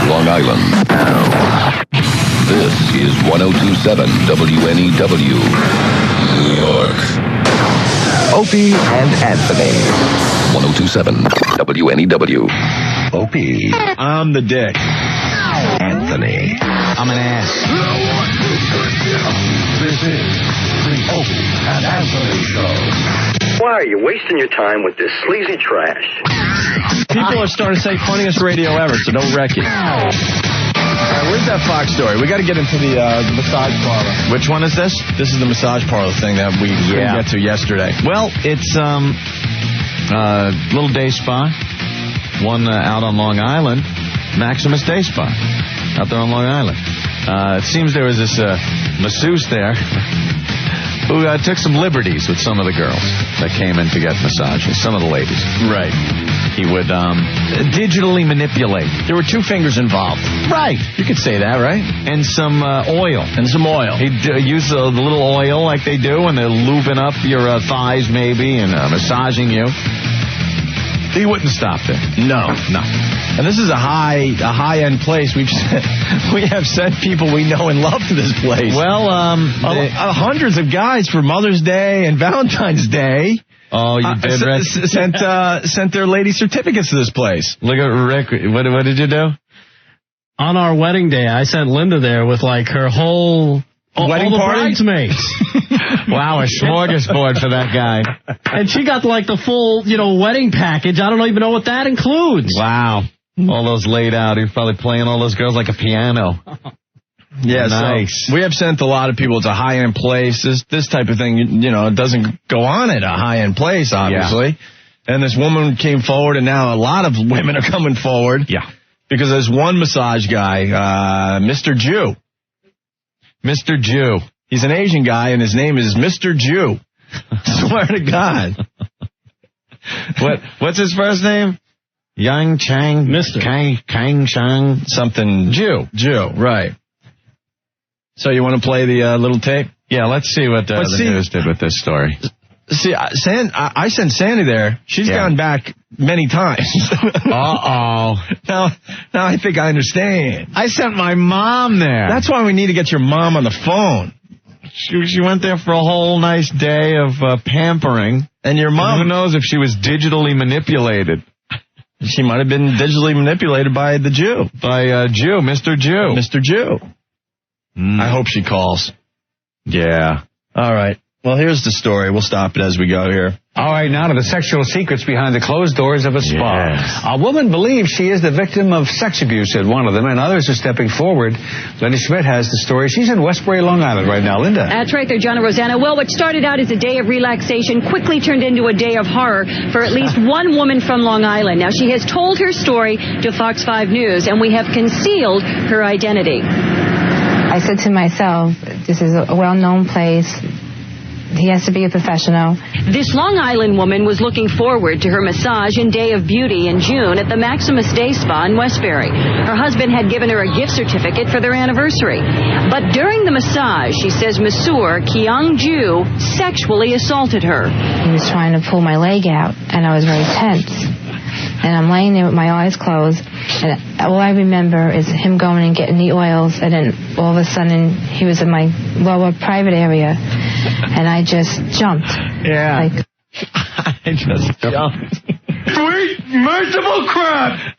Long Island. This is 102.7 WNEW, New York. Opie and Anthony. 102.7 WNEW. Opie. I'm the dick. Anthony. I'm an ass. This is the Opie and Anthony Show. Why are you wasting your time with this sleazy trash? People are starting to say funniest radio ever, so don't wreck it. All right, where's that Fox story? We got to get into the massage parlor. Which one is this? This is the massage parlor thing that we couldn't get to yesterday. Well, it's little day spa. One out on Long Island. Maximus Day Spa. Out there on Long Island. It seems there was this masseuse there who took some liberties with some of the girls that came in to get massages. Some of the ladies. Right. He would digitally manipulate. There were 2 fingers involved. Right. You could say that, right? And some oil. And some oil. He'd use the little oil like they do, and they're lubing up your thighs maybe and massaging you. He wouldn't stop there. No. And this is a high-end place. We have sent people we know and love to this place. Well, hundreds of guys for Mother's Day and Valentine's Day. Oh, you did, Rick? Sent their lady certificates to this place. Look at Rick. What did you do? On our wedding day, I sent Linda there with like her whole wedding all the party? Bridesmaids. Wow, a smorgasbord for that guy. And she got like the full, wedding package. I don't even know what that includes. Wow. All those laid out. He was probably playing all those girls like a piano. Yeah, nice. So we have sent a lot of people. It's a high-end place. This type of thing, it doesn't go on at a high-end place, obviously. Yeah. And this woman came forward, and now a lot of women are coming forward. Yeah. Because there's one massage guy, Mr. Jew. Mr. Jew. He's an Asian guy, and his name is Mr. Jew. Swear to God. What's his first name? Yang Chang, Mr. Kang Chang, something. Jew, right. So you want to play the little tape? Yeah, let's see what the news did with this story. See, I sent Sandy there. She's gone back many times. Uh-oh. Now I think I understand. I sent my mom there. That's why we need to get your mom on the phone. She went there for a whole nice day of pampering. And your mom... Who knows if she was digitally manipulated. She might have been digitally manipulated by the Jew. By Jew, Mr. Jew. Mr. Jew. I hope she calls. Yeah. All right. Well, here's the story. We'll stop it as we go here. All right, now to the sexual secrets behind the closed doors of a spa. Yes. A woman believes she is the victim of sex abuse, said one of them, and others are stepping forward. Linda Schmidt has the story. She's in Westbury, Long Island right now. Linda. That's right there, John and Rosanna. Well, what started out as a day of relaxation quickly turned into a day of horror for at least one woman from Long Island. Now, she has told her story to Fox 5 News, and we have concealed her identity. I said to myself, this is a well-known place. He has to be a professional. This Long Island woman was looking forward to her massage and day of beauty in June at the Maximus Day Spa in Westbury. Her husband had given her a gift certificate for their anniversary. But during the massage, she says masseur Kyung Ju sexually assaulted her. He was trying to pull my leg out, and I was very tense. And I'm laying there with my eyes closed, and all I remember is him going and getting the oils, and then all of a sudden he was in my lower private area, and I just jumped. Yeah. Like, I just jumped. Sweet, merciful crap!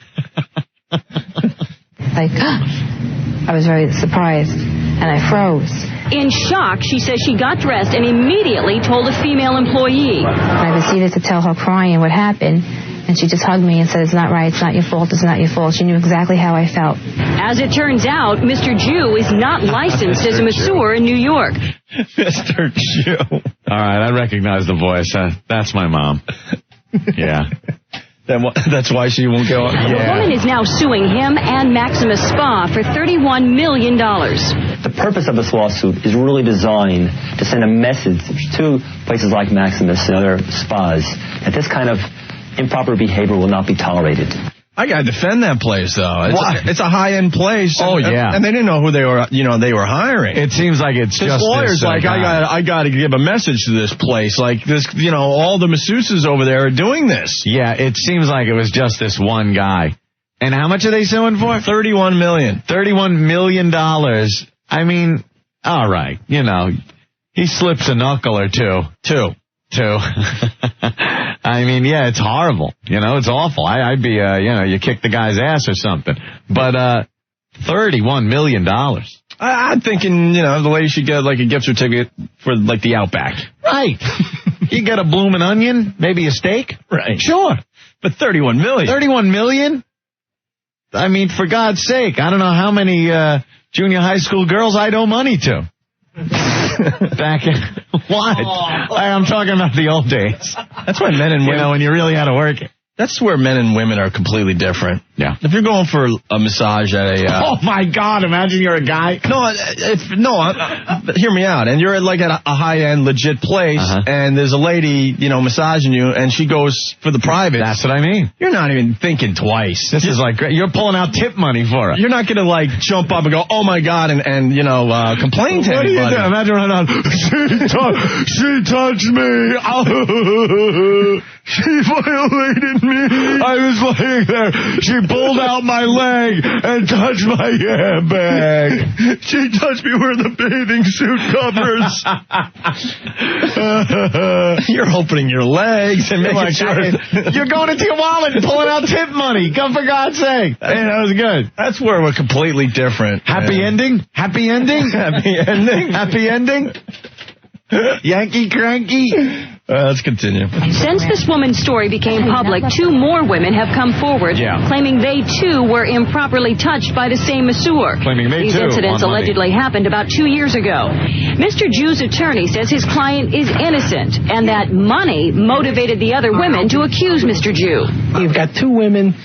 like, I was very surprised, and I froze. In shock, she says she got dressed and immediately told a female employee. I proceeded to tell her crying what happened. And she just hugged me and said, it's not right, it's not your fault, it's not your fault. She knew exactly how I felt. As it turns out, Mr. Jew is not licensed as a masseur in New York. Mr. Jew. All right, I recognize the voice. That's my mom. Yeah. That's why she won't go on. The woman is now suing him and Maximus Spa for $31 million. The purpose of this lawsuit is really designed to send a message to places like Maximus and other spas that this kind of improper behavior will not be tolerated. I gotta defend that place, though. It's a high-end place. Oh, yeah. And they didn't know who they were, they were hiring. It seems like it's this just lawyer's this, like, I gotta give a message to this place. Like, this, all the masseuses over there are doing this. Yeah, it seems like it was just this one guy. And how much are they suing for? $31 million. $31 million. I mean, all right, you know, he slips a knuckle or two. Two. I mean, yeah, it's horrible. You know, it's awful. I'd be, you kick the guy's ass or something. But $31 million. I'm thinking, the lady should get like a gift certificate for like the Outback. Right. You get a bloomin' onion, maybe a steak. Right. Sure. But $31 million. $31 million? I mean, for God's sake, I don't know how many junior high school girls I'd owe money to. Back in what? I'm talking about the old days. That's why men and women, when you really had to work it. That's where men and women are completely different. Yeah. If you're going for a massage at a... oh, my God. Imagine you're a guy. Hear me out. And you're at a high-end, legit place, and there's a lady, massaging you, and she goes for the private. That's what I mean. You're not even thinking twice. This is like, you're pulling out tip money for her. You're not going to, jump up and go, oh, my God, and complain to anybody. What do you do? Imagine running on, she touched me. She violated me. I was laying there. She pulled out my leg and touched my handbag. She touched me where the bathing suit covers. You're opening your legs and making sure. You're going into your wallet and pulling out tip money. Come for God's sake. Hey, that was good. That's where we're completely different. Happy ending? Happy ending? Happy ending? Happy ending? Yankee cranky? Let's continue. Since this woman's story became public, 2 more women have come forward claiming they, too, were improperly touched by the same masseur. Claiming they, These too, incidents allegedly happened about 2 years ago. Mr. Jew's attorney says his client is innocent and that money motivated the other women to accuse Mr. Jew. You've got 2 women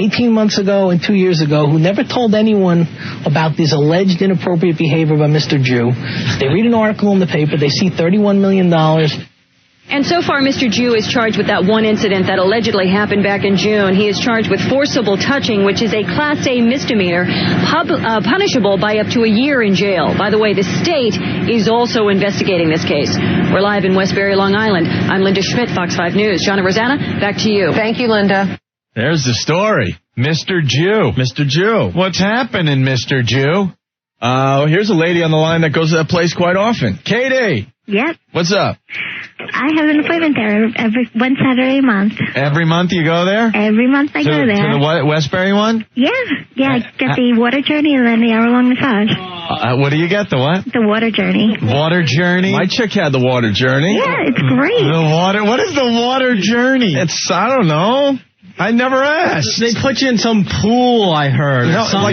18 months ago and 2 years ago who never told anyone about this alleged inappropriate behavior by Mr. Jew. They read an article in the paper. They see $31 million. And so far, Mr. Jew is charged with that one incident that allegedly happened back in June. He is charged with forcible touching, which is a Class A misdemeanor, punishable by up to a year in jail. By the way, the state is also investigating this case. We're live in Westbury, Long Island. I'm Linda Schmidt, Fox 5 News. Jonna Rosanna, back to you. Thank you, Linda. There's the story. Mr. Jew. Mr. Jew. What's happening, Mr. Jew? Here's a lady on the line that goes to that place quite often. Katie. Yep. What's up? I have an appointment there one Saturday a month. Every month you go there? Every month I go there. To the Westbury one? Yeah. I get the water journey and then the hour-long massage. What do you get? The what? The water journey. Water journey? My chick had the water journey. Yeah, it's great. What is the water journey? I don't know. I never asked. They put you in some pool, I heard. No, some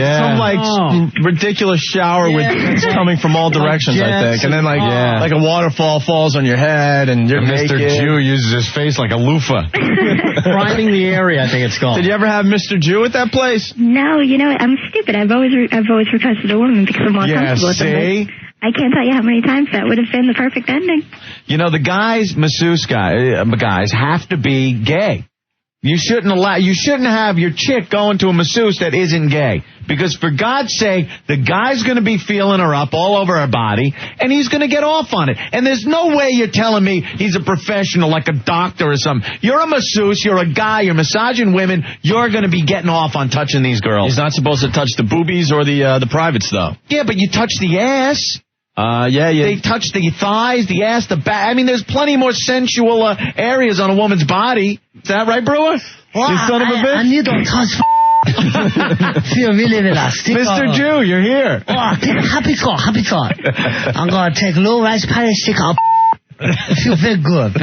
ridiculous shower with it's coming from all directions, I think. And then like a waterfall falls on your head and you're Mr. naked. Jew uses his face like a loofah. Priming the area, I think it's called. Did you ever have Mr. Jew at that place? No, I'm stupid. I've always requested a woman because I'm more comfortable with them. See? I can't tell you how many times that would have been the perfect ending. The masseuse guys have to be gay. You shouldn't have your chick going to a masseuse that isn't gay. Because for God's sake, the guy's going to be feeling her up all over her body, and he's going to get off on it. And there's no way you're telling me he's a professional like a doctor or something. You're a masseuse, you're a guy, you're massaging women, you're going to be getting off on touching these girls. He's not supposed to touch the boobies or the privates, though. Yeah, but you touch the ass. Yeah. They touch the thighs, the ass, the back. I mean, there's plenty more sensual areas on a woman's body. Is that right, Brewer? Well, you son of a bitch. I need to touch. Feel really relaxed. Mr. Jew, you're here. Happy thought. I'm going to take low rice pie and stick up. Feel very good.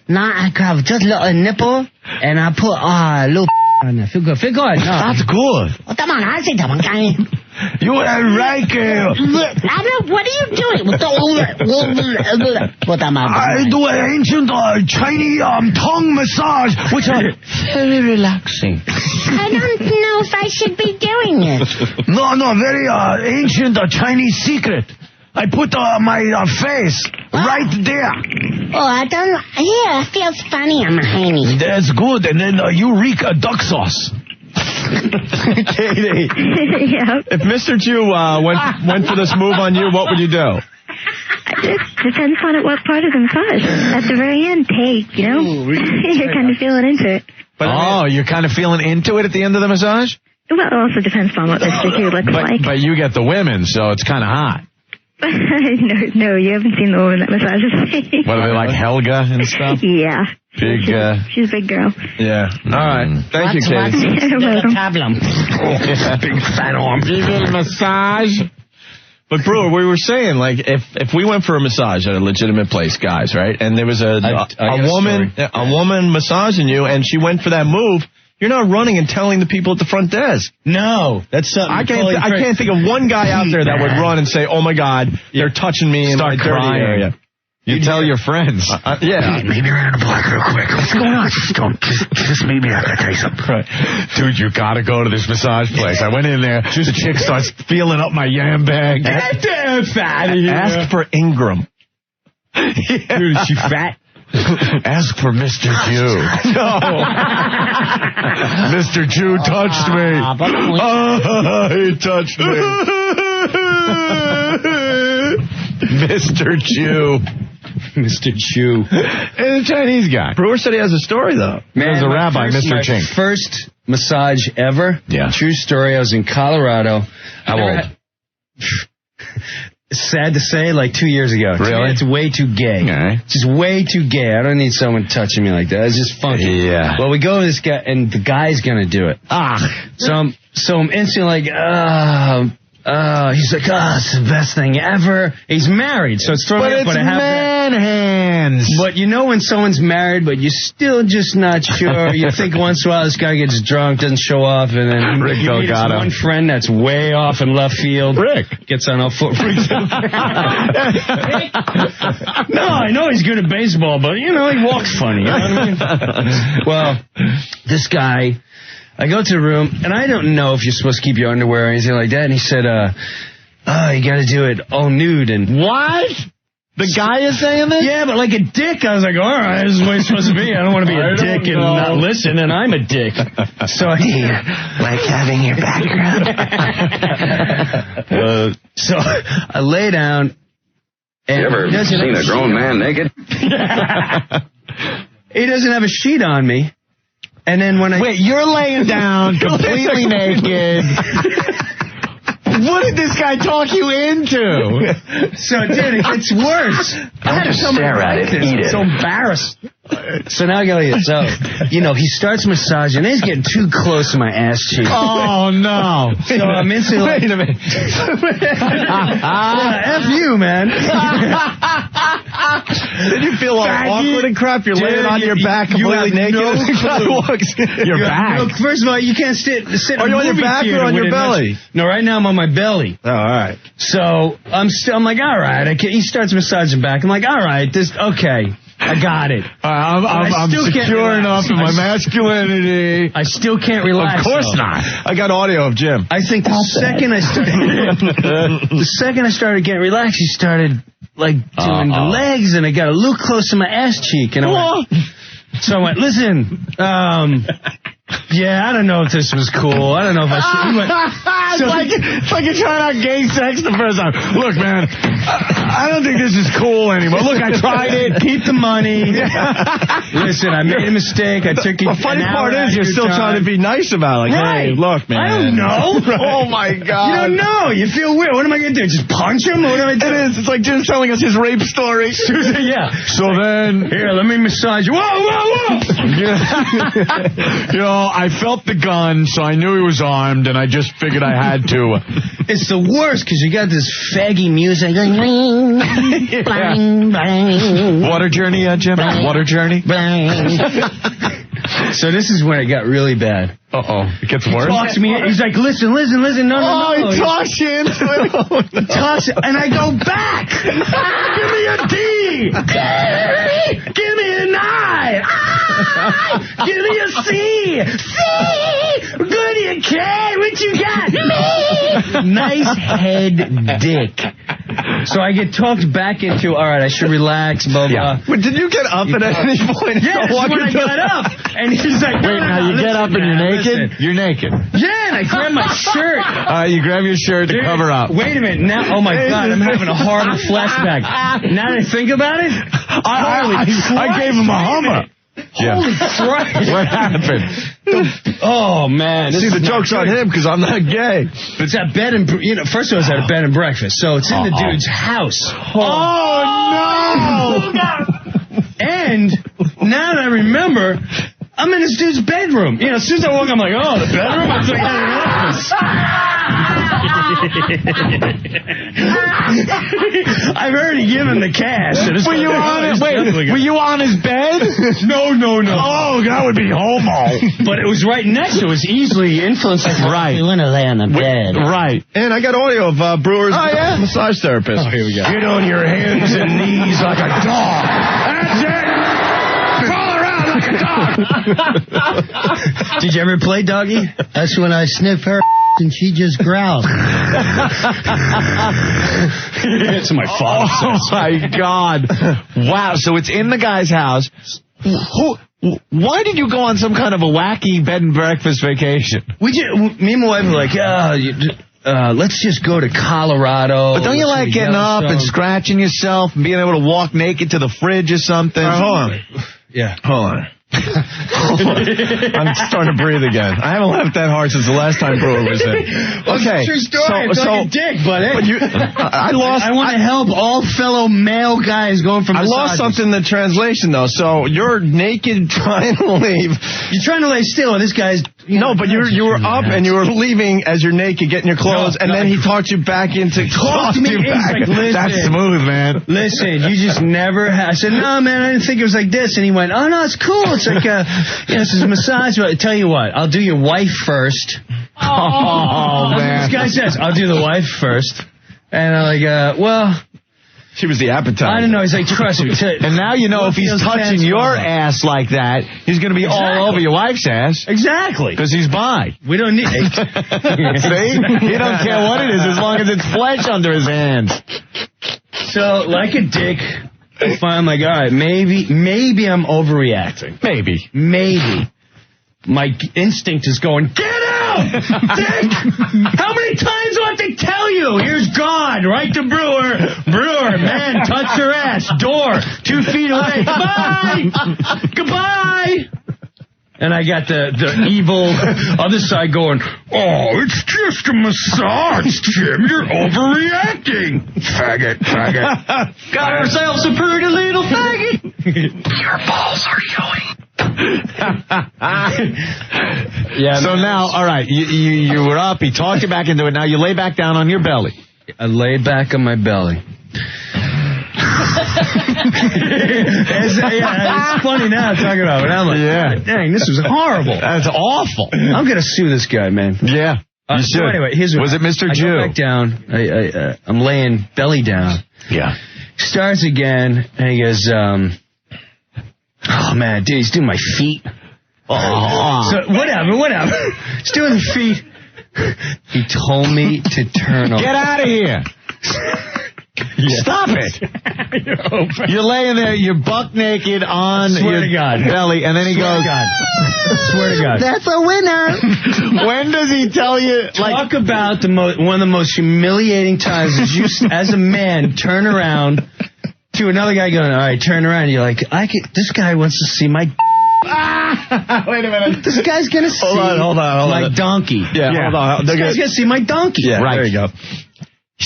Now I grab just a little nipple and I put a little on it. Feel good. No. That's good. You would like what are you doing? I do an ancient Chinese tongue massage, which are very relaxing. I don't know if I should be doing it. No, very ancient Chinese secret. I put my face right there. Oh, I don't... Here, it feels funny on my hiney. That's good. And then you reek duck sauce. Katie, Yep. if Mr. Jew went for this move on you, what would you do? It depends on what part of the massage. At the very end, you're kind of feeling into it. You're kind of feeling into it at the end of the massage? Well, it also depends on what Mr. Q looks like. But you get the women, so it's kind of hot. No, you haven't seen the woman that massages me. What are they, like Helga and stuff? Yeah. Big, she's a big girl. Yeah. All right. Thank you, Katie. Big fat arm. Big little massage. But Brewer, we were saying, like, if we went for a massage at a legitimate place, guys, right, and there was a woman massaging you, and she went for that move, you're not running and telling the people at the front desk. No, that's something. I can't think of one guy out there that would run and say, "Oh my God, they're touching me in my dirty area." You tell your friends. Yeah. Hey, maybe around the block real quick. What's going on? Just meet me. I gotta tell you something. Right. Dude, you gotta go to this massage place. I went in there. The chick starts feeling up my yam bag. Get damn fat here. Ask for Ingram. Yeah. Dude, is she fat? Ask for Mr. Jew. No. Mr. Jew touched me. He touched me. Mr. Jew. Mr. Jew. And the Chinese guy. Brewer said he has a story, though. Man, a rabbi, Mr. Chink. First massage ever. Yeah. True story. I was in Colorado. How old? Sad to say, like 2 years ago. Really? It's way too gay. Okay. It's just way too gay. I don't need someone touching me like that. It's just funky. Yeah. Well, we go to this guy, and the guy's gonna do it. So I'm instantly like, he's like, it's the best thing ever. He's married, so it's throwing me up. But it's man hands. But you know when someone's married, but you're still just not sure. You think once in a while this guy gets drunk, doesn't show off, and then Rick you meet this Delgado. one friend that's way off in left field. Rick gets on a foot. No, I know he's good at baseball, but he walks funny. You know what I mean? Well, this guy. I go to the room, and I don't know if you're supposed to keep your underwear or anything like that. And he said, you got to do it all nude. And what? The guy is saying this? Yeah, but like a dick. I was like, all right, this is the way it's supposed to be. I don't want to be a dick and not listen, and I'm a dick. So like having your background. So I lay down. And You ever seen a grown man naked? He doesn't have a sheet on me. And then when Wait, you're laying down completely naked. What did this guy talk you into? So, dude, it gets worse. I had to stare at it. Eat it. So embarrassed. So now I gotta get he starts massaging, and he's getting too close to my ass cheek. Oh no! So I'm instantly Wait a minute. F you, man. Did you feel all awkward and crap? You're laying on your back completely naked. Your back. First of all, you can't sit. Are you on your back or on your belly? No, right now I'm on my belly. Oh, all right. So I'm like, all right. He starts massaging back. I'm like, all right, okay. I got it. I'm secure enough in my masculinity. I still can't relax. Of course not. I got audio of Jim. I think the second I started getting relaxed, he started like doing the legs, and I got a little close to my ass cheek, and I went, listen, yeah, I don't know if this was cool. I don't know if I should. It's like you're trying out gay sex the first time. Look, man, I don't think this is cool anymore. Look, I tried it. Keep the money. Listen, I made a mistake. I took it. The funny part is you're still trying to be nice about it. Like, hey, look, man. I don't know. Oh, my God. You don't know. You feel weird. What am I going to do? Just punch him? What do I do? It is. It's like Jim's telling us his rape story. Yeah. So then... Here, let me massage you. Whoa. I felt the gun, so I knew he was armed, and I just figured I had to. It's the worst, because you got this faggy music. Water journey, Jim? Water journey? So this is when it got really bad. Uh-oh. It gets worse? He talks to me. He's like, listen. No. He talks you into it. He talks, and I go back. Give me a D. Give me an I. Give me a C. Good, you K. What you got? Me. Nice head dick. So I get talked back into, all right, I should relax, blah, blah. But did you get up at any point? Yeah, that's when I got up. And he's like, wait, now you get up and you're naked? Listen. You're naked. Yeah, I grabbed my shirt. You grab your shirt to cover up. Wait a minute. Now, oh, my God, I'm having a horrible flashback. Now that I think about it, I gave him a Hummer. Holy Christ. What happened? Oh, man. See, the joke's on him because I'm not gay. It's at bed and, first of all, it's at a bed and breakfast, so it's in the dude's house. Oh, no! And now that I remember, I'm in this dude's bedroom. As soon as I walk, I'm like, oh, the bedroom? It's like an office. I've already given the cash. Were you on his bed? No. Oh, that would be homo. But it was right next to it. It was easily influenced. Right. You want to lay on the bed. Right. And I got audio of Brewer's massage therapist. Oh, here we go. Get on your hands and knees like a dog. That's it. Crawl around like a dog. Did you ever play doggy? That's when I sniff her and she just growled. That's my father. Oh, my God. Wow. So it's in the guy's house. Why did you go on some kind of a wacky bed and breakfast vacation? Me and my wife were like, let's just go to Colorado. But don't you like getting up and scratching yourself and being able to walk naked to the fridge or something? Hold on. Yeah. Hold on. I'm starting to breathe again. I haven't laughed that hard since the last time Brewer was in. Okay. True story. It's like a dick, but I want to help all fellow male guys going from massages. I lost something in the translation, though. So you're naked trying to leave. You're trying to lay still, and this guy's... but you were up and you were leaving as you're naked, getting your clothes, and then he talked you back into... Talked me back. Like, that's smooth, man. Listen, you just never... I said, no, man, I didn't think it was like this. And he went, oh, no, it's cool. It's like, this is a massage. But I tell you what, I'll do your wife first. Oh, man. This guy says, I'll do the wife first. And I'm like, well... She was the appetizer. I don't know. He's like, trust me. And now you know if he's touching your ass like that, he's going to be all over your wife's ass. Exactly. Because he's bi. We don't need... See? He don't care what it is as long as it's flesh under his hands. So, like a dick, I'm like, all right, maybe I'm overreacting. Maybe. My instinct is going, get out! Dick! How many times do I have to tell you? Here's God, right to Brewer. Brewer, man, touch her ass. Door, 2 feet away. Goodbye! And I got the evil other side going, oh, it's just a massage, Jim. You're overreacting. Faggot. Got ourselves a pretty little faggot. Your balls are showing. Yeah. So now, all right, you were up. He talked you back into it. Now you lay back down on your belly. I lay back on my belly. It's funny now talking about it. I'm like, dang, this was horrible. That's awful. I'm going to sue this guy, man. Yeah, you should. So anyway, was it Mr. Jew? I go back down. I'm laying belly down. Yeah. Starts again, and he goes, oh, man, dude, he's doing my feet. Oh. So, whatever. He's doing the feet. He told me to turn on. Get out of here. Stop it. You're laying there, you're buck naked on your belly, and then he goes, Swear to God. That's a winner. When does he tell you? Talk about one of the most humiliating times is you, as a man, turn around to another guy going, all right, turn around. And you're like, this guy wants to see my... Wait a minute. This guy's going to see my donkey. Yeah. Hold on. This guy's going to see my donkey. Yeah, right. There you go.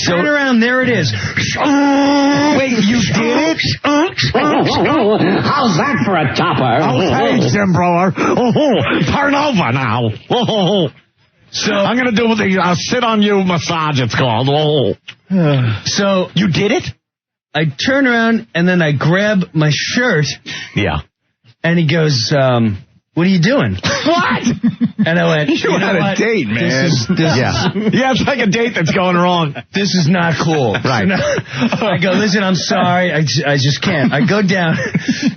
Turn around, there it is. Wait, you did it? How's that for a topper? Okay, Jim Brewer. Turn over now. So I'm going to do I'll sit on you massage, it's called. So you did it? I turn around, and then I grab my shirt. Yeah. And he goes, what are you doing? What? And I went, you had a date, man. Yeah, it's like a date that's going wrong. This is not cool. Right. So I go, listen, I'm sorry. I just can't. I go down.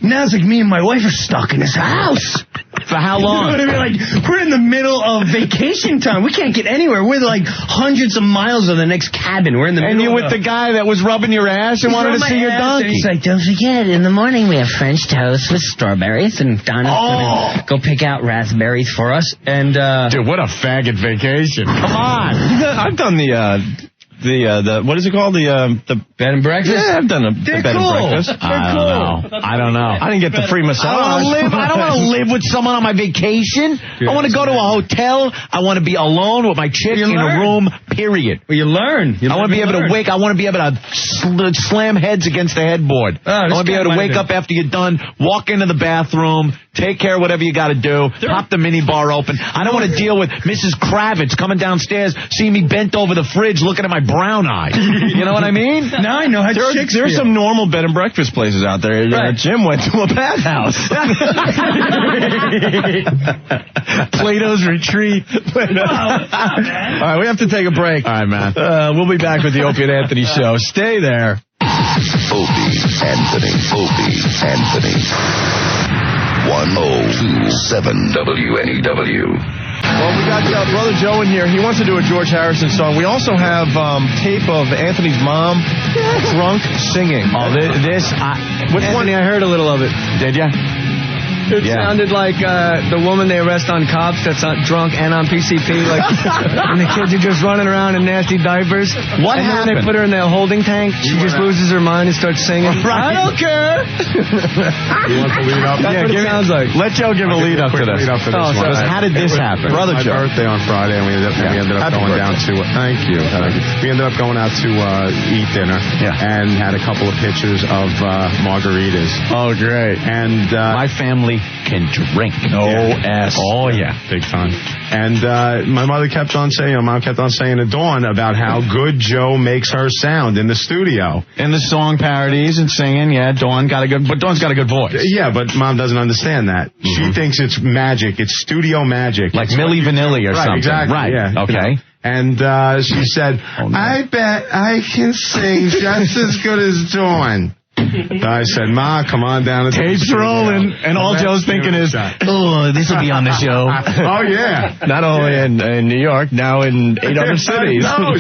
Now it's like me and my wife are stuck in this house. For how long? We're in the middle of vacation time. We can't get anywhere. We're like hundreds of miles of the next cabin. We're in the middle. And you're with the guy that was rubbing your ass and wanted to see your donkey. He's like, don't forget, in the morning we have French toast with strawberries, and Donna's gonna go pick out raspberries for us. And dude, what a faggot vacation! Come on, I've done the what is it called? The bed and breakfast? Yeah, I've done a bed and breakfast. I don't know. I didn't get the free massage. I don't want to live with someone on my vacation. I want to go to a hotel. I want to be alone with my chick in a room, period. Well, you learn. I want to be able to wake. I want to be able to slam heads against the headboard. I want to be able to wake up after you're done, walk into the bathroom, take care of whatever you got to do, pop the mini bar open. I don't want to deal with Mrs. Kravitz coming downstairs, seeing me bent over the fridge, looking at my brown eye. You know what I mean? Now I know how chicks feel. There's some normal bed and breakfast places out there. Right. Jim went to a bathhouse. Plato's Retreat. All right, we have to take a break. All right, man. We'll be back with the Opie and Anthony show. Stay there. Opie Anthony. 1027 WNEW. Well, we got Brother Joe in here. He wants to do a George Harrison song. We also have tape of Anthony's mom drunk singing. Oh, Anthony, I heard a little of it. Did ya? It sounded like the woman they arrest on cops that's drunk and on PCP, and the kids are just running around in nasty diapers. What happened? Then they put her in the holding tank. She just loses her mind and starts singing. Right. I don't care. You want to lead up? That's what it sounds like. Let Joe give a lead up to this. Because how did this happen? Brother Joe. My birthday on Friday, and we ended up going down to. Thank you. We ended up going out to eat dinner, and had a couple of pitchers of margaritas. Oh, great! And my family can drink. Oh yeah, big time. And my mother kept on saying, Mom kept on saying to Dawn about how good Joe makes her sound in the studio. In the song parodies and singing, Dawn's got a good voice. Yeah, but Mom doesn't understand that. She thinks it's magic. It's studio magic. Like Milli Vanilli or something. Exactly. Right, yeah. Okay. And she said, I bet I can sing just as good as Dawn. I said, Ma, come on down. Tape's rolling, and all Joe's thinking is, oh, this will be on the show. Oh, yeah. Not only in New York, now in 8 other cities. Oh,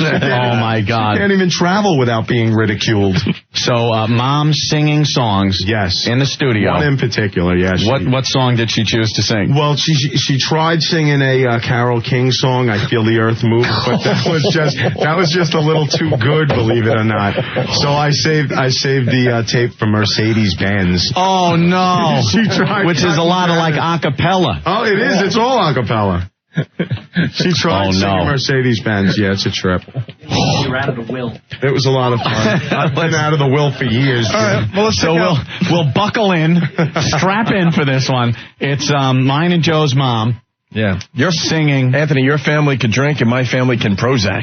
my God. She can't even travel without being ridiculed. So, Mom singing songs. Yes. In the studio. One in particular, yes. What song did she choose to sing? Well, she tried singing a Carole King song, I Feel the Earth Move, but that was just a little too good, believe it or not. So I saved the tape from Mercedes-Benz. Oh, no. She tried. Which is a lot of like a cappella. Oh, it is. It's all a cappella. She tried singing Mercedes-Benz. Yeah, it's a trip. You're out of the will. It was a lot of fun. I've been out of the will for years. All right, well, we'll buckle in, strap in for this one. It's mine and Joe's mom. Yeah. You're singing. Anthony, your family can drink and my family can Prozac.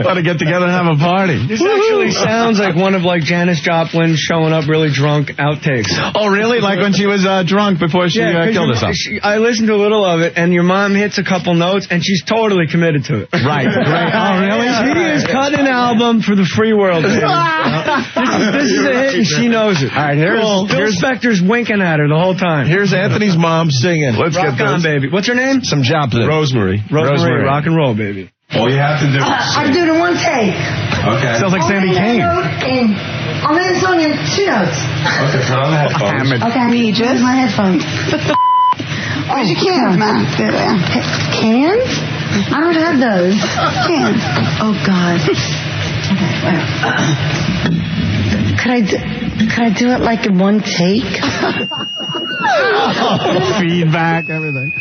Ought to get together and have a party. This actually sounds like one of Janis Joplin showing up really drunk outtakes. Oh, really? Like when she was drunk before she killed herself? I listened to a little of it, and your mom hits a couple notes, and she's totally committed to it. Right. Great. Oh, really? She is cutting an album for the free world. This is a hit, and she knows it. All right, Phil Spector's winking at her the whole time. Here's Anthony's mom singing. Let's get this. Rock on, baby. What's her name? Some Joplin. Rosemary. Rock and roll, baby. All you have to do is I do it in one take. Okay. Sounds like Sandy Kane. I'll make the song in 2 notes. Okay, put on the headphones. Okay, Regis. My headphones. Where's your cans, man? Cans? I don't have those. Cans. Oh, God. Could I do it like in one take? Feedback, everything.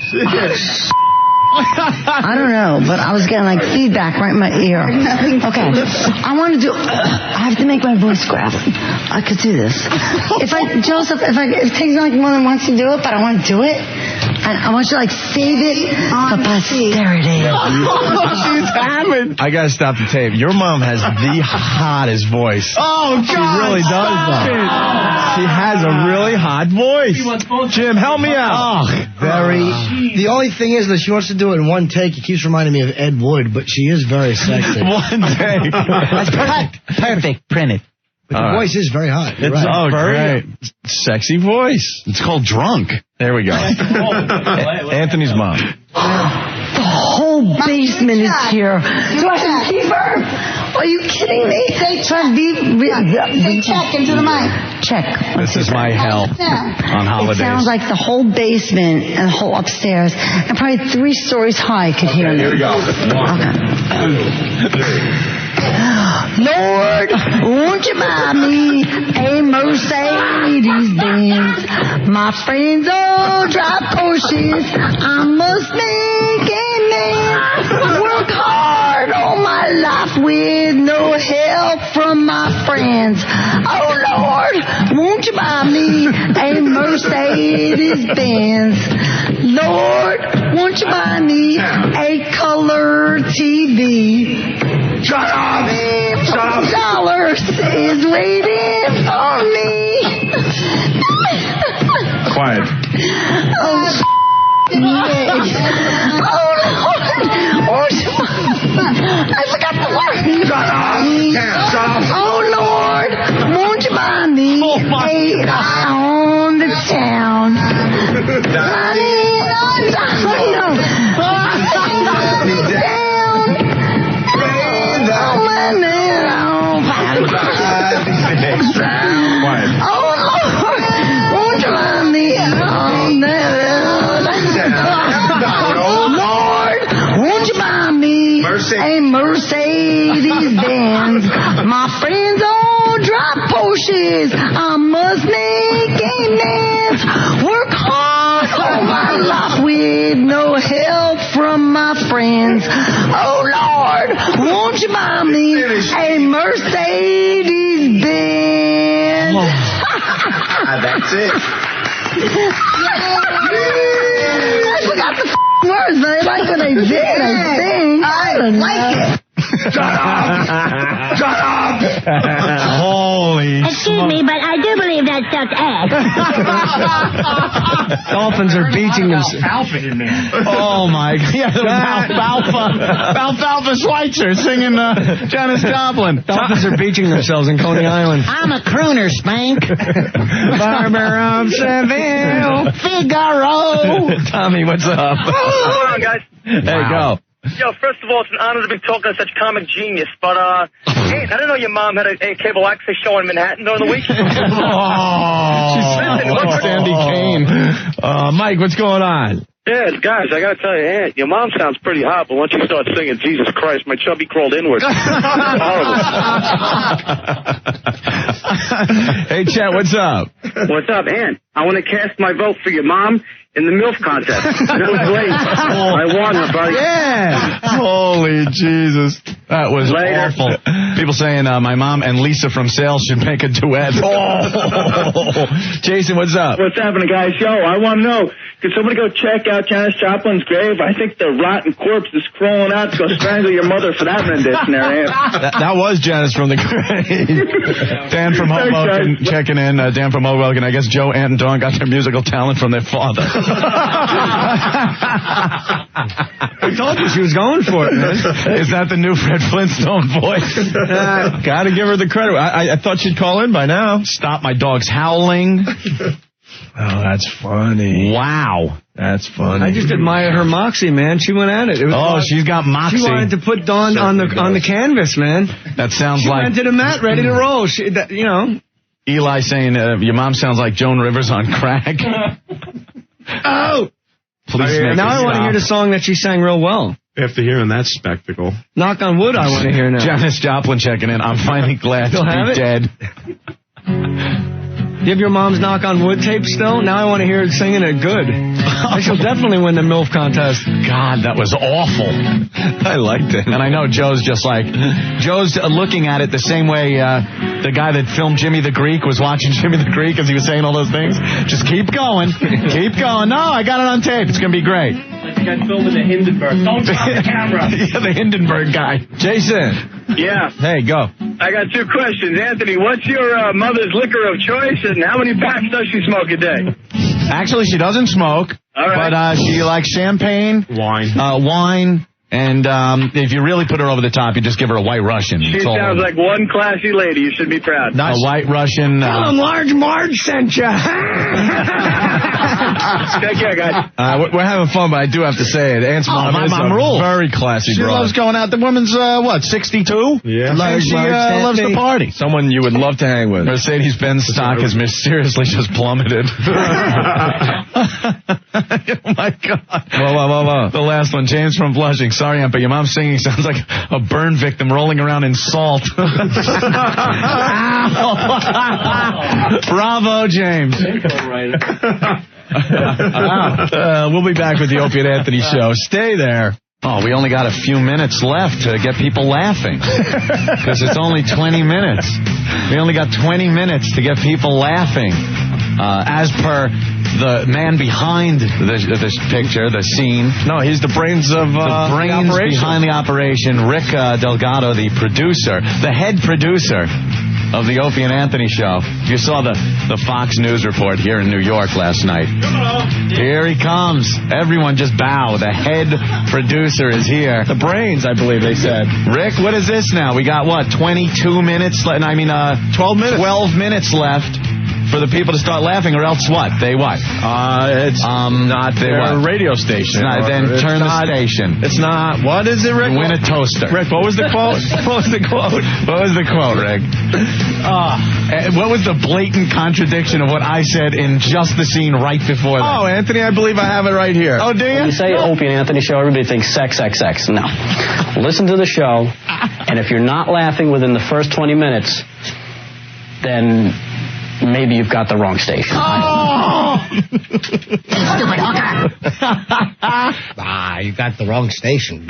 I don't know, but I was getting feedback right in my ear. Okay, I want to do. I have to make my voice gravelly. I could do this. If it takes more than once to do it, but I want to do it, and I want you to save it for posterity. She's hammered. I gotta stop the tape. Your mom has the hottest voice. Oh, God. She really does, though. She has a really hot voice. Jim, help me out. The only thing is that she wants to do it in one take. It keeps reminding me of Ed Wood, but she is very sexy. One take. That's perfect. Perfect. Print it. But the voice is very hot. You're right. Great. Sexy voice. It's called Drunk. There we go. Anthony's mom. The whole basement is here. Do I have fever? Are you kidding me? Say check into the mic. Check. This is my hell on holidays. It sounds like the whole basement and the whole upstairs and probably 3 stories high could hear me. Here we go. Lord, won't you buy me a Mercedes Benz? My friends all drive Porsches. I must make amends. Work hard all my life with no help from my friends. Oh Lord, won't you buy me a Mercedes Benz? Lord, won't you buy me a color TV? Shut up! $50 is waiting for me. Quiet. Oh, Lord. I forgot the word. Shut up! Oh, Lord. Won't you buy me a eye on the town? A Mercedes Benz. My friends all drive Porsches. I must make amends. Work hard all my life with no help from my friends. Oh Lord, won't you buy me a Mercedes Benz? That's it. I forgot the words, but I like what I did, I think. I don't like it. Shut up! Shut up! Holy Excuse me, but I do believe that stuff's egg. Dolphins are beaching themselves. Alpha in there. Oh my God. Yeah, Alfalfa Schweitzer singing Janis Joplin. Dolphins are beaching themselves in Coney Island. I'm a crooner, Spank. Barber of Seville. Figaro. Tommy, what's up? Hold on, guys. Hey, go. Yo, first of all, it's an honor to be talking to such comic genius, but, hey, I didn't know your mom had a cable access show in Manhattan during the week. She's Sandy Kane. Mike, what's going on? Yeah, guys, I gotta tell you, Aunt, your mom sounds pretty hot, but once you start singing Jesus Christ, my chubby crawled inward. Horrible. Hey, Chet, what's up? What's up, Aunt? I want to cast my vote for your mom in the MILF contest. That was great. I won her, buddy. Yeah. Holy Jesus. That was awful. People saying my mom and Lisa from Sales should make a duet. Oh. Jason, what's up? What's happening, guys? Yo, I want to know, could somebody go check out Janis Joplin's grave? I think the rotten corpse is crawling out to go strangle your mother for that rendition there, Aunt. That was Janis from the grave. Dan from Hoboken checking in. Dan from Hoboken. I guess Joe, Aunt, and Dawn got their musical talent from their father. I told you she was going for it, man. Is that the new Fred Flintstone voice? Gotta give her the credit. I thought she'd call in by now. Stop my dog's howling. Oh, that's funny. Wow. That's funny. I just admire her moxie, man. She went at it. She's got moxie. She wanted to put Dawn on the canvas, man. That sounds she went to the mat ready to roll. Eli saying your mom sounds like Joan Rivers on crack. Oh! Please now I want to hear the song that she sang real well. After hearing that spectacle. Knock on wood, I want to hear now. Janis Joplin checking in. I'm finally glad to be dead. You have your mom's Knock on Wood tape still? Now I want to hear her singing it good. She'll definitely win the MILF contest. God, that was awful. I liked it. And I know Joe's just like, Joe's looking at it the same way the guy that filmed Jimmy the Greek was watching Jimmy the Greek as he was saying all those things. Just keep going. Keep going. No, I got it on tape. It's going to be great. Like the guy filming the Hindenburg. Don't drop the camera. Yeah, the Hindenburg guy. Jason. Yeah. Hey, go. I got 2 questions. Anthony, what's your mother's liquor of choice, and how many packs does she smoke a day? Actually, she doesn't smoke. All right. But she likes champagne. Wine. Wine. And if you really put her over the top, you just give her a White Russian. She sounds like one classy lady. You should be proud. A White Russian. Tell him Large Marge sent you. Take care, guys. We're having fun, but I do have to say it. Aunt's mom is a very classy She broad. loves going out. The woman's, 62? Yeah. And she loves to party. Someone you would love to hang with. Mercedes-Benz stock has mysteriously just plummeted. Oh, my God. Whoa. The last one, James from Flushing. Sorry, Aunt, but your mom's singing sounds like a burn victim rolling around in salt. Bravo, James. We'll be back with the Opie and Anthony show. Stay there. Oh, we only got a few minutes left to get people laughing. Because it's only 20 minutes. We only got 20 minutes to get people laughing. As per the man behind this picture, the scene. No, he's the brains of the brains behind the operation. Rick Delgado, the producer, the head producer of the Opie and Anthony show. You saw the Fox News report here in New York last night. Here he comes. Everyone just bow. The head producer is here. The brains, I believe they said. Rick, what is this now? We got, 22 minutes? 12 minutes. 12 minutes left for the people to start laughing, or else what? They what? It's not their radio station. Then turn the station. It's not. What is it, Rick? Win a toaster. Rick, what was the quote? What was the quote? What was the quote, Rick? What was the blatant contradiction of what I said in just the scene right before that? Oh, Anthony, I believe I have it right here. Oh, do you? When you say Opie and Anthony show, everybody thinks sex. No. Listen to the show, and if you're not laughing within the first 20 minutes, then maybe you've got the wrong station. Oh! Stupid hooker. You got the wrong station.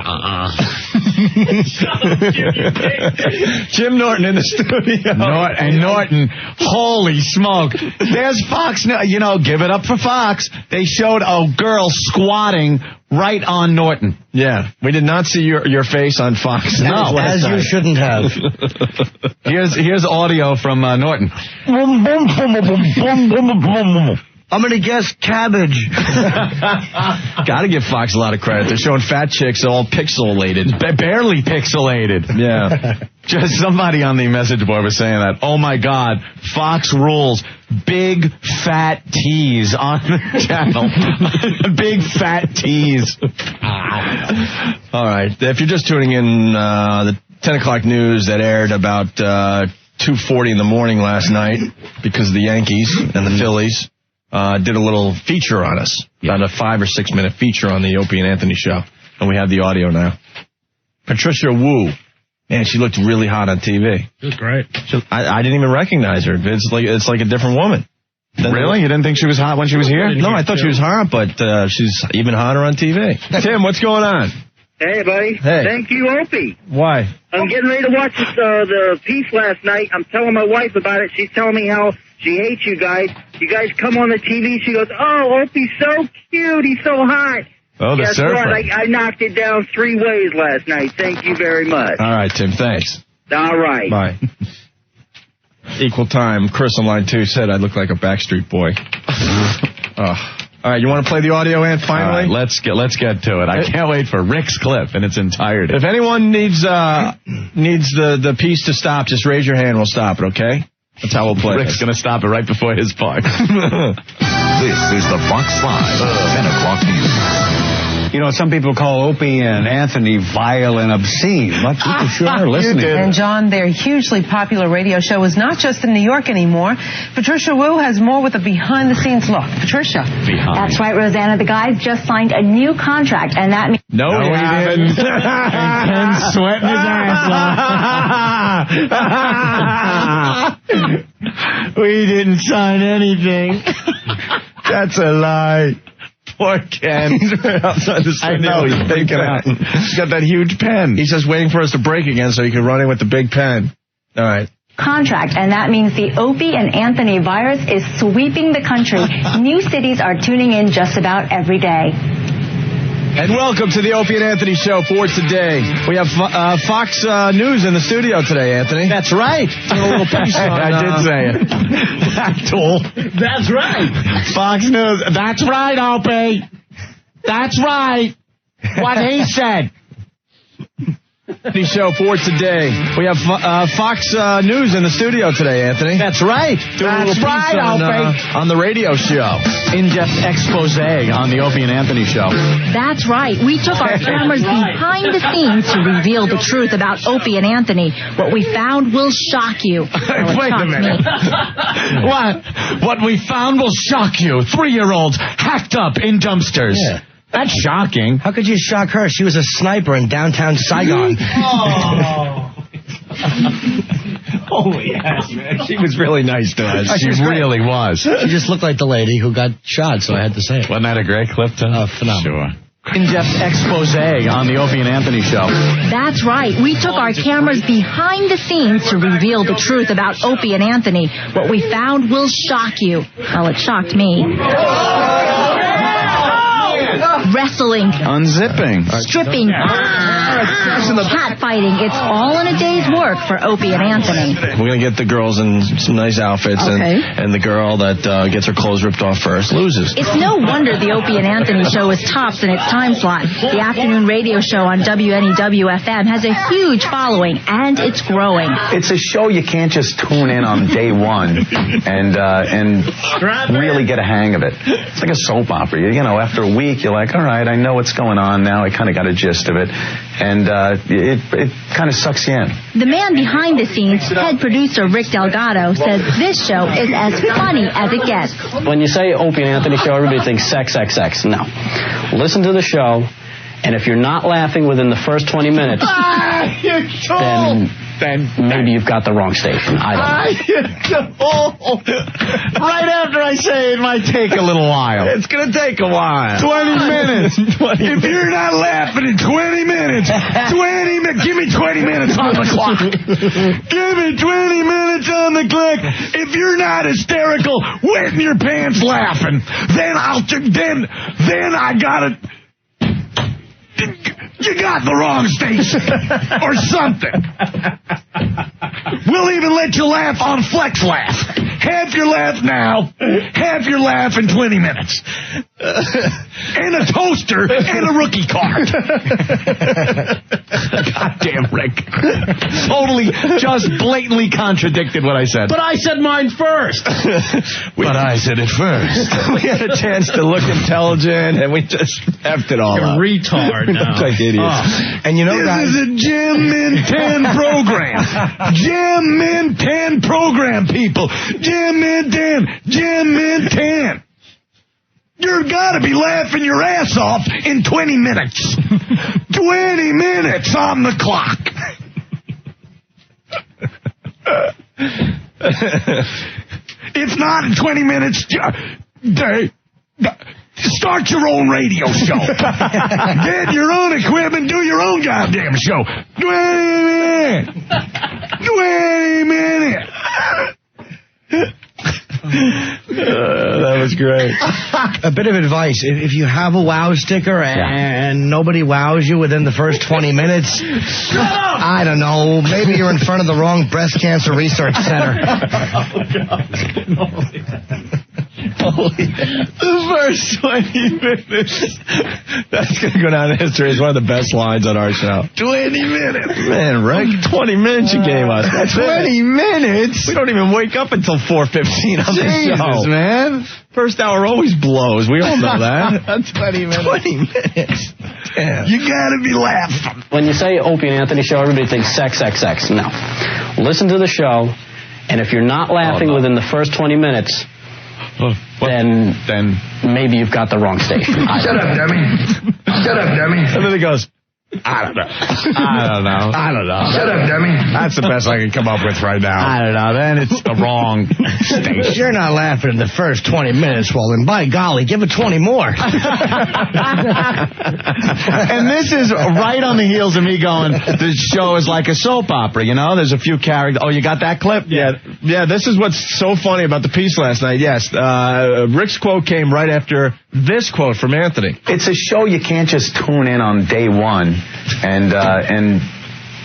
Jim Norton in the studio. Norton, holy smoke. There's Fox. Give it up for Fox. They showed a girl squatting right on Norton. Yeah, we did not see your face on Fox. No, as you shouldn't have. Here's audio from Norton. I'm going to guess cabbage. Gotta give Fox a lot of credit. They're showing fat chicks all pixelated. Barely pixelated. Yeah. Just somebody on the message board was saying that. Oh, my God. Fox rules. Big fat tease on the channel. Big fat tease. All right. If you're just tuning in, the 10 o'clock news that aired about 2:40 in the morning last night because of the Yankees and the Phillies did a little feature on us. About a 5 or 6 minute feature on the Opie and Anthony show. And we have the audio now. Patricia Wu. Man, she looked really hot on TV. She was great. I didn't even recognize her. It's like a different woman. Really? You didn't think she was hot when she was here? No, I thought she was hot, but she's even hotter on TV. Tim, what's going on? Hey, buddy. Hey. Thank you, Opie. Why? I'm getting ready to watch the piece last night. I'm telling my wife about it. She's telling me how she hates you guys. You guys come on the TV. She goes, oh, Opie's so cute. He's so hot. Oh, the Guess surfer. what? I knocked it down 3 ways last night. Thank you very much. All right, Tim, thanks. All right. Bye. Equal time. Chris on line 2 said I look like a Backstreet Boy. All right, you want to play the audio, Ant, finally? All right, let's get to it. I can't wait for Rick's clip in its entirety. If anyone needs the piece to stop, just raise your hand. We'll stop it, okay? That's how we'll play Rick's going to stop it right before his part. This is the Fox 5 10 o'clock news. You know, some people call Opie and Anthony vile and obscene. But people sure are listening. And, John, their hugely popular radio show is not just in New York anymore. Patricia Wu has more with a behind-the-scenes look. Patricia. That's right, Rosanna. The guys just signed a new contract, and that means... No, we haven't. And Ken's sweating his ass off. We didn't sign anything. That's a lie. Poor Ken. He's right outside the studio. I know, he's thinking out. He's got that huge pen. He's just waiting for us to break again so he can run in with the big pen. All right. Contract, and that means the Opie and Anthony virus is sweeping the country. New cities are tuning in just about every day. And welcome to the Opie and Anthony show for today. We have Fox News in the studio today, Anthony. That's right. Doing a little piece on, I did say it. That's right. Fox News. That's right, Opie. That's right. What he said. The show for today. We have Fox News in the studio today, Anthony. That's right. That's right, on the radio show. In-depth expose on the Opie and Anthony show. That's right. We took our cameras behind the scenes to reveal the truth about Opie and Anthony. What we found will shock you. Wait a minute. What we found will shock you. 3-year-olds hacked up in dumpsters. Yeah. That's shocking. How could you shock her? She was a sniper in downtown Saigon. Oh, yes, man. She was really nice to us. She really was. She just looked like the lady who got shot, so I had to say it. Wasn't that a great clip, Tom? Phenomenal. Sure. In-depth expose on the Opie and Anthony show. That's right. We took our cameras behind the scenes to reveal the truth about Opie and Anthony. What we found will shock you. Well, it shocked me. Wrestling, unzipping, stripping, cat fighting. It's all in a day's work for Opie and Anthony. We're going to get the girls in some nice outfits, and the girl that gets her clothes ripped off first loses. It's no wonder the Opie and Anthony show is tops in its time slot. The afternoon radio show on WNEW-FM has a huge following, and it's growing. It's a show you can't just tune in on day one and really get a hang of it. It's like a soap opera. You know, after a week, you're like, all right, I know what's going on now. I kind of got a gist of it. And it kind of sucks you in. The man behind the scenes, head producer Rick Delgado, says this show is as funny as it gets. When you say Opie and Anthony show, everybody thinks sex, sex, sex. No. Listen to the show, and if you're not laughing within the first 20 minutes, then maybe you've got the wrong station. I don't know. Right after I say it might take a little while. It's going to take a while. 20 minutes. If you're not laughing in 20 minutes, give me 20 minutes on the clock. Give me 20 minutes on the clock. If you're not hysterical, wetting your pants laughing, then I got it. You got the wrong station or something. We'll even let you laugh on Flex Laugh. Half your laugh now, half your laugh in 20 minutes. And a toaster and a rookie card. Goddamn, Rick. Totally, just blatantly contradicted what I said. But I said mine first. But I said it first. We had a chance to look intelligent, and we just effed it all up. You're a retard We now. look like idiots. And you know, This is a Jim Min 10 program. Jim Min 10 program, people. Jim Min 10. Jim Min 10. You've got to be laughing your ass off in 20 minutes. 20 minutes on the clock. If not in 20 minutes, start your own radio show. Get your own equipment, do your own goddamn show. 20 minutes. 20 minutes. That was great. A bit of advice. If you have a wow sticker and nobody wows you within the first 20 minutes, I don't know, maybe you're in front of the wrong breast cancer research center. The first 20 minutes. That's going to go down in history as one of the best lines on our show. 20 minutes. Man, Rick, 20 minutes you gave us. That's 20 minutes? We don't even wake up until 4:15 on the show. Man. First hour always blows. We all know that. 20 minutes. 20 minutes. Damn. You got to be laughing. When you say Opie and Anthony show, everybody thinks sex, sex, sex. No. Listen to the show, and if you're not laughing within the first 20 minutes, then maybe you've got the wrong station. Shut up, dummy. Shut up, dummy. And then it goes, I don't know. Shut up, dummy. That's the best I can come up with right now. I don't know. Then it's the wrong station. If you're not laughing in the first 20 minutes, well, then by golly, give it 20 more. And this is right on the heels of me going, the show is like a soap opera, you know? There's a few characters. Oh, you got that clip? Yeah, this is what's so funny about the piece last night. Yes, Rick's quote came right after this quote from Anthony. It's a show you can't just tune in on day one and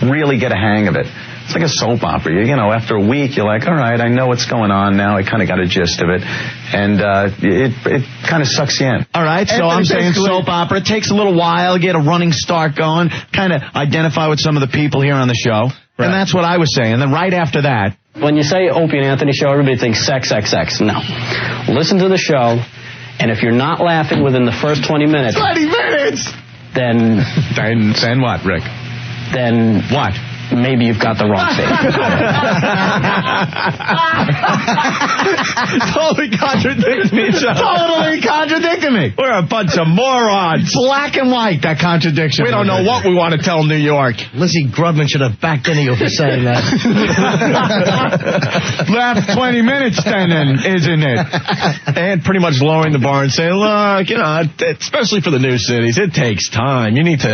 really get a hang of it. It's like a soap opera. You know, after a week, you're like, all right, I know what's going on now. I kind of got a gist of it. And it kind of sucks you in. All right, so I'm saying soap opera. It takes a little while, get a running start going, kind of identify with some of the people here on the show. Right. And that's what I was saying. And then right after that. When you say Opie and Anthony show, everybody thinks sex, sex, sex. No. Listen to the show, and if you're not laughing within the first 20 minutes... 20 minutes! Then what, Rick? Then... What? Maybe you've got the wrong thing. Totally contradicting each other. Totally contradicting me. We're a bunch of morons. Black and white, that contradiction. We don't know what we want to tell New York. Lizzie Grubman should have backed into you for saying that. Laugh 20 minutes then, isn't it? And pretty much lowering the bar and saying, look, you know, especially for the new cities, it takes time. You need to,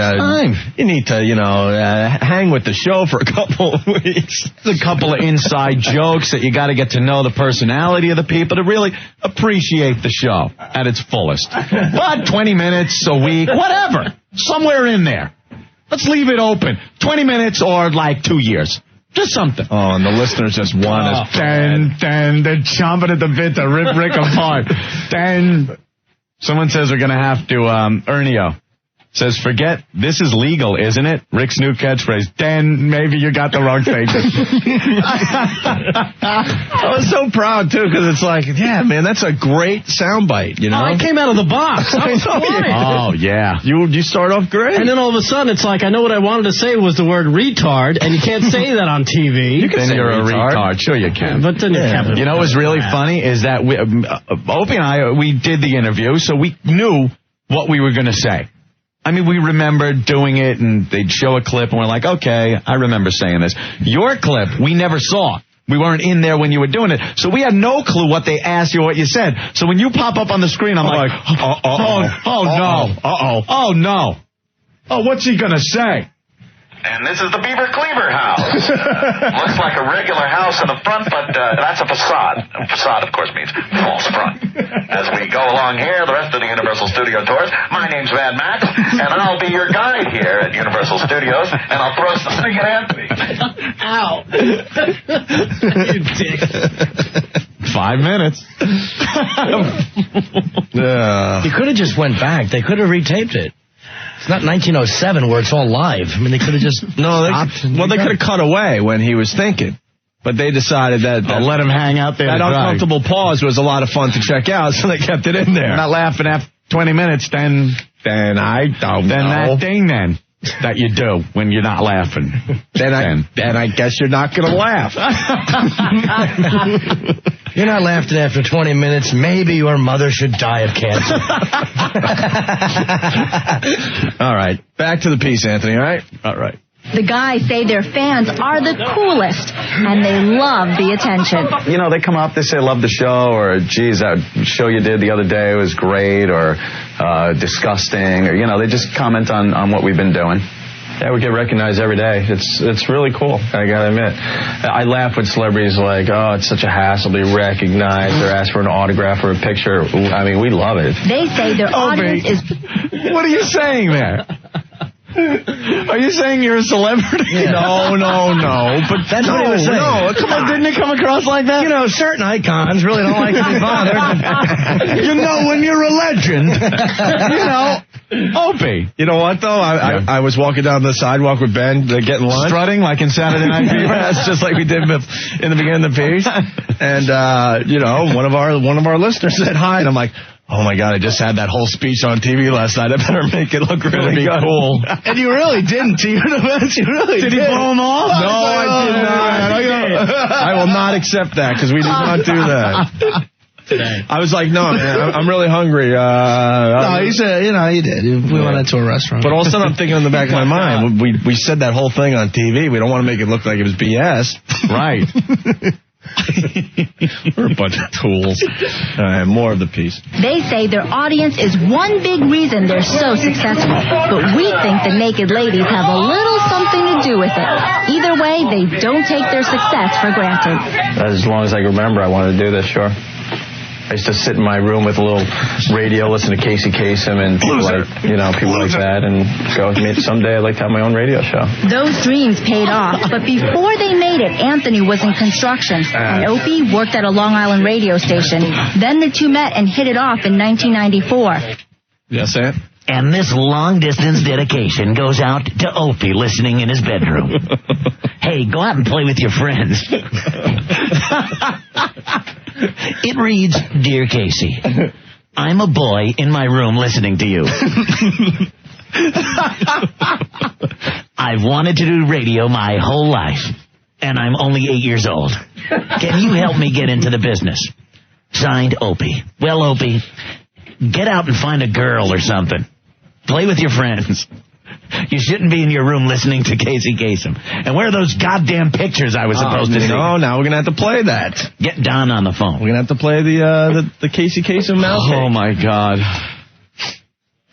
hang with the show for a couple of weeks. There's a couple of inside jokes that you got to get to know the personality of the people to really appreciate the show at its fullest. But 20 minutes a week, whatever, somewhere in there. Let's leave it open. 20 minutes or like 2 years. Just something. Oh, and the listeners just want us. They're chomping at the bit to rip Rick apart. Someone says we're going to have to, Ernio says, forget, this is legal, isn't it? Rick's new catchphrase. Then maybe you got the wrong thing. I was so proud, too, because it's like, yeah, man, that's a great soundbite, you know? Oh, I came out of the box. I was flying. Oh, yeah. You start off great. And then all of a sudden, it's like, I know what I wanted to say was the word retard, and you can't say that on TV. You can say you're a retard. Sure you can. But then you can't. You know what's really funny is that Opie and I, we did the interview, so we knew what we were going to say. I mean, we remembered doing it, and they'd show a clip, and we're like, okay, I remember saying this. Your clip, we never saw. We weren't in there when you were doing it, so we had no clue what they asked you or what you said. So when you pop up on the screen, I'm like, oh, no. Oh, what's he going to say? And this is the Beaver Cleaver house. Looks like a regular house in the front, but that's a facade. A facade, of course, means false front. As we go along here, the rest of the Universal Studio tours, my name's Mad Max, and I'll be your guide here at Universal Studios, and I'll throw something at Anthony. Ow. You dick. 5 minutes. You could have just went back. They could have retaped it. It's not 1907 where it's all live. I mean, they could have just stopped. They could have cut away when he was thinking. But they decided that let him hang out there. That uncomfortable pause was a lot of fun to check out, so they kept it in there. Not laughing after 20 minutes, then I don't know. Then that thing that you do when you're not laughing. Then I guess you're not going to laugh. You're not laughing after 20 minutes. Maybe your mother should die of cancer. All right. Back to the piece, Anthony, all right? All right. The guys say their fans are the coolest, and they love the attention. You know, they come up, they say, love the show, or, geez, that show you did the other day was great, or disgusting, or, you know, they just comment on what we've been doing. Yeah, we get recognized every day. It's really cool, I gotta admit. I laugh when celebrities are like, oh, it's such a hassle to be recognized, or ask for an autograph or a picture. I mean, we love it. They say their audience is... What are you saying there? Are you saying you're a celebrity? Yeah. No. But that's what he was saying. No, come on, didn't it come across like that? You know, certain icons really don't like to be bothered. You know, when you're a legend, you know. Opie. You know what, though? I was walking down the sidewalk with Ben getting lunch. Strutting like in Saturday Night Fever. That's just like we did in the beginning of the piece. And, one of our listeners said hi, and I'm like, oh, my God, I just had that whole speech on TV last night. I better make it look really cool. And you really didn't, to your defense. You really did. Did he blow him off? No, I did not. I will not accept that, because we did not do that. Today. I was like, no, man, I'm really hungry. No, he said, you did. We went out to a restaurant. But all of a sudden I'm thinking in the back of my mind, we said that whole thing on TV. We don't want to make it look like it was BS. Right. We're a bunch of tools. All right, more of the piece. They say their audience is one big reason they're so successful, but we think the naked ladies have a little something to do with it. Either way, they don't take their success for granted. As long as I can remember, I wanted to do this, sure. I used to sit in my room with a little radio, listen to Casey Kasem and people like that, and go, someday I'd like to have my own radio show. Those dreams paid off, but before they made it, Anthony was in construction, and Opie worked at a Long Island radio station. Then the two met and hit it off in 1994. Yes, Aunt? And this long-distance dedication goes out to Opie listening in his bedroom. Hey, go out and play with your friends. It reads, Dear Casey, I'm a boy in my room listening to you. I've wanted to do radio my whole life, and I'm only 8 years old. Can you help me get into the business? Signed, Opie. Well, Opie, get out and find a girl or something. Play with your friends. You shouldn't be in your room listening to Casey Kasem. And where are those goddamn pictures I was supposed to see? No, now we're going to have to play that. Get Don on the phone. We're going to have to play the Casey Kasem mouse. Oh, my God.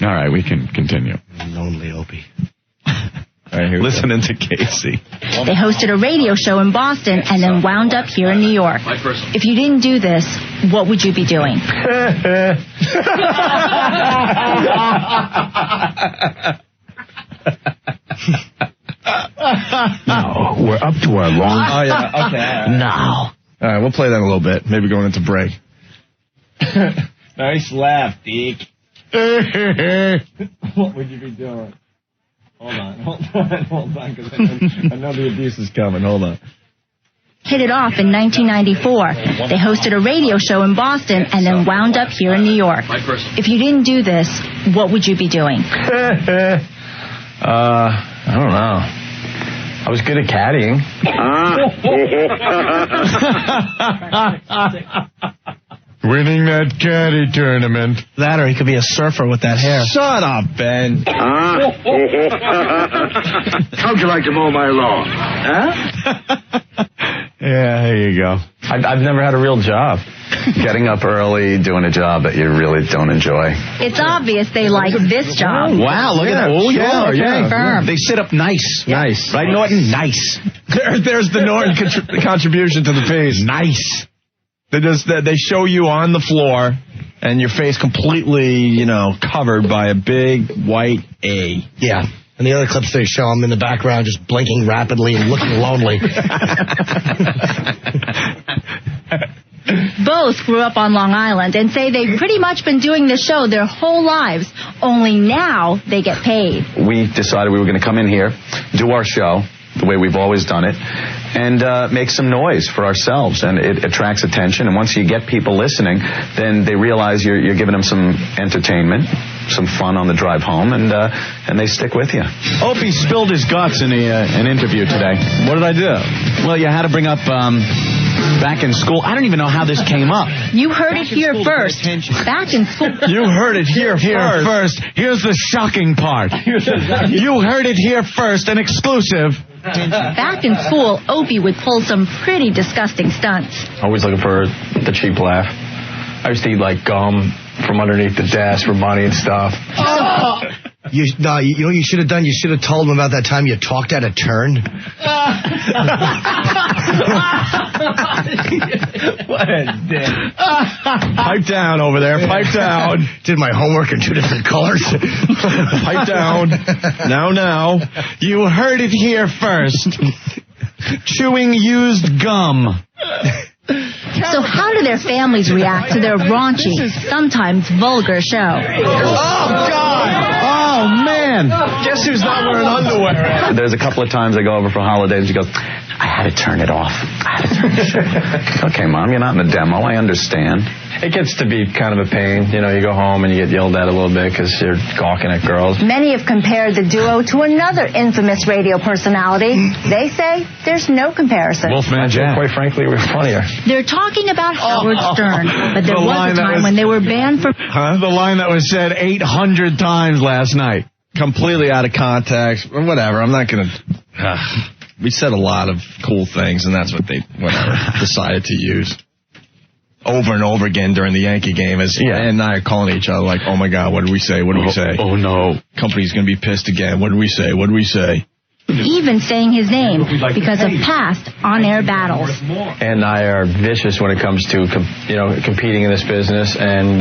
All right, we can continue. Lonely Opie. All right, listening to Casey. They hosted a radio show in Boston and then wound up here in New York. If you didn't do this, what would you be doing? No, we're up to our long... Oh, yeah, okay. Now. All right, we'll play that in a little bit. Maybe going into break. Nice laugh, Deke. What would you be doing? Hold on, because I know the abuse is coming. Hold on. Hit it off in 1994. They hosted a radio show in Boston and then wound up here in New York. If you didn't do this, what would you be doing? I don't know. I was good at caddying. Winning that caddy tournament. That, or he could be a surfer with that hair. Shut up, Ben. How'd you like to mow my lawn? Huh? Yeah, there you go. I've never had a real job. Getting up early, doing a job that you really don't enjoy. It's obvious they like this job. Wow, look at that. Oh, yeah. Firm. They sit up nice. Nice. Right, Norton? Nice. There's the Norton contribution to the piece. Nice. They show you on the floor, and your face completely, covered by a big white A. Yeah. And the other clips they show him in the background just blinking rapidly and looking lonely. Both grew up on Long Island and say they've pretty much been doing this show their whole lives, only now they get paid. We decided we were going to come in here, do our show the way we've always done it, and make some noise for ourselves, and it attracts attention. And once you get people listening, then they realize you're giving them some entertainment, some fun on the drive home, and they stick with you. Opie spilled his guts in an interview today. What did I do? Well, you had to bring up back in school. I don't even know how this came up. You heard it here first. Back in school. You heard it here first. Here's the shocking part. You heard it here first, an exclusive. Back in school, Opie would pull some pretty disgusting stunts. Always looking for the cheap laugh. I used to eat like gum from underneath the desk for money and stuff. You know what you should have done? You should have told him about that time you talked at a turn. What a dick. Pipe down over there. Pipe down. Did my homework in 2 different colors. Pipe down. Now. You heard it here first. Chewing used gum. So how do their families react to their raunchy, sometimes vulgar show? Oh, God! Oh, man! Guess who's not wearing underwear? There's a couple of times I go over for holidays, and she goes, I had to turn it off. Okay, Mom, you're not in the demo. I understand. It gets to be kind of a pain. You go home and you get yelled at a little bit because you're gawking at girls. Many have compared the duo to another infamous radio personality. They say there's no comparison. Wolfman Jack. Quite frankly, we're funnier. They're talking about Howard Stern, but there was a time when they were banned from... The line that was said 800 times last night. Completely out of context. Whatever, I'm not going to... We said a lot of cool things, and that's what they, decided to use. Over and over again during the Yankee game, as Ann and I are calling each other like, oh, my God, what did we say? What did we say? Oh, no. Company's going to be pissed again. What did we say? What did we say? even saying his name because of past on-air battles. And I are vicious when it comes to competing in this business, and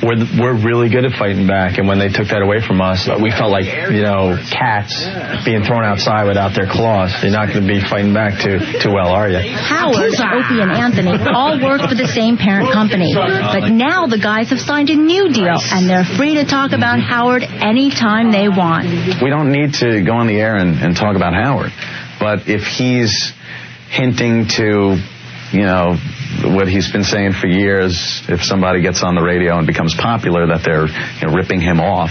we're really good at fighting back. And when they took that away from us, we felt like cats being thrown outside without their claws. You're not going to be fighting back too well, are you? Howard, Opie, and Anthony all work for the same parent company, but now the guys have signed a new deal, and they're free to talk about Howard anytime they want. We don't need to go on the air and talk about Howard, but if he's hinting to, what he's been saying for years, if somebody gets on the radio and becomes popular, that they're ripping him off,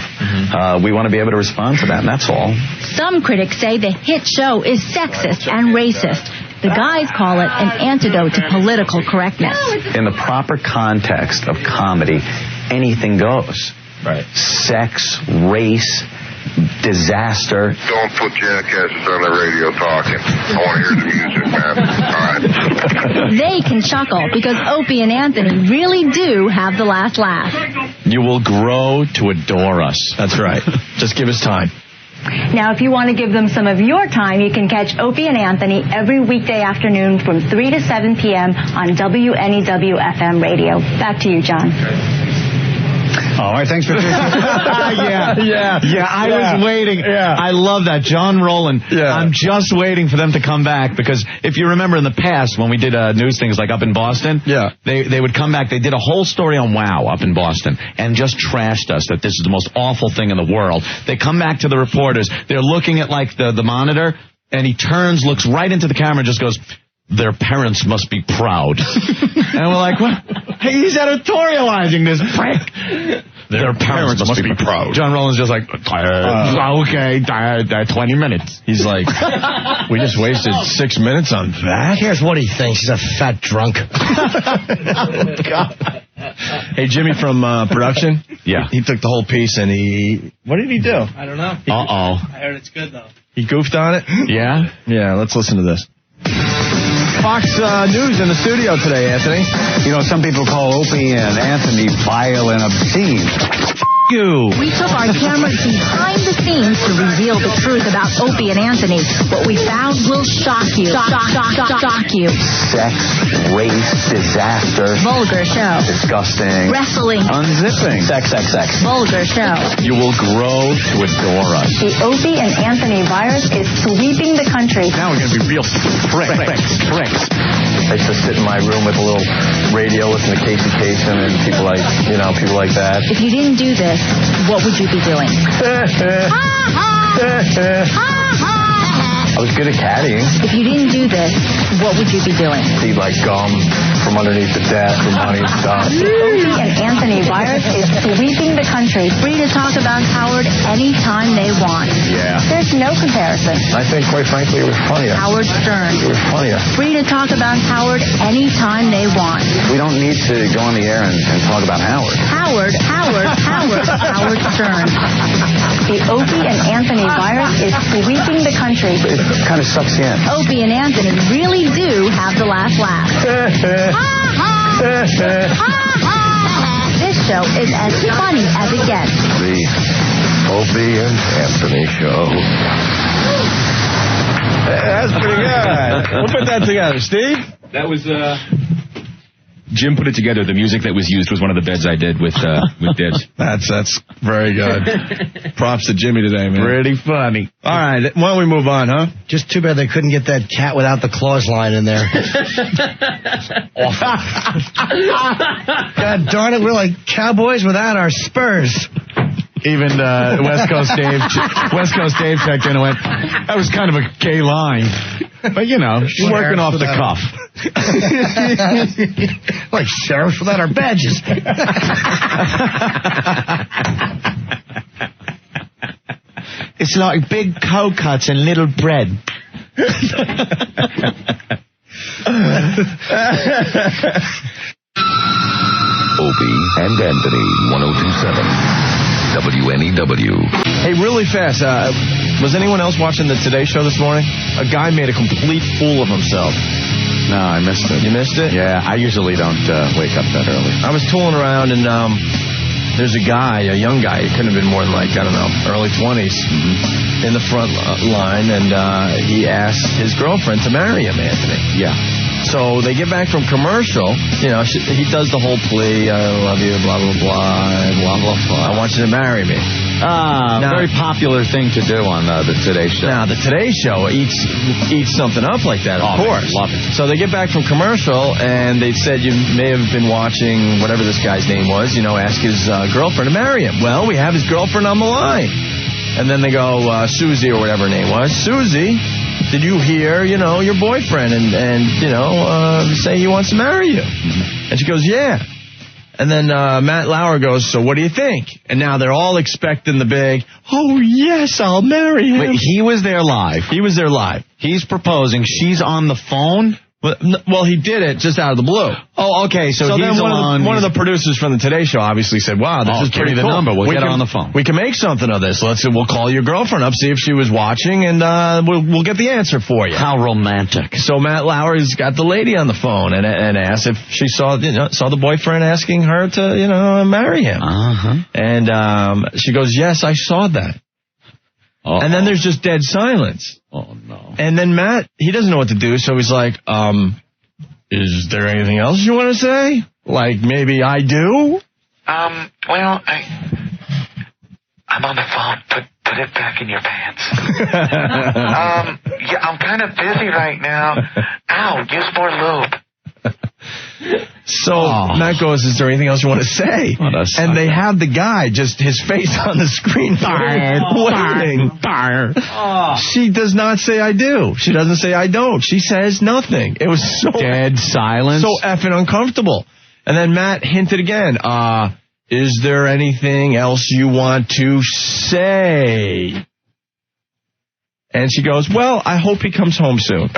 we want to be able to respond to that, and that's all. Some critics say the hit show is sexist and racist. The guys call it an antidote to political correctness. In the proper context of comedy, anything goes. Right. Sex, race, disaster. Don't put jackasses on the radio talking. I want to hear the music, man. All right. They can chuckle because Opie and Anthony really do have the last laugh. You will grow to adore us. That's right. Just give us time. Now, if you want to give them some of your time, you can catch Opie and Anthony every weekday afternoon from 3 to 7 p.m. on WNEW FM radio. Back to you, John. All right, thanks for I was waiting. Yeah. I love that. John Rowland. Yeah. I'm just waiting for them to come back, because if you remember in the past when we did news things like up in Boston, they would come back. They did a whole story on WOW up in Boston and just trashed us that this is the most awful thing in the world. They come back to the reporters. They're looking at like the monitor, and he turns, looks right into the camera, and just goes, "Their parents must be proud." And we're like, what? Hey, he's editorializing this prick. Their parents must be proud. John Rowland's just like, okay, 20 minutes. He's like, we just wasted 6 minutes on that? Here's what he thinks. He's a fat drunk. Oh, God. Hey, Jimmy from production? Yeah. He took the whole piece and what did he do? I don't know. Uh-oh. I heard it's good, though. He goofed on it? Yeah? Yeah, let's listen to this. Fox News in the studio today, Anthony. Some people call Opie and Anthony vile and obscene. You. We took our cameras behind the scenes to reveal the truth about Opie and Anthony. What we found will shock you. Shock you. Sex, race, disaster. Vulgar show. Disgusting. Wrestling. Unzipping. Sex. Vulgar show. You will grow to adore us. The Opie and Anthony virus is sweeping the country. Now we're going to be real pricks. I used to sit in my room with a little radio, listen to Casey Kasem and people like that. If you didn't do this, what would you be doing? I was good at caddying. If you didn't do this, what would you be doing? Eat like gum from underneath the desk and money and stuff. The Opie and Anthony virus is sweeping the country, free to talk about Howard anytime they want. Yeah. There's no comparison. I think, quite frankly, it was funnier. Howard Stern. It was funnier. Free to talk about Howard anytime they want. We don't need to go on the air and talk about Howard. Howard Stern. The Opie and Anthony virus is sweeping the country. It kind of sucks you in. Opie and Anthony really do have the last laugh. This show is as funny as it gets. The Opie and Anthony show. That's pretty good. We'll put that together. Steve? That was, Jim put it together. The music that was used was one of the beds I did with Dibs. That's very good. Props to Jimmy today, man. Pretty funny. All right, why don't we move on, huh? Just too bad they couldn't get that cat without the claws line in there. God darn it, we're like cowboys without our spurs. Even West Coast Dave checked in and went, that was kind of a gay line. But, you're working off the cuff. Like sheriffs without our badges. It's like big cold cuts and little bread. Opie and Anthony, 1027. WNEW. Hey, really fast, was anyone else watching the Today Show this morning? A guy made a complete fool of himself. No, I missed it. You missed it? Yeah, I usually don't wake up that early. I was tooling around, and there's a guy, a young guy, he couldn't have been more than like, I don't know, early 20s, in the front line, and he asked his girlfriend to marry him, Anthony. Yeah. So they get back from commercial, you know, he does the whole plea, I love you, blah, blah, blah, blah, blah, blah. I want you to marry me. Very popular thing to do on the Today Show. Now, the Today Show eats something up like that, of course. Love it. So they get back from commercial, and they said you may have been watching whatever this guy's name was, you know, ask his girlfriend to marry him. Well, we have his girlfriend on the line. And then they go, Susie or whatever her name was. Susie, did you hear, you know, your boyfriend and you know, say he wants to marry you? And she goes, yeah. And then Matt Lauer goes, so what do you think? And now they're all expecting the big, oh, yes, I'll marry him. Wait, he was there live. He was there live. He's proposing. She's on the phone? Well, he did it just out of the blue. Oh, okay. So he's then one of the producers from the Today Show obviously said, wow, this is pretty the cool. number. We'll get her on the phone. We can make something of this. We'll call your girlfriend up, see if she was watching, and we'll get the answer for you. How romantic. So Matt Lauer's got the lady on the phone and asked if she saw the boyfriend asking her to, you know, marry him. Uh-huh. And she goes, yes, I saw that. Uh-oh. And then there's just dead silence. Oh, no. And then Matt, he doesn't know what to do, so he's like, is there anything else you want to say? Like, maybe I do? Well, I'm on the phone. Put it back in your pants. Yeah, I'm kind of busy right now. Ow, use more lube. So Matt goes, is there anything else you want to say? And they have the guy, just his face on the screen, waiting. She does not say I do. She doesn't say I don't. She says nothing. It was so dead silence. So effing uncomfortable. And then Matt hinted again, is there anything else you want to say? And she goes, well, I hope he comes home soon.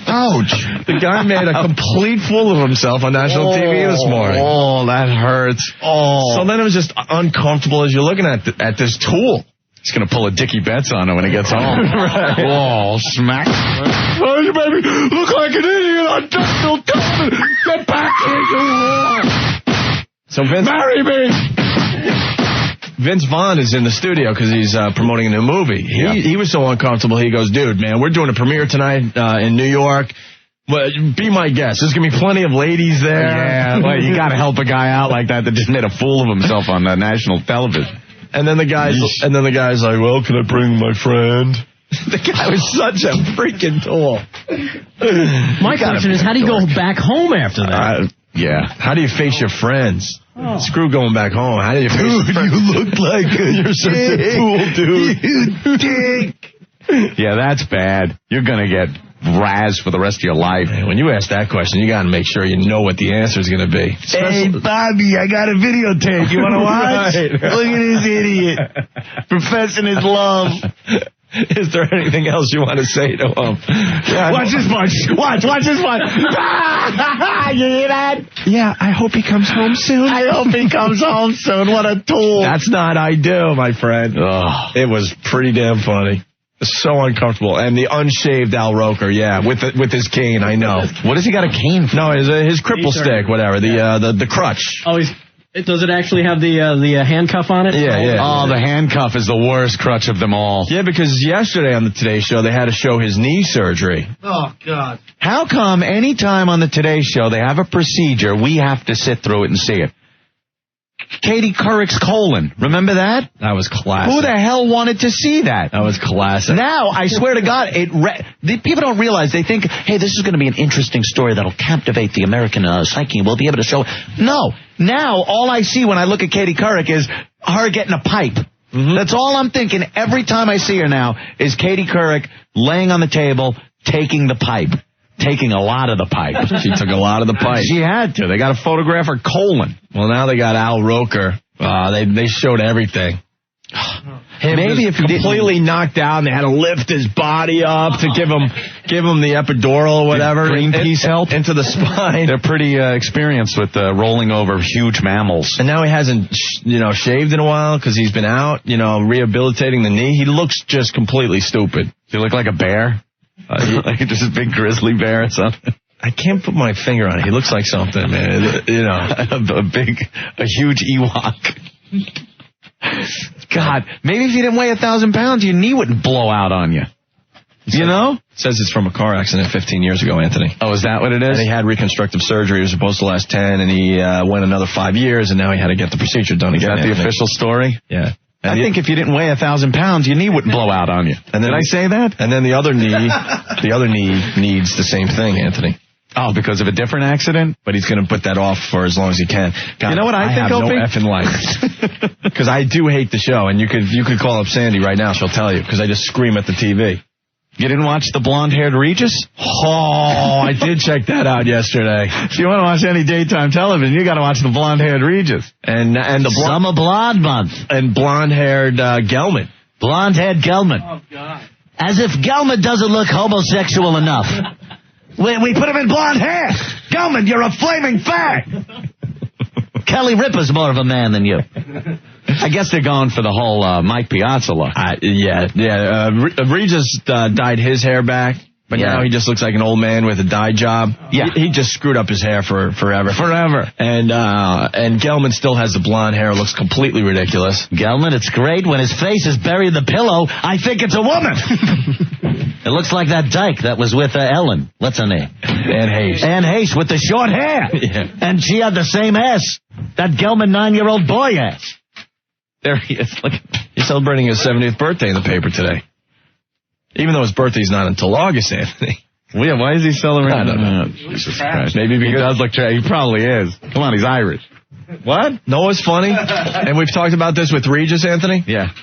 Ouch. The guy made a complete fool of himself on national TV this morning. Oh, that hurts. Oh. So then it was just uncomfortable as you're looking at this tool. He's going to pull a Dickie Betts on him when he gets home. Right. Whoa, smack. Oh, you made me look like an idiot on national television. Get back here, you whore. So marry me. Vince Vaughn is in the studio because he's promoting a new movie. He was so uncomfortable, he goes, dude, man, we're doing a premiere tonight in New York. Well, be my guest. There's going to be plenty of ladies there. Yeah, well, you got to help a guy out like that just made a fool of himself on national television. And then the guy's like, well, can I bring my friend? The guy was such a freaking tool. My question is, how do you go back home after that? Yeah. How do you face your friends? Oh. Screw going back home. How do you face your friends? You look like you're such a fool, dude. You dick. Yeah, that's bad. You're going to get razzed for the rest of your life. Man, when you ask that question, you got to make sure you know what the answer is going to be. Hey, Bobby, I got a videotape. You want to watch? Right. Look at this idiot professing his love. Is there anything else you want to say to him? Yeah, watch this one. Watch this one. You hear that? Yeah, I hope he comes home soon. I hope he comes home soon. What a tool. That's not I do, my friend. Ugh. It was pretty damn funny. So uncomfortable. And the unshaved Al Roker, yeah, with his cane, I know. What has he got a cane for? No, his cripple stick, whatever, the crutch. Oh, does it actually have the handcuff on it? Yeah. Oh, the handcuff is the worst crutch of them all. Yeah, because yesterday on the Today Show, they had to show his knee surgery. Oh, God. How come any time on the Today Show they have a procedure, we have to sit through it and see it? Katie Couric's colon. Remember that? That was classic. Who the hell wanted to see that? That was classic. Now, I swear to God, people don't realize. They think, hey, this is going to be an interesting story that'll captivate the American psyche. We'll be able to show it. No. Now, all I see when I look at Katie Couric is her getting a pipe. Mm-hmm. That's all I'm thinking every time I see her now is Katie Couric laying on the table, taking the pipe. Taking a lot of the pipe. She took a lot of the pipe. She had to. They got to photograph her colon. Well, now they got Al Roker. They showed everything. Maybe if he completely knocked out and they had to lift his body up to give him the epidural or whatever. Greenpeace help into the spine. They're pretty experienced with rolling over huge mammals. And now he hasn't, shaved in a while because he's been out, rehabilitating the knee. He looks just completely stupid. Does he look like a bear? Like just a big grizzly bear or something? I can't put my finger on it. He looks like something, man. You know, a huge Ewok. God, maybe if you didn't weigh 1,000 pounds, your knee wouldn't blow out on you. You know? It says it's from a car accident 15 years ago, Anthony. Oh, is that what it is? And he had reconstructive surgery. He was supposed to last 10, and he went another 5 years, and now he had to get the procedure done again. Is that the official story? Yeah. I think if you didn't weigh 1,000 pounds, your knee wouldn't blow out on you. And then Did I say that? And then the other knee needs the same thing, Anthony. Oh, because of a different accident? But he's going to put that off for as long as he can. God, you know what I think, have no effing life. Because I do hate the show, and you could call up Sandy right now. She'll tell you, because I just scream at the TV. You didn't watch the blonde-haired Regis? Oh, I did check that out yesterday. If you want to watch any daytime television, you got to watch the blonde-haired Regis. And the Summer Blonde Month. And blonde-haired Gelman. Blonde-haired Gelman. Oh, God. As if Gelman doesn't look homosexual enough. We put him in blonde hair. Gelman, you're a flaming fag. Kelly Ripa's more of a man than you. I guess they're going for the whole Mike Piazza look. Regis dyed his hair back, but now he just looks like an old man with a dye job. Yeah. He just screwed up his hair for forever. And Gelman still has the blonde hair, looks completely ridiculous. Gelman, it's great. When his face is buried in the pillow, I think it's a woman. It looks like that dyke that was with Ellen. What's her name? Anne Heche. Anne Heche with the short hair. Yeah. And she had the same ass that Gelman 9-year-old boy has. There he is. Look, he's celebrating his 70th birthday in the paper today. Even though his birthday's not until August, Anthony. Well, yeah, why is he celebrating? I don't know. Jesus Christ. Maybe because he does look he probably is. Come on, he's Irish. What? No, it's funny. And we've talked about this with Regis, Anthony. Yeah.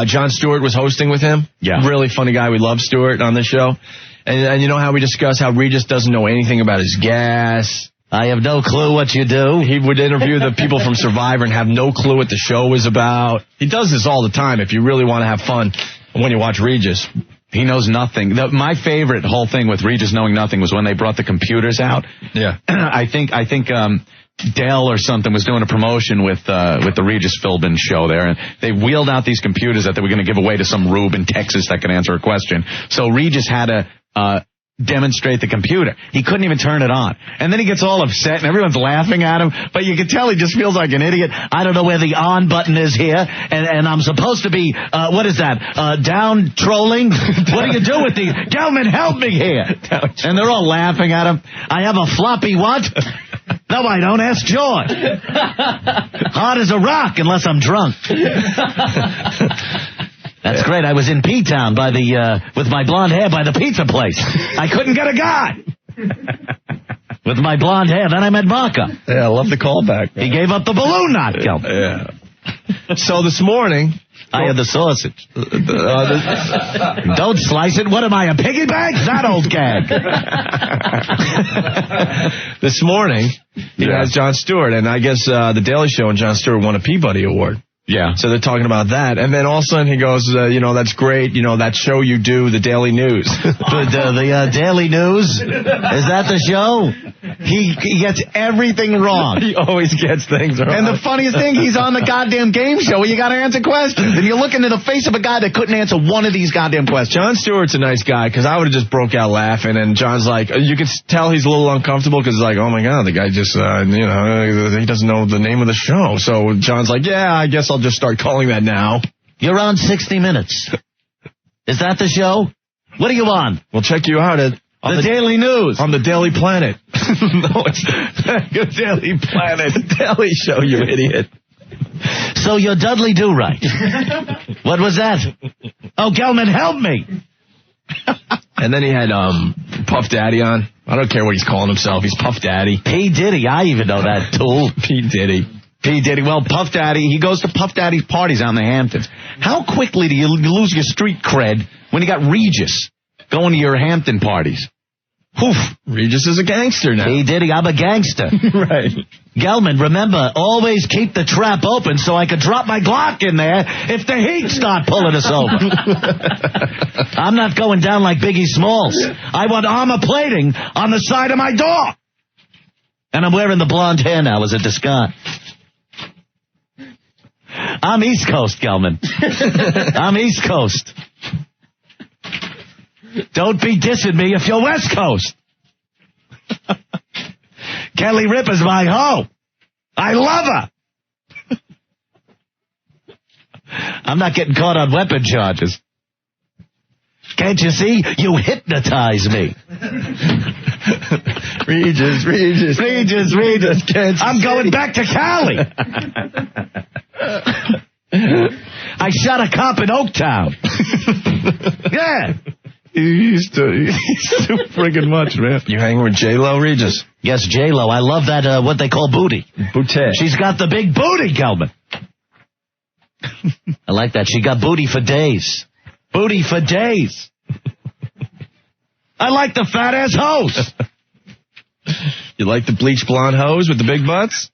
Jon Stewart was hosting with him. Yeah. Really funny guy. We love Stewart on this show. And you know how we discuss how Regis doesn't know anything about his gas. I have no clue what you do. He would interview the people from Survivor and have no clue what the show is about. He does this all the time if you really want to have fun when you watch Regis. He knows nothing. My favorite whole thing with Regis knowing nothing was when they brought the computers out. Yeah. I think Dell or something was doing a promotion with the Regis Philbin show there, and they wheeled out these computers that they were going to give away to some rube in Texas that could answer a question. So Regis had to demonstrate the computer. He couldn't even turn it on. And then he gets all upset and everyone's laughing at him, but you can tell he just feels like an idiot. I don't know where the on button is here, and I'm supposed to be, what is that, down trolling? What do you do with these? Gelman, help me here. And they're all laughing at him. I have a floppy what? No, I don't. Ask George. Hard as a rock unless I'm drunk. That's great. I was in P-Town with my blonde hair by the pizza place. I couldn't get a guy. With my blonde hair. Then I met Barker. Yeah, I love the callback. He gave up the balloon knot, Gelman. Yeah. So this morning, I had the sausage. Don't slice it. What am I, a piggy bank? That old gag. This morning, he has Jon Stewart, and I guess The Daily Show and Jon Stewart won a Peabody Award. Yeah. So they're talking about that. And then all of a sudden he goes, that's great. That show you do, the Daily News. The Daily News? Is that the show? He gets everything wrong. He always gets things wrong. And the funniest thing, he's on the goddamn game show where you got to answer questions. And you're looking in the face of a guy that couldn't answer one of these goddamn questions. Jon Stewart's a nice guy, because I would have just broke out laughing. And John's like, you can tell he's a little uncomfortable because like, oh my God, the guy just, he doesn't know the name of the show. So John's like, yeah, I guess I'll just start calling that now. You're on 60 Minutes. Is that the show? What are you on? We'll check you out at the Daily News. On the Daily Planet. No, it's the Daily Planet. The Daily Show, you idiot. So you're Dudley Do-Right. What was that? Oh, Gelman, help me. And then he had Puff Daddy on. I don't care what he's calling himself. He's Puff Daddy. P. Diddy. I even know that tool. P. Diddy. P. Diddy. Well, Puff Daddy, he goes to Puff Daddy's parties out in the Hamptons. How quickly do you lose your street cred when you got Regis going to your Hampton parties? Oof, Regis is a gangster now. P. Diddy, I'm a gangster. Right. Gelman, remember, always keep the trap open so I can drop my Glock in there if the heat start pulling us over. I'm not going down like Biggie Smalls. I want armor plating on the side of my door. And I'm wearing the blonde hair now as a disguise. I'm East Coast, Gelman. I'm East Coast. Don't be dissing me if you're West Coast. Kelly Ripa's my hoe. I love her. I'm not getting caught on weapon charges. Can't you see? You hypnotize me. Regis. I'm going back to Cali. I shot a cop in Oaktown. Yeah. He's too friggin' much, man. You hanging with J-Lo, Regis? Yes, J-Lo. I love that, what they call booty. Booty. She's got the big booty, Gelman. I like that. She got booty for days. Booty for days. I like the fat-ass hoes. You like the bleach blonde hoes with the big butts?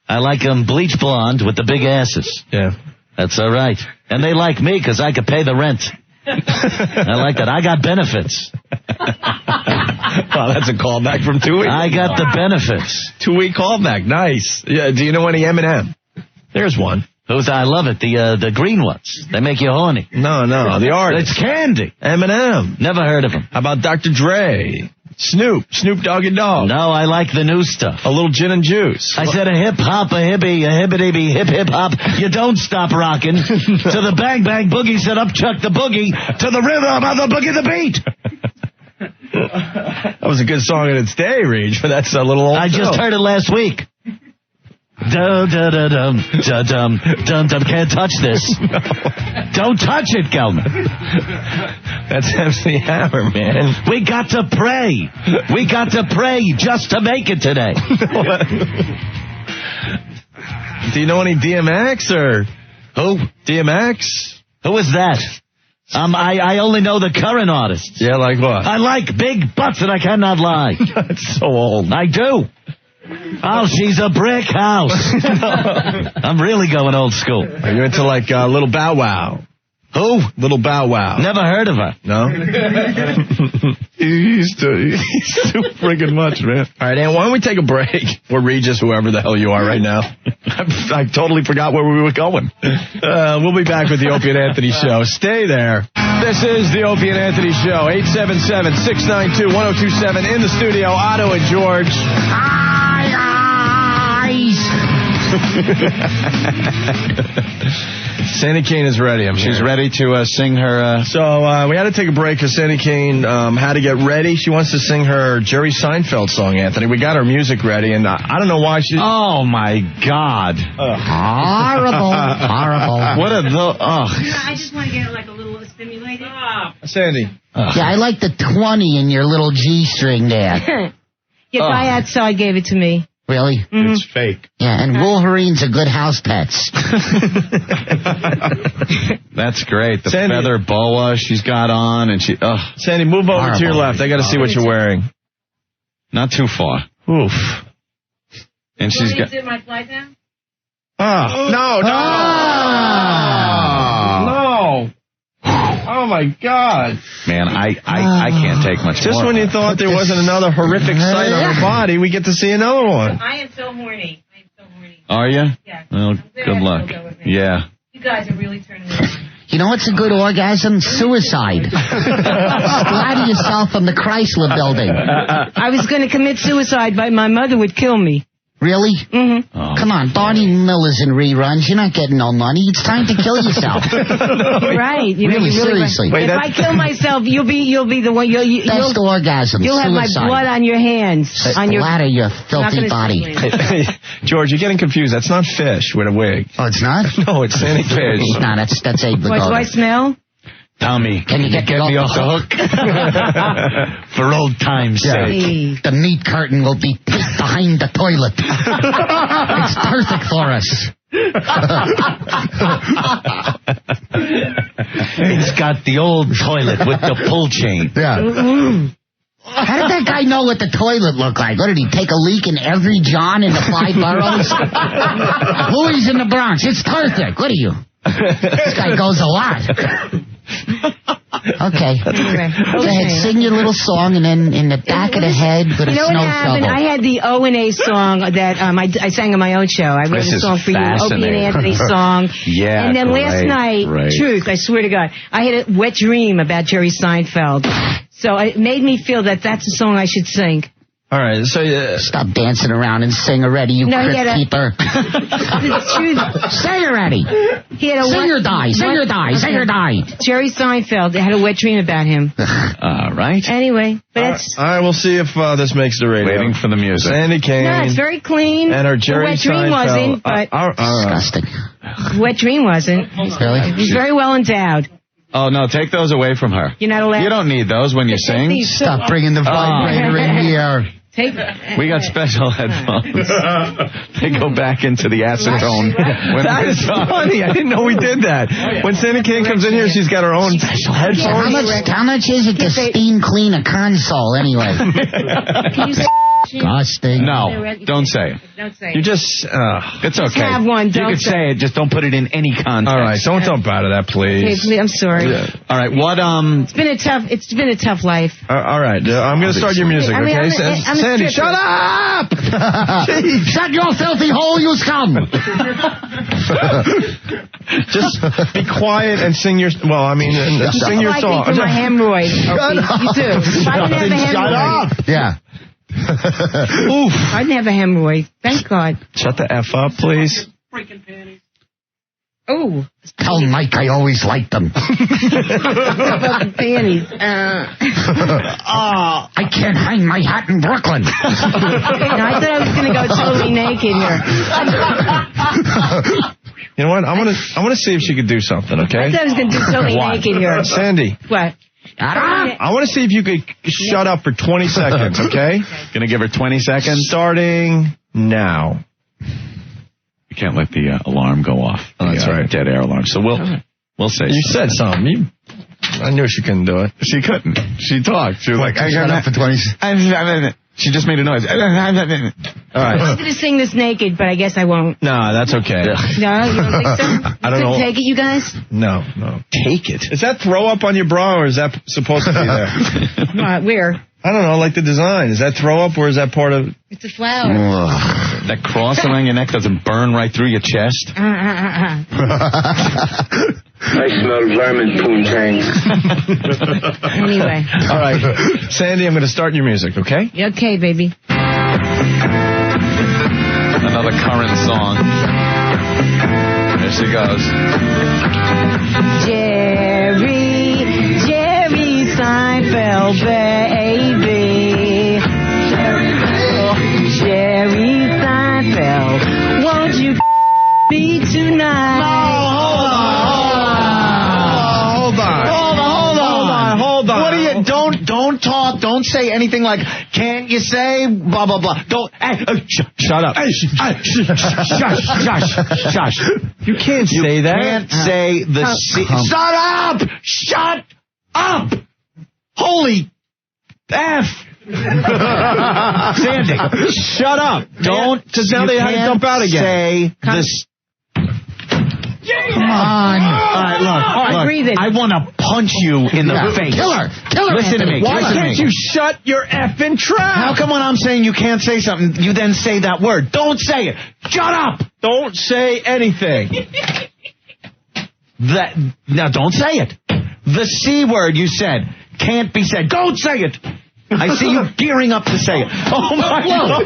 I like them bleach blonde with the big asses. Yeah. That's all right. And they like me because I could pay the rent. I like that. I got benefits. Oh, that's a callback from 2 weeks. I got the benefits. 2-week callback. Nice. Yeah. Do you know any M&M? There's one. I love it. The green ones. They make you horny. No. The artist. It's candy. M&M. Never heard of them. How about Dr. Dre? Snoop Doggy Dogg. No, I like the new stuff. A little gin and juice. I said a hip hop, a hippie, a hippity hip hop. You don't stop rocking. To the bang bang boogie, set up Chuck the boogie. To the rhythm of the boogie the beat. That was a good song in its day, Reg, but that's a little old. I just heard it last week. Dum dum dum dum dum dum dum. Can't touch this. No. Don't touch it, Gelman. That's MC Hammer, man. We got to pray. We got to pray just to make it today. Do you know any DMX or who? DMX? Who is that? I only know the current artists. Yeah, like what? I like big butts and I cannot lie. That's so old. I do. Oh, she's a brick house. I'm really going old school. Are you into like Little Bow Wow? Who? Little Bow Wow. Never heard of her. No? He's too friggin' much, man. All right, Ann, why don't we take a break? Or Regis, whoever the hell you are right now. I totally forgot where we were going. We'll be back with the Opie and Anthony Show. Stay there. This is the Opie and Anthony Show. 877-692-1027. In the studio, Otto and George. Sandy Kane is ready. She's ready to sing her... So we had to take a break because Sandy Kane had to get ready. She wants to sing her Jerry Seinfeld song, Anthony. We got her music ready, and I don't know why she... Oh, my God. Horrible. What a... I just want to get like a little stimulated. Sandy. Yeah, I like the 20 in your little G-string there. Your guy outside gave it to me. Really? Mm-hmm. It's fake. Yeah, and Wolverines are good house pets. That's great. The Sandy, feather boa she's got on, and she... Sandy, move over to your left. I got to see what you're wearing. Not too far. Oof. And she's got... Is it my flight now? No. No. Oh, my God. Man, I can't take much Just more. When you thought there wasn't another horrific sight on her body, we get to see another one. I am so horny. Are you? Yeah. Well, good luck. Yeah. You guys are really turning me on. You know what's a good orgasm? Suicide. Splatter yourself from the Chrysler building. I was going to commit suicide, but my mother would kill me. Really? Mm-hmm. Come on, Barney Miller's in reruns. You're not getting no money. It's time to kill yourself. Right. Really, seriously. If I kill myself, you'll be the one. Best orgasm. You'll have suicide. my blood on your hands. Splatter your filthy body. George, you're getting confused. That's not fish with a wig. Oh, it's not? No, it's Sandy Fish. No, that's Abe Vigoda. What do I smell? Tommy, can you get me off the hook? For old time's sake. The meat curtain will be taped behind the toilet. It's perfect for us. It's got the old toilet with the pull chain. Yeah. How did that guy know what the toilet looked like? What, did he take a leak in every John in the 5 boroughs? Louis in the Bronx. It's perfect. What are you? This guy goes a lot. Okay. Anyway, Go ahead, sing your little song, and then in the back of the head, put a You know snow what happened? shovel. I had the O&A song that I sang on my own show. I wrote This a is song for you, Opie and fascinating. Anthony song. Yeah, And then last great, night, great. truth, I swear to God, I had a wet dream about Jerry Seinfeld. So it made me feel that that's a song I should sing. All right, so Stop dancing around and sing already, you No, he crypt had a- keeper. It's true. Sing already. He had a Sing or die, sing or die, sing or die. Jerry Seinfeld, I had a wet dream about him. All right. Anyway, but it's... all right, we'll see if this makes the radio. Waiting for the music. Sandy Kane. No, it's very clean. And her The Jerry wet dream Seinfeld. wasn't, but... Disgusting. Wet dream wasn't. Really? He's very well endowed. Oh, no, take those away from her. You're not allowed. You don't need those when you sing. Stop bringing the vibrator in here. We got special headphones. They go back into the acetone. That is funny. I didn't know we did that. When Sandy Kane comes in here, she's got her own special headphones. How much is it to steam clean a console anyway? Disgusting. No, don't say it. Don't say You just, It's okay. have one, You don't could say it, just don't put it in any context. all right, don't dump out of that, please. Okay, I'm sorry. All right, what, It's been a tough life. All right, I'm going to start your music, I mean, okay? I'm a Sandy, stripper. shut up! Shut your filthy hole, you scum! Just be quiet and sing your, sing your Like song. me for my hemorrhoid. Opie. You do. If I didn't have a Shut hemorrhoid. up! Yeah. Oof. I didn't have a hemorrhoid. Thank God. Shut the F up, please. Oh. Tell Mike I always liked them. How about the panties? I can't hang my hat in Brooklyn. No, I thought I was going to go totally naked here. You know what? I want to see if she could do something, okay? I thought I was going to do totally naked here. Sandy. What? I want to see if you could shut up for 20 seconds, okay? Gonna give her 20 seconds? Starting now. You can't let the alarm go off. That's right. Dead air alarm. So we'll say You said something. I knew she couldn't do it. She couldn't. She talked. She was like, shut up for 20 seconds. She just made a noise. All right. I was going to sing this naked, but I guess I won't. No, that's okay. No, you don't think so? I don't know. Take it, you guys? No. Take it. Is that throw up on your bra, or is that supposed to be there? Where? I don't know, like the design. Is that throw up, or is that part of... It's a flower. That cross around your neck doesn't burn right through your chest? I smell vermin poontang. Anyway. All right. Sandy, I'm going to start your music, okay? Okay, baby. Another current song. There she goes. Jerry Seinfeld, baby. Jerry Seinfeld, won't you be tonight? Hold on. What are you? Don't talk. Don't say anything like, can't you say blah, blah, blah. Don't. Shut up. Shush. You can't say that. You can't say the Shut up! Shut up! Holy F! Sandy, shut up. Don't. Because now they had to dump out again. Say this. Come on. All right, look. I want to punch you in the face. Kill her. Listen to me. Why can't you shut your effing trap? How come when I'm saying you can't say something, you then say that word? Don't say it. Shut up. Don't say anything. Now, don't say it. The C word you said can't be said. Don't say it. I see you gearing up to say it. Oh, my God.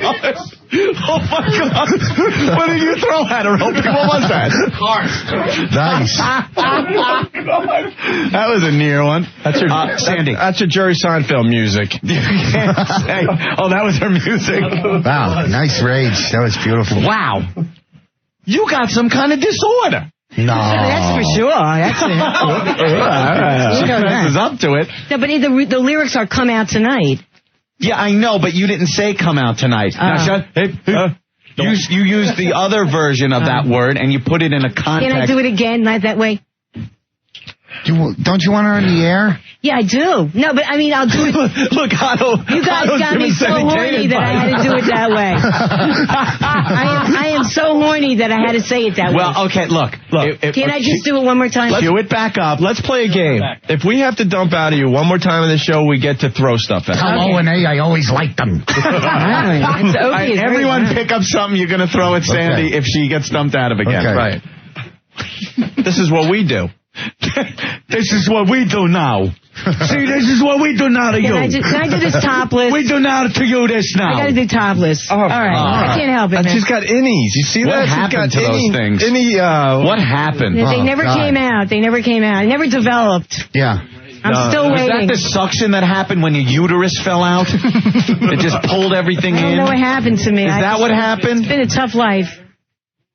Oh, my God. What did you throw at her, Opie? What was that? Nice. That was a near one. That's your Sandy. That's your Jerry Seinfeld music. You can't say. Oh, that was her music. Wow, nice rage. That was beautiful. Wow. You got some kind of disorder. No. That's for sure. That's it. She is up to it. No, but the lyrics are come out tonight. Yeah, I know, but you didn't say come out tonight. Now, shut. You used the other version of that word, and you put it in a context. Can I do it again, like that way? Don't you want her in the air? Yeah, I do. No, but I mean, I'll do it. Look, Otto. You guys got me so horny that I had to do it that way. I am so horny that I had to say it that way. Well, okay, look. Can I just do it one more time? Cue it back up. Let's play a game. If we have to dump out of you one more time in the show, we get to throw stuff at you. Hello and A, I always liked them. Everyone pick up something you're going to throw at Sandy if she gets dumped out of again. Okay. Right. This is what we do. This is what we do now. See, this is what we do now to you. Can I do this topless? We do now to you this now. I got to do topless. All right. I can't help it, man. She's got innies. You see what that? happened to those things? What happened? They never came out. They never came out. It never developed. Yeah. I'm still waiting. Was that the suction that happened when your uterus fell out? It just pulled everything in? I don't know what happened to me. Is that what happened? It's been a tough life.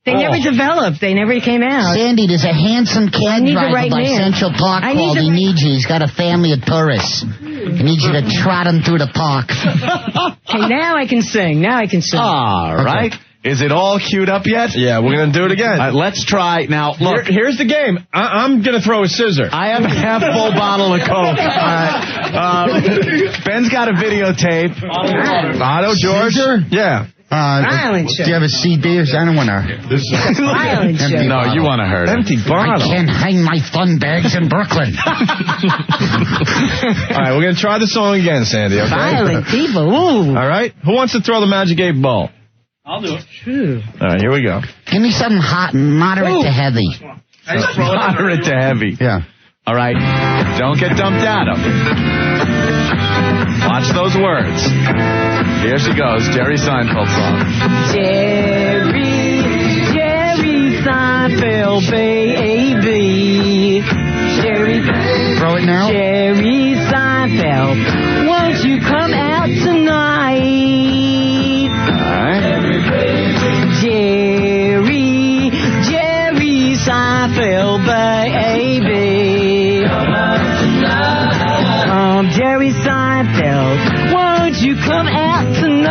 They never developed. They never came out. Sandy, there's a handsome cab driver by Central Park called. He needs you. He's got a family of tourists. He needs you to trot him through the park. Okay, now I can sing. All right. Is it all queued up yet? Yeah, we're going to do it again. Let's try. Now, look. Here's the game. I'm going to throw a scissor. I have a half-full bottle of Coke. Ben's got a videotape. Otto George? Scissor? Yeah. Violent do you have a CD? I don't want to. Violent shit. No, you want to hurt him. Empty bottle. I can't hang my fun bags in Brooklyn. All right, we're going to try the song again, Sandy, okay? Violent people. Ooh. All right. Who wants to throw the Magic 8 Ball? I'll do it. True. All right, here we go. Give me something hot, moderate to heavy. Moderate to heavy. Yeah. All right. Don't get dumped out of. Watch those words. Here she goes. Jerry Seinfeld song. Jerry Seinfeld, baby. Throw it now. Jerry Seinfeld, won't you come out tonight? All right. Jerry Seinfeld, baby. Jerry Seinfeld, won't you come out tonight?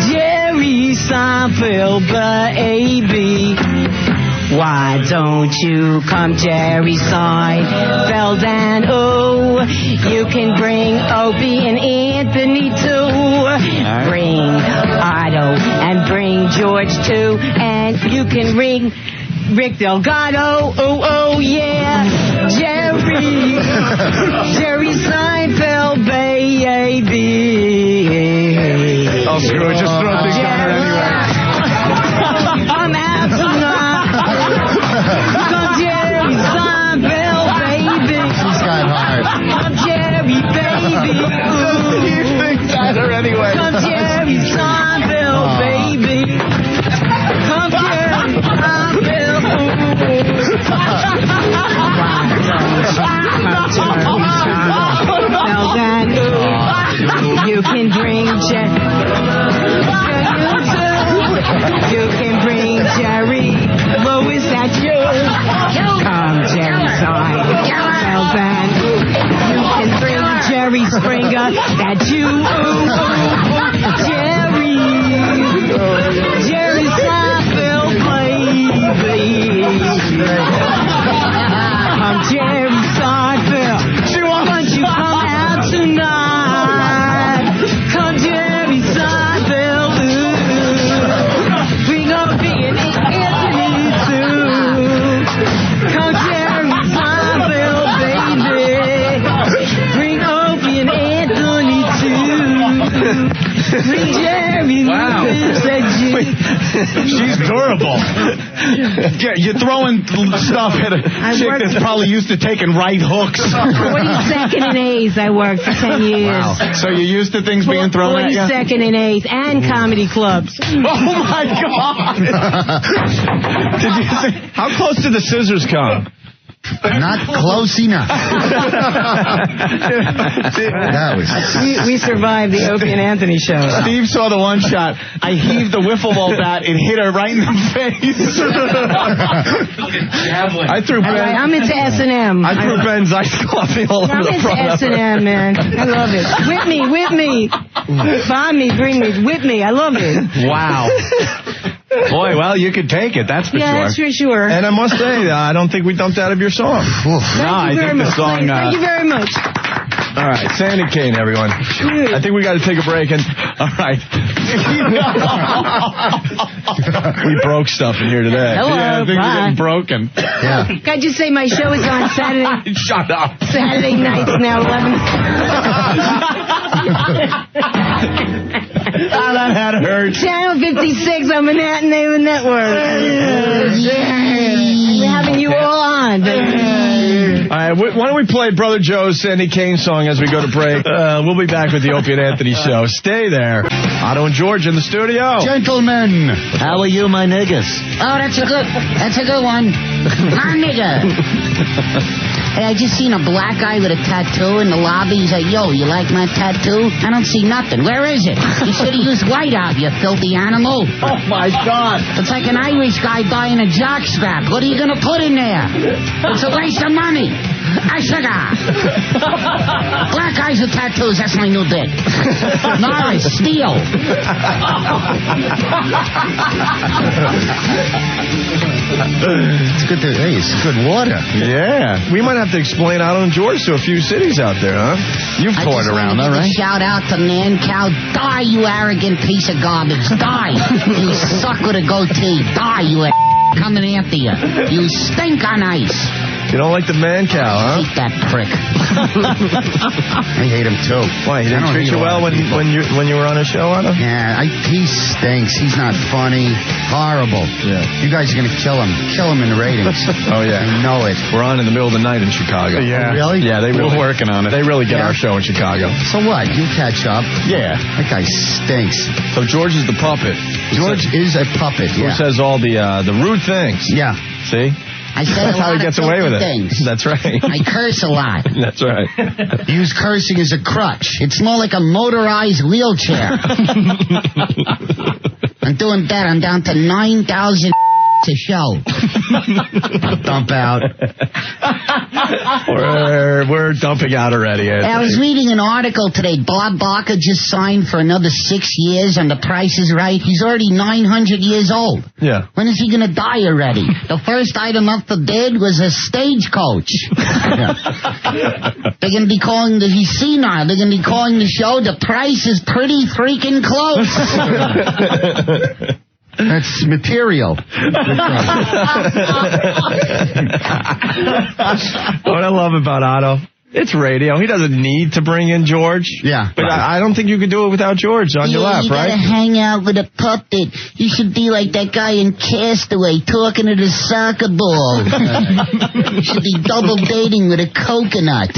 Jerry Seinfeld, baby. Why don't you come, Jerry Seinfeld, and oh, you can bring Opie and Anthony too. Bring Otto and bring George too, and you can ring Rick Delgado, oh yeah, Jerry Seinfeld, baby. Oh, screw it, just throw things on her anyway. I'm out tonight. Come Jerry Seinfeld, baby. She's got hard. Come Jerry, baby. Just keep things at her anyway. Come Jerry Seinfeld, baby. Come Jerry Seinfeld. You can bring you can bring Jerry Lewis at you. Come Jerry Seinfeld. You can bring Jerry Springer at you. Jerry Seinfeld, baby. I'm Jerry Seinfeld. Won't you come out tonight? Come Jerry Seinfeld. Bring Opie and Anthony too. Come Jerry Seinfeld, baby. Bring Opie and Anthony too. Bring Jerry. Wow. She's durable. Yeah, you're throwing stuff at a chick that's probably used to taking right hooks. 42nd and A's I worked for 10 years. Wow. So you're used to things being thrown at you? 42nd and A's and comedy clubs. Oh, my God. Did you see? How close did the scissors come? Not close enough. That was. We survived the Opie and Anthony show. Steve saw the one shot. I heaved the wiffle ball bat. It hit her right in the face. I threw Ben. I'm into S&M. I threw Ben's ice coffee all over the front. I'm into S&M, man. I love it. Whip me. Find me, bring me, whip me. I love it. Wow. Boy, well, you could take it, that's for sure. Yeah, that's for sure. And I must say, I don't think we dumped out of your song. Thank you very much. Thank you very much. All right, Sandy Kane, everyone. I think we got to take a break. And all right, we broke stuff in here today. Hello, yeah, things are getting broken. Yeah. Can I just say my show is on Saturday? Shut up. Saturday nights now, 11. That had hurt. Channel 56 on Manhattan Neighborhood Network. We're having you all on. All right, why don't we play Brother Joe's Sandy Kane song as we go to break? We'll be back with the Opie and Anthony show. Stay there. Otto and George in the studio. Gentlemen. How are you, my niggas? Oh, that's a good one. My nigga. Hey, I just seen a black guy with a tattoo in the lobby. He's like, yo, you like my tattoo? I don't see nothing. Where is it? You should have used white out, you filthy animal. Oh, my God. It's like an Irish guy buying a jockstrap. What are you going to put in there? It's a waste of money. Sugar. Black guys with tattoos, that's my new bit. Norris, Steele. It's good to, hey, it's good water. Yeah. We might have to explain Otto and George to a few cities out there, huh? You've toured around, all right? Shout out to Man Cow. Die, you arrogant piece of garbage. Die. You suck with a goatee. Die, you coming after you. You stink on ice. You don't like the Man Cow, huh? I hate that prick. I hate him too. Why, he didn't treat you well when you were on a show, Otto? Yeah, he stinks. He's not funny. Horrible. Yeah. You guys are going to kill him. Kill him in the ratings. Oh, yeah. I know it. We're on in the middle of the night in Chicago. Yeah. Really? Yeah, we're working on it. They really get our show in Chicago. So what? You catch up. Yeah. That guy stinks. So George is the puppet. George is a puppet, Who says all the rude things. Yeah. See? I said That's a lot how he gets away with it. things. That's right. I curse a lot. That's right. Use cursing as a crutch. It's more like a motorized wheelchair. I'm doing better. I'm down to 9,000 a show. Dump out. We're dumping out already. I was reading an article today. Bob Barker just signed for another 6 years on The Price is Right. He's already 900 years old. Yeah. When is he going to die already? The first item up for bid was a stagecoach. They're going to be calling he's senile. They're going to be calling the show The Price is Pretty Freaking Close. That's material. What I love about Otto, it's radio. He doesn't need to bring in George. Yeah. But I don't think you could do it without George on your lap, right? You gotta hang out with a puppet. You should be like that guy in Castaway talking to the soccer ball. You should be double dating with a coconut.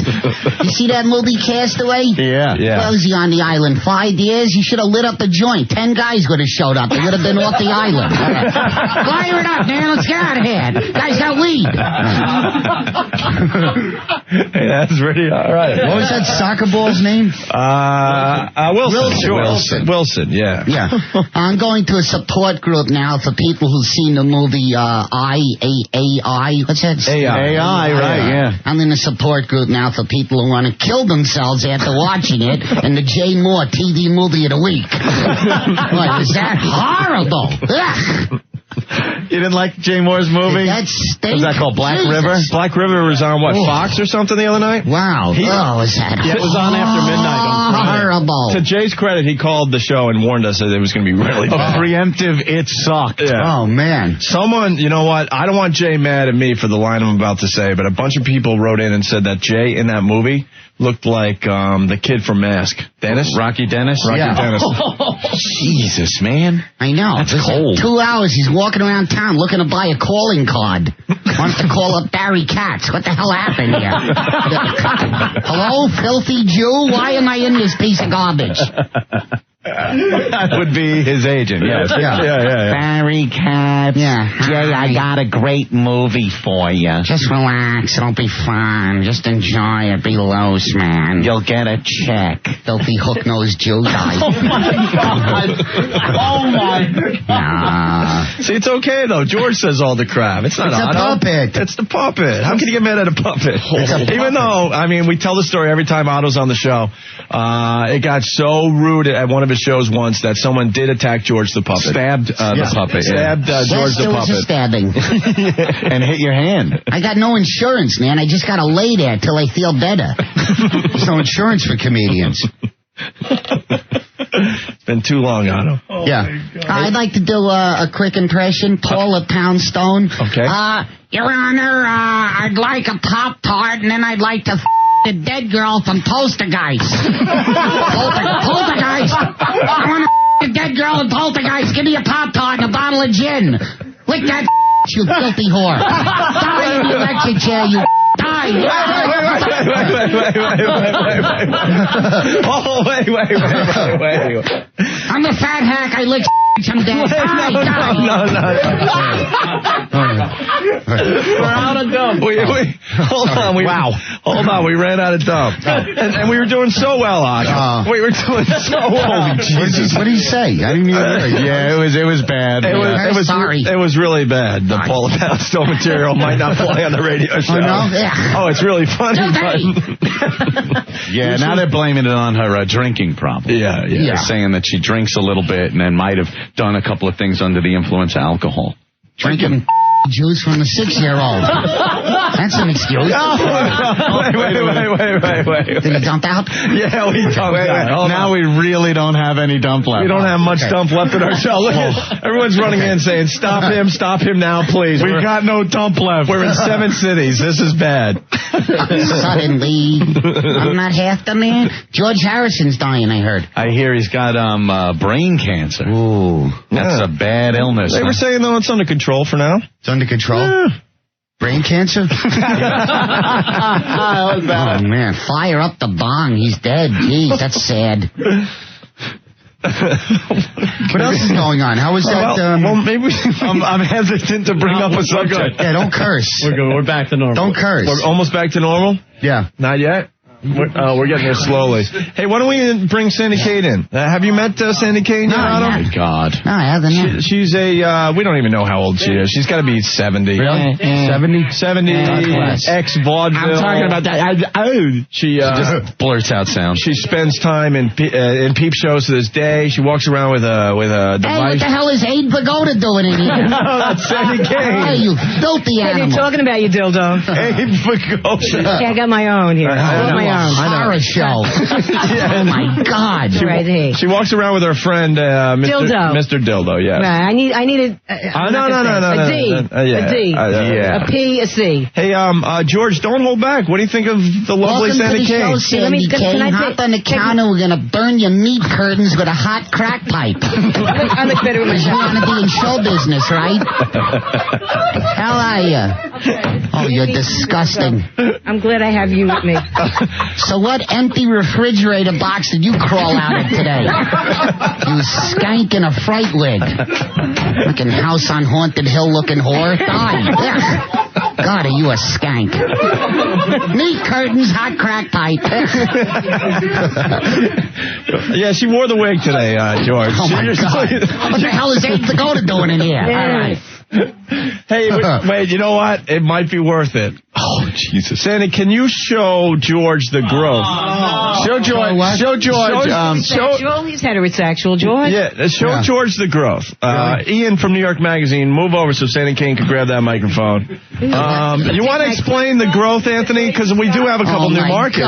You see that movie Castaway? Yeah. Well, was he on the island? 5 years? He should have lit up a joint. 10 guys would have showed up. They would have been off the island. Fire it up, man. Let's get out of here. Guys got weed. Hey, that's pretty all right. What was that soccer ball's name? Wilson, yeah. Yeah. I'm going to a support group now for people who've seen the movie AI. What's that? AI, right, yeah. I'm in a support group now for people who want to kill themselves after watching it and the Jay Mohr TV movie of the week. What, is that horrible? Ugh. You didn't like Jay Mohr's movie? That stinks. Was that called Black River? Black River was on, what, Fox or something the other night? Wow. Was that it was on after midnight on Friday. horrible? To Jay's credit, he called the show and warned us that it was going to be really bad. Preemptive, it sucked. Yeah. Oh, man. Someone, you know what? I don't want Jay mad at me for the line I'm about to say, but a bunch of people wrote in and said that Jay in that movie looked like the kid from Mask. Dennis? Rocky Dennis? Dennis. Jesus, man. I know. That's cold. 2 hours, he's walking around town looking to buy a calling card. Wants to call up Barry Katz. What the hell happened here? Hello, filthy Jew? Why am I in this piece of garbage? That would be his agent, yes. Yeah. Barry Katz. Yeah. Jay, I got a great movie for you. Just relax. It'll be fun. Just enjoy it. Be loose, man. You'll get a check. Filthy hook-nosed Jew guy. Oh, my God. Oh, my God. See, it's okay, though. George says all the crap. It's not It's a Otto. puppet. It's the puppet. How can you get mad at a puppet? It's a Even though, I mean, we tell the story every time Otto's on the show. It got so rude at one of his shows once that someone did attack George the puppet. Stabbed the puppet. Stabbed George the Yes, there was a puppet. stabbing. And hit your hand. I got no insurance, man. I just got to lay there till I feel better. There's no insurance for comedians. It's been too long, Otto. Yeah. I'd like to do a quick impression. Paul of Poundstone. Okay. Your Honor, I'd like a Pop-Tart, and then I'd like to the dead girl from Poltergeist. Poltergeist. I want to the dead girl in Poltergeist. Give me a Pop-Tart and a bottle of gin. Lick that you filthy whore. Die in the electric chair, you die. Wait. I'm the fat hack. I lick someday. No. We're out of dump. Hold on. Hold on. We ran out of dump. And we were doing so well, Otto. We were doing so well. Holy Jesus. What did he say? I didn't even hear it. Yeah, it was bad. It was really bad. The Paul Poundstone material might not play on the radio show. Oh, no? Yeah. Oh, it's really funny. Yeah, now they're blaming it on her drinking problem. Yeah. They're saying that she drinks a little bit and then might have done a couple of things under the influence of alcohol. Drinking juice from a 6-year-old. That's an excuse. Wait. Did he dump out? Yeah, we dumped out. Now we really don't have any dump left. We don't have much dump left in our show. Look at everyone's running in saying, stop him now, please. We got no dump left. We're in 7 cities. This is bad. Suddenly, I'm not half the man. George Harrison's dying, I heard. I hear he's got brain cancer. Ooh. That's a bad illness. They were saying, though, it's under control for now. It's under control? Yeah. Brain cancer? Oh, man. Fire up the bong. He's dead. Jeez, that's sad. What else is going on? How was that? Well, maybe I'm hesitant to bring up a subject. Yeah, don't curse. We're good. We're back to normal. Don't curse. We're almost back to normal? Yeah. Not yet? We're getting there slowly. Hey, why don't we bring Sandy Kate in? Have you met Sandy Kate? No, Otto? yeah. Oh, my God. No, I haven't. She's we don't even know how old she is. She's got to be 70. Really? 70, ex-vaudeville. I'm talking about that. She just blurts out sounds. She spends time in peep shows to this day. She walks around with a device. Hey, what the hell is Abe Pagoda doing in here? No, that's Sandy Kate. Hey, you filthy Hey, animal. they're talking about you, dildo. Abe Pagoda. Yeah, I got my own here. I got my own. Horror show. Oh, my God. She walks around with her friend, Mr. Dildo, yeah. Right, I need a D. Yeah. A P, a C. Hey, George, don't hold back. What do you think of the lovely Welcome Sandy to the show, Kate? Sandy Kate. Hop on the counter. We're going to burn your meat curtains with a hot crack pipe. I look better with my You want to be in show business, right? How are you? Oh, you're disgusting. I'm glad I have you with me. So what empty refrigerator box did you crawl out of today? You skank in a fright wig. Looking House on Haunted Hill looking whore. Die. God, are you a skank? Meat curtains, hot crack pipe. Yeah, she wore the wig today, George. Oh, my God. What the hell is Abe Pagoda doing in here? Yeah. All right. Hey, wait, you know what? It might be worth it. Oh, Jesus. Sandy, can you show George the growth? Show George. Show George. He's heterosexual, George. Yeah, show George the growth. Ian from New York Magazine, move over so Sandy Kane can grab that microphone. You want to explain the growth, Anthony? Because we do have a couple new markets.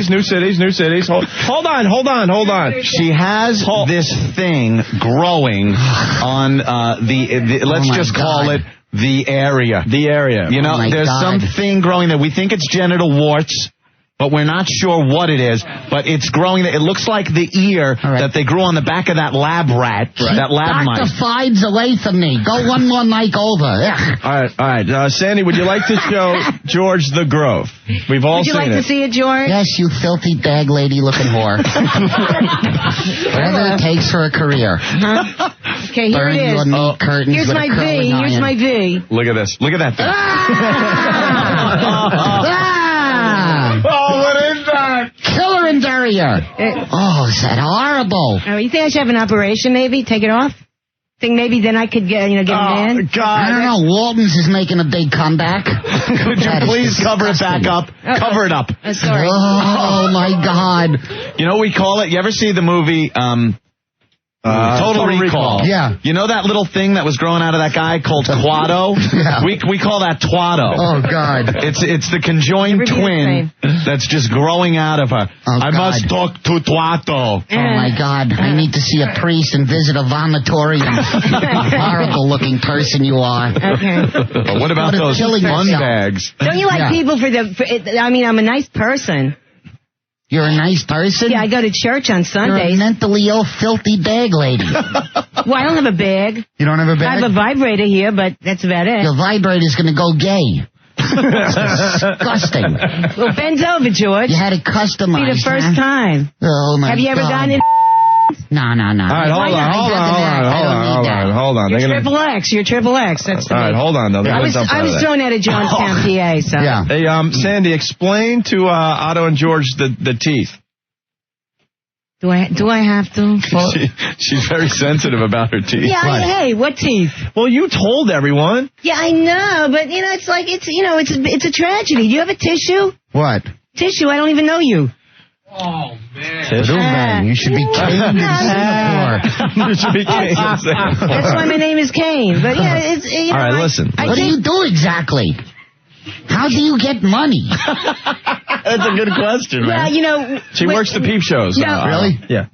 New cities. Hold on. She has this thing growing on let's just call it the area. The area. You know, there's something growing there. We think it's genital warts, but we're not sure what it is. But it's growing. It looks like the ear that they grew on the back of that lab rat, that lab mice. Dr. Fides away from me. Go one more mic over. All right. Sandy, would you like to show George the growth? We've all seen it. Would you like to see it, George? Yes, you filthy bag lady looking whore. Whatever it takes for a career. Okay, here burn it is. your meat curtains Here's with my a curling V. Here's iron. my V. Look at this. Look at that thing. Oh, what is that? Killer and Derrier. Oh, is that horrible? Oh, you think I should have an operation, maybe? Take it off? Think maybe then I could get, get him in? I don't know. Walton's is making a big comeback. Could you please cover it back up? Cover it up. Sorry. Oh, my God. You know what we call it? You ever see the movie Total Recall? Yeah. You know that little thing that was growing out of that guy called Quado? Yeah. We call that Twado. Oh, God. It's the conjoined twin that's just growing out of her. I must talk to Twato. Oh, my God. I need to see a priest and visit a vomitorium. Horrible looking person you are. Okay. What about those fun bags? Don't you like people I mean, I'm a nice person. You're a nice person? Yeah, I go to church on Sundays. You're a mentally ill, filthy bag lady. Well, I don't have a bag. You don't have a bag? I have a vibrator here, but that's about it. Your vibrator's going to go gay. It's disgusting. Well, bend over, George. You had it customized. Be the first time. Oh, my God. Have you ever gotten it? No. All right, hold on. You're triple X. You're triple X. That's all right, hold on. Though. I was thrown out of Johnstown, PA. So. Yeah. Hey, Sandy, explain to Otto and George the teeth. Do I have to? She's very sensitive about her teeth. Yeah. Hey, what teeth? Well, you told everyone. Yeah, I know, but it's like it's a tragedy. Do you have a tissue? What? Tissue? I don't even know you. Oh, man. You should be caned in Singapore. You should be caned in Singapore. That's why my name is Kane. But yeah, it's all right. Listen. What do you do exactly? How do you get money? That's a good question, man. Well, she works the peep shows. No. Really? Yeah.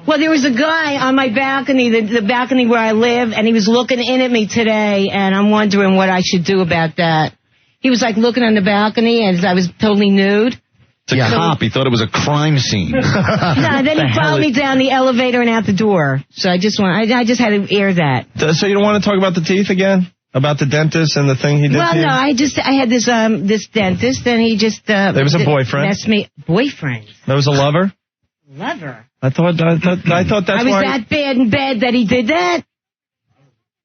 Well, there was a guy on my balcony, the balcony where I live, and he was looking in at me today, and I'm wondering what I should do about that. He was like looking on the balcony, and I was totally nude. It's a cop. He thought it was a crime scene. No, then he followed me down the elevator and out the door. So I just had to air that. So you don't want to talk about the teeth again? About the dentist and the thing he did to you? No, I had this dentist, and he just... there was a boyfriend? Messed me... Boyfriend? There was a lover? Lover? I thought that's I was why... that bad in bed that he did that?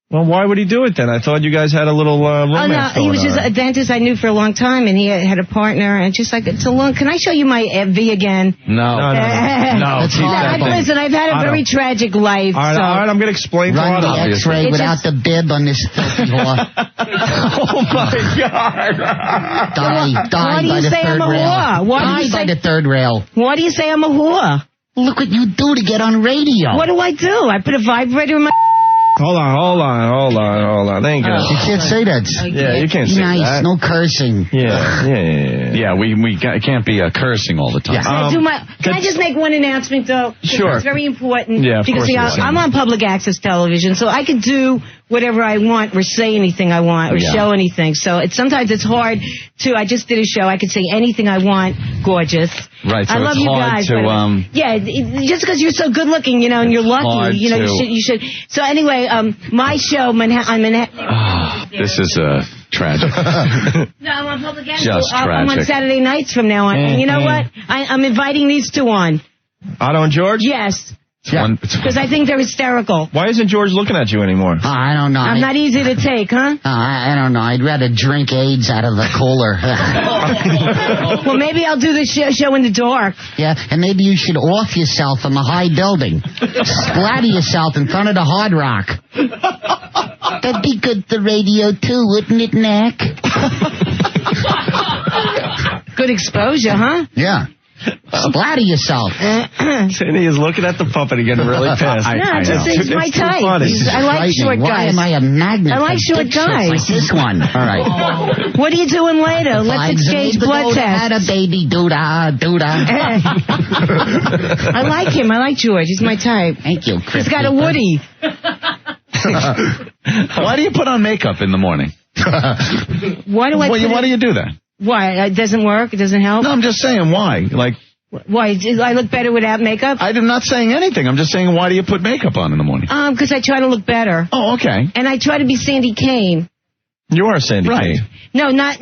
Well, why would he do it then? I thought you guys had a little romance he was just a dentist I knew for a long time, and he had a partner, and just like, it's a long... Can I show you my V again? No. Listen, I've had a very tragic life. All right, I'm going to explain to Run Otto. the X-ray without the bib on this filthy whore. Oh, my God. Die by the third rail. Die by the third rail. Why do you say I'm a whore? Look what you do to get on radio. What do? I put a vibrator in my... Hold on. They ain't gonna... You can't say that. Yeah, you can't say that. No cursing. Yeah, we can't be cursing all the time. Can I just make one announcement, though? Sure. It's very important. Yeah, of because course. I'm on public access television, so I could do whatever I want or say anything I want or show anything. So sometimes it's hard to... I just did a show. I could say anything I want. Gorgeous. Right, so I love it's you hard guys. to... just because you're so good looking, and you're lucky, you should. So anyway, my show, Manhattan. This is tragic. No, I'm on public access. Just I'm on tragic. Saturday nights from now on. And you know what? I'm inviting these two on. Otto and George? Yes. Because I think they're hysterical. Why isn't George looking at you anymore? I don't know. I'm not easy to take, huh? I don't know. I'd rather drink AIDS out of the cooler. Well, maybe I'll do the show in the dark. Yeah, and maybe you should off yourself from a high building. Splatter yourself in front of the Hard Rock. That'd be good for radio, too, wouldn't it, Nick? Good exposure, huh? Yeah. Splatter yourself. Sandy is looking at the puppet and getting really pissed. It's my type. I like short Why guys. am I a magnet? I like short guys. Like this one. All right. What are you doing later? Let's exchange blood tests. Had a baby, doodah. I like him. I like George. He's my type. Thank you, Chris. He's got a Woody. Why do you put on makeup in the morning? Why do you do that? Why? It doesn't work? It doesn't help? No, I'm just saying why. Why? Do I look better without makeup? I'm not saying anything. I'm just saying, why do you put makeup on in the morning? Because I try to look better. Oh, okay. And I try to be Sandy Kane. You are Sandy Kane. No, not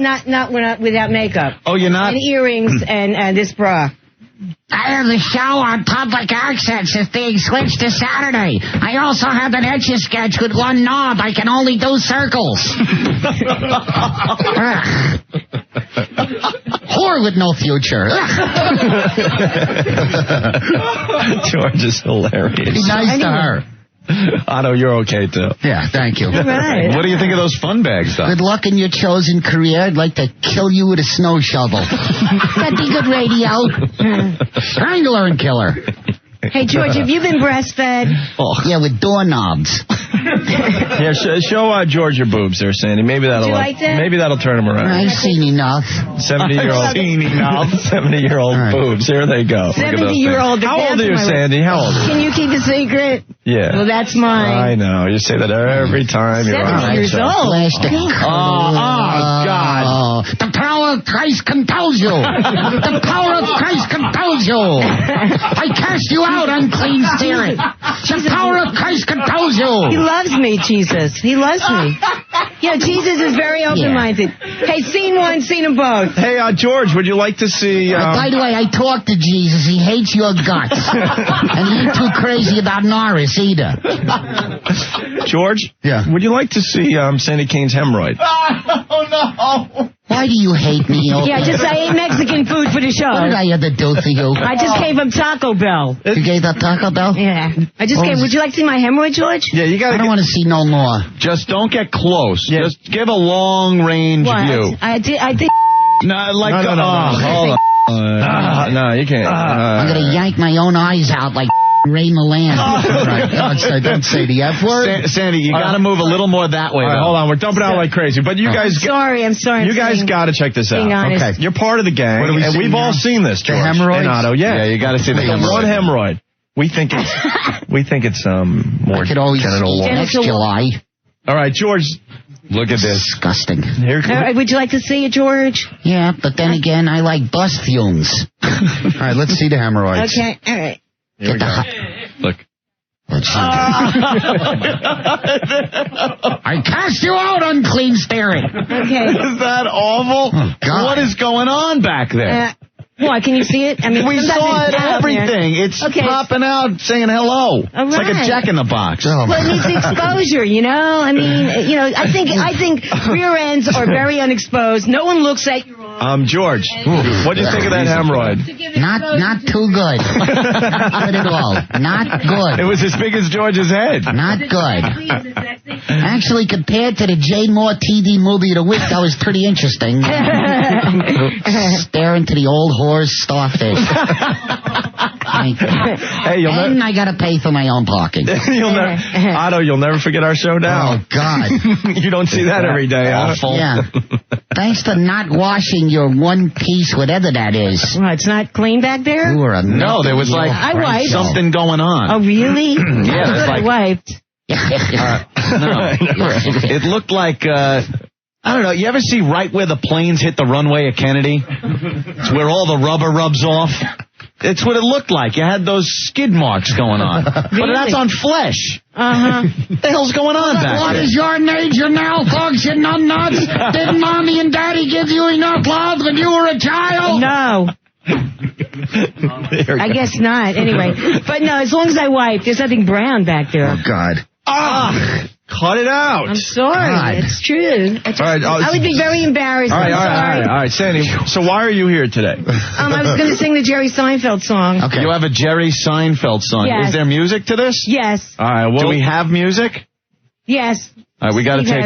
without makeup. Oh, you're not? And earrings and this bra. I have the show on Public Access is being switched to Saturday. I also have an Etch-a-Sketch with one knob. I can only do circles. Whore with no future. George is hilarious. Be nice to her. Otto, you're okay, too. Yeah, thank you. Right. What do you think of those fun bags, though? Good luck in your chosen career. I'd like to kill you with a snow shovel. That'd be good radio. Strangler and killer. Hey, George, have you been breastfed? Oh. Yeah, with doorknobs. Yeah, show George your boobs there, Sandy. Maybe that'll like that? Maybe that'll turn him around. I've seen enough. 70-year-old right. boobs. Here they go. 70-year-old. How old are you, Sandy? How old are you? Can you keep a secret? Yeah. Well, that's mine. I know. You say that every time you're on. 70 years old. God. The power of Christ compels you. The power of Christ compels you. I cast you out, unclean spirit. The power of Christ compels you. He loves me, Jesus. He loves me. Yeah, Jesus is very open-minded. Yeah. Hey, scene one, scene them both. Hey, George, would you like to see... by the way, I talked to Jesus. He hates your guts. And he ain't too crazy about Norris either. George? Yeah. Would you like to see Sandy Kane's hemorrhoid? Oh, no. Why do you hate me? Yeah, I ate Mexican food for the show. What did I ever do for you? I just gave him Taco Bell. You gave up Taco Bell? Yeah. I just gave... Would you like to see my hemorrhoid, George? Yeah, you got. I don't want to see no more. Just don't get close. Yeah. Just give a long-range view. I did... No, like... No. Hold on. No, you can't. I'm going to yank my own eyes out like... Ray Milan. Right. Don't say the F word. Sandy, you got to move a little more that way. All right, hold on. We're dumping out like crazy. But you guys... I'm sorry. You guys got to check this out. Okay. You're part of the gang. And we've all seen this, George. The hemorrhoids? And Otto, yeah, you got to see the hemorrhoid. One hemorrhoid. We think it's more genital warmth. Next July. All right, George, look at this. Disgusting. Would you like to see it, George? Yeah, but then again, I like bus fumes. All right, let's see the hemorrhoids. Okay, all right. Here we go. Look. I cast you out, unclean spirit. Okay. Is that awful? Oh, God. What is going on back there? What, can you see it? I mean, we saw it, everything. It's popping out, saying hello. It's like a Jack in the Box. Well, it needs exposure, you know? I mean, I think rear ends are very unexposed. No one looks at you. George, what do you think of that hemorrhoid? Not too good. Not good at all. Not good. It was as big as George's head. Not good. Actually, compared to the Jay Mohr TV movie of the week, that was pretty interesting. Staring to the old whore's starfish. Hey, and I got to pay for my own parking. Otto, you'll never forget our show now. Oh, God. You don't see that every day. Awful. Yeah. Thanks for not washing your one piece, whatever that is. Well, it's not clean back there? You were a No, there was like I wiped. something going on. Oh, really? Yeah, Good, I wiped. No. It looked like... I don't know. You ever see right where the planes hit the runway at Kennedy? It's where all the rubber rubs off. It's what it looked like. You had those skid marks going on. But that's on flesh. Uh-huh. What the hell's going on back there? What is your nature now, folks? You numbnuts? Didn't Mommy and Daddy give you enough love when you were a child? No. I guess not. Anyway. But no, as long as I wipe, there's nothing brown back there. Oh, God. Cut it out. I'm sorry. God. It's true. I would be very embarrassed. All right, Sandy. So why are you here today? I was going to sing the Jerry Seinfeld song. Okay. You have a Jerry Seinfeld song. Yes. Is there music to this? Yes. All right. Well, do we have music? Yes. All right, we got to take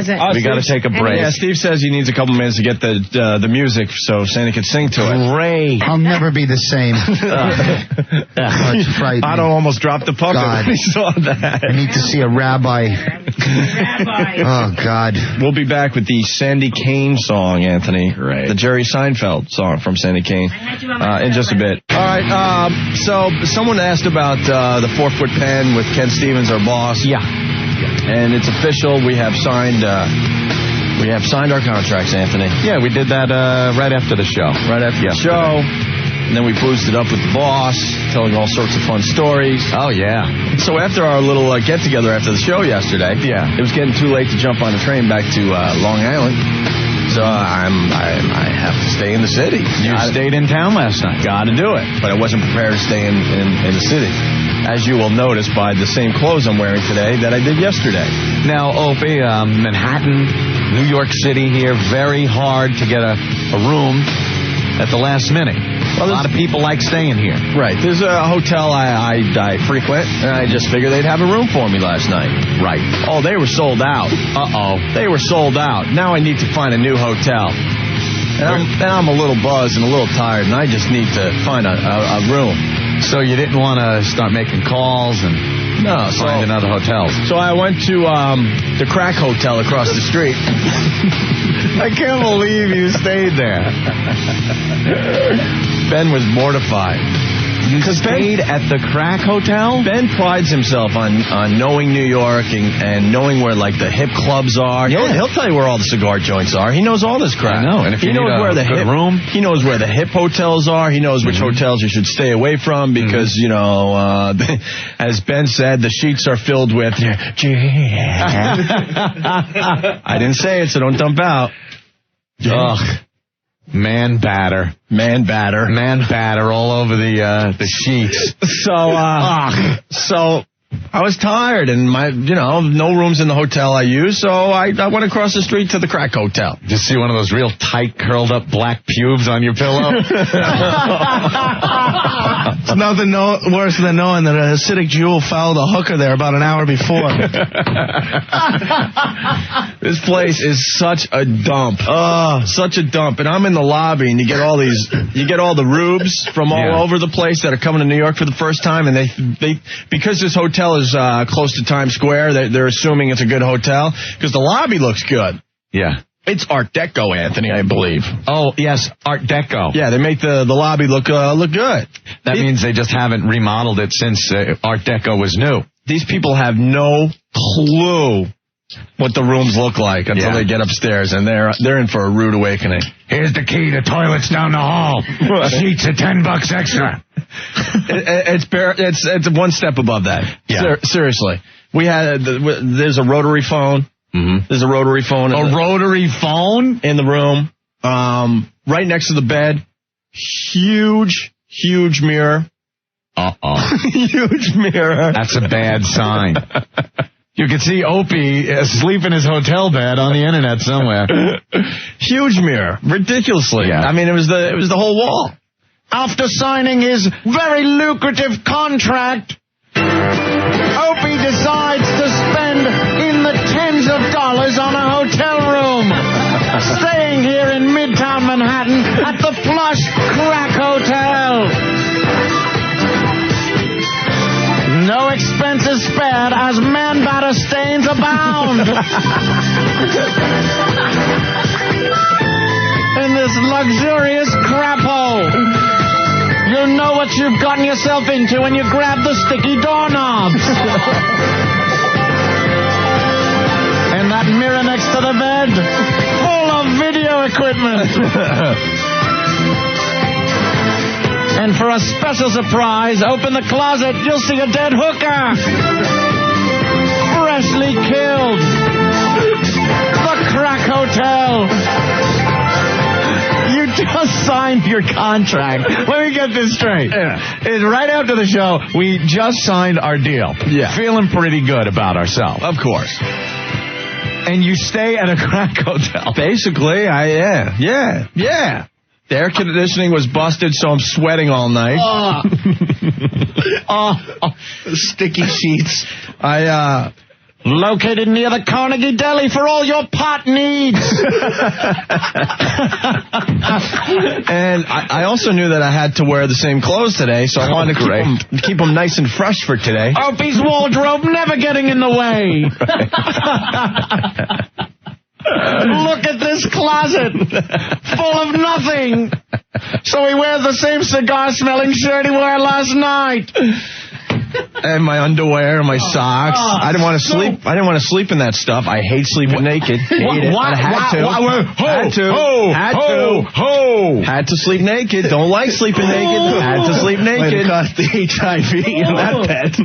a break. Yeah, Steve says he needs a couple minutes to get the music so Sandy can sing to it. Great. I'll never be the same. It's frightening. Otto almost dropped the puppet when he saw that. I need to see a rabbi. Oh, God. We'll be back with the Sandy Kane song, Anthony. Right. The Jerry Seinfeld song from Sandy Kane in just a bit. All right, so someone asked about the 4-foot pen with Ken Stevens, our boss. Yeah. And it's official. We have signed our contracts, Anthony. Yeah, we did that right after the show. Right after the show. And then we boosted up with the boss, telling all sorts of fun stories. Oh, yeah. So after our little get-together after the show yesterday, it was getting too late to jump on the train back to Long Island. So I have to stay in the city. You stayed in town last night. Got to do it. But I wasn't prepared to stay in the city. As you will notice by the same clothes I'm wearing today that I did yesterday. Now, Opie, Manhattan, New York City here, very hard to get a room at the last minute. Well, a lot of people like staying here. Right. There's a hotel I frequent, and I just figured they'd have a room for me last night. Right. Oh, they were sold out. Uh-oh. They were sold out. Now I need to find a new hotel. And I'm a little buzzed and a little tired, and I just need to find a room. So you didn't want to start making calls and finding other hotels? So I went to the Crack Hotel across the street. I can't believe you stayed there. Ben was mortified. You stayed at the Crack Hotel? Ben prides himself on knowing New York and knowing where, like, the hip clubs are. Yeah. He'll tell you where all the cigar joints are. He knows all this crap. I know. And if you need a good room, he knows where the hip hotels are. He knows which hotels you should stay away from because, you know, as Ben said, the sheets are filled with... I didn't say it, so don't dump out. Ugh. Man batter all over the sheets. So I was tired, and no rooms in the hotel I used, so I went across the street to the Crack Hotel. Just see one of those real tight, curled up black pubes on your pillow. It's nothing worse than knowing that a Hasidic Jew fouled a hooker there about an hour before. This place is such a dump. Such a dump. And I'm in the lobby, and you get all the rubes from all over the place that are coming to New York for the first time, and they because this hotel is close to Times Square, they're assuming it's a good hotel because the lobby looks good. Yeah. It's Art Deco, Anthony, I believe. Oh, yes, Art Deco. Yeah, they make the lobby look good. That means they just haven't remodeled it since Art Deco was new. These people have no clue what the rooms look like until they get upstairs, and they're in for a rude awakening. Here's the key to toilets down the hall. Sheets are $10 extra. It's one step above that. Yeah. Seriously. There's a rotary phone. Mm-hmm. There's a rotary phone. Rotary phone? In the room. Right next to the bed. Huge mirror. Uh-oh. Huge mirror. That's a bad sign. You can see Opie asleep in his hotel bed on the internet somewhere. Huge mirror. Ridiculously. Yeah. I mean, it was the whole wall. After signing his very lucrative contract, Opie decides to spend in the tens of dollars on a hotel room. Staying here in Midtown Manhattan at the plush Crack Hotel. No expenses spared as man batter stains abound. In this luxurious crap hole, you'll know what you've gotten yourself into when you grab the sticky doorknobs. And that mirror next to the bed, full of video equipment. And for a special surprise, open the closet, you'll see a dead hooker. Freshly killed. The Crack Hotel. You just signed your contract. Let me get this straight. It's right after the show, we just signed our deal. Yeah. Feeling pretty good about ourselves. Of course. And you stay at a Crack Hotel. Basically, yeah. The air conditioning was busted, so I'm sweating all night. Sticky sheets. Located near the Carnegie Deli for all your pot needs. And I also knew that I had to wear the same clothes today, so I wanted to keep them nice and fresh for today. Opie's wardrobe never getting in the way. Look at this closet, full of nothing. So he wears the same cigar-smelling shirt he wore last night. and my underwear and my socks. I didn't want to sleep. I didn't want to sleep in that stuff. I hate sleeping naked. Hate it. I had to sleep naked. Don't like sleeping naked. Had to sleep naked. Got the HIV in that bed.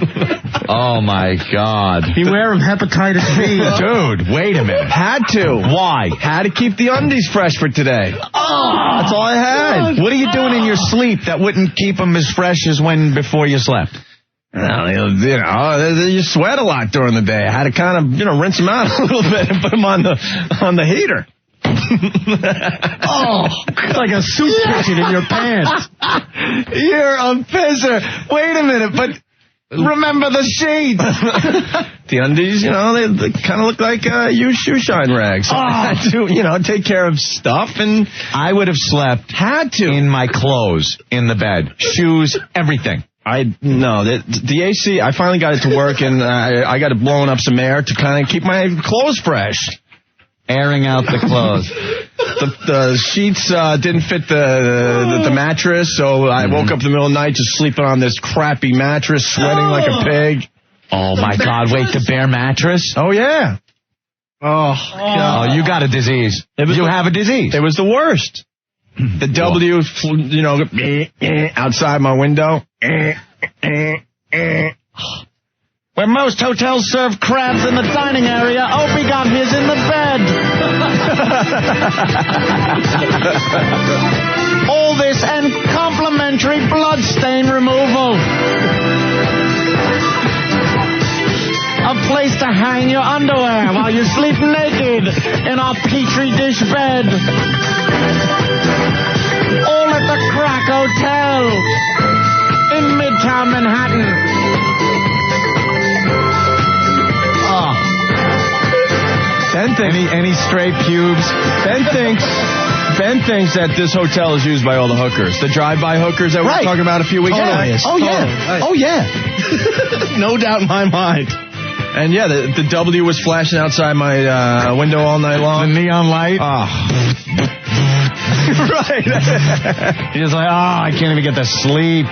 Oh, my God. Beware of hepatitis B. Dude, wait a minute. Had to. Why? Had to keep the undies fresh for today. That's all I had. What are you doing in your sleep that wouldn't keep them as fresh as when before you slept? You sweat a lot during the day. I had to kind of, rinse them out a little bit and put them on the heater. It's like a soup kitchen in your pants. You're a pisser. Wait a minute, but remember the sheets. The undies, they kind of look like used shoe shine rags. So I had to, take care of stuff, and I would have slept in my clothes in the bed, shoes, everything. The AC, I finally got it to work, and I got it blowing up some air to kind of keep my clothes fresh. Airing out the clothes. The sheets didn't fit the mattress, so I woke up in the middle of the night just sleeping on this crappy mattress, sweating like a pig. Oh, my God. Wait, the bare mattress? Oh, yeah. Oh, you got a disease. You have a disease. It was the worst. The W, outside my window. Where most hotels serve crabs in the dining area, Opie got his in the bed. All this and complimentary blood stain removal. A place to hang your underwear while you sleep naked in our petri dish bed. All at the Crack Hotel in Midtown Manhattan. Ben thinks, any stray pubes? Ben thinks that this hotel is used by all the hookers, the drive-by hookers that we were talking about a few weeks ago. Oh yeah. No doubt in my mind. And yeah, the W was flashing outside my window all night long. The neon light. Right. You're just like, I can't even get to sleep.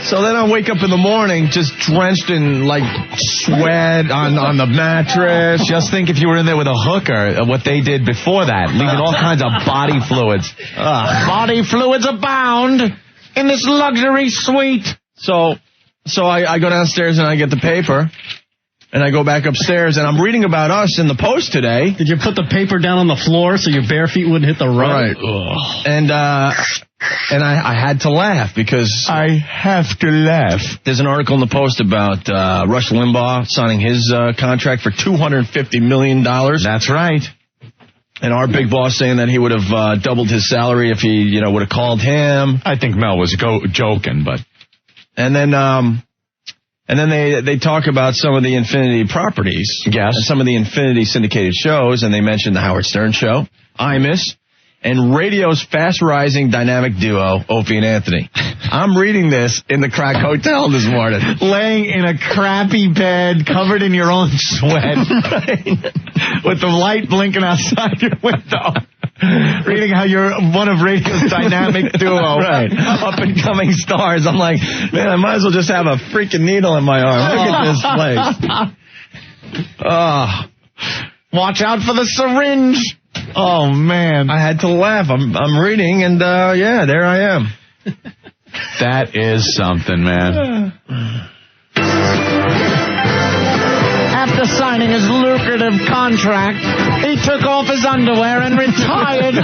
So then I wake up in the morning just drenched in, sweat on the mattress. Just think if you were in there with a hooker, what they did before that, leaving all kinds of body fluids. Body fluids abound in this luxury suite. So I go downstairs and I get the paper. And I go back upstairs, and I'm reading about us in the Post today. Did you put the paper down on the floor so your bare feet wouldn't hit the rug? Right. And I had to laugh because I have to laugh. There's an article in the Post about Rush Limbaugh signing his contract for $250 million. That's right. And our big boss saying that he would have doubled his salary if he, would have called him. I think Mel was joking, but. And then they talk about some of the Infinity properties. Yes. And some of the Infinity syndicated shows, and they mentioned the Howard Stern Show, Imus, and radio's fast-rising dynamic duo, Opie and Anthony. I'm reading this in the Crack Hotel this morning. Laying in a crappy bed, covered in your own sweat, with the light blinking outside your window. Reading how you're one of radio's dynamic duo, right? Up-and-coming stars. I'm like, man, I might as well just have a freaking needle in my arm. Look at this place. Watch out for the syringe. Oh, man. I had to laugh. I'm reading, and, there I am. That is something, man. After signing his lucrative contract, he took off his underwear and retired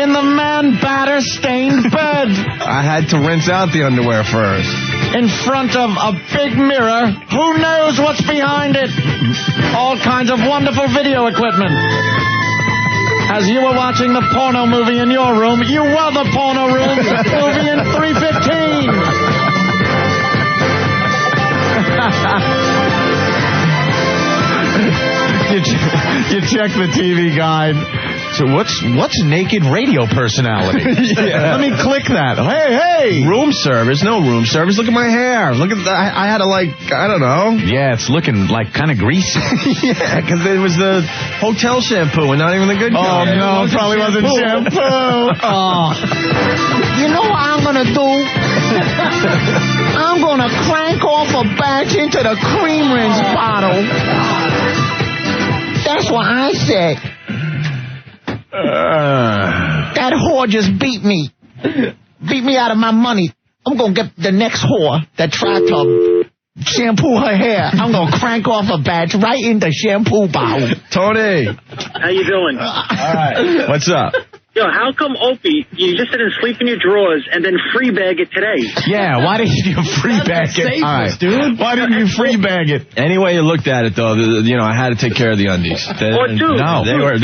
in the man-batter-stained bed. I had to rinse out the underwear first. In front of a big mirror, who knows what's behind it? All kinds of wonderful video equipment. As you were watching the porno movie in your room, you were the porno room movie in 315. You check the TV guide. So what's naked radio personality? Yeah. Let me click that. Hey! Room service? No room service. Look at my hair. Look at that. I had to I don't know. Yeah, it's looking like kind of greasy. Yeah, because it was the hotel shampoo and not even the good kind. Oh, no, it probably wasn't shampoo. You know what I'm going to do? I'm gonna crank off a batch into the cream rinse bottle. That's what I said. That whore just beat me. Beat me out of my money. I'm gonna get the next whore that tried to shampoo her hair. I'm gonna crank off a batch right in the shampoo bottle. Tony. How you doing? All right. What's up? Yo, how come Opie, you just didn't sleep in your drawers and then free bag it today? Yeah, why didn't you free bag it? All right. Dude. Why didn't you free bag it? Any way you looked at it, though, I had to take care of the undies. They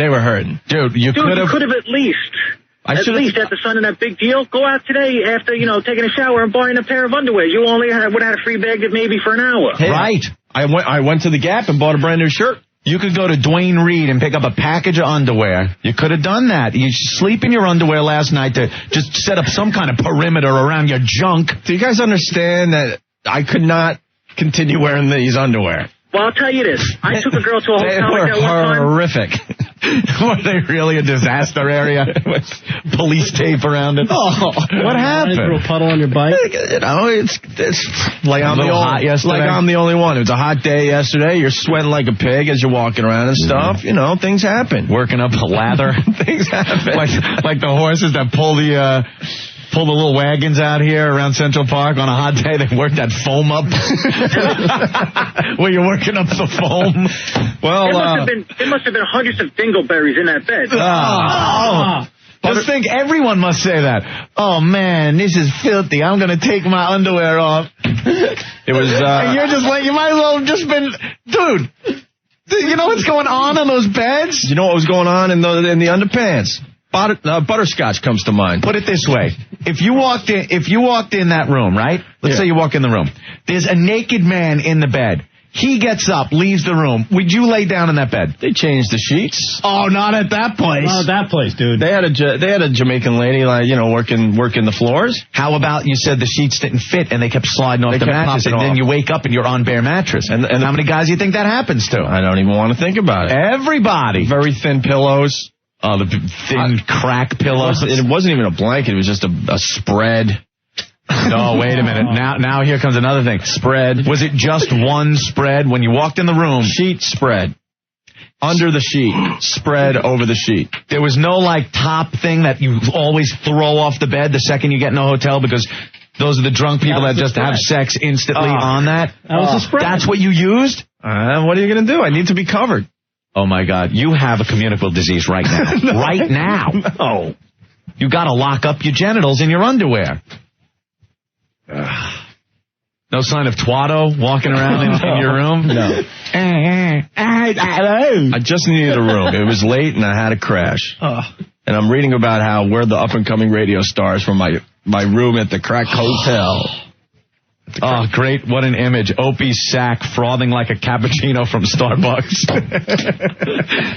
were hurting. Dude, you could have at least. At least after signing that big deal, go out today after, taking a shower and buying a pair of underwear. You only would have had a free bag it maybe for an hour. Hey, right. I went to the Gap and bought a brand new shirt. You could go to Dwayne Reed and pick up a package of underwear. You could have done that. You sleep in your underwear last night to just set up some kind of perimeter around your junk. Do you guys understand that I could not continue wearing these underwear? Well, I'll tell you this. I took a girl to a hotel They like were that one time. horrific. Were they really a disaster area with police tape around it? Oh, what happened? Threw a puddle on your bike? It's like I'm the only one. It was a hot day yesterday. You're sweating like a pig as you're walking around and stuff. Things happen. Working up a lather. Things happen. Like the horses that pull the little wagons out here around Central Park on a hot day. They work that foam up. Where you're working up the foam. Well, there must have been hundreds of dingleberries in that bed. Just think everyone must say that. Oh, man, this is filthy. I'm going to take my underwear off. It was... and you're just like, you might as well have just been... Dude, you know what's going on those beds? You know what was going on in the underpants? Butterscotch comes to mind. Put it this way. If you walked in that room, right? Let's say you walk in the room. There's a naked man in the bed. He gets up, leaves the room. Would you lay down in that bed? They changed the sheets. Oh, not at that place. Not at that place, dude. They had a Jamaican lady, working the floors. How about you said the sheets didn't fit and they kept sliding off the mattress, and then you wake up and you're on bare mattress. And how many guys do you think that happens to? I don't even want to think about it. Everybody. Very thin pillows. Oh, the thin crack pillows. It wasn't even a blanket. It was just a spread. No, wait a minute. Now here comes another thing. Spread. Was it just one spread when you walked in the room? Sheet spread. Under the sheet. Spread over the sheet. There was no, top thing that you always throw off the bed the second you get in a hotel because those are the drunk people that just have sex instantly on that? That was a spread. That's what you used? What are you going to do? I need to be covered. Oh, my God. You have a communicable disease right now. No. Right now. No. You got to lock up your genitals in your underwear. No sign of Twatto walking around in your room? No. I just needed a room. It was late and I had a crash. And I'm reading about how we're the up-and-coming radio stars from my room at the Crack Hotel. Oh, great. What an image. Opie's sack frothing like a cappuccino from Starbucks.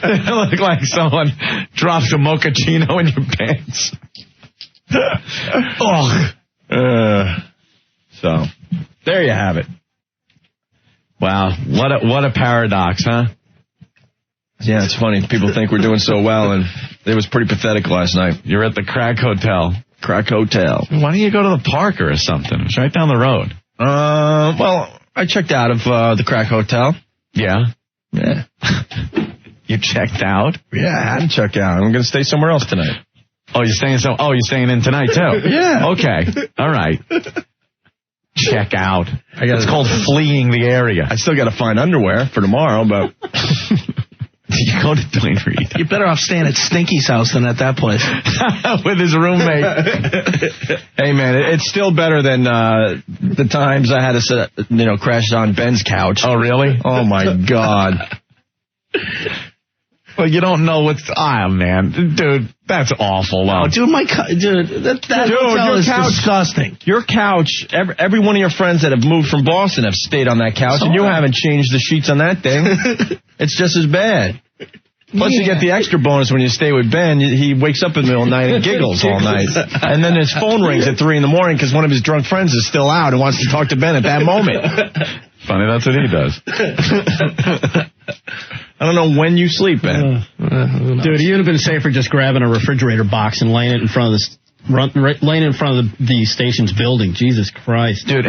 It looked like someone dropped a mochaccino in your pants. So, there you have it. Wow. What a paradox, huh? Yeah, it's funny. People think we're doing so well, and it was pretty pathetic last night. You're at the Crack Hotel. Crack Hotel. Why don't you go to the Parker or something? It's right down the road. Well, I checked out of the Crack Hotel. Yeah? Yeah. You checked out? Yeah, I had to check out. I'm going to stay somewhere else tonight. Oh, you're staying in tonight, too? Yeah. Okay. All right. Check out. It's called fleeing the area. I still got to find underwear for tomorrow, but... You go to Dwayne Reed. You're better off staying at Stinky's house than at that place. With his roommate. Hey, man, it's still better than the times I had to, crash on Ben's couch. Oh, really? Oh, my God. Well, you don't know what's... Ah, man. Dude, that's awful. Oh, dude, that hotel is disgusting. Your couch, every one of your friends that have moved from Boston have stayed on that couch, and you haven't changed the sheets on that thing. It's just as bad. Plus, you get the extra bonus when you stay with Ben. He wakes up in the middle of the night and giggles all night. And then his phone rings at 3 in the morning because one of his drunk friends is still out and wants to talk to Ben at that moment. Funny, that's what he does. I don't know when you sleep, Ben. Dude, you'd have been safer just grabbing a refrigerator box and laying it in front of laying in front of the station's building. Jesus Christ. Dude,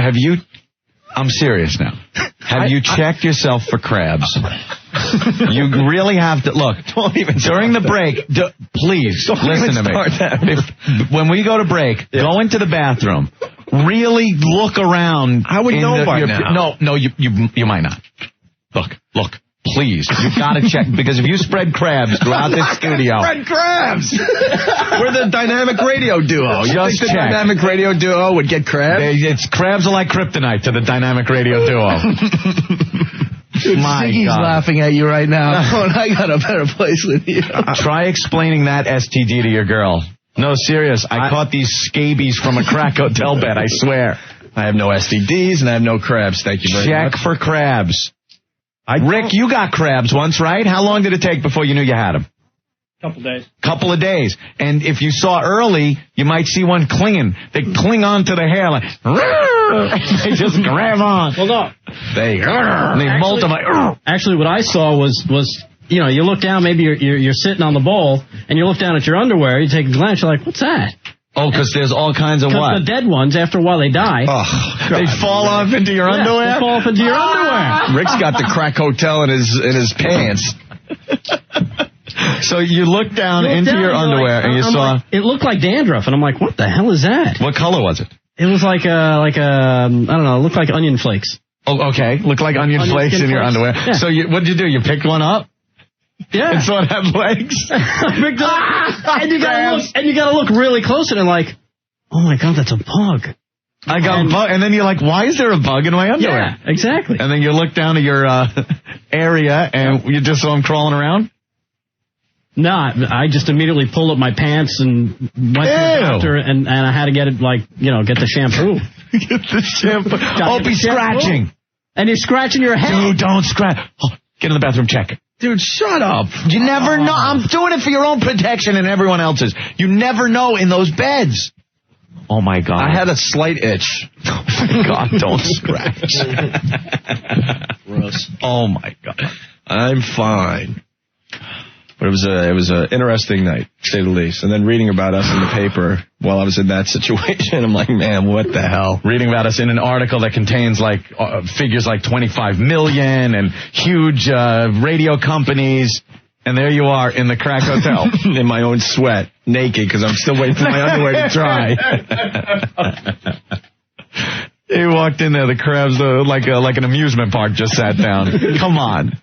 I'm serious now. Have you checked yourself for crabs? You really have to. Look, during the break, please, listen to me. When we go to break, go into the bathroom. Really look around. I would know by now. No, you might not. Look. Please, you've got to check, because if you spread crabs throughout this studio... Spread crabs! We're the dynamic radio duo. You think the dynamic radio duo would get crabs? Crabs are like kryptonite to the dynamic radio duo. My Ziggy's God. laughing at you right now. And I got a better place with you. Try explaining that STD to your girl. No, serious. I caught these scabies from a crack hotel bed, I swear. I have no STDs and I have no crabs. Thank you very much. Check for crabs. Rick, you got crabs once, right? How long did it take before you knew you had them? Couple of days. And if you saw early, you might see one clinging. They cling on to the hair like, they just grab on. Well, no. They multiply. Actually, what I saw was you look down, maybe you're sitting on the bowl, and you look down at your underwear, you take a glance, you're like, what's that? Oh, because there's all kinds of what? The dead ones, after a while, they die. Oh, they fall off into your underwear? They fall off into your underwear. Rick's got the crack hotel in his pants. So you look down into your underwear and you saw... it looked like dandruff, and I'm like, what the hell is that? What color was it? It was like I don't know, it looked like onion flakes. Oh, okay. Looked like onion flakes in your underwear. Yeah. So what did you do? You picked one up? Yeah. And so it had legs? I picked it up, and you gotta look really close and like, oh my God, that's a bug. I got a bug, and then you're like, why is there a bug in my underwear? Yeah, exactly. And then you look down at your area, and you just saw him crawling around? No, I just immediately pulled up my pants and went to the doctor, and I had to get it, get the shampoo. Get the shampoo. Opie scratching. And you're scratching your head. Dude, don't scratch. Oh, get in the bathroom, check. Dude, shut up. You never know. I'm doing it for your own protection and everyone else's. You never know in those beds. Oh, my God. I had a slight itch. Oh, my God, don't scratch. Gross. Oh, my God. I'm fine. But it was an interesting night, to say the least. And then reading about us in the paper while I was in that situation, I'm like, man, what the hell? Reading about us in an article that contains figures like 25 million and huge radio companies. And there you are in the crack hotel. In my own sweat, naked, because I'm still waiting for my underwear to dry. He walked in there, the crabs, like an amusement park just sat down. Come on.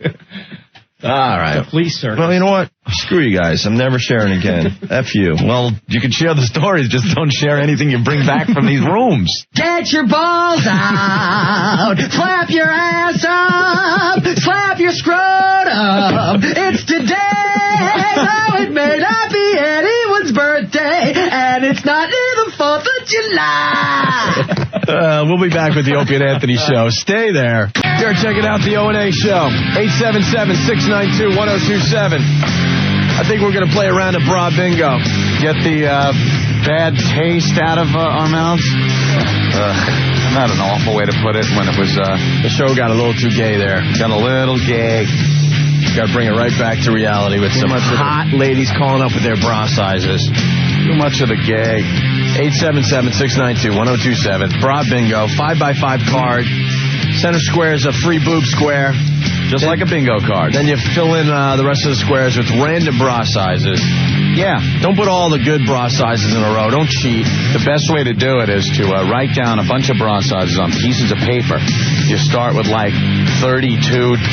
All right. The police circus. Well, you know what? Screw you guys. I'm never sharing again. F you. Well, you can share the stories, just don't share anything you bring back from these rooms. Get your balls out. Slap your ass up. Slap your scrotum. It's today. Though it may not be anyone's birthday. And it's not even 4th of July. We'll be back with the Opie and Anthony show. Stay there. You're checking out the O&A show. 877-692-1027. I think we're going to play a round of Bra Bingo. Get the bad taste out of our mouths. Not an awful way to put it when it was... the show got a little too gay there. Got a little gay. Got to bring it right back to reality with some hot ladies calling up with their bra sizes. Too much of the gay. 877-692-1027. Bra Bingo, 5x5 card. Center square is a free boob square. Just like a bingo card. Then you fill in the rest of the squares with random bra sizes. Yeah. Don't put all the good bra sizes in a row. Don't cheat. The best way to do it is to write down a bunch of bra sizes on pieces of paper. You start with 32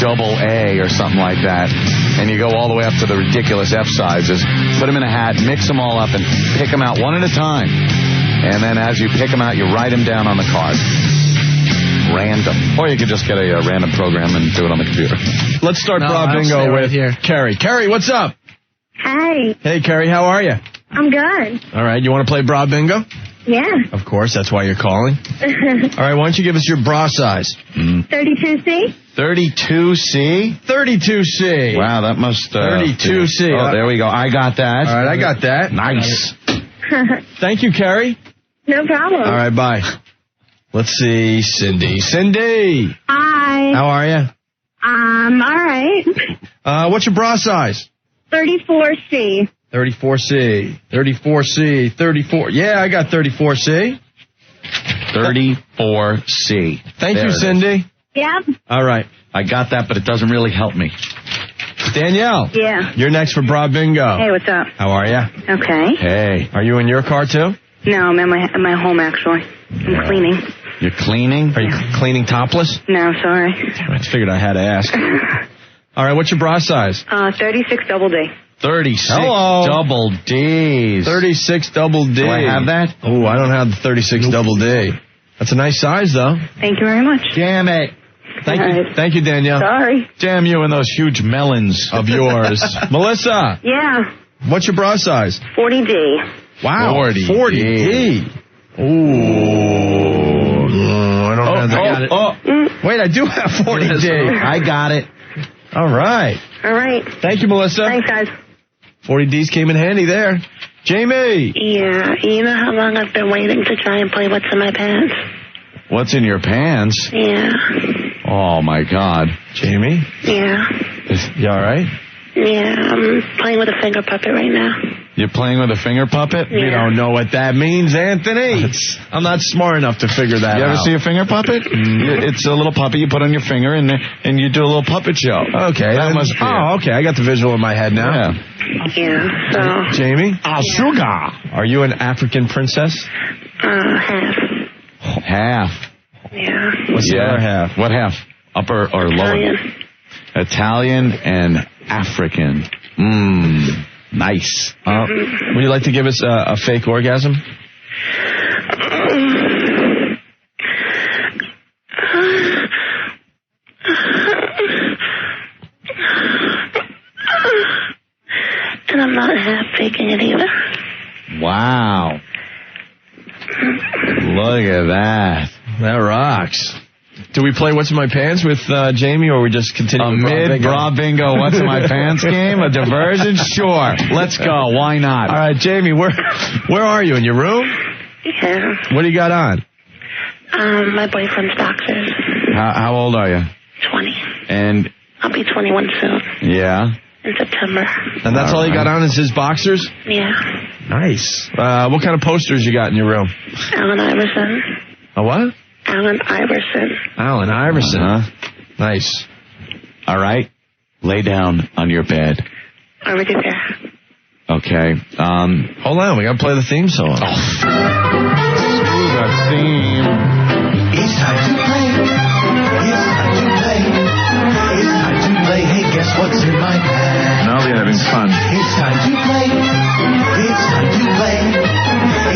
double A or something like that. And you go all the way up to the ridiculous F sizes. Put them in a hat, mix them all up, and pick them out one at a time. And then as you pick them out, you write them down on the card. Random. Or you could just get a random program and do it on the computer. Let's start Bra Bingo with Carrie. Carrie, what's up? Hi. Hey, Carrie, how are you? I'm good. All right, you want to play Bra Bingo? Yeah. Of course, that's why you're calling. All right, why don't you give us your bra size? 32C? 32C? 32C. Wow, that must... 32C. Oh, there we go. I got that. All right, I got that. Nice. Thank you, Carrie. No problem. All right, bye. Let's see, Cindy. Cindy! Hi. How are you? All right. What's your bra size? 34C. 34C. 34C. 34. Yeah, I got 34C. 34C. Thank There you, it is. Cindy. Yeah. All right. I got that, but it doesn't really help me. Danielle. Yeah. You're next for Bra Bingo. Hey, what's up? How are ya? Okay. Hey. Are you in your car, too? No, I'm at my home, actually. I'm cleaning. You're cleaning? Are you cleaning topless? No, sorry. Damn, I figured I had to ask. All right, what's your bra size? 36 double D. 36 Hello. double Ds. 36 double D. Do I have that? Oh, I don't have the 36 double D. That's a nice size, though. Thank you very much. Damn it. Thank you, Danielle. Sorry. Damn you and those huge melons of yours. Melissa. Yeah. What's your bra size? 40D. Wow. 40D. Ooh. I don't have that. I got it. Wait, I do have 40D. I got it. All right. All right. Thank you, Melissa. Thanks, guys. 40Ds came in handy there. Jamie. Yeah, you know how long I've been waiting to try and play What's in My Pants? What's in your pants? Yeah. Oh, my God. Jamie? Yeah. You all right? Yeah, I'm playing with a finger puppet right now. You're playing with a finger puppet? Yeah. You don't know what that means, Anthony. I'm not smart enough to figure that out. You ever see a finger puppet? It's a little puppet you put on your finger and you do a little puppet show. Okay. That must be it. Okay. I got the visual in my head now. Yeah. Yeah, so... Jamie? Sugar. Are you an African princess? Half. Half. Yeah. What's the other half? What half? Upper or lower? Italian and African. Nice. Would you like to give us a fake orgasm? And I'm not half faking it either. Wow. Look at that. That rocks. Do we play What's in My Pants with Jamie, or we just continue a with mid-bra bingo What's in My Pants game? A diversion? Sure. Let's go. Why not? All right, Jamie, where are you? In your room? Yeah. What do you got on? My boyfriend's boxers. How old are you? 20. And I'll be 21 soon. yeah. In September. And that's all you got on is his boxers? Yeah. Nice. What kind of posters you got in your room? Allen Iverson. A what? Allen Iverson. Allen Iverson. Nice. All right. Lay down on your bed. Already there. Okay. Hold on. We got to play the theme song. Screw the theme. It's time to play. It's time to play. It's time to play. Hey, guess what's in my pants? Now we're having fun. It's time to play. It's time to play.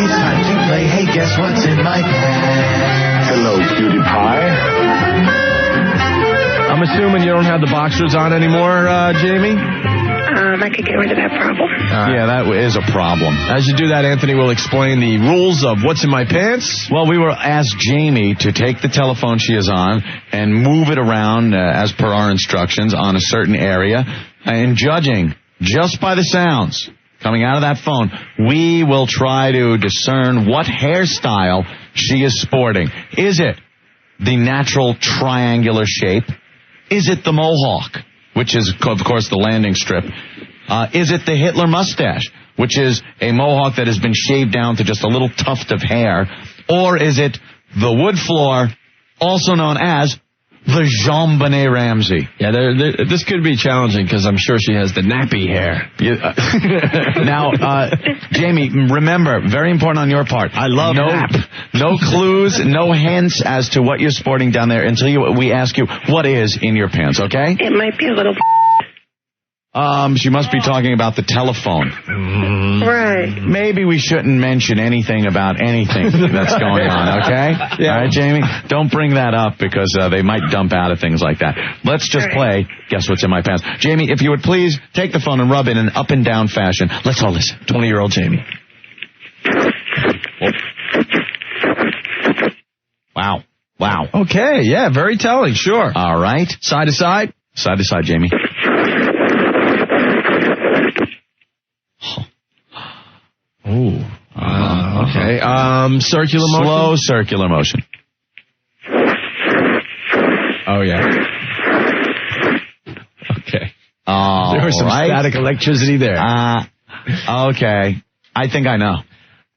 It's time to play. Hey, guess what's in my pants? Hello, cutie pie. I'm assuming you don't have the boxers on anymore, Jamie? I could get rid of that problem. Yeah, that is a problem. As you do that, Anthony will explain the rules of What's in My Pants. Well, we were asked Jamie to take the telephone she is on and move it around as per our instructions on a certain area. And judging just by the sounds coming out of that phone, we will try to discern what hairstyle she is sporting. Is it the natural triangular shape? Is it the mohawk, which is, of course, the landing strip? Is it the Hitler mustache, which is a mohawk that has been shaved down to just a little tuft of hair? Or is it the wood floor, also known as the Jean Benet Ramsey? Yeah, this could be challenging because I'm sure she has the nappy hair. Now, Jamie, remember, very important on your part. I love nap. No clues, no hints as to what you're sporting down there until we ask you what is in your pants, okay? It might be a little... She must be talking about the telephone. Right. Maybe we shouldn't mention anything about anything that's going on, okay? Yeah. All right, Jamie? Don't bring that up because they might dump out of things like that. Let's just play Guess What's in My Pants. Jamie, if you would please take the phone and rub it in an up and down fashion. Let's all listen. 20-year-old Jamie. Wow. Wow. Okay, yeah, very telling, sure. All right. Side to side? Side to side, Jamie. Ooh. Okay. Circular motion? Slow circular motion. Oh, yeah. Okay. Oh, there was some static electricity there. Okay. I think I know.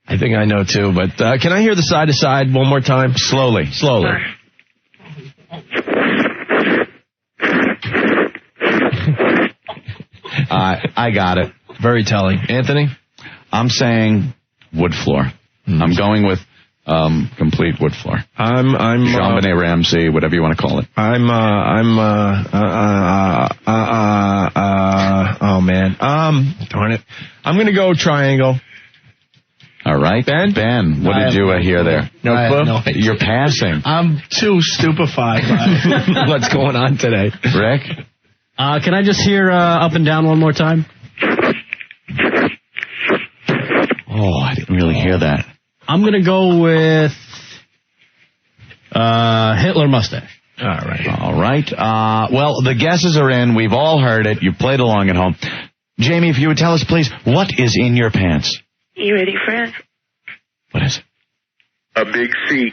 I think I know too, but can I hear the side to side one more time? Slowly. I got it. Very telling. Anthony? I'm saying wood floor. I'm going with complete wood floor. I'm Jean-Benet Ramsey, whatever you want to call it. oh man. Darn it. I'm going to go triangle. All right. Ben, what did you hear there? No clue? No. You're passing. I'm too stupefied by what's going on today. Rick? Can I just hear up and down one more time? Oh, I didn't really hear that. I'm going to go with Hitler mustache. All right. Well, the guesses are in. We've all heard it. You played along at home. Jamie, if you would tell us, please, what is in your pants? You ready for it? What is it? A big C.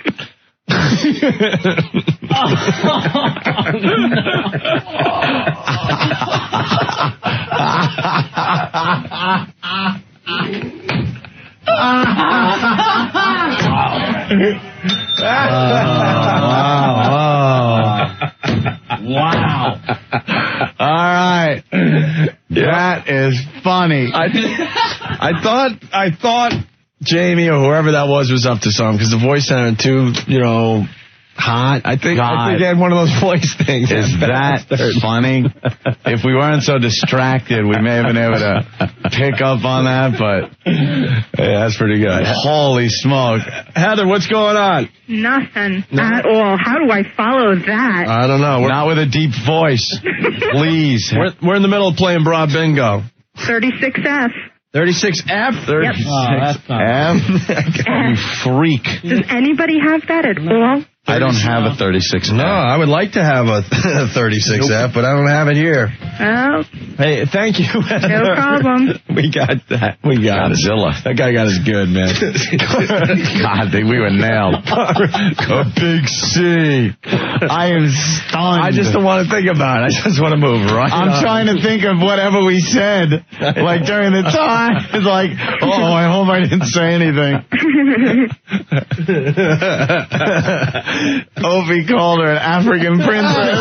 Wow. All right. That is funny. I thought Jamie or whoever that was up to something because the voice sounded too, hot. I think he had one of those voice things. Is that funny? If we weren't so distracted, we may have been able to pick up on that, but yeah, that's pretty good. Holy smoke. Heather, what's going on? Nothing at all. How do I follow that? I don't know. Not with a deep voice. Please. We're in the middle of playing Broad Bingo. 36F. 36F? 36F? You freak. Does anybody have that at all? I don't have a 36F. No, I would like to have a 36F, but I don't have it here. Oh. Hey, thank you. No problem. We got that. We got Godzilla. That guy got us good, man. God, we were nailed. A big C. I am stunned. I just don't want to think about it. I just want to move right I'm trying to think of whatever we said, like during the time. It's like, I hope I didn't say anything. Opie called her an African princess.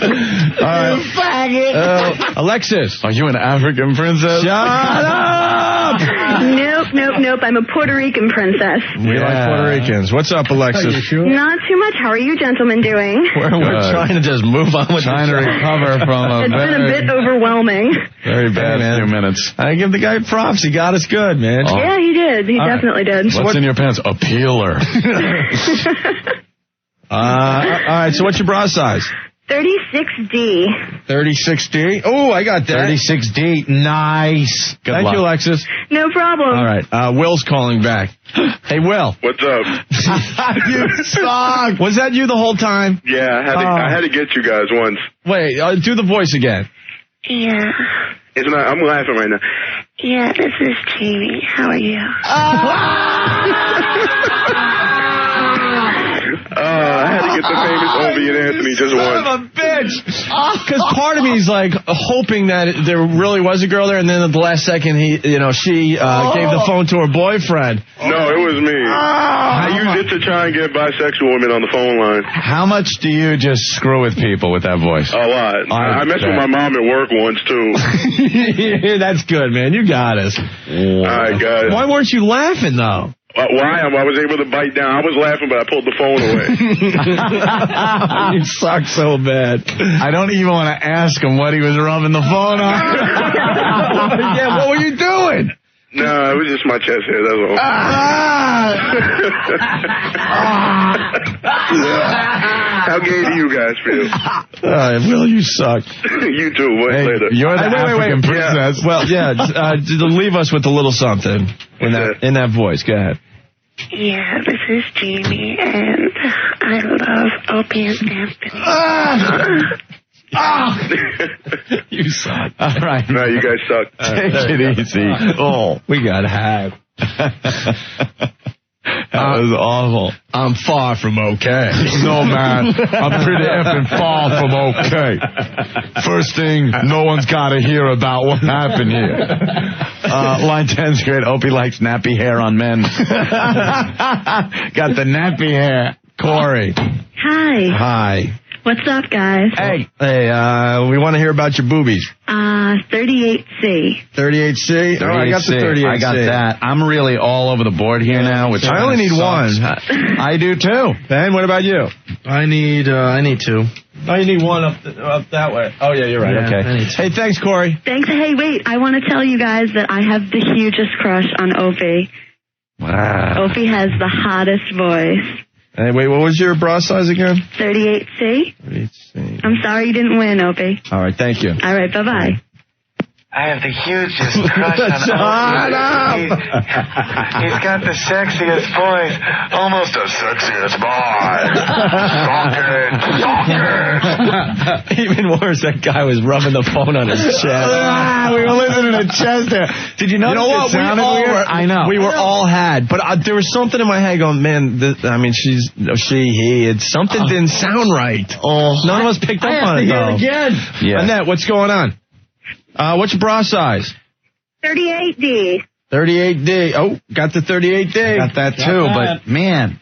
You faggot. Alexis. Are you an African princess? Shut up! Nope. I'm a Puerto Rican princess. We like Puerto Ricans. What's up, Alexis? Not too much. How are you gentlemen doing? We're trying to just move on with trying to recover from It's been a bit overwhelming. Very bad few minutes. I give the guy props. He got us good, man. Oh. Yeah, he did. He definitely did. What's in your pants? A peeler. All right, so what's your bra size? 36D. 36D? Oh, I got that. 36D. Nice. Good Thank luck. you, Alexis. No problem. All right. Will's calling back. Hey, Will. What's up? You suck. Was that you the whole time? Yeah, I had to get you guys once. Wait, do the voice again. Yeah. I'm laughing right now. Yeah, this is Jamie. How are you? I had to get the famous Opie Anthony just once. Son of a bitch! Because part of me is like hoping that there really was a girl there, and then at the last second, she gave the phone to her boyfriend. No, it was me. I used it to try and get bisexual women on the phone line. How much do you just screw with people with that voice? A lot. I messed with my mom at work once, too. That's good, man. You got us. All right, guys. Why weren't you laughing, though? Why? I was able to bite down. I was laughing, but I pulled the phone away. You suck so bad. I don't even want to ask him what he was rubbing the phone on. Yeah, what were you doing? No, it was just my chest hair, that's all. How gay do you guys feel? Will, you suck. You too. Later. You're the African princess. Yeah. Well, leave us with a little something in that voice. Go ahead. Yeah, this is Jamie, and I love Opie and Anthony. You suck. All right. No, you guys suck. Take it easy. We got to have. That was awful. I'm far from okay. No, man. I'm pretty effing far from okay. First thing, no one's got to hear about what happened here. Line 10's great. Opie likes nappy hair on men. Got the nappy hair. Corey. Hi. Hi. What's up, guys? Hey, we want to hear about your boobies. 38C. 38C? Oh, I got the 38C. I got that. I'm really all over the board here now. Which I only need one. I do too. Ben, what about you? I need two. Oh, you need one up that way. Oh, yeah, you're right. Yeah, Okay. Hey, thanks, Corey. Thanks. Hey, wait. I want to tell you guys that I have the hugest crush on Opie. Wow. Opie has the hottest voice. Hey, wait, what was your bra size again? 38C. 38C. I'm sorry you didn't win, Opie. All right, thank you. All right, bye-bye. I have the hugest crush on Opie. He's got the sexiest voice. Almost the sexiest boy. Even worse, that guy was rubbing the phone on his chest. We were listening to chest there. Did you notice it sounded weird? I know. We were all had, but there was something in my head going, man, something didn't sound right. None of us picked up on it, though. Again. Yeah. Annette, what's going on? What's your bra size? 38D. 38D. Oh, got the 38D. Got that too, but man,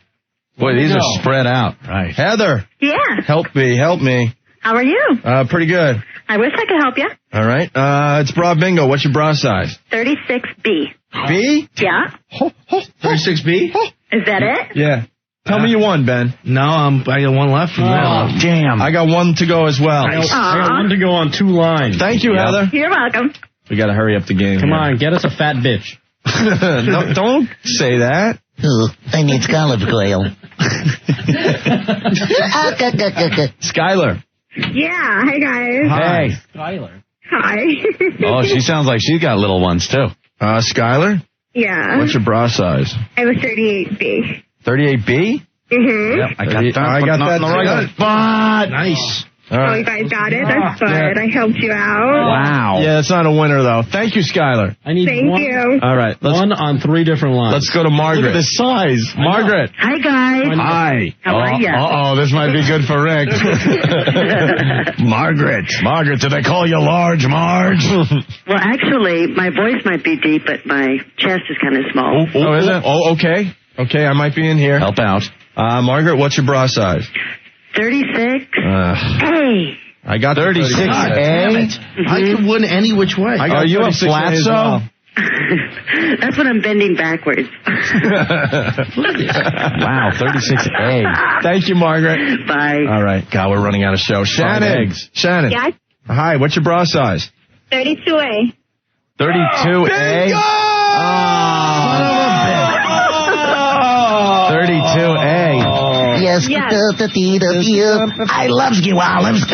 boy, these are spread out. Right. Heather. Yeah. Help me. How are you? Pretty good. I wish I could help you. All right. It's bra bingo. What's your bra size? 36B. B? Yeah. 36B? Is that it? Yeah. Tell me you won, Ben. No, I got one left from Oh, damn. I got one to go as well. I got one to go on 2 lines. Thank you, Heather. You're welcome. We got to hurry up the game. Come on, get us a fat bitch. No, don't say that. Ooh, I need Scarlet Quail. Skylar. Yeah. Hi, guys. Hey. Skylar. Hi. Oh, she sounds like she's got little ones too. Skylar? Yeah. What's your bra size? I have a 38B. 38B? Mm-hmm. Yep, I got that. I got that. The right spot. Nice. All right. Oh, you guys got it? That's good. Yeah. I helped you out. Wow. Yeah, it's not a winner, though. Thank you, Skylar. I need Thank you. All right. One on 3 different lines. Let's go to Margaret. Look at the size. Margaret. Hi, guys. Hi. How are ya? Uh-oh, this might be good for Rick. Margaret, do they call you Large Marge? Well, actually, my voice might be deep, but my chest is kind of small. Oh, is it? Oh, okay. Okay, I might be in here. Help out. Margaret, what's your bra size? 36. Hey. I got 36. Damn it. I can win any which way. Are you a flat so? That's when I'm bending backwards. Wow, 36A. Thank you, Margaret. Bye. All right. God, we're running out of show. Shannon. Shannon. Yes? Hi, what's your bra size? 32A. 32A? Son of a bitch. 32A. Yes. I love you, Olives.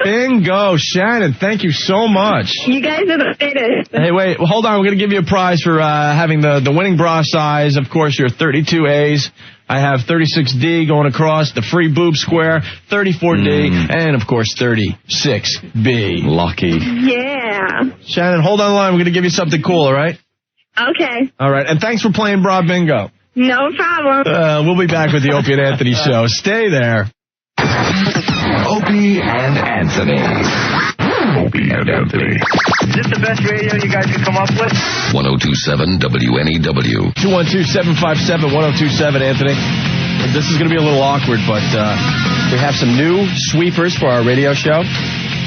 Bingo, Shannon. Thank you so much. You guys are the fittest. Hey, wait. Hold on. We're going to give you a prize for having the winning bra size. Of course, your 32As. I have 36D going across, the free boob square, 34D, and, of course, 36B. Lucky. Yeah. Shannon, hold on the line. We're going to give you something cool, all right? Okay. All right. And thanks for playing Bra Bingo. No problem. We'll be back with the Opie and Anthony show. Stay there. Opie and Anthony. Opie and Anthony. Is this the best radio you guys can come up with? 1027 WNEW. 212-757-1027, Anthony. This is going to be a little awkward, but we have some new sweepers for our radio show.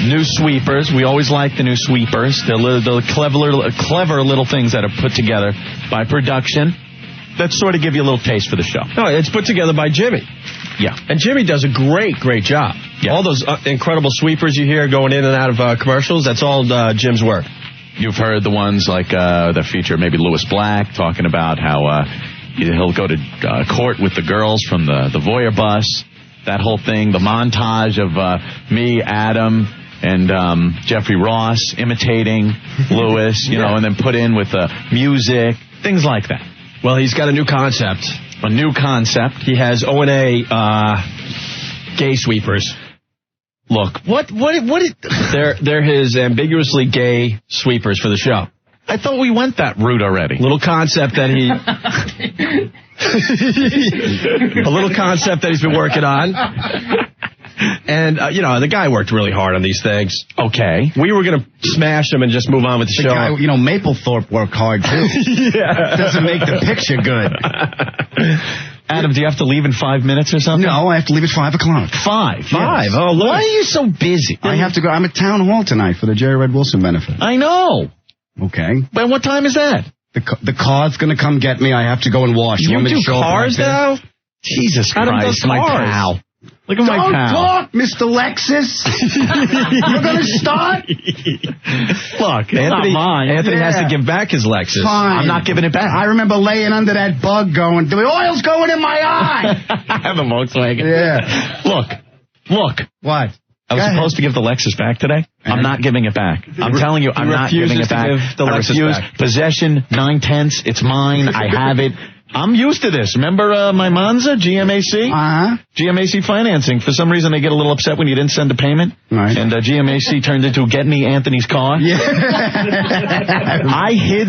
New sweepers. We always like the new sweepers. They're the clever little things that are put together by production that sort of give you a little taste for the show. No, it's put together by Jimmy. Yeah. And Jimmy does a great job. Yeah. All those incredible sweepers you hear going in and out of commercials, that's all Jim's work. You've heard the ones like that feature maybe Louis Black talking about how he'll go to court with the girls from the Voyeur bus, that whole thing, the montage of me, Adam, and Jeffrey Ross imitating Louis, you know, and then put in with music, things like that. Well, he's got a new concept. A new concept. He has O&A gay sweepers. Look, They're his ambiguously gay sweepers for the show. I thought we went that route already. Little concept that he... a little concept that he's been working on. And, the guy worked really hard on these things. Okay. We were going to smash him and just move on with the show. Guy, Maplethorpe worked hard, too. Yeah. Doesn't make the picture good. Adam, do you have to leave in 5 minutes or something? No, I have to leave at 5 o'clock. 5? Five? Oh, look. Why are you so busy? I have to go. I'm at Town Hall tonight for the Jerry Red Wilson benefit. I know. Okay. But what time is that? The car's going to come get me. I have to go and wash. You do cars now? Jesus Adam Christ, does my cars. pal. Look at my pal. Don't talk, Mr. Lexus. You're going to start? Look, Anthony has to give back his Lexus. Fine. I'm not giving it back. I remember laying under that bug going, the oil's going in my eye. I have a Volkswagen. Yeah. Look. What? I was supposed to give the Lexus back today. I'm not giving it back. I'm telling you, I'm not giving it back. I refuse. Possession, 9/10. It's mine. I have it. I'm used to this. Remember my Monza, GMAC? Uh-huh. GMAC financing. For some reason, they get a little upset when you didn't send a payment. Right. And GMAC turned into Get Me Anthony's Car. Yeah. I hid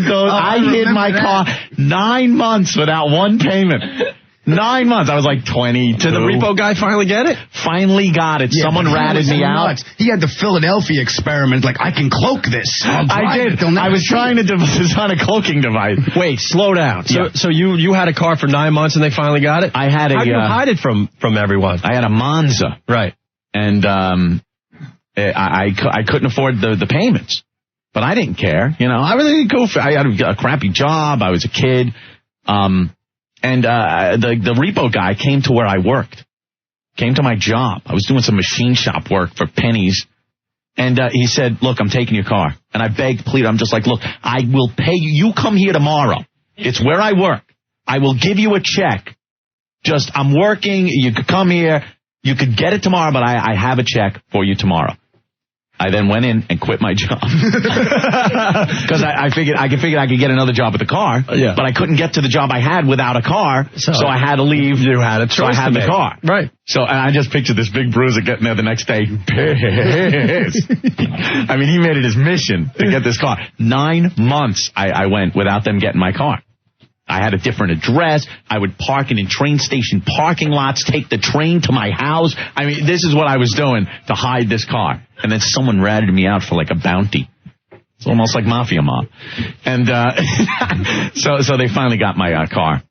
my car 9 months without one payment. 9 months. I was like 22. Did the repo guy finally get it? Finally got it. Yeah, someone ratted me out. He had the Philadelphia experiment, like, I can cloak this. I did. I was trying to design a cloaking device. Wait, slow down. So you had a car for 9 months and they finally got it? I had a... How'd you hide it from everyone? I had a Monza. Right. And I couldn't afford the payments. But I didn't care. I really I had a crappy job. I was a kid. And the repo guy came to where I worked, came to my job. I was doing some machine shop work for pennies. And he said, look, I'm taking your car. And I begged, pleaded. I'm just like, look, I will pay you. You come here tomorrow. It's where I work. I will give you a check. Just, I'm working. You could come here. You could get it tomorrow, but I have a check for you tomorrow. I then went in and quit my job. Because I figured I could get another job with the car, but I couldn't get to the job I had without a car, so I had to leave. You had a choice. So I had the car. Right. So and I just pictured this big bruiser getting there the next day. Pissed. I mean, he made it his mission to get this car. 9 months I went without them getting my car. I had a different address. I would park in train station parking lots, take the train to my house. I mean, this is what I was doing to hide this car. And then someone ratted me out for like a bounty. It's almost like Mafia Mob. And so they finally got my car.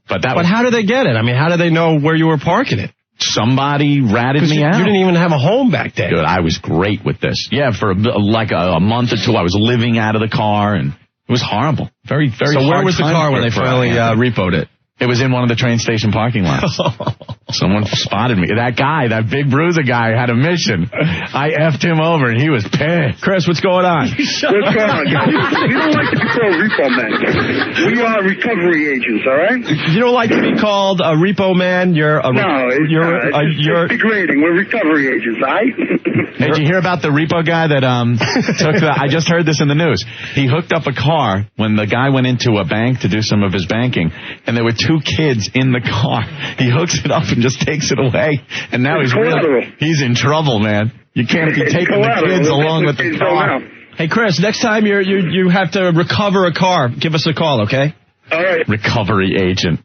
But how did they get it? I mean, how did they know where you were parking it? Somebody ratted me out. You didn't even have a home back then. Dude, I was great with this. Yeah, for like a month or two, I was living out of the car, and it was horrible. Very, very hard. So where was the car when they finally repoed it? It was in one of the train station parking lots. Someone spotted me. That guy, that big bruiser guy, had a mission. I effed him over, and he was pissed. Chris, what's going on? What's going on, guys? We don't like to be called repo men. We are recovery agents, all right? You don't like to be called a repo man? You're it's degrading. We're recovery agents, all right? Did you hear about the repo guy that took the... I just heard this in the news. He hooked up a car when the guy went into a bank to do some of his banking, and there were 2 kids in the car. He hooks it up and just takes it away, and now he's in trouble, man. You can't be taking the kids along with the car. Hey, Chris, next time you have to recover a car, give us a call, okay? All right. Recovery agent.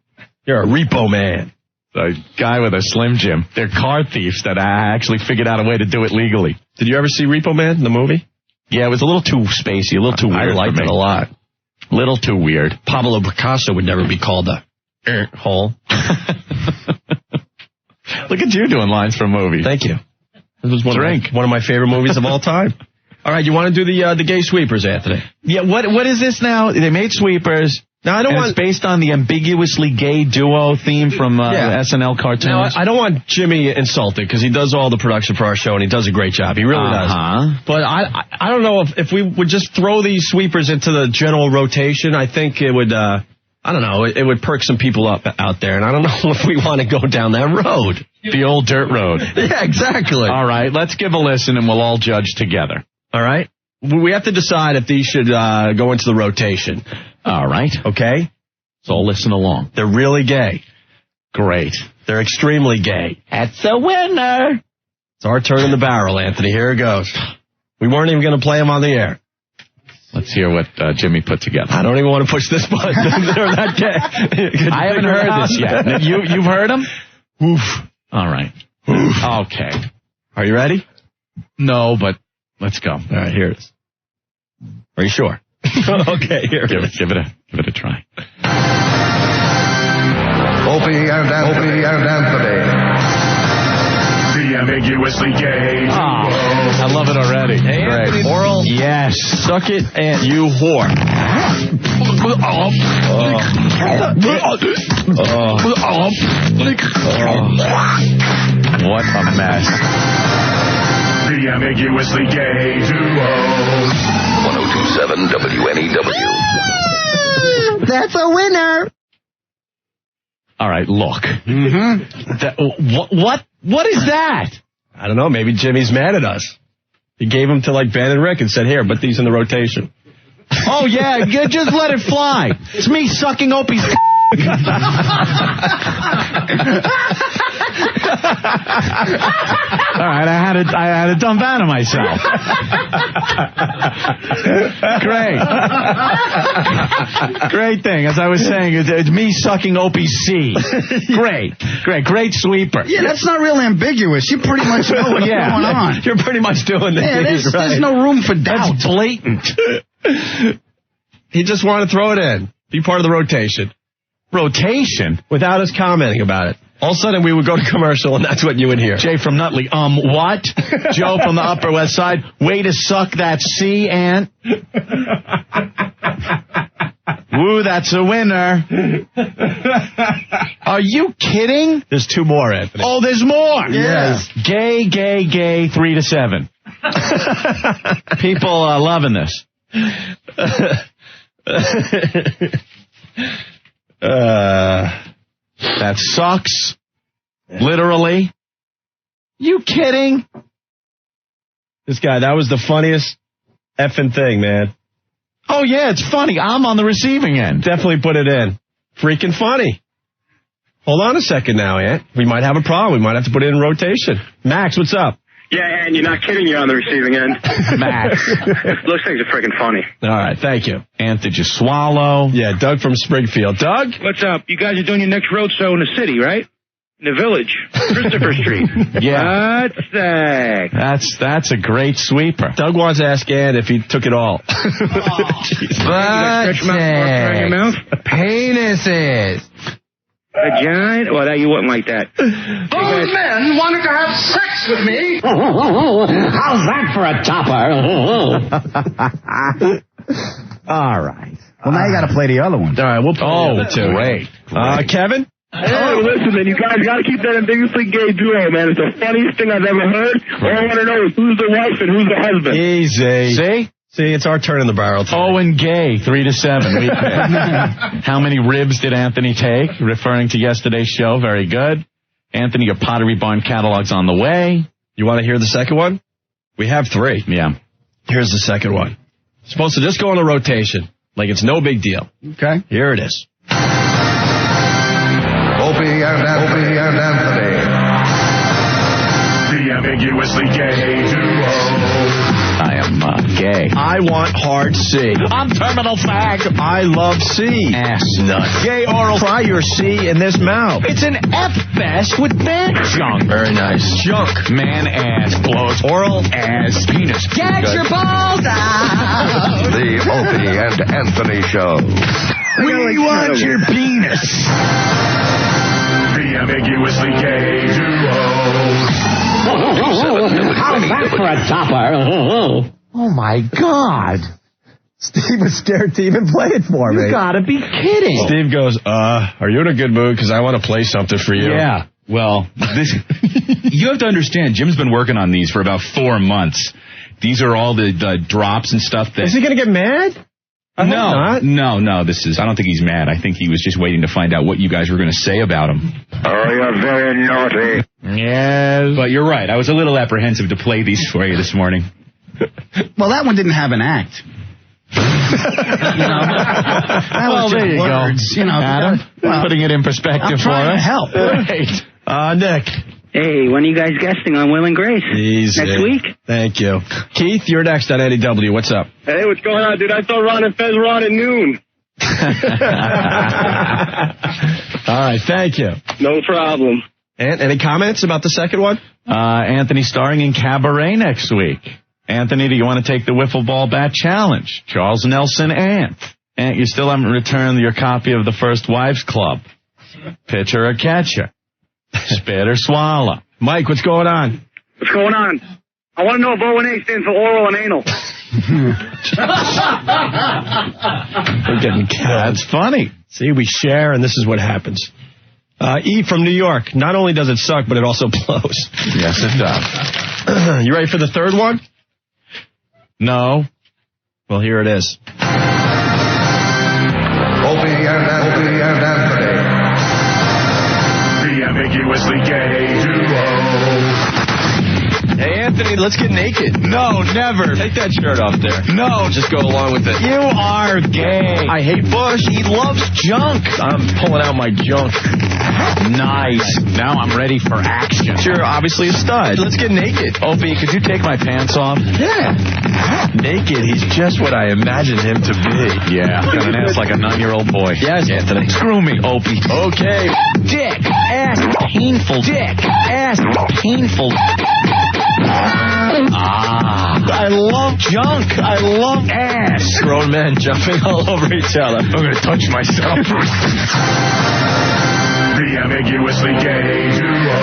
You're a repo man. The guy with a Slim Jim. They're car thieves that I actually figured out a way to do it legally. Did you ever see Repo Man, the movie? Yeah, it was a little too spacey, a little too weird. I liked it a lot. Little too weird. Pablo Picasso would never be called a hole. Look at you doing lines for a movie. Thank you. This was one of my favorite movies of all time. All right, you want to do the Gay Sweepers, Anthony? Yeah, what is this now? They made Sweepers. Now, it's based on the Ambiguously Gay duo theme from SNL cartoons. Now, I don't want Jimmy insulted because he does all the production for our show and he does a great job. He really does. But I don't know if we would just throw these sweepers into the general rotation. I think it would, I don't know, it would perk some people up out there. And I don't know if we want to go down that road. The old dirt road. Yeah, exactly. All right, let's give a listen and we'll all judge together. All right? We have to decide if these should go into the rotation. All right. Okay? So listen along. They're really gay. Great. They're extremely gay. That's a winner. It's our turn in the barrel, Anthony. Here it goes. We weren't even going to play them on the air. Let's hear what Jimmy put together. I don't even want to push this button. They're that gay. I haven't heard this yet. You've heard them? Oof. All right. Oof. Okay. Are you ready? No, but let's go. All right, here it is. Are you sure? Okay, here. Give it a try. Opie and Anthony. The Ambiguously Gay Duo. I love it already. Hey, Anthony. Oral. Yes. Suck it, and you whore. What a mess. The Ambiguously Gay Duo. 1027 WNEW. That's a winner. All right, look. Mm-hmm. What is that? I don't know. Maybe Jimmy's mad at us. He gave them to like Ben and Rick and said, "Here, put these in the rotation." Oh yeah, just let it fly. It's me sucking Opie's. All right, I had to dump out of myself. Great thing. As I was saying, it's me sucking Opie's C. Great sweeper. Yeah, that's not real ambiguous. You pretty much know what's going on. You're pretty much doing that. Right. There's no room for doubt. That's blatant. He just wanted to throw it in. Be part of the rotation. Rotation? Without us commenting about it. All of a sudden, we would go to commercial, and that's what you would hear. Jay from Nutley, what? Joe from the Upper West Side, way to suck that C, Ant. Woo, that's a winner. Are you kidding? There's two more, Anthony. Oh, there's more. Yes. Gay, 3 to 7. People are loving this. That sucks. Literally. You kidding? This guy, that was the funniest effing thing, man. Oh, yeah, it's funny. I'm on the receiving end. Definitely put it in. Freaking funny. Hold on a second now, Ant. We might have a problem. We might have to put it in rotation. Max, what's up? Yeah, and you're not kidding. You're on the receiving end. Max. Those things are freaking funny. All right, thank you. Ant, did you swallow? Yeah, Doug from Springfield. Doug? What's up? You guys are doing your next road show in the city, right? In the village. Christopher Street. Yeah. That's a great sweeper. Doug wants to ask Ant if he took it all. Penises. Vagina? Well, that you wouldn't like that. Those men wanted to have sex with me. How's that for a topper? All right. Well, now you got to play the other one. All right, we'll play the other two. Great. Kevin? Hey, listen, man, you guys got to keep that ambiguously gay duo, man. It's the funniest thing I've ever heard. All I want to know is who's the wife and who's the husband. Easy. See, it's our turn in the barrel today. Oh, and gay, 3 to 7. How many ribs did Anthony take? Referring to yesterday's show. Very good. Anthony, your Pottery Barn catalog's on the way. You want to hear the second one? We have 3. Yeah. Here's the second one. It's supposed to just go on a rotation. Like it's no big deal. Okay. Here it is. Opie and Anthony. The Ambiguously Gay Duo. I am gay. I want hard C. I'm terminal fag. I love C. Ass nut. Gay oral. Try your C in this mouth. It's an F-fest with man junk. Very nice. Junk. Man ass blows. Oral. Ass penis. Get your balls out. The Opie and Anthony Show. We want your penis. The Ambiguously Gay Duo. How's that for a topper? Oh, my God. Steve was scared to even play it for me. You gotta be kidding. Steve goes, are you in a good mood? Because I want to play something for you. Yeah. Well, you have to understand, Jim's been working on these for about 4 months. These are all the drops and stuff that... Is he going to get mad? No, this is... I don't think he's mad. I think he was just waiting to find out what you guys were going to say about him. Oh, you're very naughty. Yes. But you're right. I was a little apprehensive to play these for you this morning. Well, that one didn't have an act. That was there you words, go. Adam, putting it in perspective for us. Help. Right. Nick. Hey, when are you guys guesting on Will and Grace? Easy. Next week? Thank you. Keith, you're next on Eddie W. What's up? Hey, what's going on, dude? I saw Ron and Fez were on at noon. All right, thank you. No problem. And any comments about the second one? Anthony starring in Cabaret next week. Anthony, do you want to take the wiffle ball bat challenge? Charles Nelson, Ant, you still haven't returned your copy of the First Wives Club. Pitcher or catcher? Spit or swallow? Mike, what's going on? What's going on? I want to know if O&A stands for oral and anal. We're getting killed. That's funny. See, we share, and this is what happens. E from New York. Not only does it suck, but it also blows. Yes, it does. You ready for the third one? No. Well, here it is. Opie and Anthony. The Ambiguously Gay Duo. Hey, Anthony, let's get naked. No, never. Take that shirt off there. No. Just go along with it. You are gay. I hate Bush. He loves junk. I'm pulling out my junk. Nice. Now I'm ready for action. You're obviously a stud. Let's get naked. Opie, could you take my pants off? Yeah. Naked, he's just what I imagined him to be. Yeah, got an ass like a 9-year-old boy. Yes, Anthony. Screw me, Opie. Okay. Dick, ass, painful. Dick, ass, painful. I love junk. I love ass. Grown men jumping all over each other. I'm going to touch myself. The Ambiguously Gay Duo.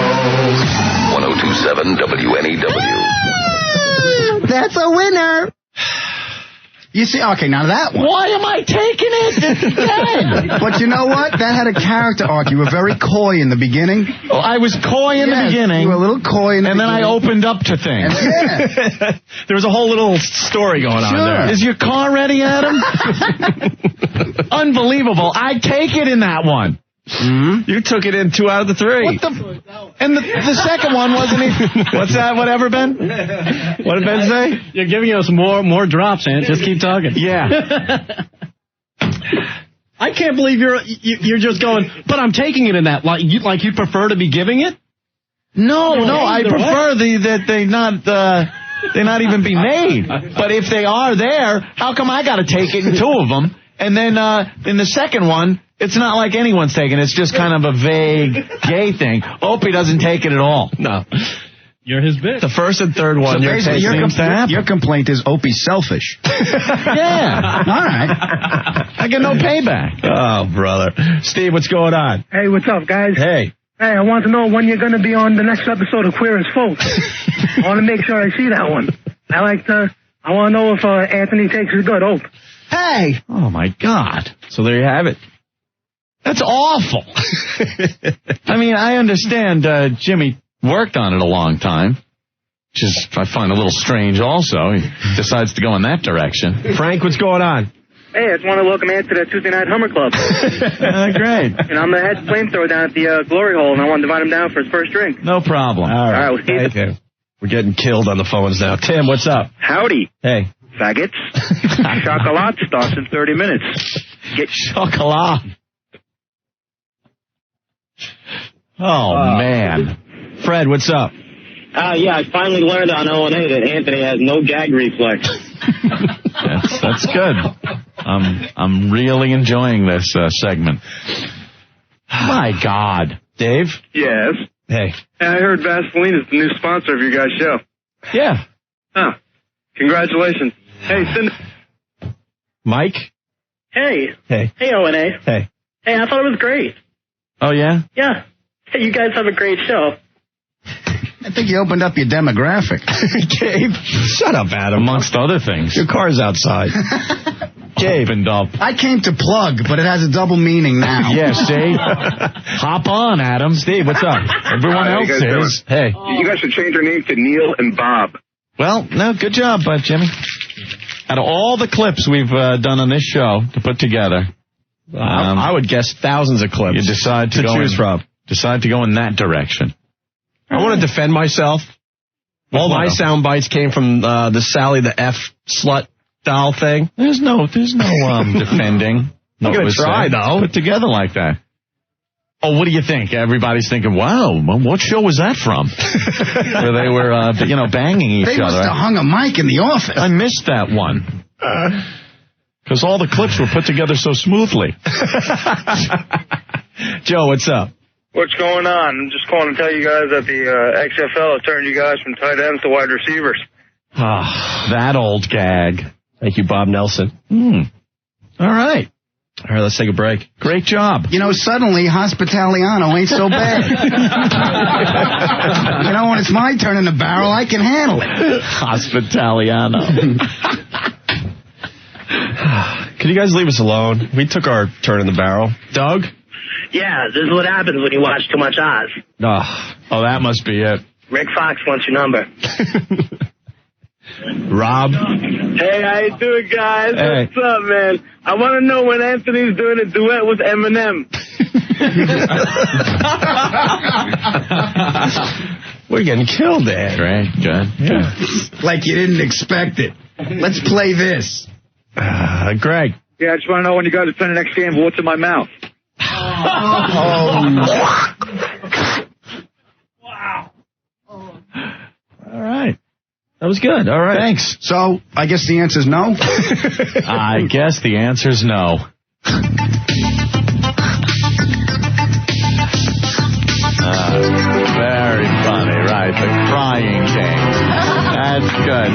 1027 WNEW. That's a winner. You see, okay, now that one. Why am I taking it? Again? But you know what? That had a character arc. You were very coy in the beginning. Oh, I was coy in the beginning. You were a little coy in the beginning. And then I opened up to things. Yeah. There was a whole little story going on there. Is your car ready, Adam? Unbelievable. I take it in that one. Mm-hmm. You took it in 2 out of the 3. What the? And the second one wasn't even. What's that? Whatever, Ben? What did Ben say? You're giving us more drops, Ant. Just keep talking. Yeah. I can't believe you're just going. But I'm taking it in that like you prefer to be giving it. No, I prefer that they not even be made. But if they are there, how come I got to take it in 2 of them? And then in the second one, it's not like anyone's taking it. It's just kind of a vague gay thing. Opie doesn't take it at all. No. You're his bitch. The first and third one. So basically, your complaint is Opie's selfish. Yeah. All right. I get no payback. Oh, brother. Steve, what's going on? Hey, what's up, guys? Hey. Hey, I want to know when you're going to be on the next episode of Queer as Folk. I want to make sure I see that one. I want to know if Anthony takes it good. Hey! Oh, my God. So there you have it. That's awful. I mean, I understand Jimmy worked on it a long time, which is, I find a little strange also. He decides to go in that direction. Frank, what's going on? Hey, I just want to welcome Ant to the Tuesday Night Hummer Club. Great. And I'm the head flamethrower down at the Glory Hole, and I want to invite him down for his first drink. No problem. All right. We'll see you. Okay. We're getting killed on the phones now. Tim, what's up? Howdy, Hey. faggots. Chocolat starts in 30 minutes. Get Chocolat. Oh, man. Fred, what's up? Yeah, I finally learned on O&A that Anthony has no gag reflex. That's good. I'm really enjoying this segment. My God. Dave? Yes. Hey. I heard Vaseline is the new sponsor of your guys' show. Yeah. Oh, congratulations. Hey, Mike? Hey. Hey. Hey, O&A. Hey. Hey, I thought it was great. Oh, yeah? Yeah. Hey, you guys have a great show. I think you opened up your demographic. Gabe, shut up, Adam. Amongst other things. Your car's outside. Gabe. Opened up. I came to plug, but it has a double meaning now. Yeah, Steve. Hop on, Adam. Steve, what's up? Everyone else is. Hey. You guys should change your name to Neil and Bob. Well, no, good job, Jimmy. Out of all the clips we've done on this show to put together, I would guess thousands of clips. You decide to choose from. Decide to go in that direction. I want to defend myself. All my sound bites came from the Sally the F slut doll thing. There's no defending. I'm going to try, though. Put together like that. Oh, what do you think? Everybody's thinking, wow, what show was that from? Where they were, banging each other. They must have hung a mic in the office. I missed that one. Because all the clips were put together so smoothly. Joe, what's up? What's going on? I'm just calling to tell you guys that the XFL has turned you guys from tight ends to wide receivers. That old gag. Thank you, Bob Nelson. All right. All right, let's take a break. Great job. Suddenly, Hospitaliano ain't so bad. When it's my turn in the barrel, I can handle it. Hospitaliano. Can you guys leave us alone? We took our turn in the barrel. Doug? Yeah, this is what happens when you watch too much Oz. Oh, that must be it. Rick Fox wants your number. Rob? Hey, how you doing, guys? Hey. What's up, man? I want to know when Anthony's doing a duet with Eminem. We're getting killed, Ed. Great, good. Yeah. Like you didn't expect it. Let's play this. Greg? Yeah, I just want to know when you guys are playing the next game. What's in my mouth? Wow. All right. That was good. All right. Thanks. So, I guess the answer's no? I guess the answer's no. Very funny, right? The crying king. That's good.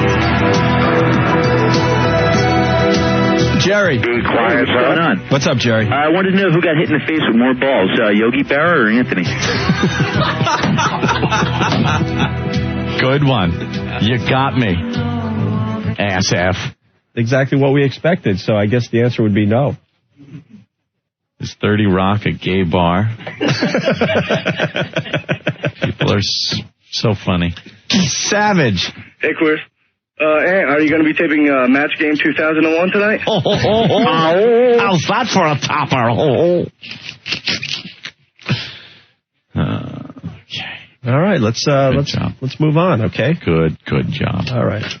Jerry. Be quiet. What's going on? What's up, Jerry? I wanted to know who got hit in the face with more balls, Yogi Berra or Anthony? Good one. You got me. Ass F. Exactly what we expected, so I guess the answer would be no. Is 30 Rock a gay bar? People are so funny. Savage. Hey, Chris. Are you going to be taping Match Game 2001 tonight? How's that for a topper? Okay. All right, let's move on, okay? Good job. All right.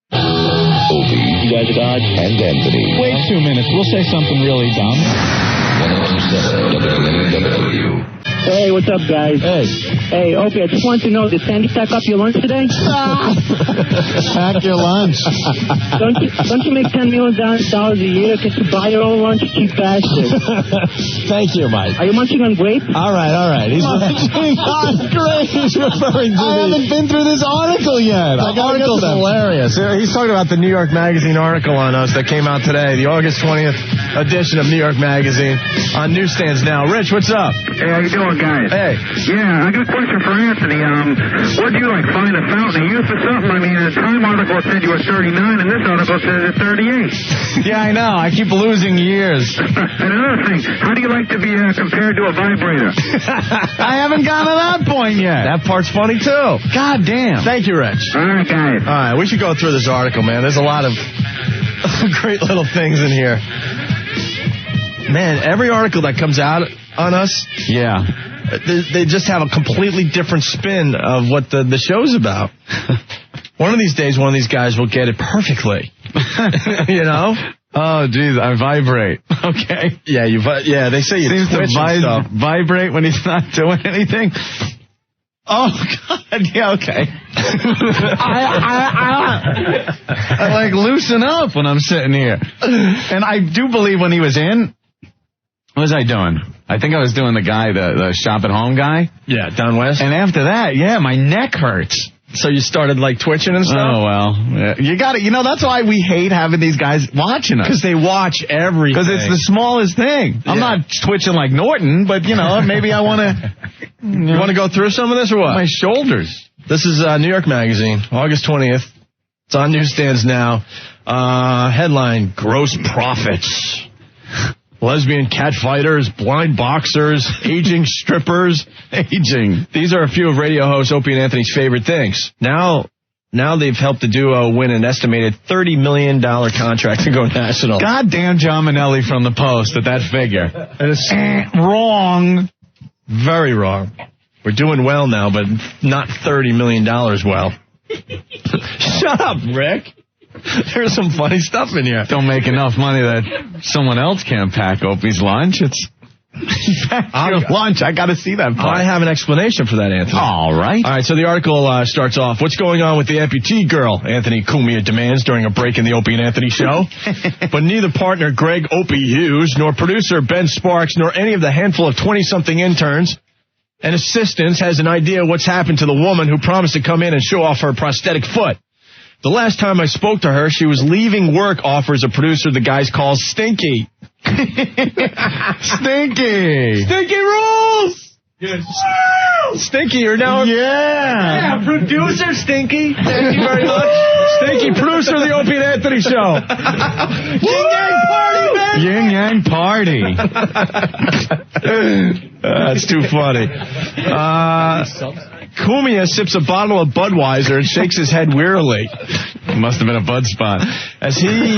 Opie. You guys are God. And Anthony. Wait 2 minutes. We'll say something really dumb. 107 WW. Hey, what's up, guys? Hey, Opie, I just wanted to know, did Sandy pack up your lunch today? Pack your lunch. Don't you make $10 million a year? Can't you buy your own lunch, cheap bastard? Thank you, Mike. Are you munching on grape? All right. He's munching on grape. He's referring to I haven't been through this article yet. The article's hilarious. He's talking about the New York Magazine article on us that came out today, the August 20th edition of New York Magazine, on newsstands now. Rich, what's up? Hey, how you doing, guys? Hey. Yeah, I got a question for Anthony. What do you find a fountain of youth or something? I mean, the Time article said you were 39, and this article says it's 38. Yeah, I know. I keep losing years. And another thing, how do you like to be compared to a vibrator? I haven't gotten to that point yet. That part's funny, too. God damn. Thank you, Rich. All right, guys. All right, we should go through this article, man. There's a lot of great little things in here. Man, every article that comes out on us, they just have a completely different spin of what the show's about. One of these days, one of these guys will get it perfectly. You know? Oh, geez, I vibrate. Okay. Yeah, they say you seems twitch to and stuff. vibrate when he's not doing anything. Oh, God, yeah, okay. I like loosen up when I'm sitting here. And I do believe when he was in, what was I doing? I think I was doing the guy, the shop at home guy. Yeah, down west. And after that, my neck hurts. So you started like twitching and stuff? Oh, well. You got it. You know, that's why we hate having these guys watching us. Because they watch everything. Because it's the smallest thing. I'm not twitching like Norton, but, maybe I want to... You want to go through some of this or what? My shoulders. This is New York Magazine, August 20th. It's on newsstands now. Headline, Gross Profits. Lesbian catfighters, blind boxers, aging strippers. Aging. These are a few of radio host Opie and Anthony's favorite things. Now they've helped the duo win an estimated $30 million contract to go national. Goddamn John Manelli from the Post at that figure. And it's wrong. Very wrong. We're doing well now, but not $30 million well. Shut up, Rick. There's some funny stuff in here. Don't make enough money that someone else can't pack Opie's lunch. Your lunch. I got to see that part. I have an explanation for that, Anthony. All right. All right, so the article starts off, what's going on with the amputee girl? Anthony Cumia demands during a break in the Opie and Anthony show. But neither partner Greg Opie Hughes, nor producer Ben Sparks, nor any of the handful of 20-something interns and assistants has an idea what's happened to the woman who promised to come in and show off her prosthetic foot. The last time I spoke to her, she was leaving work, offers a producer the guys call Stinky. Stinky. Stinky rules! Stinky, you're now... Yeah, producer Stinky. Thank you very much. Stinky, producer of the Opie and Anthony show. Yin Yang Party, man. Yin Yang Party. That's too funny. Cumia sips a bottle of Budweiser and shakes his head wearily. Must have been a Bud spot. As he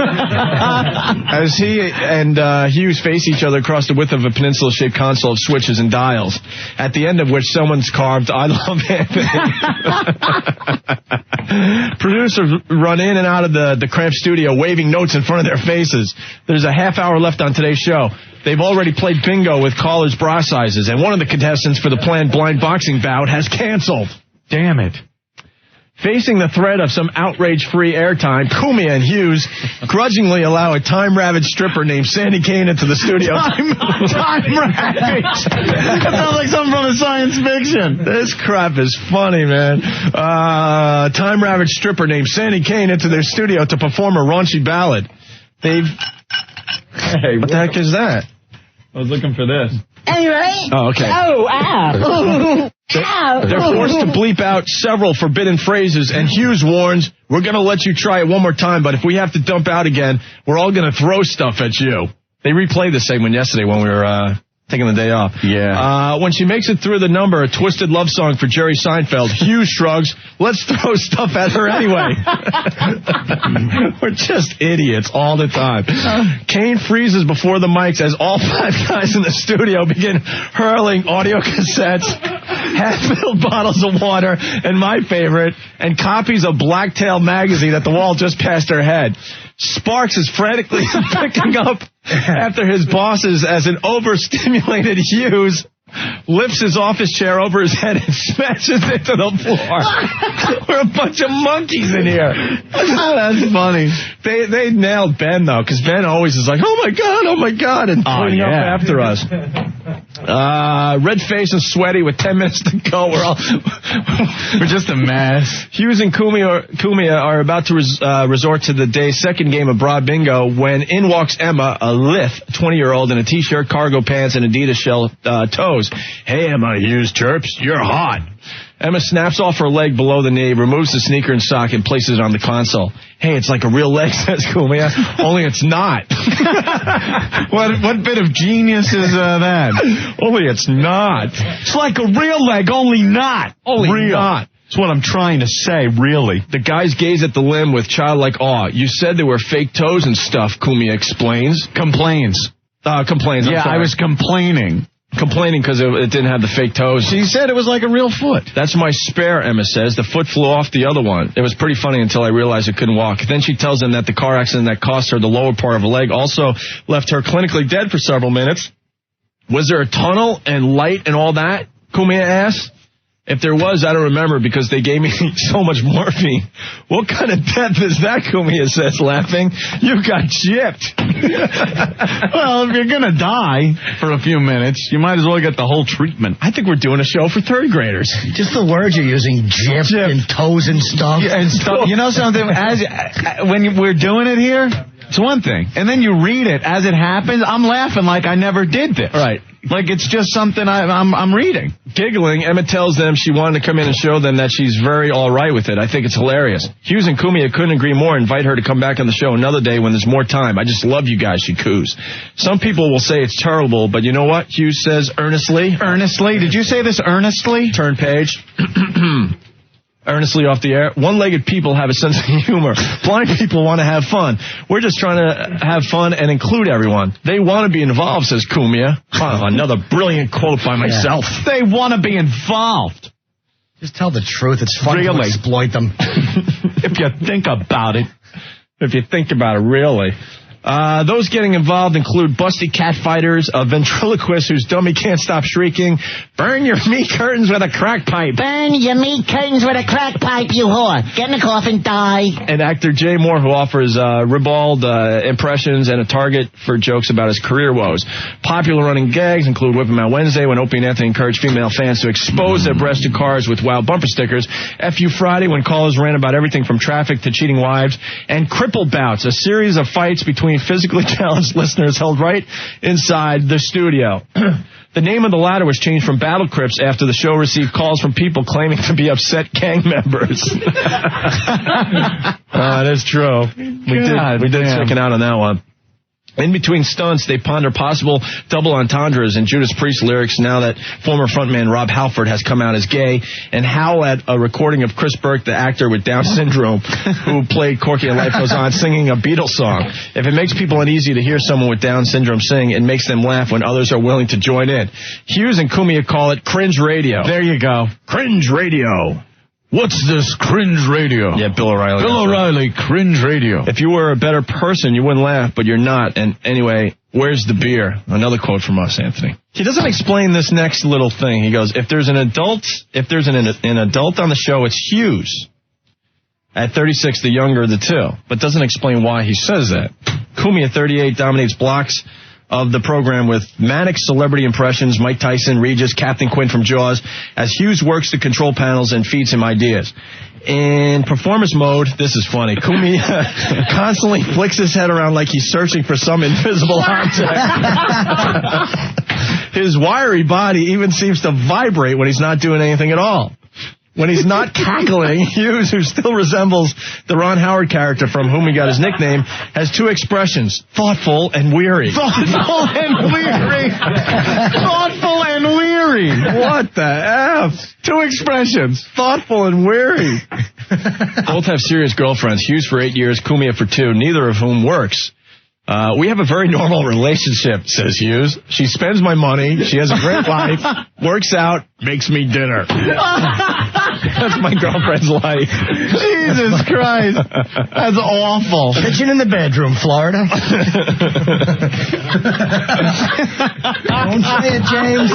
and Hughes face each other across the width of a peninsula-shaped console of switches and dials, at the end of which someone's carved, I love Anthony. Producers run in and out of the cramped studio waving notes in front of their faces. There's a half hour left on today's show. They've already played bingo with callers' bra sizes, and one of the contestants for the planned blind boxing bout has canceled. Damn it. Facing the threat of some outrage-free airtime, Cumia and Hughes grudgingly allow a time-ravaged stripper named Sandy Kane into the studio. Time-ravaged? That sounds like something from a science fiction. This crap is funny, man. Time-ravaged stripper named Sandy Kane into their studio to perform a raunchy ballad. Hey, what the heck is that? I was looking for this. Anyway. Oh, okay. Oh, ow. They're forced to bleep out several forbidden phrases, and Hughes warns, we're going to let you try it one more time, but if we have to dump out again, we're all going to throw stuff at you. They replayed this segment yesterday when we were taking the day off. Yeah. When she makes it through the number, a twisted love song for Jerry Seinfeld, Hughes shrugs, let's throw stuff at her anyway. We're just idiots all the time. Kane freezes before the mics as all five guys in the studio begin hurling audio cassettes, half-filled bottles of water, and my favorite, and copies of Blacktail magazine at the wall just past her head. Sparks is frantically picking up after his bosses as an overstimulated Hughes lifts his office chair over his head and smashes into the floor. We're a bunch of monkeys in here. That's funny. They nailed Ben, though, because Ben always is like, oh, my God, and cleaning up after us. Red face and sweaty with 10 minutes to go. We're just a mess. Hughes and Cumia are about to resort to the day's second game of broad bingo when in walks Emma, a lithe 20-year-old in a T-shirt, cargo pants, and Adidas shell toes. Hey, Emma, Hughes chirps, you're hot. Emma snaps off her leg below the knee, removes the sneaker and sock, and places it on the console. Hey, it's like a real leg, says Cumia, only it's not. What bit of genius is that? Only it's not. It's like a real leg, only not. Only real. Not. That's what I'm trying to say, really. The guys gaze at the limb with childlike awe. You said there were fake toes and stuff, Cumia explains. Complains. Complains, I'm yeah, sorry. I was complaining. Complaining because it didn't have the fake toes. She said it was like a real foot. That's my spare, Emma says. The foot flew off the other one. It was pretty funny until I realized it couldn't walk. Then she tells them that the car accident that cost her the lower part of her leg also left her clinically dead for several minutes. Was there a tunnel and light and all that? Cumia asks. If there was, I don't remember because they gave me so much morphine. What kind of death is that, Cumia says, laughing? You got gypped. Well, if you're going to die for a few minutes, you might as well get the whole treatment. I think we're doing a show for third graders. Just the words you're using, gypped and toes and stuff. Yeah, and stuff. You know something? When we're doing it here, it's one thing. And then you read it as it happens. I'm laughing like I never did this. Right. Like it's just something I'm reading. Giggling, Emma tells them she wanted to come in and show them that she's very all right with it. I think it's hilarious. Hughes and Cumia couldn't agree more. Invite her to come back on the show another day when there's more time. I just love you guys, she coos. Some people will say it's terrible, but you know what? Hughes says earnestly. Earnestly? Did you say this earnestly? Turn page. Earnestly off the air. One-legged people have a sense of humor. Blind people want to have fun. We're just trying to have fun and include everyone. They want to be involved, says Cumia. Another brilliant quote by myself. Yeah. They want to be involved. Just tell the truth. It's fun to exploit them. If you think about it. If you think about it, really. Those getting involved include busty cat fighters, a ventriloquist whose dummy can't stop shrieking, burn your meat curtains with a crack pipe. Burn your meat curtains with a crack pipe, you whore. Get in the coffin, die. And actor Jay Mohr, who offers ribald impressions and a target for jokes about his career woes. Popular running gags include Whip 'em Out Wednesday, when Opie and Anthony encouraged female fans to expose their breasts to cars with wild bumper stickers. F.U. Friday, when callers ran about everything from traffic to cheating wives. And Cripple Bouts, a series of fights between physically challenged listeners held right inside the studio. The name of the latter was changed from Battle Crips after the show received calls from people claiming to be upset gang members. That's true. We did chicken out on that one. In between stunts, they ponder possible double entendres in Judas Priest lyrics now that former frontman Rob Halford has come out as gay, and howl at a recording of Chris Burke, the actor with Down syndrome, who played Corky in Life Goes On, singing a Beatles song. If it makes people uneasy to hear someone with Down syndrome sing, it makes them laugh when others are willing to join in. Hughes and Cumia call it cringe radio. There you go. Cringe radio. What's this cringe radio? Yeah, Bill O'Reilly. Bill O'Reilly, cringe radio. If you were a better person, you wouldn't laugh, but you're not. And anyway, where's the beer? Another quote from us, Anthony. He doesn't explain this next little thing. He goes, if there's an adult on the show, it's Hughes. At 36, the younger of the two. But doesn't explain why he says that. Kumi at 38 dominates blocks of the program with manic celebrity impressions, Mike Tyson, Regis, Captain Quinn from Jaws, as Hughes works the control panels and feeds him ideas. In performance mode, this is funny, Kumi constantly flicks his head around like he's searching for some invisible object. His wiry body even seems to vibrate when he's not doing anything at all. When he's not cackling, Hughes, who still resembles the Ron Howard character from whom he got his nickname, has two expressions, thoughtful and weary. Thoughtful and weary. Thoughtful and weary. What the F? Two expressions. Thoughtful and weary. Both have serious girlfriends, Hughes for 8 years, Kumia for 2, neither of whom works. We have a very normal relationship, says Hughes. She spends my money. She has a great life. Works out. Makes me dinner. That's my girlfriend's life. Jesus Christ. That's awful. Kitchen in the bedroom, Florida. Don't say it, James.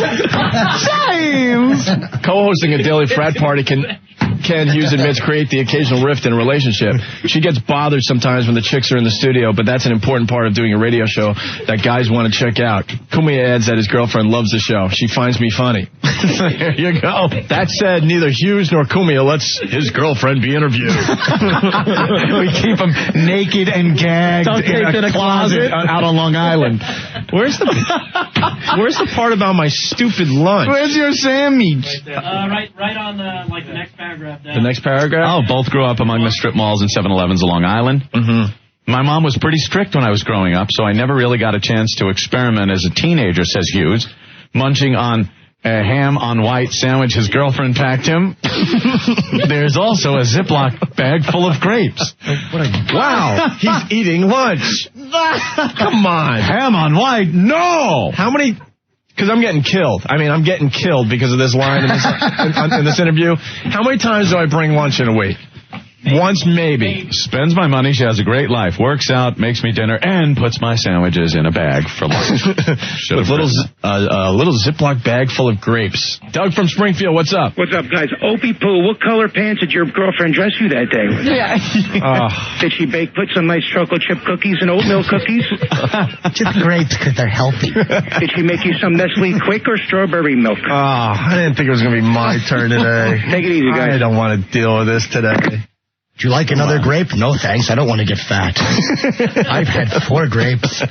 James! Co-hosting a daily frat party can Hughes admits create the occasional rift in a relationship. She gets bothered sometimes when the chicks are in the studio, but that's an important part of doing a radio show that guys want to check out. Kumia adds that his girlfriend loves the show. She finds me funny. There you go. That said, neither Hughes nor Kumia lets his girlfriend be interviewed. We keep him naked and gagged in a closet out on Long Island. Where's the part about my stupid lunch? Where's your sandwich? Right on the next paragraph. The next paragraph? Oh, both grew up among the strip malls and 7-Elevens of Long Island. Mm-hmm. My mom was pretty strict when I was growing up, so I never really got a chance to experiment as a teenager, says Hughes. Munching on a ham on white sandwich his girlfriend packed him. There's also a Ziploc bag full of grapes. Wow, he's eating lunch. Come on. Ham on white? No! How many... Because I'm getting killed. I mean, I'm getting killed because of this line in this interview. How many times do I bring lunch in a week? Once, maybe. Spends my money. She has a great life. Works out, makes me dinner, and puts my sandwiches in a bag for lunch. With a little Ziploc bag full of grapes. Doug from Springfield, what's up? What's up, guys? Opie Poo, what color pants did your girlfriend dress you that day? Yeah. Did she put some nice chocolate chip cookies and oatmeal cookies? Just grapes because they're healthy. Did she make you some Nestle Quick or strawberry milk? I didn't think it was going to be my turn today. Take it easy, guys. I don't want to deal with this today. Do you like another grape? No, thanks. I don't want to get fat. I've had 4 grapes. 5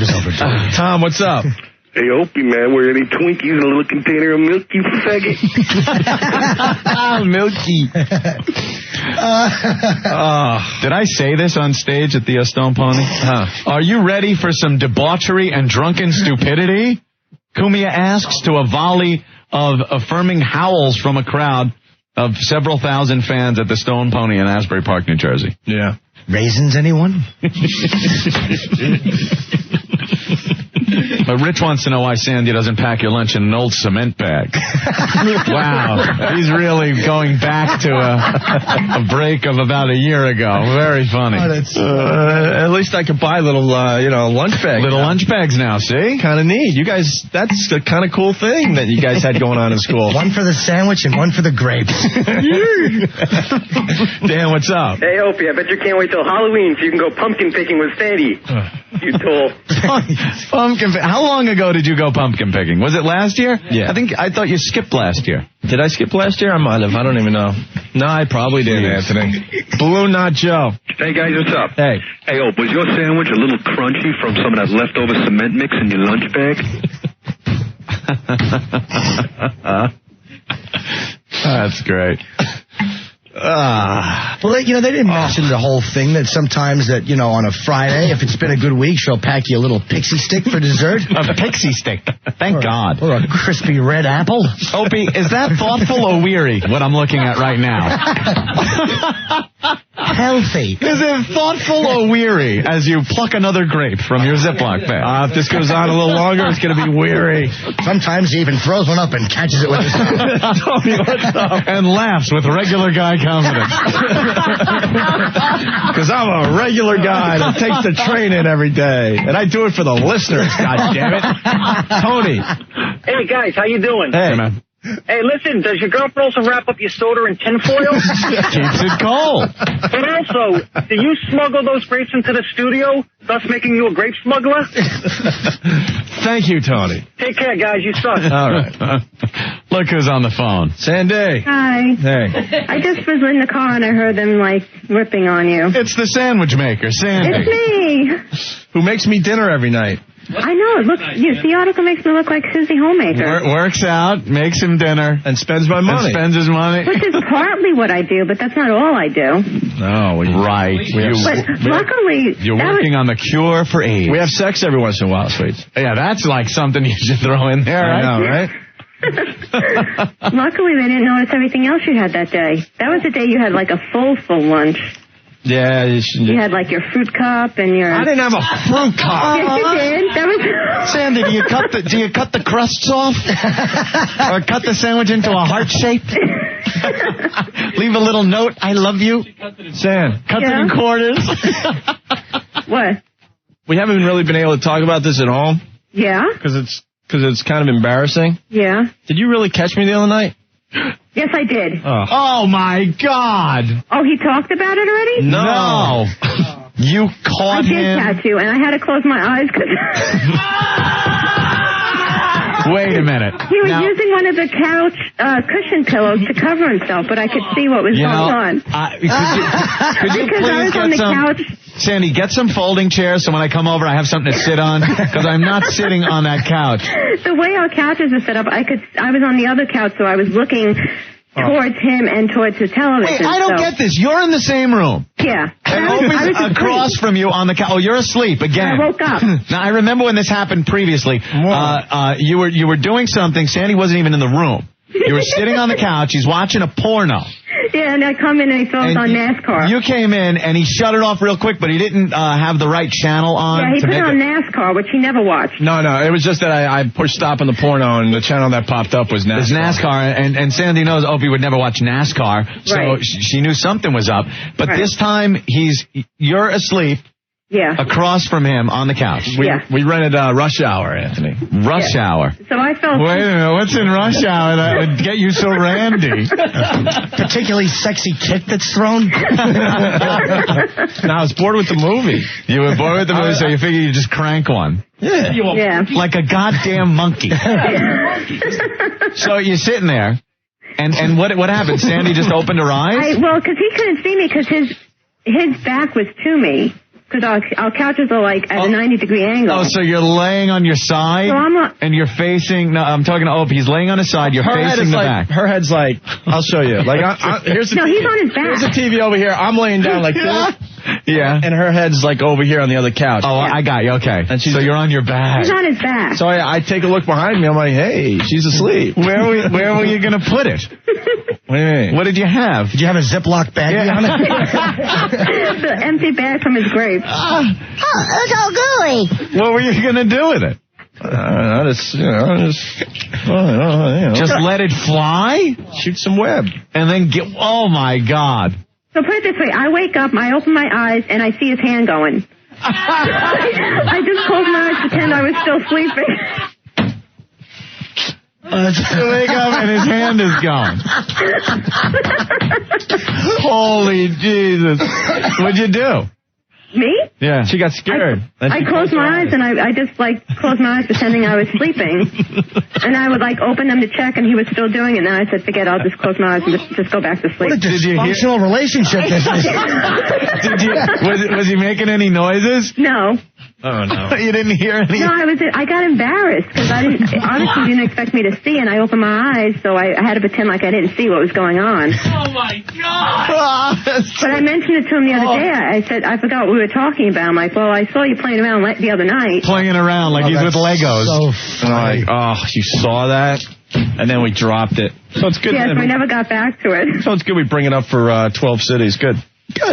is overdone. Tom, what's up? Hey, Opie, man, were any Twinkies in a little container of milk, you faggot? Milky. Did I say this on stage at the Stone Pony? Are you ready for some debauchery and drunken stupidity? Kumia asks to a volley of affirming howls from a crowd of several thousand fans at the Stone Pony in Asbury Park, New Jersey. Yeah. Raisins, anyone? But Rich wants to know why Sandy doesn't pack your lunch in an old cement bag. Wow. He's really going back to a break of about a year ago. Very funny. At least I could buy little, lunch bags. Little lunch bags now, see? Kind of neat. You guys, that's the kind of cool thing that you guys had going on in school. One for the sandwich and one for the grapes. Dan, what's up? Hey, Opie, I bet you can't wait till Halloween so you can go pumpkin picking with Sandy. You tool. How long ago did you go pumpkin picking? Was it last year? Yeah. I thought you skipped last year. Did I skip last year? I might have. I don't even know. No, I probably did, Anthony. Balloon, not Joe. Hey, guys, what's up? Hey. Hey, was your sandwich a little crunchy from some of that leftover cement mix in your lunch bag? That's great. Well, they didn't mention the whole thing that sometimes that, on a Friday, if it's been a good week, she'll pack you a little pixie stick for dessert. A pixie stick. Thank God. Or a crispy red apple. Opie, is that thoughtful or weary, what I'm looking at right now? Healthy. Is it thoughtful or weary as you pluck another grape from your Ziploc bag? If this goes on a little longer, it's going to be weary. Sometimes he even throws one up and catches it with his thumb. And laughs with regular guy confidence. Because I'm a regular guy that takes the train in every day. And I do it for the listeners, God damn it. Tony. Hey, guys, how you doing? Hey, man. Hey, listen, does your girlfriend also wrap up your soda in tinfoil? Keeps it cold. But also, do you smuggle those grapes into the studio, thus making you a grape smuggler? Thank you, Tony. Take care, guys. You suck. All right. Look who's on the phone. Sandy. Hi. Hey. I just was in the car and I heard them, ripping on you. It's the sandwich maker, Sandy. It's me. Who makes me dinner every night. I know. Look, the article makes me look like Susie Homemaker. Works out, makes him dinner. And spends my money. And spends his money. Which is partly what I do, but that's not all I do. No. Right. Luckily... You're working on the cure for AIDS. We have sex every once in a while, sweets. Yeah, that's like something you should throw in there, right? I know, right? Luckily, they didn't notice everything else you had that day. That was the day you had a full lunch. Yeah. You had your fruit cup and your... I didn't have a fruit cup. Yes, you did. That was... Sandy, do you cut the crusts off? Or cut the sandwich into a heart shape? Leave a little note, I love you. Sam, cut it in quarters. What? We haven't really been able to talk about this at home. Yeah? Because it's kind of embarrassing. Yeah. Did you really catch me the other night? Yes, I did. Oh, my God. Oh, he talked about it already? No. You caught him. I did catch you, and I had to close my eyes because... Wait a minute. He was using one of the couch cushion pillows to cover himself, but I could see what was going on. Could you because please I was on the couch... Sandy, get some folding chairs so when I come over I have something to sit on, because I'm not sitting on that couch. The way our couches are set up, I was on the other couch, so I was looking towards him and towards the television. Wait, I don't get this. You're in the same room. Yeah. And Opie's across from you on the couch. Oh, you're asleep again. I woke up. Now, I remember when this happened previously. You were doing something. Sandy wasn't even in the room. You were sitting on the couch. He's watching a porno. Yeah, and I come in and he throws on NASCAR. You came in and he shut it off real quick, but he didn't have the right channel on. Yeah, he put it on NASCAR, which he never watched. No, it was just that I pushed stop on the porno and the channel that popped up was NASCAR. It's NASCAR, and Sandy knows Opie would never watch NASCAR, so she knew something was up. But this time, you're asleep. Yeah. Across from him on the couch. We rented Rush Hour, Anthony. Rush Hour. So I felt... Wait a minute, what's in Rush Hour that would get you so randy? Particularly sexy kick that's thrown? No, I was bored with the movie. You were bored with the movie, so you figured you'd just crank one. Yeah. Like a goddamn monkey. So you're sitting there, and what happened? Sandy just opened her eyes? Because he couldn't see me because his back was to me. Because our couches are at a 90-degree angle. Oh, so you're laying on your side, and you're facing... No, I'm talking to Opie. He's laying on his side. You're facing the back. Her head's I'll show you. Here's the no, he's on his back. Here's the TV over here. I'm laying down like this. Yeah. And her head's over here on the other couch. Oh, I got you. Okay. And so you're on your back. He's on his back. So I take a look behind me. I'm like, hey, she's asleep. Where were you going to put it? What do you mean? What did you have? Did you have a Ziploc baggie on it? The empty bag from his grapes. Oh, it's all gooey. What were you going to do with it? Just let it fly? Shoot some web. And then get, oh my God. So put it this way, I wake up, I open my eyes, and I see his hand going. I just closed my eyes, pretend I was still sleeping. You wake up and his hand is gone. Holy Jesus. What'd you do? Me? Yeah. She got scared. I closed my eyes, and I just, closed my eyes pretending I was sleeping. And I would, open them to check, and he was still doing it. And then I said, forget it, I'll just close my eyes and just go back to sleep. What a dysfunctional relationship this is. Was he making any noises? No. Oh, no. You didn't hear any? No, I got embarrassed because I honestly didn't expect me to see, and I opened my eyes, so I had to pretend like I didn't see what was going on. Oh, my God. But I mentioned it to him the other day. I said, I forgot what we were talking about. I'm like, well, I saw you playing around the other night. Playing around like he's with Legos. So funny. You saw that? And then we dropped it. So it's good. Yes, we never got back to it. So it's good we bring it up for 12 cities. Good.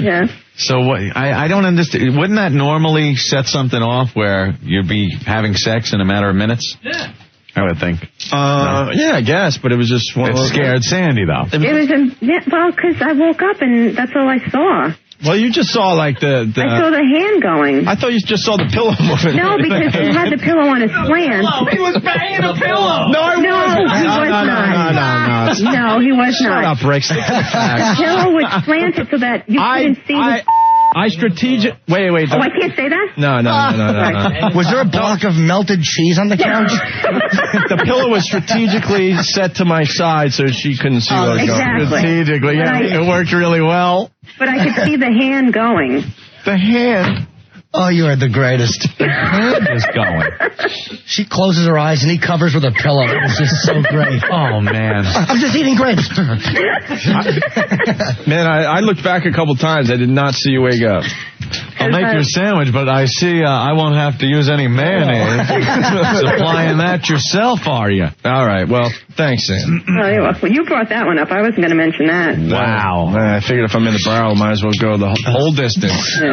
Yeah. So what? I don't understand. Wouldn't that normally set something off where you'd be having sex in a matter of minutes? Yeah. I would think. Yeah, I guess, but it was just one. It scared Sandy, though. Because I woke up and that's all I saw. Well, you just saw I saw the hand going. I thought you just saw the pillow moving. No, because he had the pillow on his slant. He was banging a pillow. No, he wasn't. He was not. No, he was not. Shut up, Rick. Stick to the facts. The pillow was slanted so that you couldn't see his... I strategic. Wait. Oh, I can't say that? No. Was there a block of melted cheese on the couch? The pillow was strategically set to my side so she couldn't see what was going on. Exactly. Strategically, yeah, it worked really well. But I could see the hand going. The hand. Oh, you are the greatest. The hand is going. She closes her eyes and he covers with a pillow. It was just so great. Oh, man. I'm just eating grapes. Man, I looked back a couple times. I did not see you wake up. I'll make your sandwich, but I see I won't have to use any mayonnaise. Supplying that yourself, are you? All right. Well, thanks, Sam. Well, you brought that one up. I wasn't going to mention that. Wow. I figured if I'm in the barrel, I might as well go the whole distance.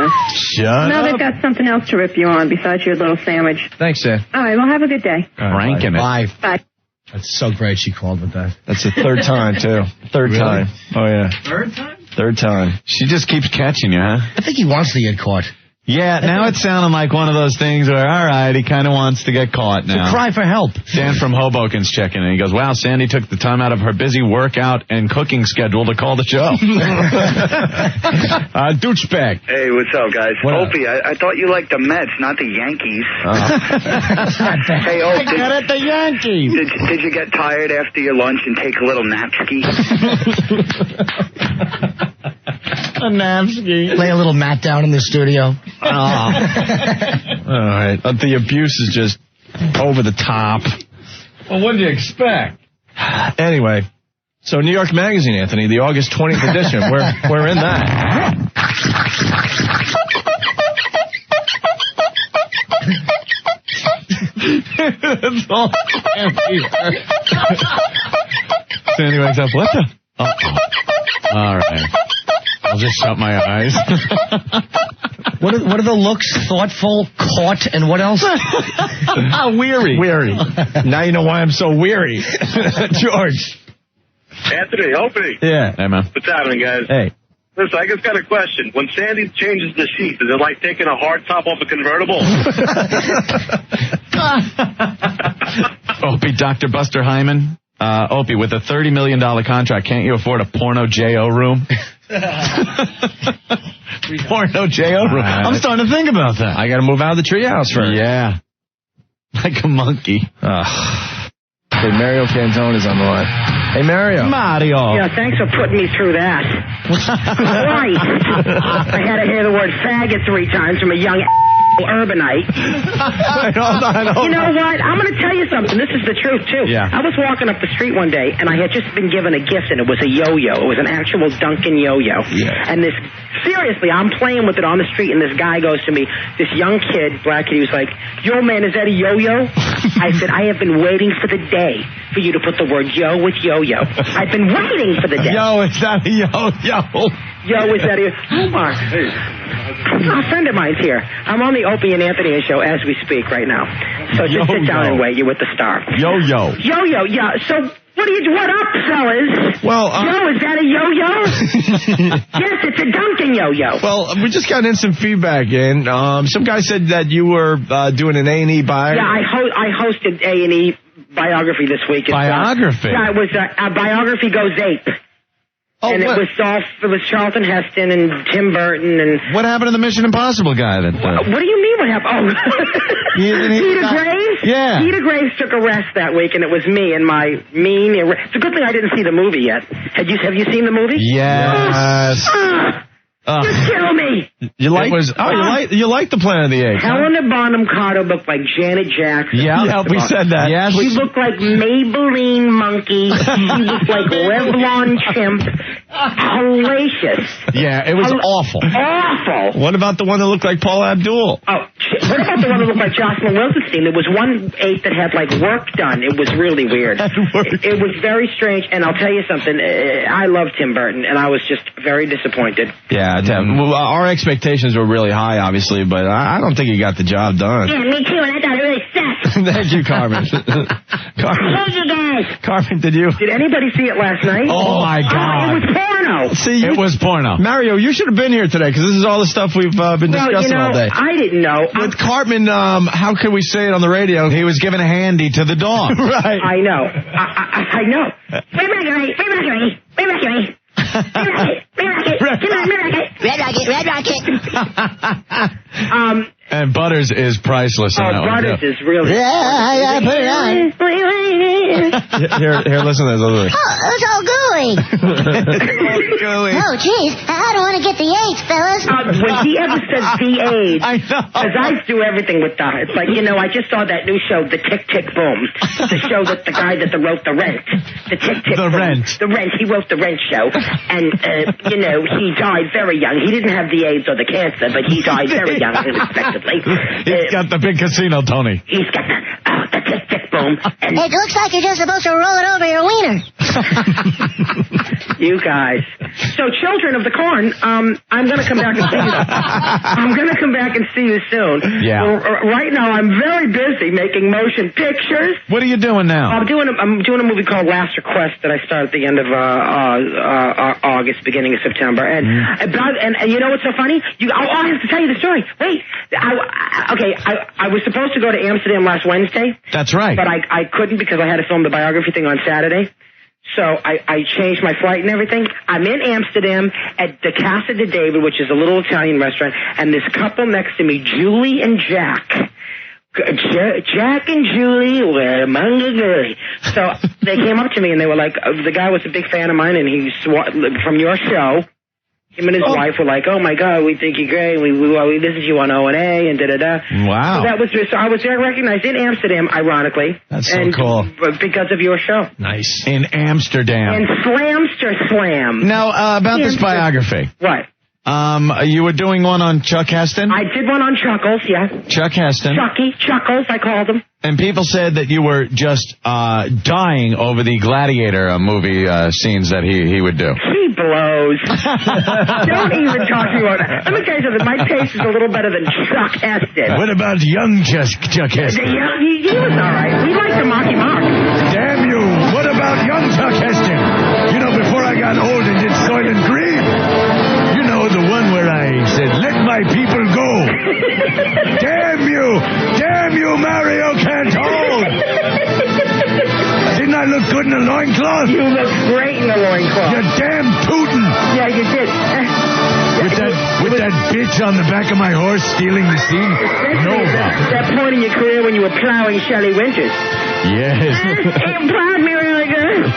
Yeah. up. Now they've got something else to rip you on besides your little sandwich. Thanks, Sam. All right. Well, have a good day. Ranking it. Bye. That's so great she called with that. That's the third time, too. Third time. Oh, yeah. Third time? Third time. She just keeps catching you, huh? I think he wants to get caught. Yeah, now it's sounding like one of those things where, all right, he kind of wants to get caught now. To cry for help. Dan from Hoboken's checking in. He goes, wow, Sandy took the time out of her busy workout and cooking schedule to call the show. Douchebag. Hey, what's up, guys? Opie, I thought you liked the Mets, not the Yankees. Hey, Opie. I got it, the Yankees. Did you get tired after your lunch and take a little napski? A napski. Lay a little mat down in the studio. All right. The abuse is just over the top. Well, what did you expect? Anyway, so New York Magazine, Anthony, the August 20th edition. We're in that. That's all Sandy wakes up. What the? All right. I'll just shut my eyes. What are the looks? Thoughtful, caught, and what else? Weary. Now you know why I'm so weary. George. Anthony, Opie. Yeah. Hey, man. What's happening, guys? Hey. Listen, I just got a question. When Sandy changes the sheets, is it like taking a hard top off a convertible? Opie, Dr. Buster Hyman. Opie, with a $30 million contract, can't you afford a porno J.O. room? Porno J.O. room. I'm starting to think about that. I got to move out of the treehouse first. Yeah. Like a monkey. Hey, Mario Cantone is on the line. Hey, Mario. Mario. Yeah, thanks for putting me through that. Right. I had to hear the word faggot 3 times from a young urbanite. You know what? I'm going to tell you something. This is the truth, too. Yeah. I was walking up the street one day, and I had just been given a gift, and it was a yo-yo. It was an actual Duncan yo-yo. Yeah. And seriously, I'm playing with it on the street, and this guy goes to me, this young kid, black kid, he was like, yo, man, is that a yo-yo? I said, I have been waiting for the day for you to put the word yo with yo-yo. I've been waiting for the day. Yo, it's not a yo-yo. Yo, is that you? Omar. A friend of mine's here. I'm on the Opie and Anthony show as we speak right now. So just sit down and wait. You're with the star. Yo-yo. Yo-yo, yeah. So what up, fellas? Well, Yo, is that a yo-yo? Yes, it's a Dunkin' yo-yo. Well, we just got instant feedback in. Some guy said that you were doing an A&E biography. Yeah, I hosted A&E biography this week. Biography? Yeah, it was a biography goes ape. Oh, and it was Charlton Heston and Tim Burton and... What happened to the Mission Impossible guy? What do you mean what happened? Oh, Peter Graves? Yeah. Peter Graves took a rest that week, and it was me and my mean... It's a good thing I didn't see the movie yet. Have you seen the movie? Yes. You kill me. You like the Planet of the Apes? Helena Bonham Carter looked like Janet Jackson. Yeah, we said that. Yes. She looked like Maybelline monkey. She looked like Revlon chimp. Hellacious. Yeah, it was awful. Awful. What about the one that looked like Paul Abdul? Oh, what about the one that looked like Jocelyn Wildenstein? There was one ape that had, like, work done. It was really weird. It was very strange, and I'll tell you something. I love Tim Burton, and I was just very disappointed. Yeah, well, our expectations were really high, obviously, but I don't think he got the job done. Yeah, me too, and I thought it really sucked. Thank you, Carmen. Thank you, guys. Carmen, did anybody see it last night? Oh, my God. It was porno. See, it was porno. Mario, you should have been here today, because this is all the stuff we've been discussing all day. I didn't know. With Cartman, how could we say it on the radio? He was giving a handy to the dog. Right. I know. I know. Wait back at me. Red Rocket. And Butters is priceless. Oh, Butters is really... Yeah, put it on. Here, listen to this. Oh, it's all gooey. Oh, jeez. I don't want to get the AIDS, fellas. When he ever said the AIDS, I know. because I do everything with that. It's like, I just saw that new show, The Tick, Tick, Boom. The show that the guy that wrote The Rent. The Tick, Tick, Boom. The Rent. He wrote The Rent show. And, he died very young. He didn't have the AIDS or the cancer, but he died very young, unexpectedly. He's got the big casino, Tony. He's got the Tick, Tick, Boom. And it looks like you're just supposed to roll it over your wiener. You guys. So, Children of the Corn, I'm going to come back and see you. I'm going to come back and see you soon. Yeah. Right now, I'm very busy making motion pictures. What are you doing now? I'm doing a movie called Last Request that I start at the end of August, beginning of September. And you know what's so funny? I have to tell you the story. Wait. I was supposed to go to Amsterdam last Wednesday. That's right. But I couldn't because I had to film the biography thing on Saturday. So I changed my flight and everything. I'm in Amsterdam at the Casa de David, which is a little Italian restaurant, and this couple next to me, Julie and Jack. Jack and Julie were among the girls. So they came up to me and they were like, the guy was a big fan of mine, and he's from your show. Him and his wife were like, oh, my God, we think you're great. We visit you on O&A and da-da-da. Wow. So I was recognized in Amsterdam, ironically. That's so cool. Because of your show. Nice. In Amsterdam. And Slamster Slam. Now, about this biography. What? You were doing one on Chuck Heston? I did one on Chuckles, yeah. Chuck Heston. Chuckles, I called him. And people said that you were just dying over the Gladiator movie scenes that he would do. He blows. Don't even talk to me about that. Let me tell you something. My taste is a little better than Chuck Heston. What about young Chuck Heston? He was all right. We liked the Mocky Mark. Damn you. What about young Chuck Heston? Before I got old and did Soylent Green. The one where I said, let my people go. Damn you, Mario Cantone. Didn't I look good in a loincloth? You look great in a loincloth. You damn tootin'. Yeah, you did. With that bitch on the back of my horse stealing the scene? That point in your career when you were plowing Shelley Winters. Yes. It plowed me really good.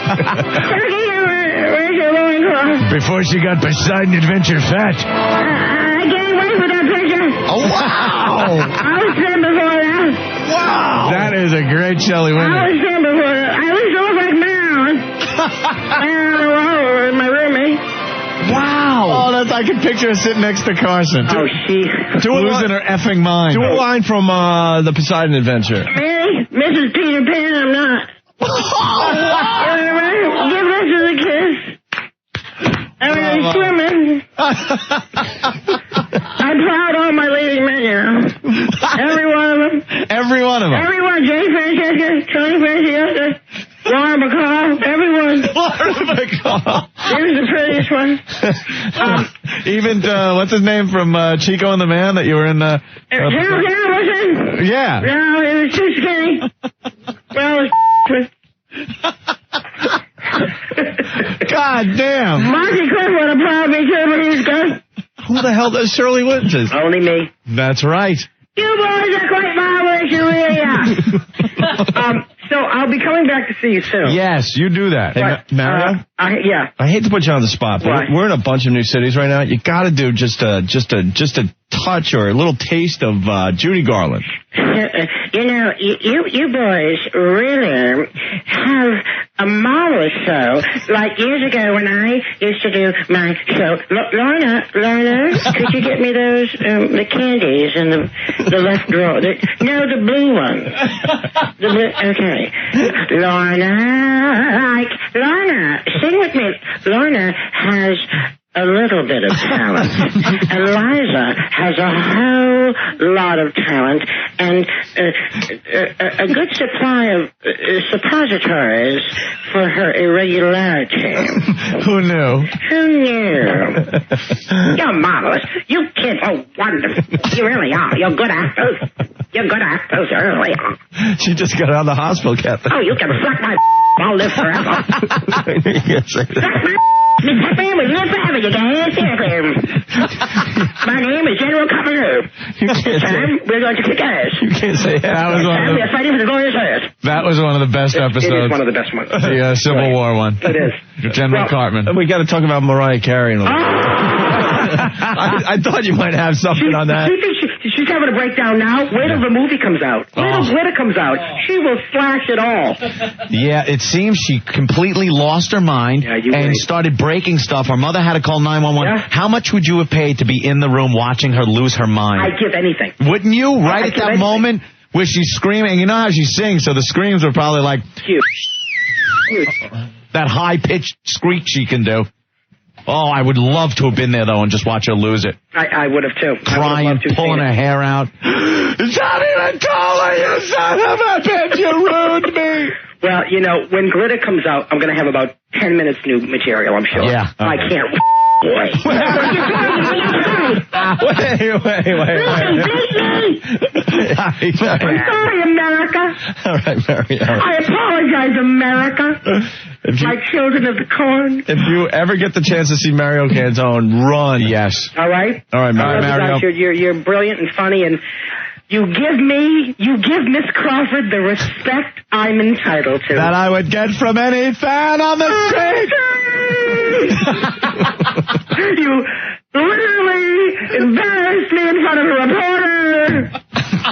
Where's your loincloth? Before she got Poseidon Adventure fat. I can't wait for that picture. Oh, wow. I was thin before that. Wow. That is a great Shelley Winters. I was thin before that. I was so like Marilyn. Marilyn, my roommate. Wow. Oh, I can picture her sitting next to Carson. Oh, she... Losing her effing mind. Do a line from the Poseidon Adventure. Mary, Mrs. Peter Pan, I'm not. Give this as a kiss. Everybody's swimming. I proud all my leading men, you know. Every one of them. Every one of them. Everyone. Jay Francesca, Tony Francesca, Laura McCall, everyone. Laura McCall. He was the prettiest one. Even, what's his name from Chico and the Man that you were in? Wasn't? Yeah. No, it was too skinny. Well, God damn. Marky Cliff would have probably too, but he was good. Who the hell does Shirley Winters? Only me. That's right. You boys are quite marvelous, you really are. So I'll be coming back to see you soon. Yes, you do that. Hey, Mario? Yeah. I hate to put you on the spot, but Right. we're in a bunch of new cities right now. You got to do just a touch or a little taste of Judy Garland. You know, you boys really have a marvelous show. Like years ago when I used to do my show. Lorna, could you get me those, the candies in the left drawer? The blue ones. The blue, okay. Lorna, sing with me. Lorna has a little bit of talent. Eliza has a whole lot of talent and a good supply of suppositories for her irregularity. Who knew? You're marvelous. You kids are wonderful. You really are. You're good actors. You're good actors. You really are. She just got out of the hospital, Captain. Oh, you can suck my I'll live forever. You can't say that. Mr. Family, live forever, you guys. My name is General Copperhead. This time, we're going to kick ass. You can't say that. We're fighting for the glorious earth. That was one of the best episodes. It is one of the best ones. The Civil War one. It is. General Cartman. We got to talk about Mariah Carey. I thought you might have something on that. She's having a breakdown now. Wait till the movie comes out. Wait till Glitter comes out. She will slash it all. Yeah, it seems she completely lost her mind and started breaking stuff. Her mother had to call 911. Yeah. How much would you have paid to be in the room watching her lose her mind? I'd give anything. Wouldn't you? Right at that moment where she's screaming. You know how she sings, so the screams were probably like... Huge. That high-pitched screech she can do. Oh, I would love to have been there, though, and just watch her lose it. I would have, too. Crying, pulling her hair out. It's not even taller, you son of a bitch, you ruined me. Well, you know, when Glitter comes out, I'm going to have about 10 minutes new material, I'm sure. Yeah. I can't wait. Wait. I'm sorry, America. All right, Mario. I apologize, America. My children of the corn. If you ever get the chance to see Mario Cantone, run. Yes. All right? All right, Mario. You're brilliant and funny, and you give Miss Crawford the respect I'm entitled to. That I would get from any fan on the street. You literally embarrassed me in front of a reporter.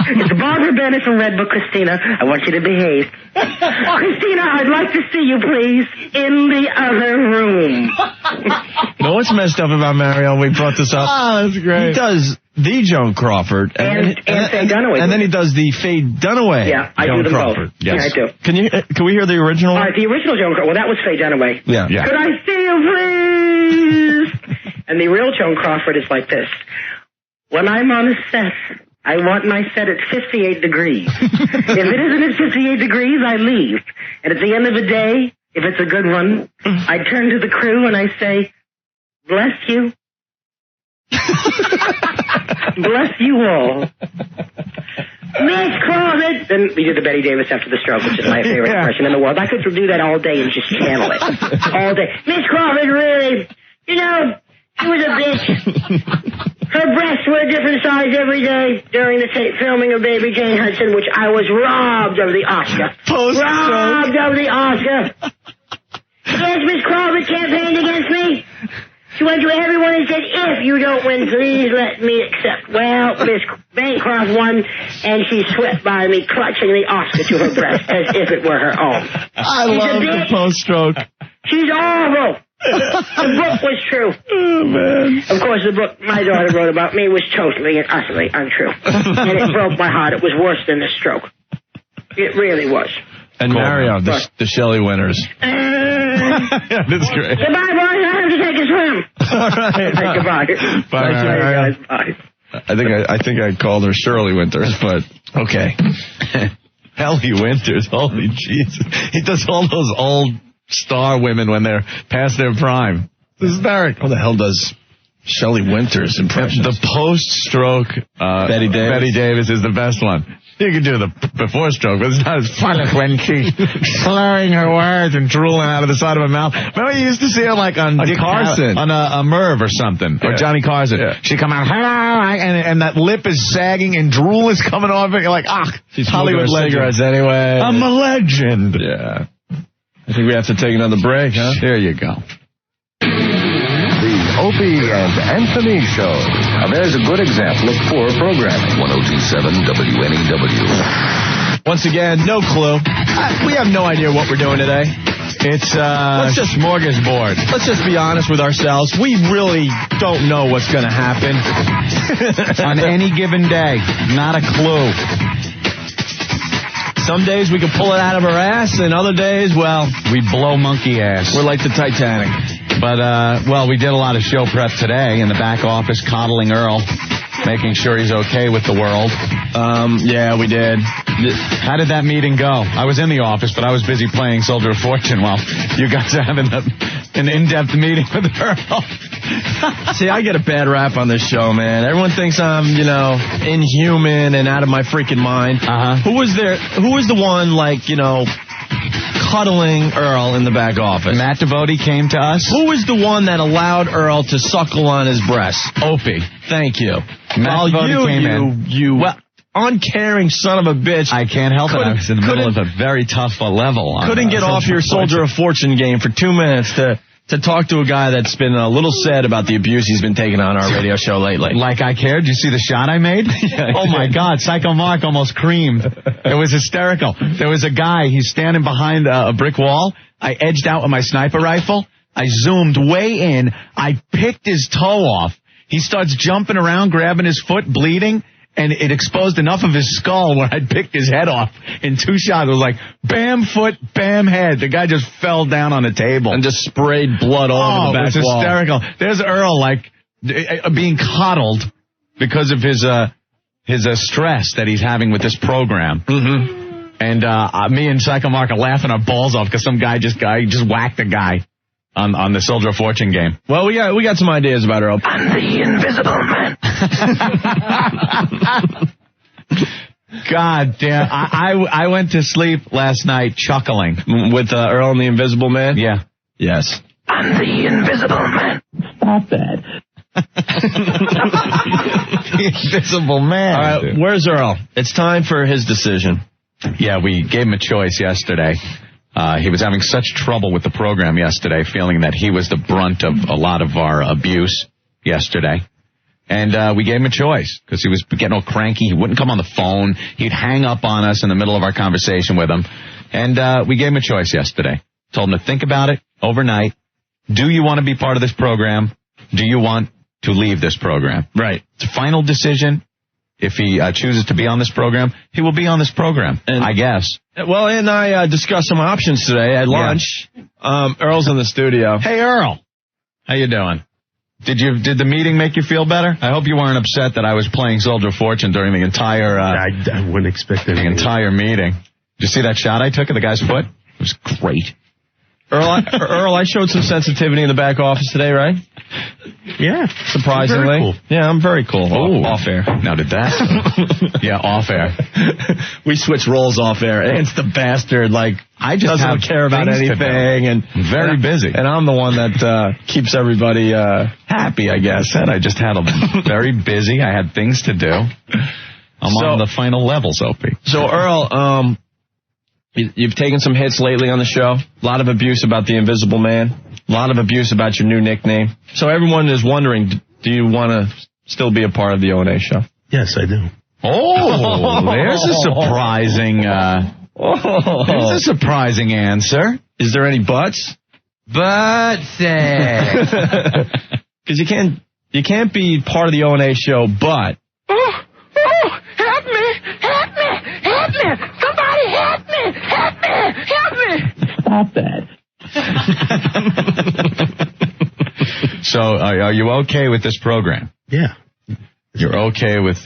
It's Barbara Bennett from Red Book. Christina, I want you to behave. Christina, I'd like to see you, please, in the other room. No, what's messed up about Mario? We brought this up. Oh, that's great. He does the Joan Crawford. And Faye Dunaway. And then he does the Faye Dunaway. Yeah, I Joan do them Crawford. both. Yes. Yeah, I do. Can we hear the original? The original Joan Crawford. Well, that was Faye Dunaway. Yeah. Could I see you, please? And the real Joan Crawford is like this. When I'm on a set, I want my set at 58 degrees. If it isn't at 58 degrees, I leave. And at the end of the day, if it's a good one, I turn to the crew and I say, bless you. Bless you all. Miss Crawford. Then we did the Betty Davis after the stroke, which is my favorite impression in the world. I could do that all day and just channel it. All day. Miss Crawford, really, you know, she was a bitch. Her breasts were a different size every day during the filming of Baby Jane Hudson, which I was robbed of the Oscar. Robbed of the Oscar. Yes, Miss Crawford campaigned against me. She went to everyone and said, if you don't win, please let me accept. Well, Miss Bancroft won, and she swept by me, clutching the Oscar to her breast as if it were her own. I love the post-stroke. She's awful. The book was true. Oh, man. Of course, the book my daughter wrote about me was totally and utterly untrue. And it broke my heart. It was worse than the stroke. It really was. And Mario, the Shelley Winters. That's great. Goodbye, boys. I have to take a swim. All right. Goodbye. Bye, guys. Bye. I think I called her Shirley Winters, but okay. Shelley Winters, holy Jesus. He does all those old star women when they're past their prime. It's hysterical. What the hell does Shelley Winters impressions? The post-stroke Betty Davis is the best one. You can do the before stroke, but it's not as fun as when she's slurring her words and drooling out of the side of her mouth. Remember you used to see her like on Dick Carson, on a Merv or something, or Johnny Carson. Yeah. She'd come out, hello, and that lip is sagging and drool is coming off it. You're like, she's Hollywood cigarettes anyway. I'm a legend. Yeah. I think we have to take another break, huh? There you go. Opie and Anthony Show. Now, there's a good example of poor programming. 102.7 WNEW. Once again, no clue. We have no idea what we're doing today. It's smorgasbord. Let's just be honest with ourselves. We really don't know what's going to happen. On any given day. Not a clue. Some days we can pull it out of our ass, and other days, well, we blow monkey ass. We're like the Titanic. But, we did a lot of show prep today in the back office, coddling Earl, making sure he's okay with the world. Yeah, we did. How did that meeting go? I was in the office, but I was busy playing Soldier of Fortune while you guys are having an in-depth meeting with Earl. See, I get a bad rap on this show, man. Everyone thinks I'm, inhuman and out of my freaking mind. Who was the one, cuddling Earl in the back office? Matt Devote came to us. Who was the one that allowed Earl to suckle on his breast? Opie. Thank you. Matt Devote came in. You uncaring son of a bitch. I can't help it. I was in the middle of a very tough level. Couldn't get off your Soldier of Fortune game for 2 minutes to talk to a guy that's been a little sad about the abuse he's been taking on our radio show lately. Like I cared? Did you see the shot I made? Yeah, oh, my God. Psycho Mark almost creamed. It was hysterical. There was a guy. He's standing behind a brick wall. I edged out with my sniper rifle. I zoomed way in. I picked his toe off. He starts jumping around, grabbing his foot, bleeding. And it exposed enough of his skull where I'd picked his head off in 2 shots. It was like, bam foot, bam head. The guy just fell down on the table. And just sprayed blood all over the back wall. It was hysterical. There's Earl, being coddled because of his stress that he's having with this program. Mm-hmm. And me and Psycho Mark are laughing our balls off because some guy just whacked a guy on the Soldier of Fortune game. Well, we got some ideas about Earl. I'm the Invisible Man. God damn. I went to sleep last night chuckling. With Earl and the Invisible Man? Yeah. Yes. I'm the Invisible Man. Stop that. The Invisible Man. All right, where's Earl? It's time for his decision. Yeah, we gave him a choice yesterday. He was having such trouble with the program yesterday, feeling that he was the brunt of a lot of our abuse yesterday. And we gave him a choice because he was getting all cranky. He wouldn't come on the phone. He'd hang up on us in the middle of our conversation with him. And we gave him a choice yesterday. Told him to think about it overnight. Do you want to be part of this program? Do you want to leave this program? Right. It's a final decision. If he chooses to be on this program, he will be on this program, I guess. Well, and I discussed some options today at lunch. Yeah. Earl's in the studio. Hey, Earl. How you doing? Did the meeting make you feel better? I hope you weren't upset that I was playing Soldier of Fortune during the entire... I wouldn't expect anything. The entire meeting. Did you see that shot I took of the guy's foot? It was great. Earl, I showed some sensitivity in the back office today, right? Yeah. Surprisingly. Very cool. Yeah, I'm very cool. Off air. Now did that? Yeah, off air. We switch roles off air. It's the bastard, I just doesn't care about anything. And very busy. And I'm the one that keeps everybody happy, I guess. I just had them very busy. I had things to do. I'm on the final levels, Opie. So, Earl, you've taken some hits lately on the show. A lot of abuse about the Invisible Man. A lot of abuse about your new nickname. So everyone is wondering, do you want to still be a part of the O&A show? Yes, I do. Oh, there's a surprising... There's a surprising answer. Is there any buts? Because you can't be part of the O&A show, but... Help me! Help me! Help me! Somebody help me! Help me! stop that. So, are you okay with this program? Yeah. You're okay with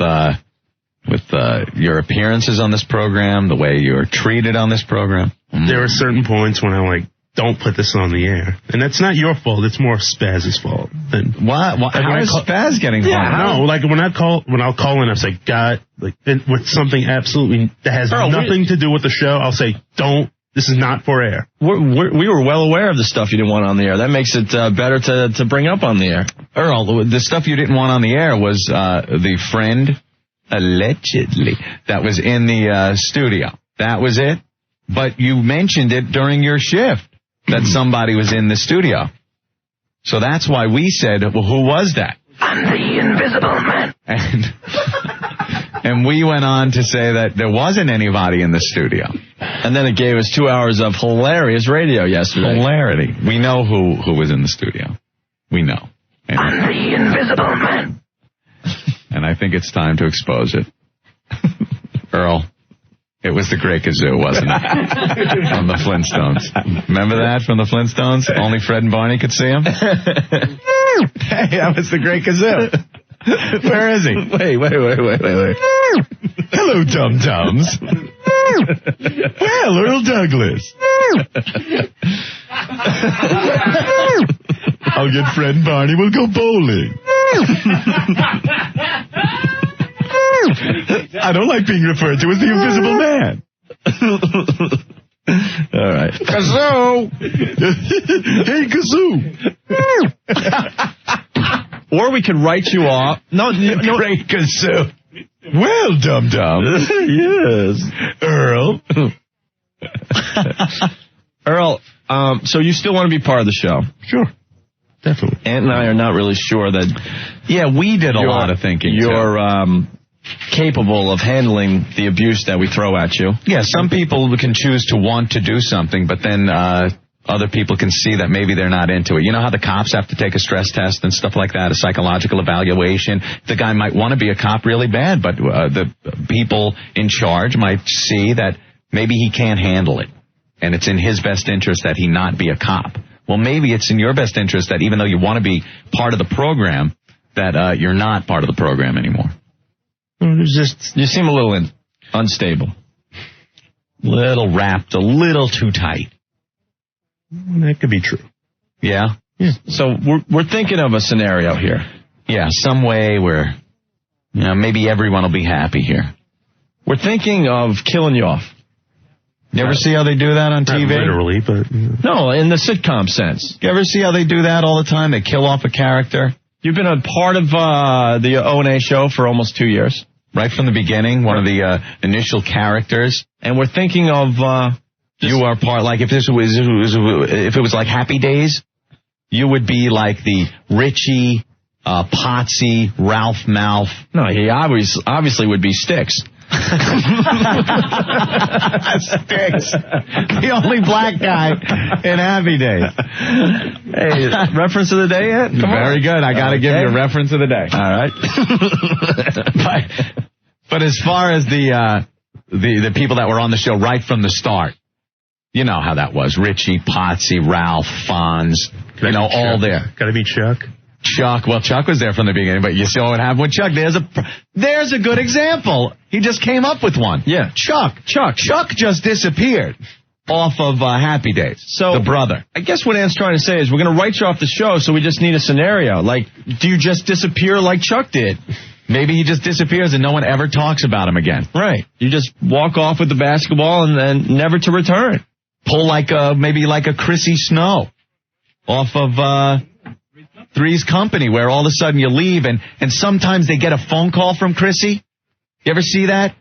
your appearances on this program, the way you're treated on this program? There are certain points when I'm like, don't put this on the air. And that's not your fault. It's more Spaz's fault. What? How is Spaz getting harmed? No, like when I'll call in, I say, God, like with something absolutely that has nothing to do with the show, I'll say, don't. This is not for air. We were well aware of the stuff you didn't want on the air. That makes it better to bring up on the air. Earl, the stuff you didn't want on the air was the friend, allegedly, that was in the studio. That was it. But you mentioned it during your shift that somebody was in the studio. So that's why we said, well, who was that? I'm the Invisible Man. And we went on to say that there wasn't anybody in the studio. And then it gave us 2 hours of hilarious radio yesterday. Hilarity. We know who was in the studio. We know. And I'm the Invisible Man. And I think it's time to expose it. Earl, it was the Great Kazoo, wasn't it? From the Flintstones. Remember that from the Flintstones? Only Fred and Barney could see him? Hey, that was the Great Kazoo. Where is he? Wait. Hello, dum-tums. Well, Earl Douglas. I'll get Fred and Barney. We'll go bowling. I don't like being referred to as the Invisible Man. All right. Kazoo! Hey, Kazoo! Or we could write you off. No. Great Kazoo. Well, dum-dum. Yes. Earl. Earl, so you still want to be part of the show? Sure. Definitely. Ant and I are not really sure that... Yeah, we did a lot of thinking, You're capable of handling the abuse that we throw at you. Yeah, some people can choose to want to do something, but then other people can see that maybe they're not into it. You know how the cops have to take a stress test and stuff like that, a psychological evaluation? The guy might want to be a cop really bad, but the people in charge might see that maybe he can't handle it, and it's in his best interest that he not be a cop. Well, maybe it's in your best interest that even though you want to be part of the program, that you're not part of the program anymore. You seem a little unstable. Little wrapped, a little too tight. That could be true. Yeah? So we're thinking of a scenario here. Yeah, some way where maybe everyone will be happy here. We're thinking of killing you off. You ever see how they do that on TV? Not literally, but... No, in the sitcom sense. You ever see how they do that all the time? They kill off a character. You've been a part of the O&A show for almost 2 years. Right from the beginning, one of the initial characters. And we're thinking of... you are part, like if it was like Happy Days, you would be like the Richie, Potsy, Ralph Malph. No, he obviously would be Sticks. Sticks. The only black guy in Happy Days. Hey, reference of the day yet? Very good. I got to give you a reference of the day. All right. But as far as the people that were on the show right from the start, you know how that was. Richie, Potsy, Ralph, Fonz, all there. Got to be Chuck. Chuck. Well, Chuck was there from the beginning, but you saw what happened with Chuck. There's a good example. He just came up with one. Yeah. Chuck just disappeared off of Happy Days. So the brother. I guess what Ant's trying to say is we're going to write you off the show, so we just need a scenario. Like, do you just disappear like Chuck did? Maybe he just disappears and no one ever talks about him again. Right. You just walk off with the basketball and then never to return. Pull maybe like a Chrissy Snow off of Three's Company, where all of a sudden you leave and sometimes they get a phone call from Chrissy. You ever see that?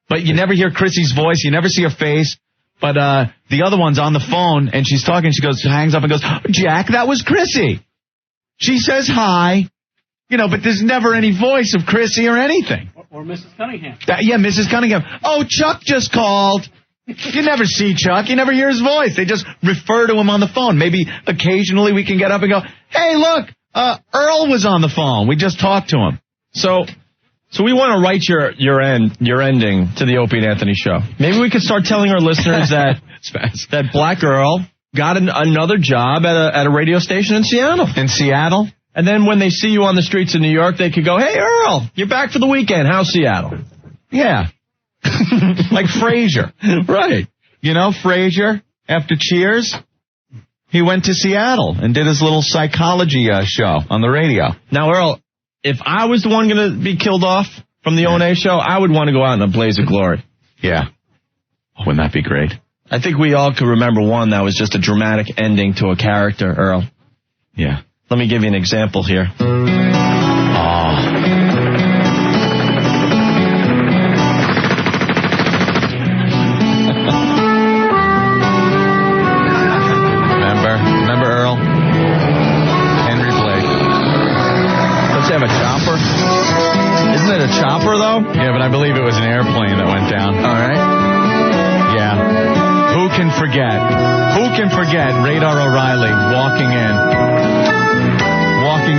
But you never hear Chrissy's voice. You never see her face. But the other one's on the phone and she's talking. She hangs up and goes, Jack, that was Chrissy. She says hi. But there's never any voice of Chrissy or anything. Or Mrs. Cunningham. Mrs. Cunningham. Oh, Chuck just called. You never see Chuck. You never hear his voice. They just refer to him on the phone. Maybe occasionally we can get up and go, hey, look, Earl was on the phone. We just talked to him. So we want to write your ending to the Opie and Anthony show. Maybe we could start telling our listeners that Black Earl got another job at a radio station in Seattle. In Seattle? And then when they see you on the streets of New York, they could go, hey, Earl, you're back for the weekend. How's Seattle? Yeah. Like Frasier. Right. You know, Frasier, after Cheers, he went to Seattle and did his little psychology show on the radio. Now, Earl, if I was the one going to be killed off from the O&A show, I would want to go out in a blaze of glory. Yeah. Wouldn't that be great? I think we all could remember one that was just a dramatic ending to a character, Earl. Yeah. Let me give you an example here. Remember Earl? Henry Blake. Does he have a chopper? Isn't it a chopper, though? Yeah, but I believe it was an airplane that went down. All right. Yeah. Who can forget Radar O'Reilly walking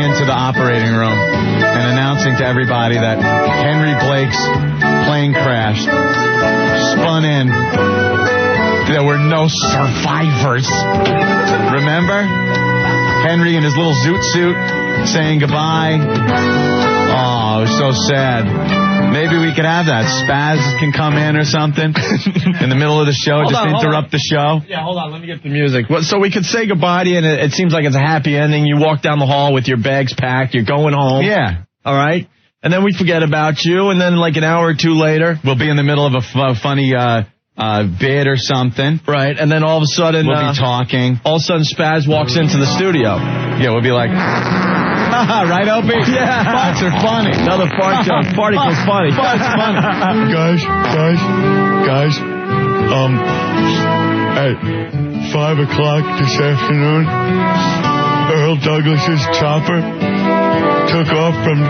into the operating room and announcing to everybody that Henry Blake's plane crashed, spun in. There were no survivors. Remember? Henry in his little zoot suit saying goodbye. Oh, it was so sad. Maybe we could have that. Spaz can come in or something in the middle of the show, interrupt the show. Yeah, hold on. Let me get the music. So we could say goodbye to you, and it seems like it's a happy ending. You walk down the hall with your bags packed. You're going home. Yeah. All right? And then we forget about you, and then like an hour or two later, we'll be in the middle of a funny bid or something. Right, and then all of a sudden... We'll be talking. All of a sudden, Spaz walks into the studio. Yeah, we'll be like... right, Opie? Yeah. Farts are funny. Another fart joke. Farting was funny. Farts funny. Guys. At 5 o'clock this afternoon, Earl Douglas's chopper took off from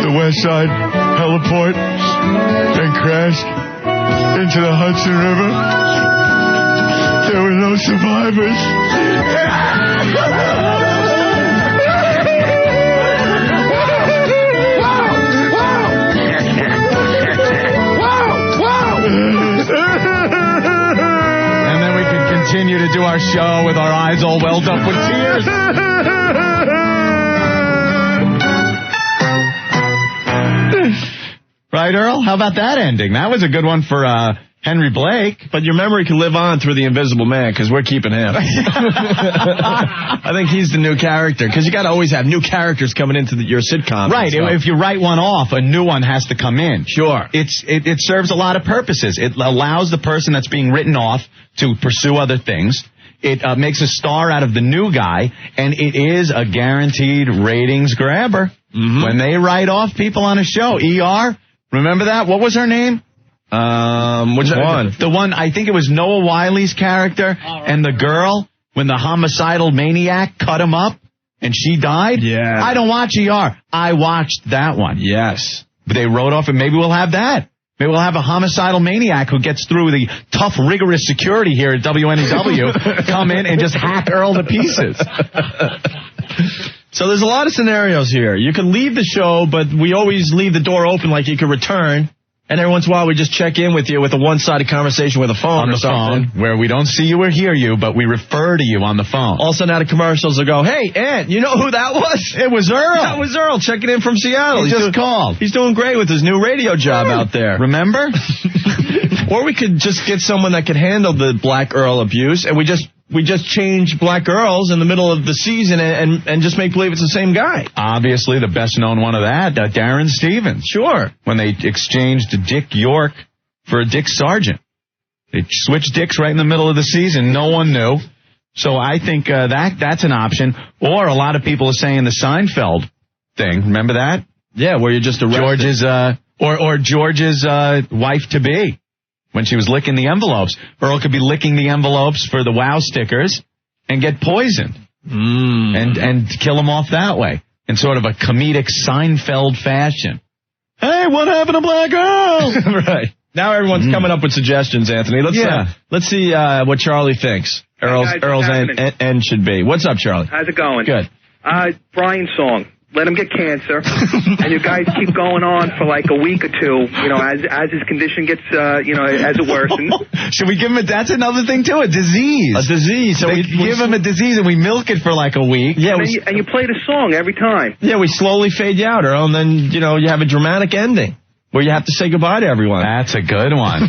the West Side heliport and crashed into the Hudson River. There were no survivors. And then we can continue to do our show with our eyes all welled up with tears. Right, Earl? How about that ending? That was a good one for Henry Blake. But your memory can live on through the Invisible Man, because we're keeping him. I think he's the new character, because you got to always have new characters coming into your sitcom. Right. If you write one off, a new one has to come in. Sure. It serves a lot of purposes. It allows the person that's being written off to pursue other things. It makes a star out of the new guy, and it is a guaranteed ratings grabber. Mm-hmm. When they write off people on a show, ER, remember that? What was her name? Which one? The one, I think it was Noah Wiley's character, and the girl, when the homicidal maniac cut him up, and she died. Yeah. I don't watch ER. I watched that one. Yes. But they wrote off, and maybe we'll have that. Maybe we'll have a homicidal maniac who gets through the tough, rigorous security here at WNEW come in and just hack Earl to pieces. So there's a lot of scenarios here. You can leave the show, but we always leave the door open like you can return. And every once in a while, we just check in with you with a one-sided conversation with a phone on the phone, where we don't see you or hear you, but we refer to you on the phone. All of a sudden, out of commercials, will go, hey, Aunt, you know who that was? It was Earl. That was Earl checking in from Seattle. He just called. He's doing great with his new radio job out there. Remember? Or we could just get someone that could handle the Black Earl abuse, and we just change Black Earls in the middle of the season and just make believe it's the same guy. Obviously, the best known one of that, Darren Stevens. Sure. When they exchanged Dick York for a Dick Sargent. They switched Dicks right in the middle of the season. No one knew. So I think that's an option. Or a lot of people are saying the Seinfeld thing. Remember that? Yeah, where you're just arrested. George's wife-to-be. When she was licking the envelopes. Earl could be licking the envelopes for the WOW stickers and get poisoned. And kill him off that way. In sort of a comedic Seinfeld fashion. Hey, what happened to Black Earl? Right. Now everyone's coming up with suggestions, Anthony. Let's see what Charlie thinks Earl's end should be. What's up, Charlie? How's it going? Good. Brian's song. let him get cancer, and you guys keep going on for like a week or two, as his condition gets, as it worsens. Should we give him that's another thing too, a disease. A disease. So we give him a disease and we milk it for like a week. Yeah, and you play the song every time. Yeah, we slowly fade you out, Earl, and then, you have a dramatic ending where you have to say goodbye to everyone. That's a good one.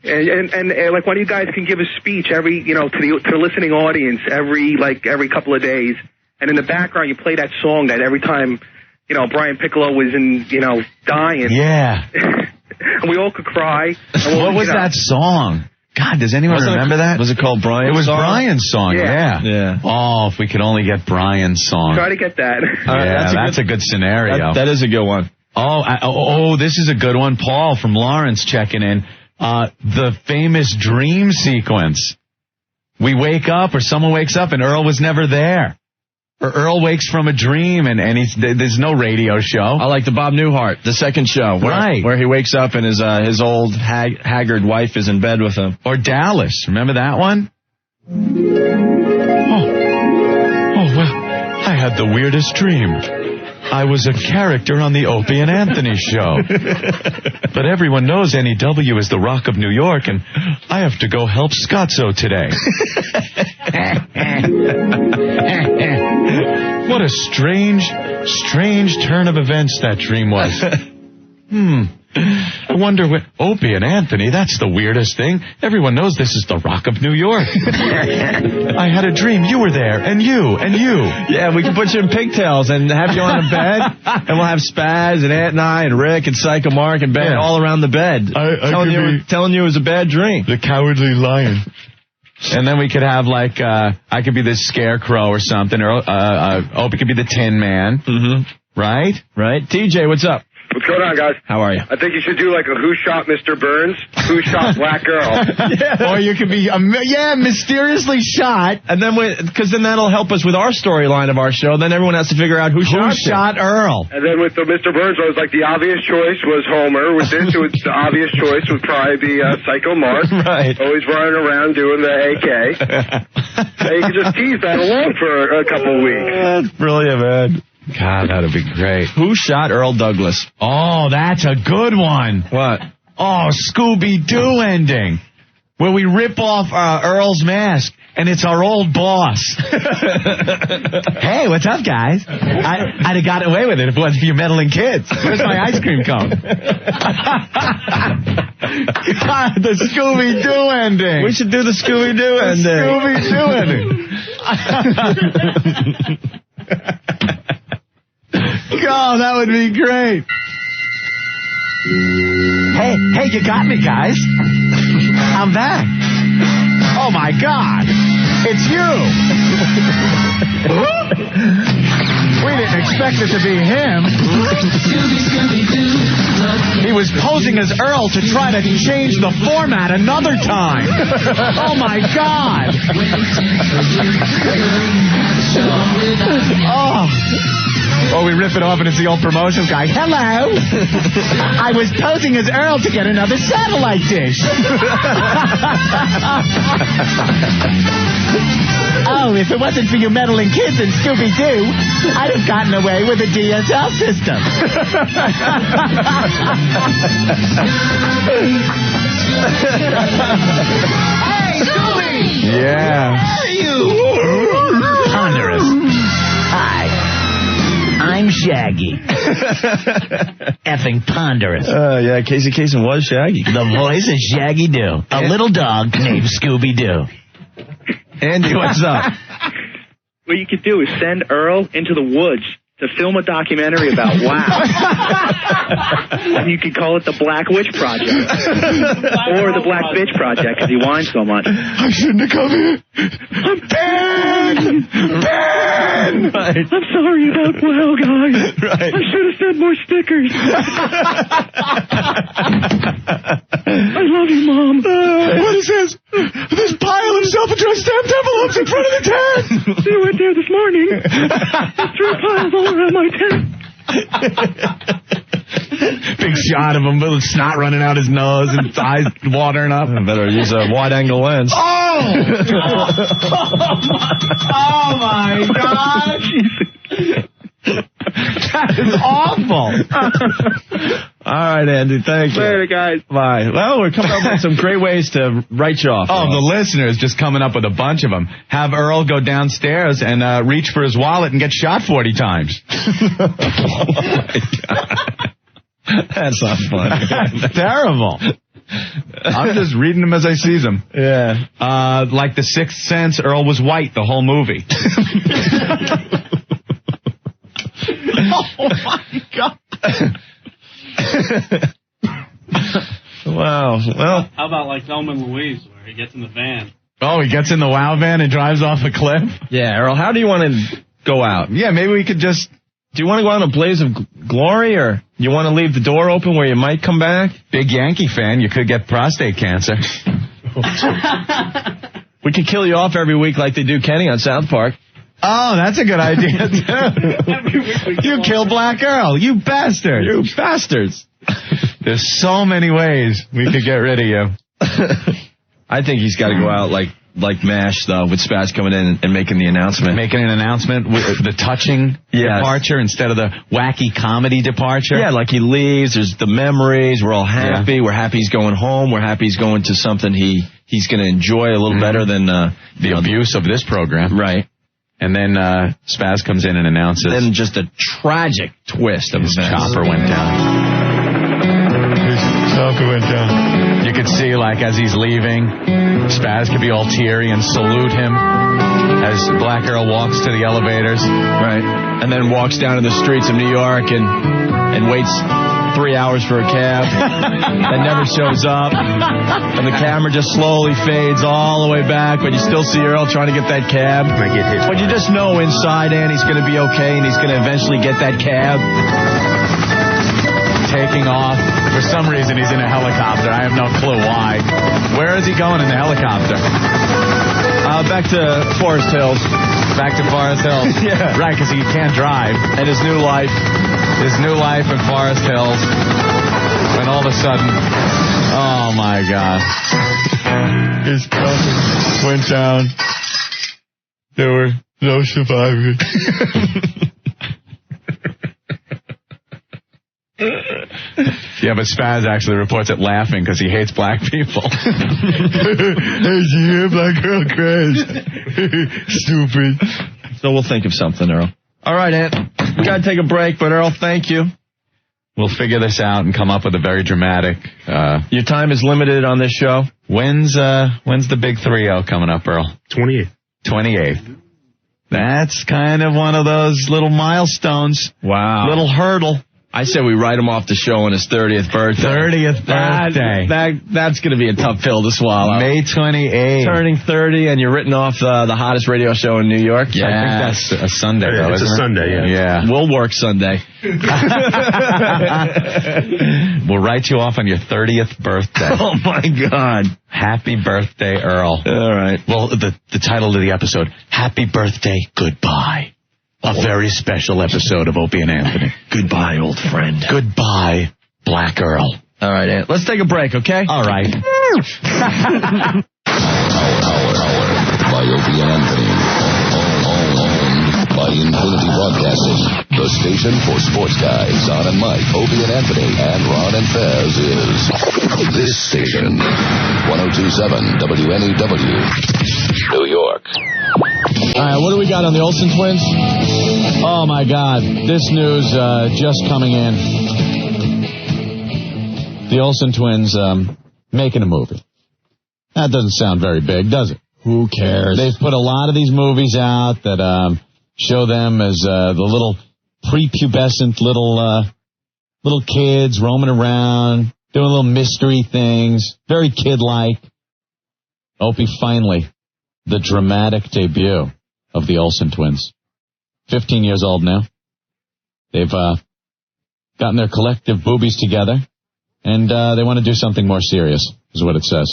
and like one of you guys can give a speech every, to the listening audience every couple of days. And in the background, you play that song that every time, Brian Piccolo was dying. Yeah. And we all could cry. What was that song? God, does anyone remember that? Was it called Brian's song? It was Brian's song, yeah. Oh, if we could only get Brian's song. Try to get that. Yeah, that's a good scenario. That is a good one. Oh, this is a good one. Paul from Lawrence checking in. The famous dream sequence. We wake up or someone wakes up and Earl was never there. Or Earl wakes from a dream and there's no radio show. I like the Bob Newhart, the second show. Where he wakes up and his old haggard wife is in bed with him. Or Dallas. Remember that one? Oh, well, I had the weirdest dream. I was a character on the Opie and Anthony show. But everyone knows NEW is the Rock of New York, and I have to go help Scotzo today. What a strange turn of events that dream was. I wonder what... Opie and Anthony, that's the weirdest thing. Everyone knows this is the Rock of New York. I had a dream. You were there, and you. Yeah, we can put you in pigtails and have you on a bed, and we'll have Spaz and Ant and I and Rick and Psycho Mark and Ben all around the bed. Telling you it was a bad dream. The Cowardly Lion. And then we could have, like, I could be the Scarecrow or something, or Opie could be the Tin Man. Mm-hmm. Right? TJ, what's up? What's going on, guys? How are you? I think you should do like a Who Shot Mr. Burns, Who Shot Black Girl. Or you could be, mysteriously shot. And then, because then that'll help us with our storyline of our show. Then everyone has to figure out who shot Earl. And then with the Mr. Burns, I was like, the obvious choice was Homer. With this, the obvious choice would probably be Psycho Mark. Right. Always running around doing the AK. And you can just tease that along for a couple of weeks. That's brilliant, man. God, that'd be great. Who shot Earl Douglas? Oh, that's a good one. What? Oh, Scooby-Doo ending. Where we rip off Earl's mask, and it's our old boss. Hey, what's up, guys? I'd have got away with it if it wasn't for you meddling kids. Where's my ice cream cone? God, the Scooby-Doo ending. We should do the Scooby-Doo ending. Scooby-Doo ending. Oh, that would be great. Hey, you got me, guys. I'm back. Oh, my God. It's you. We didn't expect it to be him. He was posing as Earl to try to change the format another time. Oh, my God. Oh, we rip it off and it's the old promotions guy. Hello. I was posing as Earl to get another satellite dish. Oh, if it wasn't for you meddling kids and Scooby-Doo, I'd have gotten away with a DSL system. Hey, Scooby! Yeah. Where are you? Ponderous. Hi. I'm Shaggy. Effing ponderous. Yeah, Casey Kasem was Shaggy. The voice is Shaggy Doo, a little dog named Scooby-Doo. Andy, what's up? What you could do is send Earl into the woods to film a documentary about WoW. And you could call it the Black Witch Project. Or the Black Bitch Project, because he whines so much. I shouldn't have come here. Ben! Right. I'm sorry about WoW, guys. Right. I should have sent more stickers. I love you, Mom. What is this? This pile of self-addressed stamped envelopes in front of the tent. You went there this morning. There's 3 piles all around my tent. Big shot of him with snot running out his nose and eyes watering up. I better use a wide-angle lens. Oh! Oh, my God. That is awful. All right, Andy, thank you. Later, guys. Bye. Well, we're coming up with some great ways to write you off. Oh, the listeners just coming up with a bunch of them. Have Earl go downstairs and reach for his wallet and get shot 40 times. Oh, my God. That's not funny. That's terrible. I'm just reading them as I see them. Yeah. Like The Sixth Sense, Earl was white the whole movie. Oh, my God. Wow. Well, how about like Thelma and Louise, where he gets in the van? Oh, he gets in the WOW van and drives off a cliff? Yeah, Earl, how do you want to go out? Yeah, maybe we could just... Do you want to go out in a blaze of glory, or you want to leave the door open where you might come back? Big Yankee fan, you could get prostate cancer. We could kill you off every week like they do Kenny on South Park. Oh, that's a good idea, too. You kill Black Earl, you bastard. You bastards. There's so many ways we could get rid of you. I think he's got to go out like MASH, though, with Spaz coming in and making the announcement. Making an announcement with the touching departure instead of the wacky comedy departure. Yeah, like he leaves, there's the memories, we're all happy. Yeah. We're happy he's going home. We're happy he's going to something he's going to enjoy a little better than the abuse of this program. Right. And then Spaz comes in and announces. Then just a tragic twist of his chopper went down. Chopper went down. You could see, like, as he's leaving, Spaz could be all teary and salute him as Black Earl walks to the elevators. Right. And then walks down to the streets of New York and waits 3 hours for a cab that never shows up. And the camera just slowly fades all the way back, but you still see Earl trying to get that cab. But you just know inside, Andy's going to be okay, and he's going to eventually get that cab. Taking off. For some reason, he's in a helicopter. I have no clue why. Where is he going in the helicopter? Back to Forest Hills. Back to Forest Hills. Yeah. Right, because he can't drive. And his new life. His new life in Forest Hills. When all of a sudden, oh my God. His chopper went down. There were no survivors. Yeah, but Spaz actually reports it laughing because he hates black people. Hey, did you hear Black Earl crash? Stupid. So we'll think of something, Earl. All right, Ant. We got to take a break, but Earl, thank you. We'll figure this out and come up with a very dramatic... Your time is limited on this show. When's the big 3-0 coming up, Earl? 28th. 28th. That's kind of one of those little milestones. Wow. Little hurdle. I said we write him off the show on his 30th birthday. 30th birthday. That's going to be a tough pill to swallow. May 28th. Turning 30 and you're written off the hottest radio show in New York. Yeah. I think that's a Sunday, though, it's isn't a Sunday, Yeah. We'll work Sunday. We'll write you off on your 30th birthday. Oh, my God. Happy birthday, Earl. All right. Well, the title of the episode, Happy Birthday, Goodbye. A very special episode of Opie and Anthony. Goodbye, old friend. Goodbye, Black Earl. All right, Ant. Let's take a break, okay? All right. Hour by Opie and Anthony. Owned by Infinity Broadcasting. The station for sports guys, Don and Mike, Opie and Anthony, and Ron and Fez is this station. 102.7 WNEW, New York. All right, what do we got on the Olsen twins? Oh, my God. This news just coming in. The Olsen twins making a movie. That doesn't sound very big, does it? Who cares? They've put a lot of these movies out that show them as the little prepubescent little kids roaming around, doing little mystery things, very kid-like. Opie, finally, the dramatic debut of the Olsen twins. 15 years old now. They've gotten their collective boobies together, and they want to do something more serious, is what it says.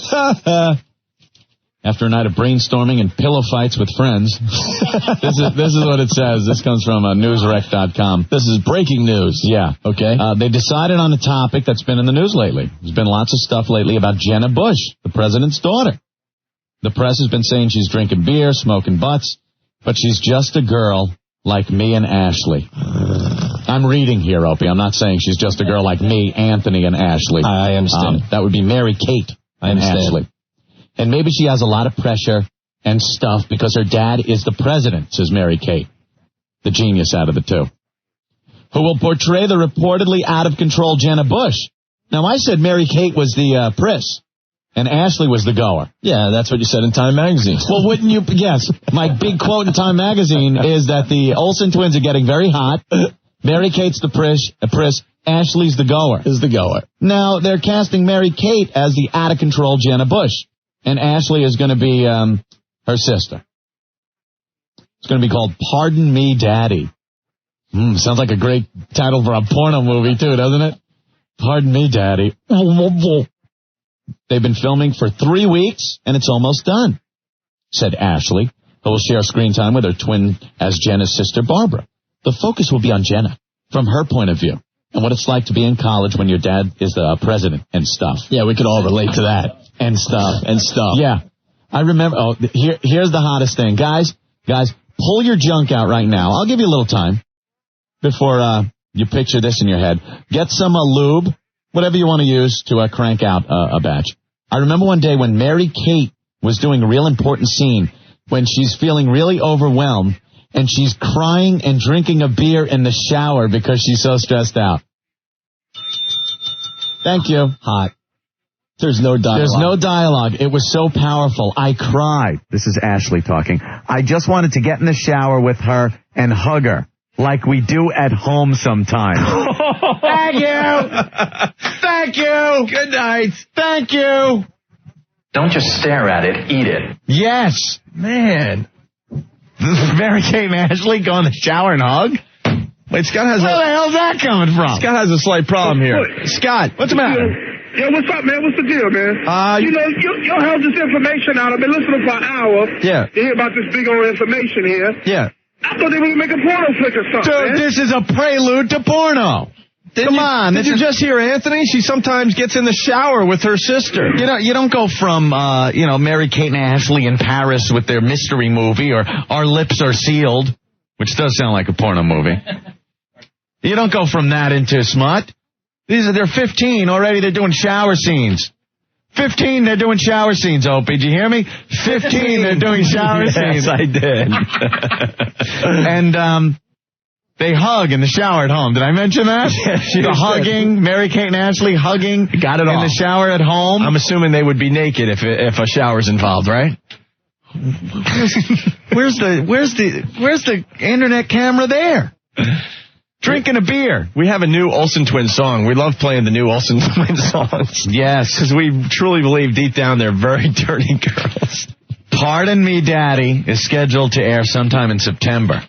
After a night of brainstorming and pillow fights with friends, this is what it says. This comes from newsrec.com. This is breaking news. Yeah. Okay. They decided on a topic that's been in the news lately. There's been lots of stuff lately about Jenna Bush, the president's daughter. The press has been saying she's drinking beer, smoking butts, but she's just a girl like me and Ashley. I'm reading here, Opie. I'm not saying she's just a girl like me, Anthony, and Ashley. I understand. That would be Mary Kate and Ashley. And maybe she has a lot of pressure and stuff because her dad is the president, says Mary Kate, the genius out of the two, who will portray the reportedly out-of-control Jenna Bush. Now, I said Mary Kate was the priss, and Ashley was the goer. Yeah, that's what you said in Time Magazine. Well, wouldn't you? Yes. My big quote in Time Magazine is that the Olsen twins are getting very hot. Mary Kate's the priss. Ashley's the goer. Is the goer. Now, they're casting Mary Kate as the out-of-control Jenna Bush, and Ashley is going to be her sister. It's going to be called Pardon Me, Daddy. Sounds like a great title for a porno movie, too, doesn't it? Pardon me, Daddy. They've been filming for 3 weeks, and it's almost done, said Ashley, who will share screen time with her twin as Jenna's sister, Barbara. The focus will be on Jenna, from her point of view, and what it's like to be in college when your dad is the president and stuff. Yeah, we could all relate to that. And stuff. And stuff. Yeah. I remember, here's the hottest thing. Guys, pull your junk out right now. I'll give you a little time before you picture this in your head. Get some lube, whatever you want to use to crank out a batch. I remember one day when Mary Kate was doing a real important scene when she's feeling really overwhelmed and she's crying and drinking a beer in the shower because she's so stressed out. Thank you. Hot. There's no dialogue. There's no dialogue. It was so powerful. I cried. This is Ashley talking. I just wanted to get in the shower with her and hug her like we do at home sometimes. Thank you. Thank you. Good night. Thank you. Don't just stare at it. Eat it. Yes. Man. Mary Kate and Ashley go in the shower and hug? Wait, Scott has Where the hell's that coming from? Scott has a slight problem here. Scott, what's the matter? Yo, what's up, man? What's the deal, man? You held this information out. I've been listening for an hour. Yeah. To hear about this big old information here. Yeah. I thought they were going to make a porno flick or something, Dude, man. this is a prelude to porno. Come on. Did you just hear Anthony? She sometimes gets in the shower with her sister. You don't go from, Mary Kate and Ashley in Paris with their mystery movie or Our Lips Are Sealed, which does sound like a porno movie. You don't go from that into smut. They're 15 already. They're doing shower scenes. 15, they're doing shower scenes, Opie. Did you hear me? 15, they're doing shower scenes. Yes, I did. And they hug in the shower at home. Did I mention that? Yes, the hugging, Mary Kate and Ashley hugging Got it in the shower at home. I'm assuming they would be naked if a shower's involved, right? Where's the internet camera there? Drinking a beer. We have a new Olsen Twins song. We love playing the new Olsen Twins songs. Yes. Because we truly believe deep down they're very dirty girls. Pardon Me, Daddy is scheduled to air sometime in September.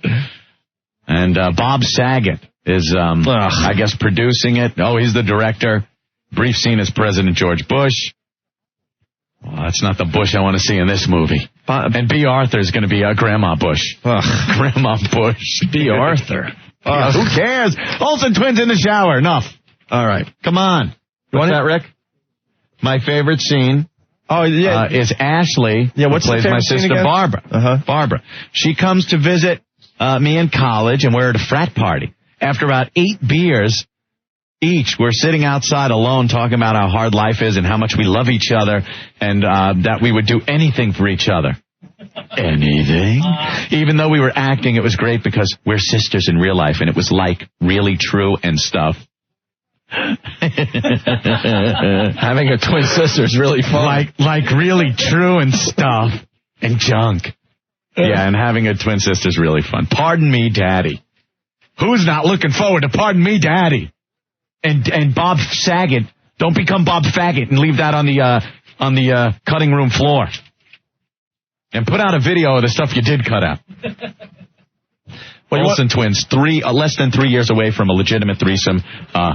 And Bob Saget is, I guess, producing it. Oh, he's the director. Brief scene as President George Bush. Well, that's not the Bush I want to see in this movie. And B. Arthur is going to be Grandma Bush. Grandma Bush. B. Arthur. Who cares? Olsen Twins in the shower. Enough. All right. Come on. What's that, Rick? My favorite scene is Ashley, who plays my sister Barbara. Barbara. She comes to visit me in college, and we're at a frat party. After about 8 beers each, we're sitting outside alone talking about how hard life is and how much we love each other and that we would do anything for each other. Anything? Even though we were acting, it was great because we're sisters in real life, and it was like really true and stuff. Having a twin sister is really fun. Like really true and stuff and junk. Yeah, and having a twin sister is really fun. Pardon Me, Daddy. Who's not looking forward to Pardon Me, Daddy? And Bob Saget. Don't become Bob Faggot and leave that on the cutting room floor. And put out a video of the stuff you did cut out. Olsen Twins, less than 3 years away from a legitimate threesome,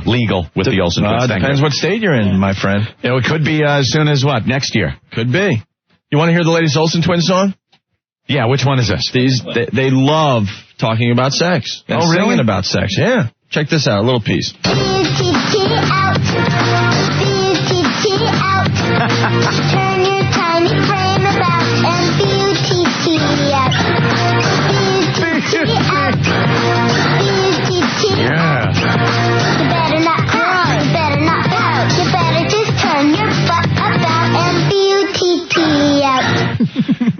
legal with the Olsen Twins. Depends what state you're in, my friend. It could be as soon as what? Next year. Could be. You want to hear the latest Olsen Twins song? Yeah, which one is this? They love talking about sex. And singing about sex, yeah. Check this out, a little piece. Turn your tiny frame about and beauty out. Yeah.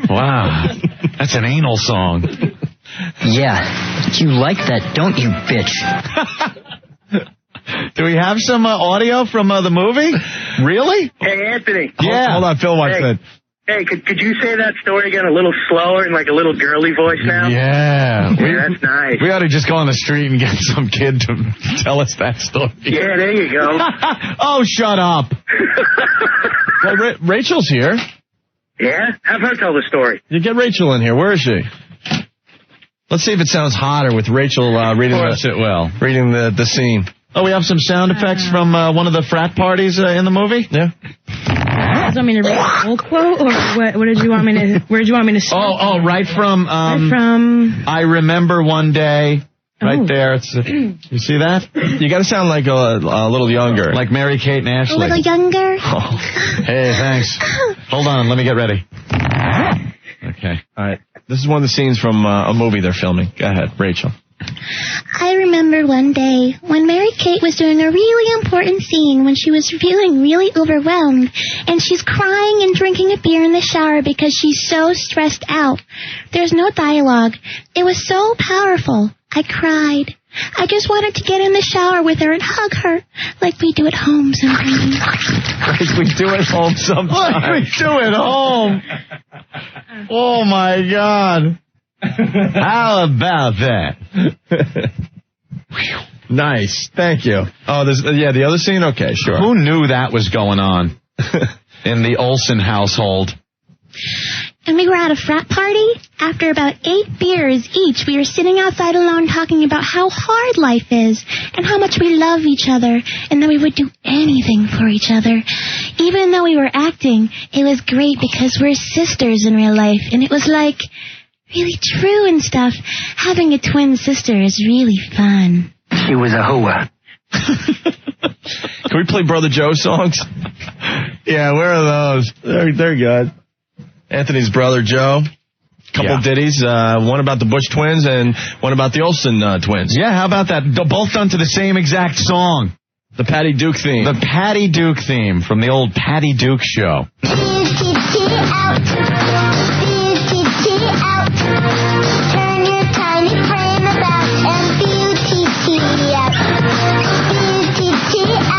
Wow. That's an anal song. Yeah. You like that, don't you, bitch? Do we have some audio from the movie? Really? Hey, Anthony. Yeah. Hold on, Phil Mark said. Hey, could you say that story again a little slower and like a little girly voice now? Yeah. That's nice. We ought to just go on the street and get some kid to tell us that story. Yeah, there you go. Oh, shut up. Well, Rachel's here. Yeah? Have her tell the story. You get Rachel in here. Where is she? Let's see if it sounds hotter with Rachel reading the scene. Oh, we have some sound effects from one of the frat parties in the movie? Yeah. You want me to read the whole quote, or what did you want me to? Where did you want me to start? Oh, right from. I remember one day. Right there. It's. You see that? You got to sound like a little younger, like Mary-Kate and Ashley. A little younger. Oh. Hey, thanks. Hold on, let me get ready. Okay. All right. This is one of the scenes from a movie they're filming. Go ahead, Rachel. I remember one day when Mary Kate was doing a really important scene when she was feeling really overwhelmed, and she's crying and drinking a beer in the shower because she's so stressed out. There's no dialogue. It was so powerful. I cried. I just wanted to get in the shower with her and hug her like we do at home sometimes. Like we do at home sometimes. Like we do at home. Oh, my God. How about that? Nice. Thank you. Oh, the other scene? Okay, sure. Who knew that was going on in the Olsen household? And we were at a frat party. After about 8 beers each, we were sitting outside alone talking about how hard life is and how much we love each other and that we would do anything for each other. Even though we were acting, it was great because we're sisters in real life, and it was like really true and stuff. Having a twin sister is really fun. She was a hooah. Can we play Brother Joe songs? Yeah, where are those? They're good. Anthony's brother Joe. Couple ditties. One about the Bush twins and one about the Olsen twins. Yeah, how about that? Both done to the same exact song. The Patty Duke theme. The Patty Duke theme from the old Patty Duke show. Turn your tiny frame about and beauty out. Beauty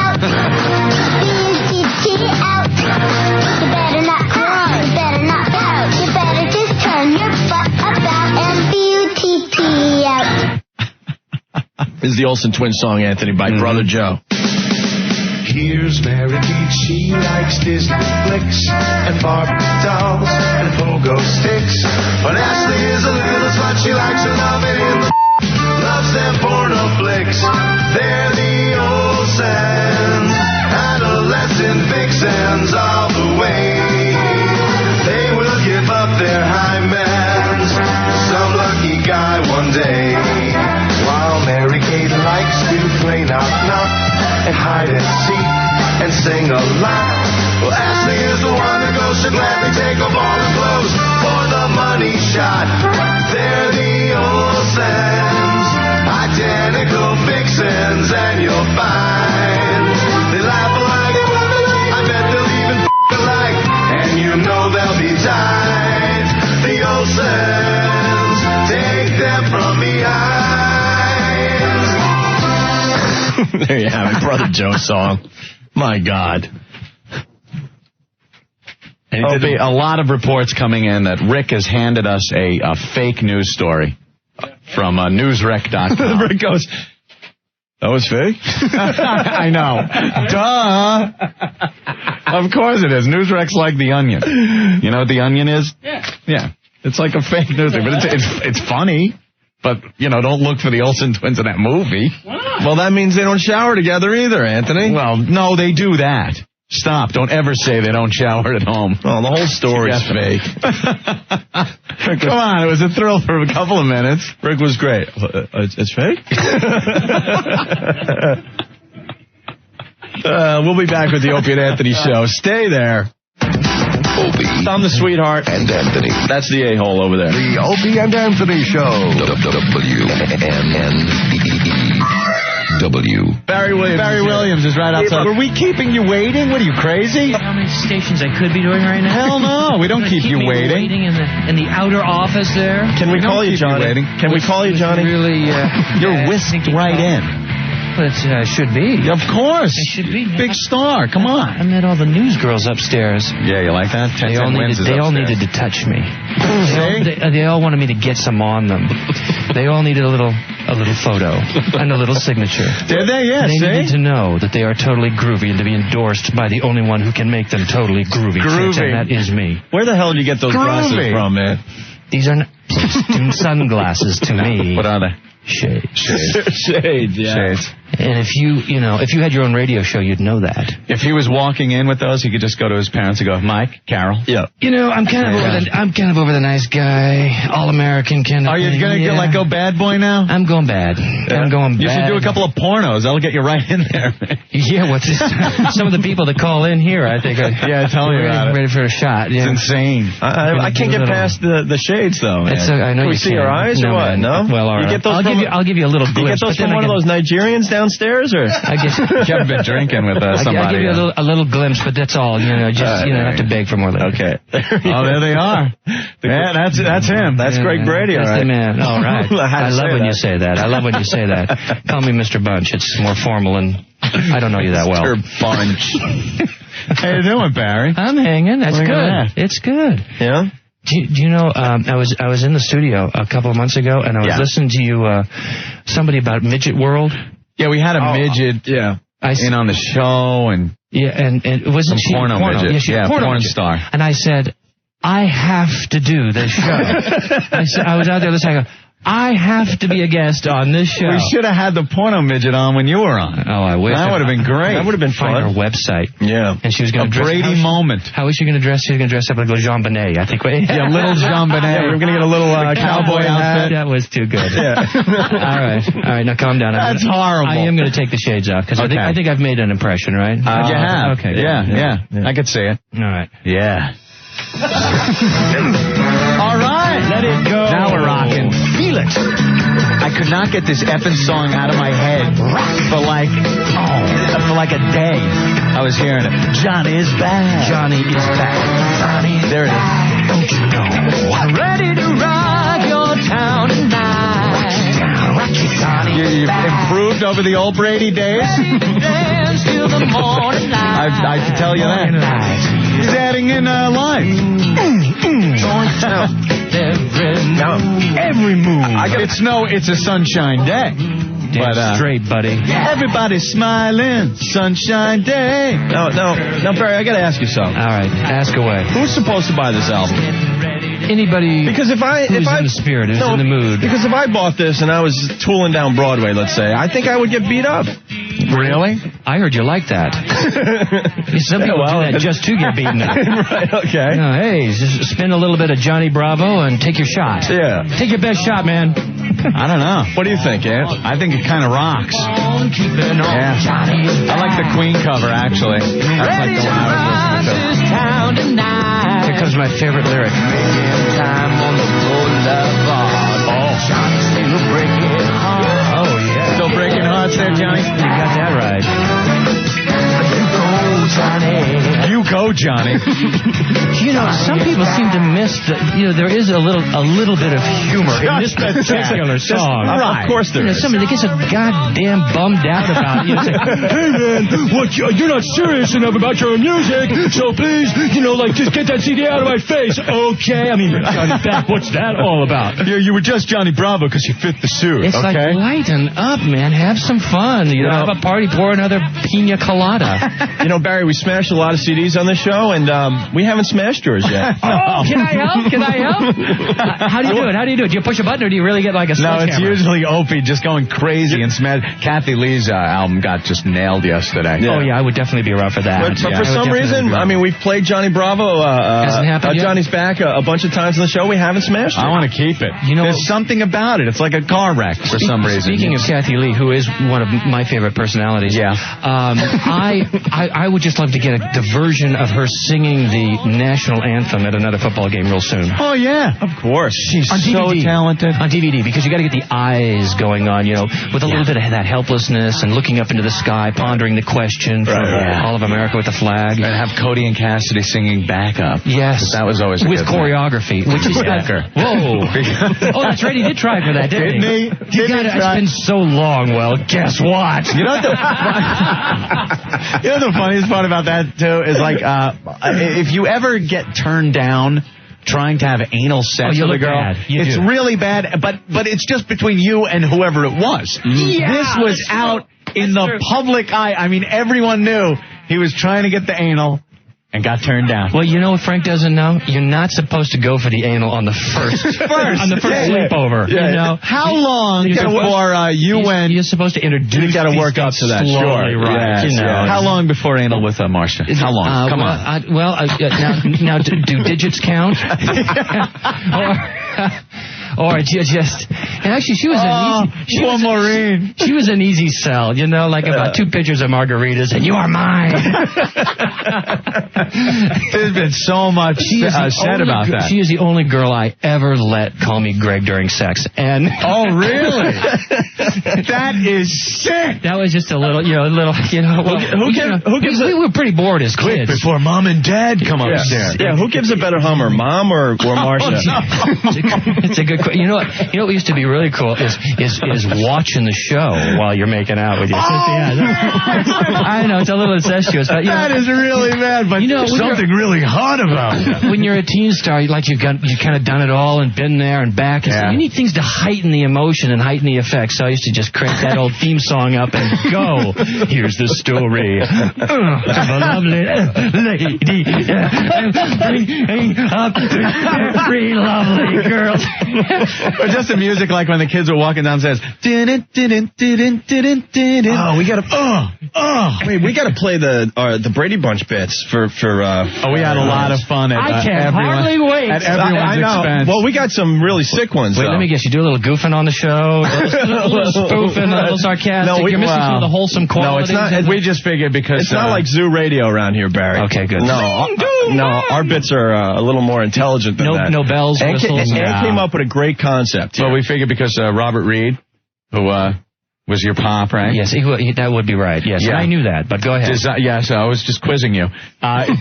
out. You better not cry. You better not pout. You better just turn your butt about and beauty out. This is the Olsen twins song, Anthony, by Brother Joe. Here's Mary Kate, she likes Disney flicks and Barbie dolls and pogo sticks. But Ashley is a little slut, she likes her loving in the loves them porno flicks. They're the Olsens, adolescent vixens all the way. They will give up their hymens to some lucky guy one day. While Mary Kate likes to play knock-knock and hide and seek and sing a lot. Well, Ashley is the one that goes to gladly take off all her clothes for the money shot. They're the Olsens, identical vixens, and you'll find they laugh alike. I bet they'll even alike, and you know they'll be tied. The Olsens, take them from behind. There you have it, Brother Joe song. My God. Opie, a lot of reports coming in that Rick has handed us a fake news story from newsrec.com. Rick goes, that was fake? I know. Duh. Of course it is. Newsrec's like The Onion. You know what The Onion is? Yeah. It's like a fake news thing, but it's funny. But, don't look for the Olsen twins in that movie. Well, that means they don't shower together either, Anthony. Well, no, they do that. Stop. Don't ever say they don't shower at home. Oh, the whole story's fake. Come on, it was a thrill for a couple of minutes. Rick was great. It's fake? We'll be back with the Opie and Anthony show. Stay there. Opie. I'm the sweetheart. And Anthony. That's the a-hole over there. The Opie and Anthony Show. WNNE. Barry Williams is right outside. Were we keeping you waiting? What are you, crazy? How many stations I could be doing right now? Hell no, we don't keep you waiting. In the outer office there. Can we call you Johnny? Can we call you Johnny? Really, you're whisked right in. But it should be. Of course. It should be. Big star. Come on. I met all the news girls upstairs. Yeah, you like that? They all needed to touch me. They all wanted me to get some on them. They all needed a little photo and a little signature. Did they? Yes. They needed to know that they are totally groovy and to be endorsed by the only one who can make them totally groovy. And that is me. Where the hell did you get those glasses from, man? These are sunglasses to me. What are they? Shades. Shades, yeah. Shades. And if you had your own radio show, you'd know that. If he was walking in with those, he could just go to his parents and go, Mike, Carol. Yeah. I'm kind of over the nice guy, all-American kind of. Are you going to go bad boy now? I'm going bad. Yeah. I'm going bad. You should do a couple of pornos. That'll get you right in there. Yeah, what's this? Some of the people that call in here, I think. Tell me about it. Ready for a shot. It's insane. I can't get past the shades, though, man. I know can we see your eyes or what? No? Well, all right. I'll give you a little glimpse. You get those from one of those Nigerians downstairs, or? You haven't been drinking with somebody. I'll give you a little glimpse, but that's all. You don't have to beg for more later. Okay. Oh, there they are. Yeah, that's him. That's Greg Brady, all right. That's the man. All right. I love when you say that. I love when you say that. Call me Mr. Bunch. It's more formal, and I don't know you that well. Mr. Bunch. How you doing, Barry? I'm hanging. That's good. It's good. Yeah? Do you know, I was in the studio a couple of months ago, and I was listening to you, somebody about Midget World. Yeah, we had a midget in on the show, and and wasn't she porno midget? Yeah, porn star. And I said, I have to do this show. I was out there listening. I go, I have to be a guest on this show. We should have had the porno midget on when you were on. Oh, I wish. That would have been great. That would have been fun. Find her website. Yeah. And she was going to dress Brady moment. How was she going to dress? She was going to dress up like a Jean Bonnet, I think. Yeah, little Jean Bonnet. We're going to get a little cowboy outfit. That was too good. Yeah. All right, now calm down. That's horrible. I am going to take the shades off, because I think I've made an impression, right? You have. Okay. Yeah. I could see it. All right. Yeah. All right. Let it go. Now we're rocking. Felix. I could not get this effing song out of my head for like a day. I was hearing it. Johnny is back. Johnny is back. Johnny is there it is. Don't you know? I'm ready to rock your town tonight. You've improved over the old Brady days. Dance till the morning light. I can tell you that. He's adding in lines. Every move. It's a sunshine day. But, straight, buddy. Everybody's smiling. Sunshine day. No, Barry, I got to ask you something. All right, ask away. Who's supposed to buy this album? Anybody because if I in the spirit, who's in the mood. Because if I bought this and I was tooling down Broadway, let's say, I think I would get beat up. Really? I heard you like that. Some people do that just to get beaten up. Right, okay. No, hey, just spin a little bit of Johnny Bravo and take your shot. Yeah. Take your best shot, man. I don't know. What do you think, Ant? I think it kind of rocks. Yeah. I like the Queen cover, actually. That's like the one I was listening to. Here comes my favorite lyric. Time on the boulevard. Still breaking hearts. Oh, yeah. Still breaking hearts there, Johnny? You got that right. You go, Johnny. Some people seem to miss there is a little bit of humor in this particular song. Right. Of course there is. Somebody gets so goddamn bummed out about it. It's like, hey man, you're not serious enough about your music, so please, just get that CD out of my face. Okay, I mean, Johnny back. What's that all about? You were just Johnny Bravo because you fit the suit. It's like, lighten up, man. Have some fun. Have a party. Pour another pina colada. Barry, we smashed a lot of CDs on this show, and we haven't smashed yours yet. Oh, can I help? How do you do it? Do you push a button, or do you really get like a sledgehammer? No, it's usually Opie just going crazy and smash. Kathy Lee's album got just nailed yesterday. Yeah. Oh, yeah, I would definitely be around for that. But for some reason, we've played Johnny Bravo, hasn't happened yet? Johnny's back a bunch of times on the show. We haven't smashed it. I want to keep it. There's something about it. It's like a car wreck for some reason. Speaking of Kathy Lee, who is one of my favorite personalities, I would just love to get a diversion vision of her singing the national anthem at another football game real soon. Oh, yeah. Of course. She's on so DVD. talented. On DVD, because you got to get the eyes going on, with a little bit of that helplessness and looking up into the sky, pondering the question for all of America with the flag. And have Cody and Cassidy singing backup. Yes. That was always a with good choreography, which is whoa. Oh, that's right. He did try for that, didn't he? It's been so long. Well, guess what? You know the funniest part about that, too, is like, if you ever get turned down trying to have anal sex with a girl, it's really bad, but it's just between you and whoever it was. Yeah, this was out in the public eye. I mean, everyone knew he was trying to get the anal and got turned down. Well, you know what Frank doesn't know? You're not supposed to go for the anal on the first sleepover. Yeah. You know? How long before you went? You're supposed to introduce. You got to work up to that. Slowly, right? Yes, How long before anal with Marcia? How long? Come on. Now, do digits count? Or just, and actually she was Maureen. She was an easy sell, like about 2 pictures of margaritas and you are mine. There's been so much said about that. She is the only girl I ever let call me Greg during sex. And oh, really? That is sick. That was just a little, we were pretty bored as Quick, kids. before Mom and Dad come upstairs. Yeah, who gives a better hummer, Mom or Marcia? It's a good question. You know what used to be really cool is watching the show while you're making out with your sister. I know, it's a little incestuous, but that is really bad, but there's something really hot about it. When you're a teen star, you've kind of done it all and been there and back, and so you need things to heighten the emotion and heighten the effect. So I used to just crank that old theme song up and go. Here's the story of a lovely lady bringing up 3 lovely girls. Or just the music like when the kids were walking downstairs. Oh, we gotta. Wait, we gotta play the Brady Bunch bits for. We had a lot of fun at I can't hardly wait. At everyone's expense. Well, we got some really sick ones. Wait, let me guess. You do a little goofing on the show, a little spoofing, a little sarcastic. No, you're missing some of the wholesome qualities. No, it's not. We just figured because it's not like Zoo Radio around here, Barry. Okay, good. No, our bits are a little more intelligent than that. No bells, whistles. And came up with a great concept. Well, we figured because Robert Reed, who was your pop, right? Yes, that would be right. Yes, I knew that, but go ahead. Yes, I was just quizzing you.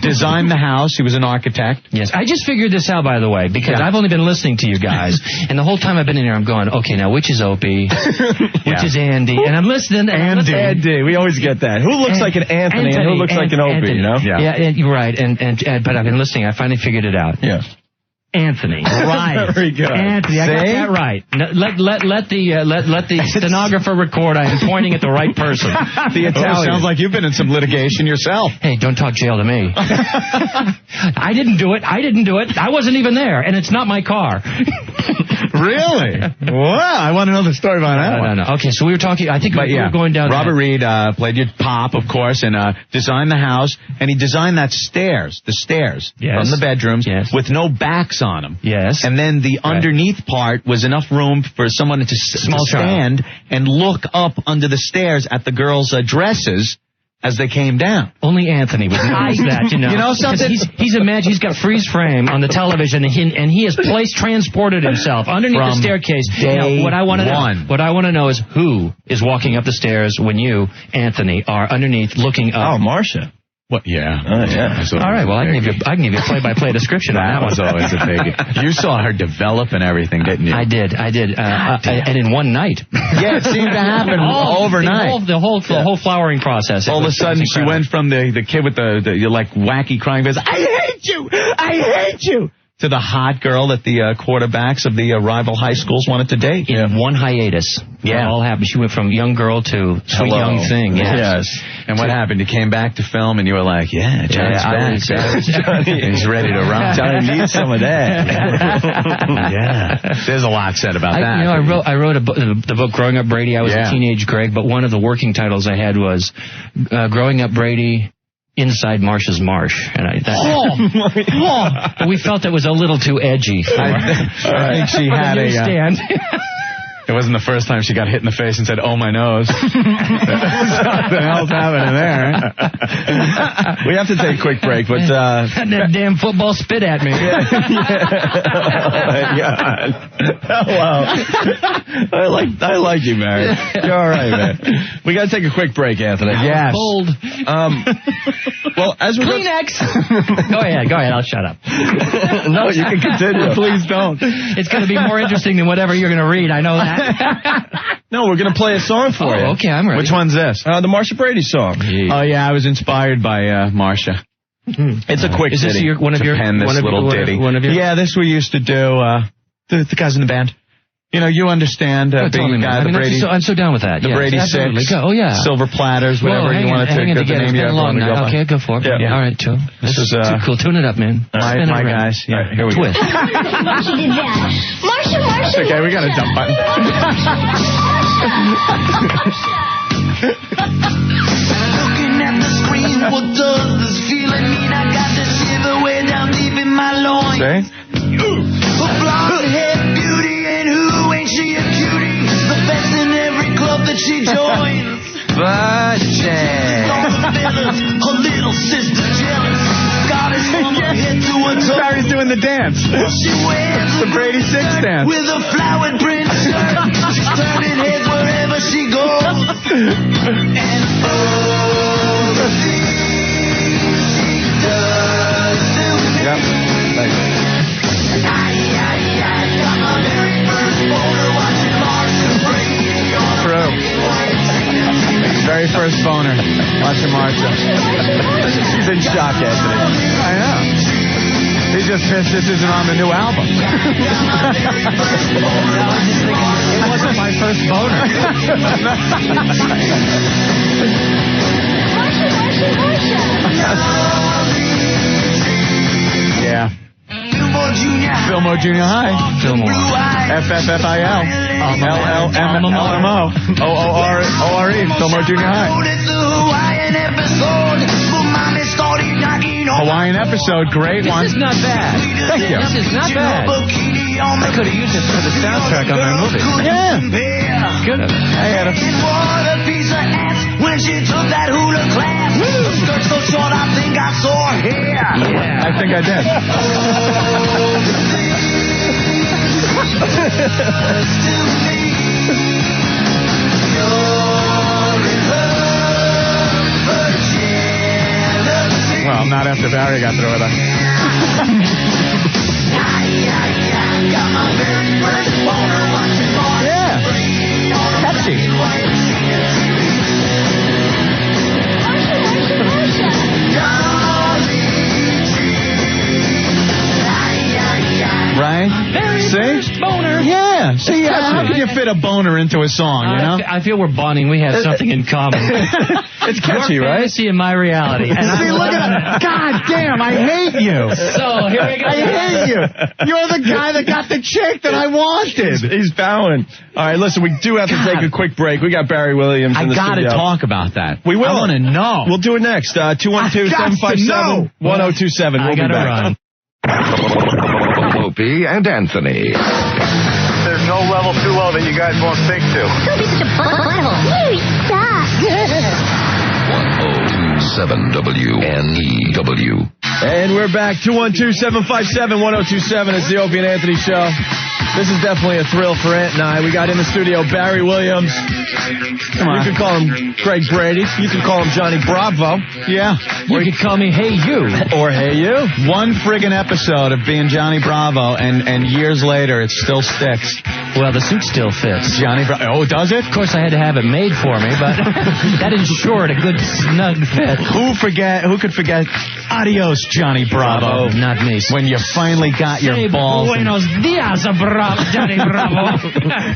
Designed the house. He was an architect. Yes, I just figured this out, by the way, because I've only been listening to you guys, and the whole time I've been in here, I'm going, okay, now which is Opie, which is Andy, and I'm listening. Andy, we always get that. Who looks like an Anthony and who looks like an Opie? Yeah, you're right. But I've been listening. I finally figured it out. Yeah. Anthony. Right. Very good. Anthony, I got that right. Let the stenographer record. I am pointing at the right person. The Italian. Sounds like you've been in some litigation yourself. Hey, don't talk jail to me. I didn't do it. I wasn't even there, and it's not my car. Really? Wow, I want to know the story about that one. No. Okay, so we were talking, I think we were going down Robert Reed played your pop, of course, and designed the house, and he designed the stairs from the bedrooms with no backs on them. Yes. And then the underneath part was enough room for someone to stand and look up under the stairs at the girls' dresses as they came down. Only Anthony would notice that, You know something? He's got freeze frame on the television, and he has transported himself underneath the staircase. Now, what I want to know is who is walking up the stairs when you, Anthony, are underneath looking up. Oh, Marcia. What? Yeah. All right. Well, I can give you a play-by-play description on that. That was always a big. You saw her develop and everything, didn't you? I did. And in one night. Yeah, it seemed to happen overnight. The whole flowering process. All of a sudden, she went from the kid with the wacky crying face, I hate you, to the hot girl that the quarterbacks of the rival high schools wanted to date. In one hiatus. Yeah. It all happened. She went from young girl to sweet young thing. Yes. And what happened? You came back to film and you were like, Johnny's back. He's ready to run. Johnny needs some of that. There's a lot said about that. I wrote the book Growing Up Brady. I was a teenage Greg, but one of the working titles I had was Growing Up Brady Inside Marcia's Marsh. And we felt it was a little too edgy. I think she had It wasn't the first time she got hit in the face and said, "Oh, my nose." Something else happening there. We have to take a quick break, but... And that damn football spit at me. Oh, my God. Oh, wow. I like you, Mary. You're all right, man. We got to take a quick break, Anthony. Yes. Bold. Well, as we Kleenex. Go ahead. I'll shut up. No, you can continue. Please don't. It's going to be more interesting than whatever you're going to read. I know that. No, we're going to play a song for you. Okay, I'm ready. Which one's this? The Marsha Brady song. Oh, yeah, I was inspired by Marsha. It's a quick Is this ditty. one of your little ditty? Yeah, this we used to do. The guys in the band. You know, you understand being a guy, the Brady. I'm so down with that. The Brady absolutely. Six. Oh, yeah. Silver platters, whatever you want to take. The name you want to go by. Okay, go for it. Yeah. All right, Joe. This is too cool. Tune it up, man. My guys. Yeah, here we go. Marsha did that. Marsha. It's okay, we got a dump button. Looking at the screen, what does this feeling mean? I got this shiver way down deep in my loins. See? A blonde head beauty, and who ain't she a cutie? The best in every club that she joins. But her little sister jealous. Got his from her head to her toe. Barry's doing the dance. She wears the Brady Six dance. With a flowered print shirt. She's turning heads wherever she goes. And oh, the things she does to me. Yep. Thanks. Got my very first boner watching Marsha Brady on True. Very first boner. Watching Marsha. She's in shock, Anthony. I know. He's just pissed this isn't on the new album. It wasn't my first boner. Yeah. Fillmore Junior High. FFFIL. LLMLMO. OORE. Fillmore Junior High. Hawaiian episode, great one. This is not bad. Thank you. This is not bad. I could have used this for the soundtrack on my movie. Yeah. Could have. I had a... What a piece of ass when she took that hula class. The skirt so short, I think I saw her hair. Yeah. I think I did. Well, not after Barry got through with her. Yeah. Catchy. Right? See? Boner. Yeah. See, how can you fit a boner into a song, you know? I feel we're bonding. We have something in common. It's catchy, Your right? fantasy and my reality. And See, look at it. God damn, I hate you. So, here we go. I hate you. You're the guy that got the chick that I wanted. He's bowing. All right, listen, we do have to take a quick break. We got Barry Williams in the I studio. gotta talk about that. We will. I want to know. We'll do it next. 212-757-1027. We'll be back. Opie and Anthony. There's no level too low that you guys won't sink to. Don't be such a butthole. You suck. 1027 WNEW. And we're back. 212-757-1027. It's the Opie and Anthony Show. This is definitely a thrill for Ant and I. We got in the studio Barry Williams. Come on. You can call him Craig Brady. You can call him Johnny Bravo. Yeah. You could call me Hey You. Or Hey You. One friggin' episode of being Johnny Bravo, and years later it still sticks. Well, the suit still fits. Johnny Bravo. Oh, does it? Of course, I had to have it made for me, but that ensured a good snug fit. Who could forget Adios, Johnny Bravo? Oh, not me. When you finally got your balls. Buenos dias, Bravo, Johnny Bravo.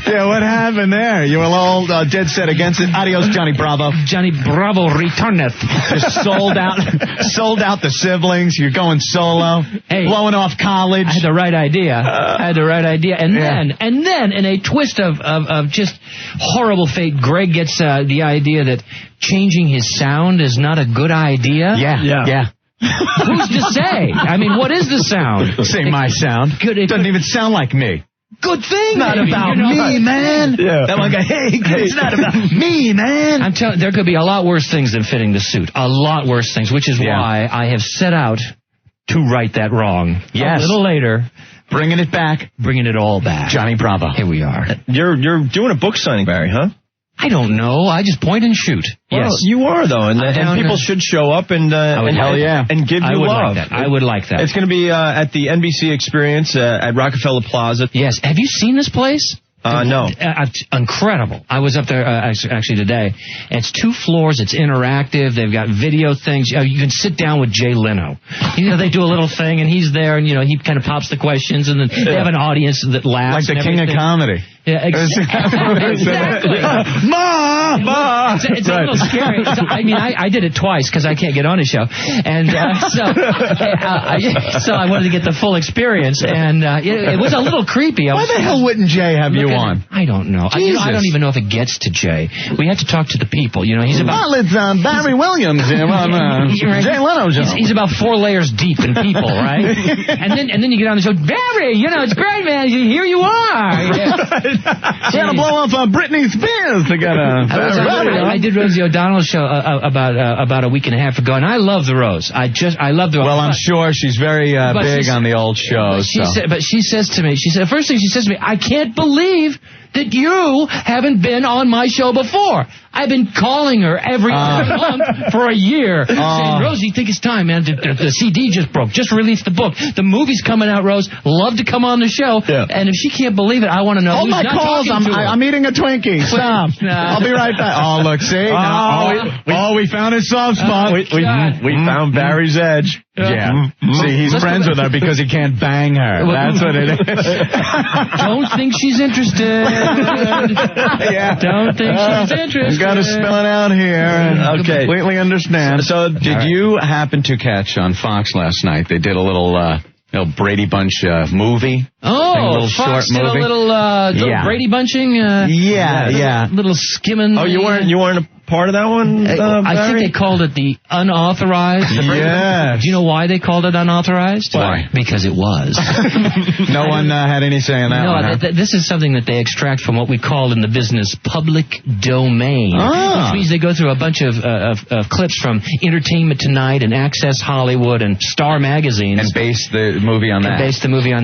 Yeah, what happened there? You were all dead set against it. Adios, Johnny Bravo. Johnny Bravo returneth. Just sold out the siblings. You're going solo. Hey, blowing off college. I had the right idea. And then, in a twist of just horrible fate, Greg gets the idea that changing his sound is not a good idea. Yeah. Who's to say? I mean, what is the sound? Say my sound. Doesn't even sound like me. good thing. Not maybe, about you know? me, man. Yeah. That one guy, hey, it's not about me, man. I'm telling there could be a lot worse things than fitting the suit. A lot worse things, which is why I have set out to right that wrong. Yes. A little later. Bringing it back. Bringing it all back. Johnny Bravo. Here we are. You're doing a book signing, Barry, huh? I don't know. I just point and shoot. Well, Yes. you are, though, and people should show up and and give you love. I would like that. It's going to be at the NBC Experience at Rockefeller Plaza. Yes. Have you seen this place? No. Incredible. I was up there actually today. It's 2 floors. It's interactive. They've got video things. You can sit down with Jay Leno. They do a little thing, and he's there, and he kind of pops the questions, and then they have an audience that laughs. Like the king of comedy. Yeah, exactly. Ma! It's a little scary. I did it twice because I can't get on his show, and so I wanted to get the full experience, and it was a little creepy. Why the hell wouldn't Jay have you on? I don't know. I don't even know if it gets to Jay. We have to talk to the people. He's about. Well, it's Barry Williams here on Jay Leno's show. He's about 4 layers deep in people, right? and then you get on the show, Barry. It's great, man. Here you are. She had to blow up Britney Spears to get I did Rosie O'Donnell's show about a week and a half ago, and I love the Rose. I love the Rose. Well, I'm sure she's very big on the old shows. But she says to me, the first thing she says to me, I can't believe that you haven't been on my show before. I've been calling her every month for a year, saying, Rose, you think it's time, man? The CD just broke. Just released the book. The movie's coming out, Rose. Love to come on the show. Yeah. And if she can't believe it, I want to know who's not talking to her. I'm eating a Twinkie. Stop. I'll be right back. Oh, look, see? We found his soft spot. We found Barry's edge. Yeah. See, he's friends with her because he can't bang her. That's what it is. Don't think she's interested. Don't think she's interested. Got to spell it out here and completely understand. So, did you happen to catch on Fox last night? They did a little Brady Bunch movie. Oh, a little Fox short movie. Did a little Brady Bunching. Little skimming. Oh, you weren't a part of that one? I think they called it the unauthorized. Yes. Do you know why they called it unauthorized? Why? Because it was. No one had any say in that one. No, this is something that they extract from what we call in the business public domain. Which means they go through a bunch of clips from Entertainment Tonight and Access Hollywood and Star magazines. And base the movie on that.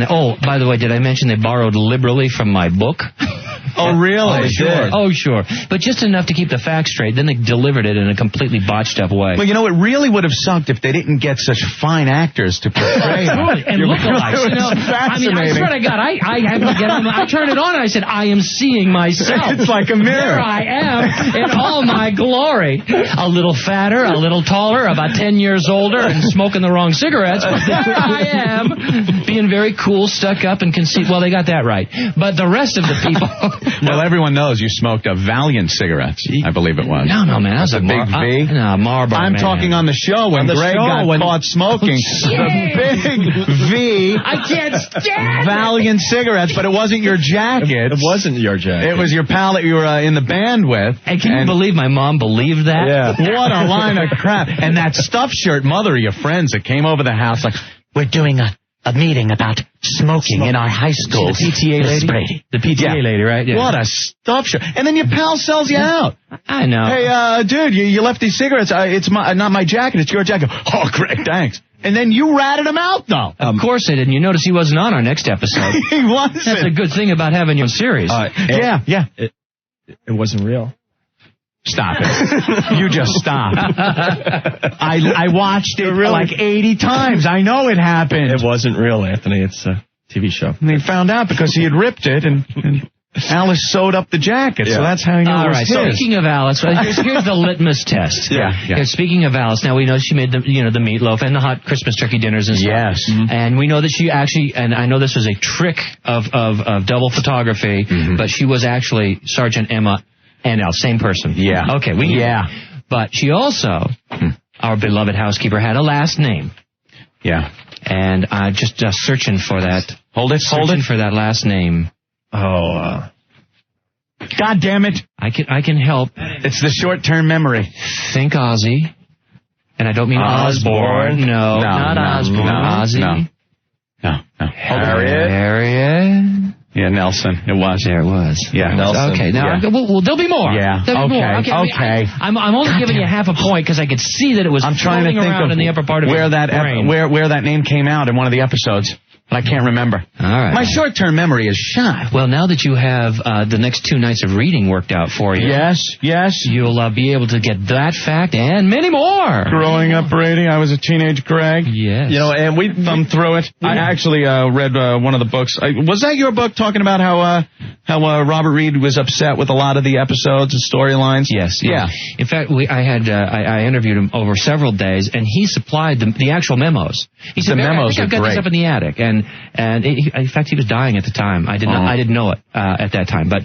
Oh, by the way, did I mention they borrowed liberally from my book? Oh, really? Oh, sure. But just enough to keep the facts straight. Then they delivered it in a completely botched up way. Well, it really would have sucked if they didn't get such fine actors to portray them. And lookalikes. I swear to God, I had to get on. I turned it on and I said, I am seeing myself. It's like a mirror. There I am in all my glory. A little fatter, a little taller, about 10 years older, and smoking the wrong cigarettes. But there I am, being very cool, stuck up, and conceited. Well, they got that right. But the rest of the people... Well, everyone knows you smoked a Valiant cigarettes, I believe it was. No, man. That was a big V. Marlboro. I'm talking on the show when Greg got caught smoking the big V. I can't stand Valiant cigarettes, but it wasn't your jacket. It wasn't your jacket. It was your pal that you were in the band with. Hey, can you believe my mom believed that? Yeah. What a line of crap. And that stuffed shirt mother of your friends that came over the house like, we're doing a meeting about smoking in our high school. The PTA lady? Brady. The PTA lady, right? Yeah. What a stuff shirt. And then your pal sells you out. I know. Hey, dude, you left these cigarettes. It's not my jacket. It's your jacket. Oh, Greg, thanks. And then you ratted him out, though. Of course I did. And you notice he wasn't on our next episode. He wasn't. That's a good thing about having you on series. Yeah. It wasn't real. Stop it. You just stop. I watched it like 80 times. I know it happened. It wasn't real, Anthony. It's a TV show. And they found out because he had ripped it and Alice sewed up the jacket, so that's how he knew it was his. Speaking of Alice, here's the litmus test. Yeah. Speaking of Alice, now we know she made the meatloaf and the hot Christmas turkey dinners and stuff. Yes. And we know that she actually, and I know this was a trick of double photography, but she was actually Sergeant Emma NL, same person. Yeah. Okay, we knew. But she also, our beloved housekeeper, had a last name. Yeah. And just searching for that. Hold it for that last name. Oh, God damn it. I can help. It's the short-term memory. Think Ozzy. And I don't mean Osborne. No, not Osborne. No. Ozzy. No. Harriet. Yeah, Nelson. It was. There it was. Yeah, Nelson. Okay, now well, there'll be more. Yeah. There'll be more. Okay. I'm only giving you half a point because I could see that it was. I'm trying to think around of in the upper part of where your that brain. where that name came out in one of the episodes. But I can't remember. All right. My short-term memory is shot. Well, now that you have the next 2 nights of reading worked out for you. Yes. You'll be able to get that fact and many more. Growing up, Brady, I was a teenage Greg. Yes. You know, and we thumbed through it. I actually read one of the books. Was that your book talking about how Robert Reed was upset with a lot of the episodes and storylines? Yes. Yeah. In fact, I interviewed him over several days, and he supplied the actual memos. He said, The memos I think I've got are this great. up in the attic, and in fact, he was dying at the time. I didn't know it at that time, but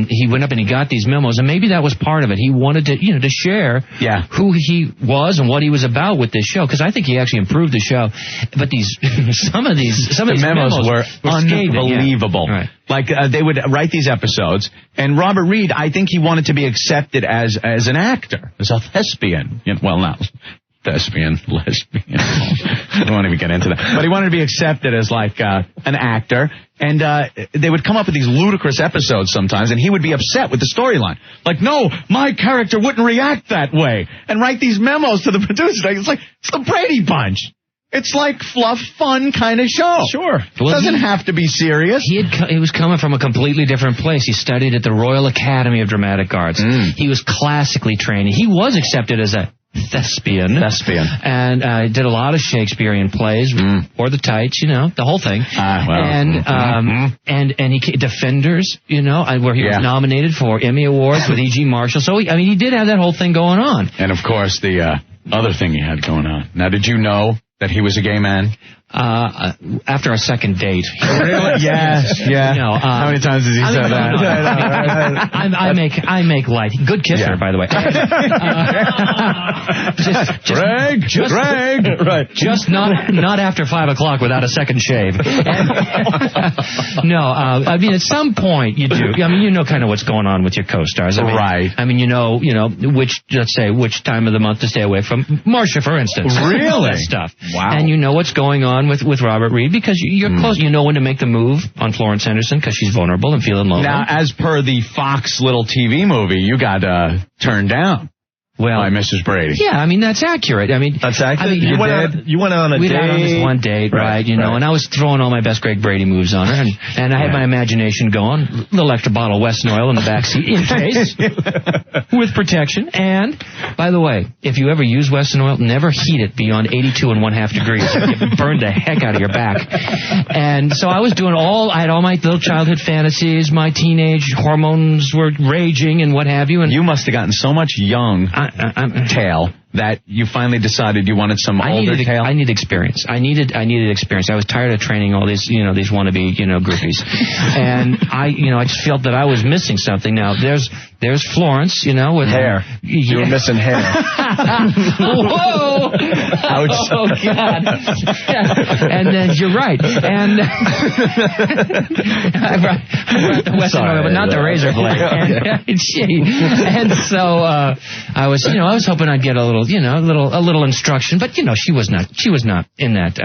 he went up and he got these memos, and maybe that was part of it. He wanted to share who he was and what he was about with this show, because I think he actually improved the show. But some of these memos were unbelievable. Right. Like they would write these episodes, and Robert Reed, I think he wanted to be accepted as an actor, as a thespian. Well, not thespian, lesbian. I don't want to even get into that. But he wanted to be accepted as like an actor, and they would come up with these ludicrous episodes sometimes, and he would be upset with the storyline. Like, no, my character wouldn't react that way, and write these memos to the producers. It's like, it's the Brady Bunch. It's like fluff, fun kind of show. Sure. Well, it doesn't have to be serious. He was coming from a completely different place. He studied at the Royal Academy of Dramatic Arts. He was classically trained. He was accepted as a thespian. And did a lot of Shakespearean plays, or the Tights, the whole thing. And he Defenders, where he was nominated for Emmy Awards with E.G. Marshall. So, he did have that whole thing going on. And, of course, the other thing he had going on. Now, did you know that he was a gay man? After our second date. Really? Yes. How many times has he said that? I make light. Good kisser, by the way. Greg. Right. Just not after 5 o'clock without a second shave. No, at some point you do. You know kind of what's going on with your co-stars. Right. You know which time of the month to stay away from. Marcia, for instance. Really? All that stuff. Wow. And you know what's going on with Robert Reed because you're close. You know when to make the move on Florence Henderson because she's vulnerable and feeling lonely. Now, as per the Fox little TV movie, you got turned down by Mrs. Brady. Yeah, that's accurate. That's accurate. You went on a date. We went on this one date, right? And I was throwing all my best Greg Brady moves on her, and I had my imagination going. A little extra bottle of Wesson oil in the back seat in case, with protection. And by the way, if you ever use Wesson oil, never heat it beyond 82 1/2 degrees. It burned the heck out of your back. And so I was doing I had all my little childhood fantasies. My teenage hormones were raging and what have you. And you must have gotten so much young tail that you finally decided you wanted some older tail? I needed experience. I needed experience. I was tired of training all these, these wannabe, groupies. And I just felt that I was missing something. Now, there's Florence, with hair. You were missing hair. Whoa! Ouch. Oh, God. And then you're right. And I brought the Western oil, but not the razor blade. And so I was hoping I'd get a little instruction, but she was not in that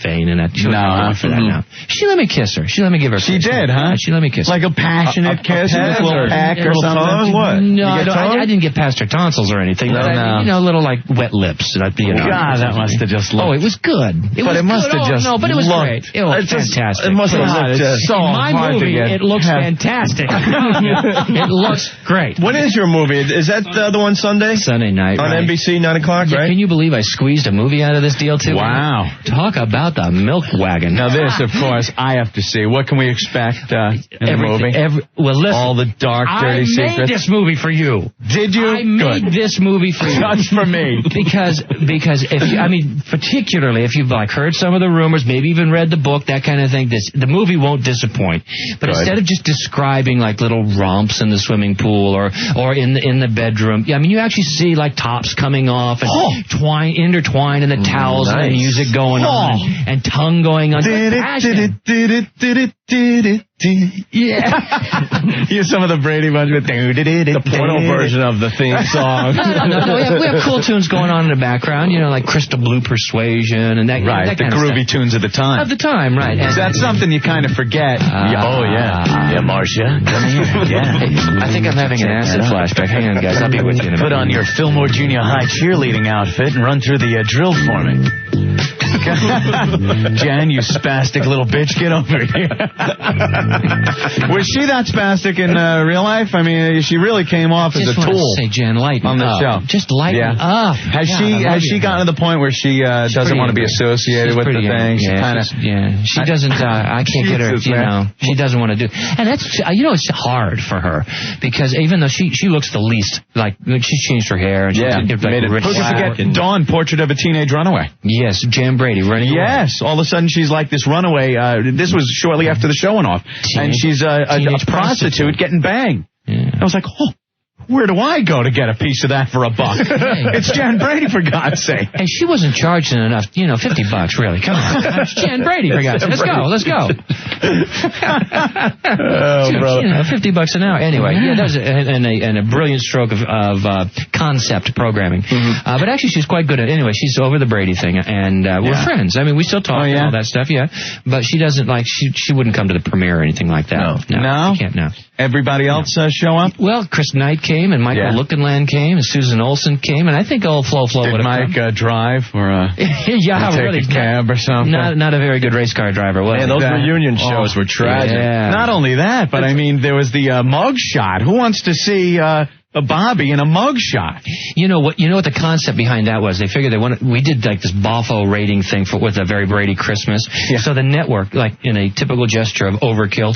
vein, she was not for that now. She let me kiss her. She let me give her a kiss. She did, huh? She let me kiss her. Like a passionate kiss with a little peck or something? Tongue? What? No, I didn't get past her tonsils or anything. No. Little like wet lips. God, that must have just looked. Oh, it was good. It must have just but it was looked. great. It was fantastic. It must have looked so my hard movie, to get. it looks fantastic. It looks great. When is your movie? Is that the other one Sunday? Sunday night. On NBC, 9 o'clock, right? Can you believe I squeezed a movie out of this deal, too? Wow. Talk about the milk wagon. Now this, of course, I have to see. What can we expect in the movie? Well, listen. All the dark, dirty secrets. I made this movie for you. Did you? I made this movie for you. Just for me. Because particularly if you've heard some of the rumors, maybe even read the book, that kind of thing, the movie won't disappoint. But instead of just describing little romps in the swimming pool or in the bedroom, you actually see tops coming off and intertwined in the towels and the music going on and tongue going on. Passion. Yeah. Use some of the Brady Bunch with the porno version of the theme song. No, we have cool tunes going on in the background, like Crystal Blue Persuasion and that. Right, that the kind of groovy stuff. tunes of the time. Of the time, right. And that's something you kind of forget. Yeah, Marcia, come here. Yeah. I think I'm having an acid flashback. Hang on, guys. I'll be with you in a minute. Put on your Fillmore Junior High cheerleading outfit and run through the drill for me. Jan, you spastic little bitch, get over here. Was she that spastic in real life? I mean, she really came off as a tool. Say, Jan, lighten on the up. show. Just lighten up. Has she gotten to the point where she doesn't want to be associated with the thing? She doesn't. I can't get her. She doesn't want to do. And that's it's hard for her because even though she looks the least like she's changed her hair and she made it. Who can forget Dawn, Portrait of a Teenage Runaway? Yes, Jan Brady running away. Yes, all of a sudden she's like this runaway. This was shortly after the show went off. And she's a prostitute getting banged. Yeah. I was like, where do I go to get a piece of that for $1? It's Jan Brady, for God's sake. Hey, she wasn't charging enough, $50, really. Come on. It's Jan Brady, for God's sake. Let's go. Brother. $50 an hour. Anyway, that was a brilliant stroke of concept programming. But actually, she's quite good at it. Anyway, she's over the Brady thing, and we're friends. I mean, we still talk and all that stuff, But she doesn't she wouldn't come to the premiere or anything like that. No? She can't, no. Everybody else show up? Well, Chris Knight came, and Michael Lookenland came, and Susan Olsen came, and I think old Flo would have Did Mike drive or take really, a cab or something? Not a very good race car driver, was he? Man, those reunion shows were tragic. Yeah. Not only that, but I mean, there was the mug shot. Who wants to see a Bobby in a mug shot? You know what the concept behind that was? They figured we did like this Boffo rating thing with a Very Brady Christmas. Yeah. So the network, like in a typical gesture of overkill,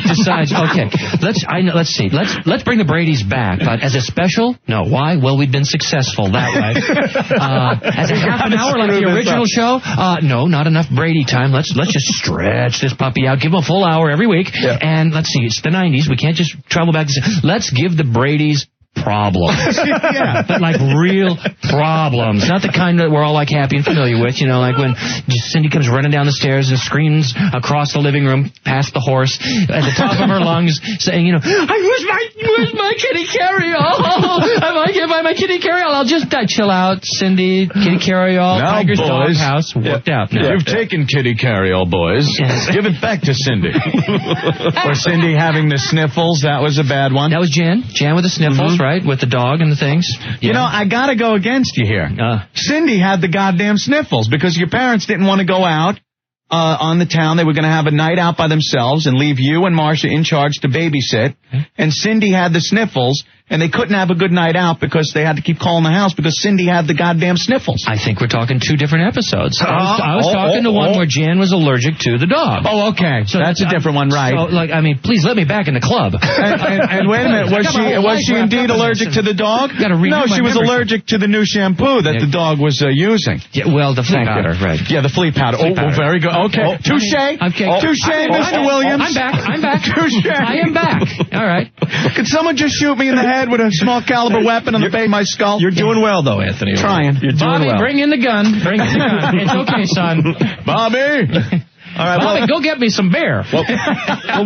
decides, okay, let's see, let's bring the Bradys back, but as a special, no. Why? Well, we'd been successful that way. As a half an hour like the original show, no, not enough Brady time. Let's just stretch this puppy out, give them a full hour every week, and let's see, it's the 90s. We can't just travel back. Let's give the Bradys problems. But like real problems. Not the kind that we're all like happy and familiar with, like when Cindy comes running down the stairs and screams across the living room past the horse at the top of her lungs saying, where's my kitty carryall? If I'm a kitty carryall, I'll just die. Chill out, Cindy. Kitty carryall, Tiger's doghouse. Worked out. You've taken kitty carryall, boys. Give it back to Cindy. Or Cindy having the sniffles. That was a bad one. That was Jan. Jan with the sniffles, right? With the dog and the things. I gotta go against you here. Cindy had the goddamn sniffles because your parents didn't want to go out on the town. They were going to have a night out by themselves and leave you and Marcia in charge to babysit. And Cindy had the sniffles, and they couldn't have a good night out because they had to keep calling the house because Cindy had the goddamn sniffles. I think we're talking two different episodes. I was talking to one where Jan was allergic to the dog. Oh, okay. So that's a different one, right? So, please let me back in the club. And wait a minute, was she indeed allergic to the dog? No, she was allergic to the new shampoo that the dog was using. Yeah, well, the flea powder, right? Yeah, the flea powder. Very good. Okay. Touche. Touche, Mr. Williams. I'm back. Touche. I am back. All right. Could someone just shoot me in the head with a small caliber weapon on the base of my skull? You're doing well, though, Anthony. Trying. You're doing Bobby, well. bring in the gun. It's okay, son. Bobby. All right, Bobby, go get me some beer. Well,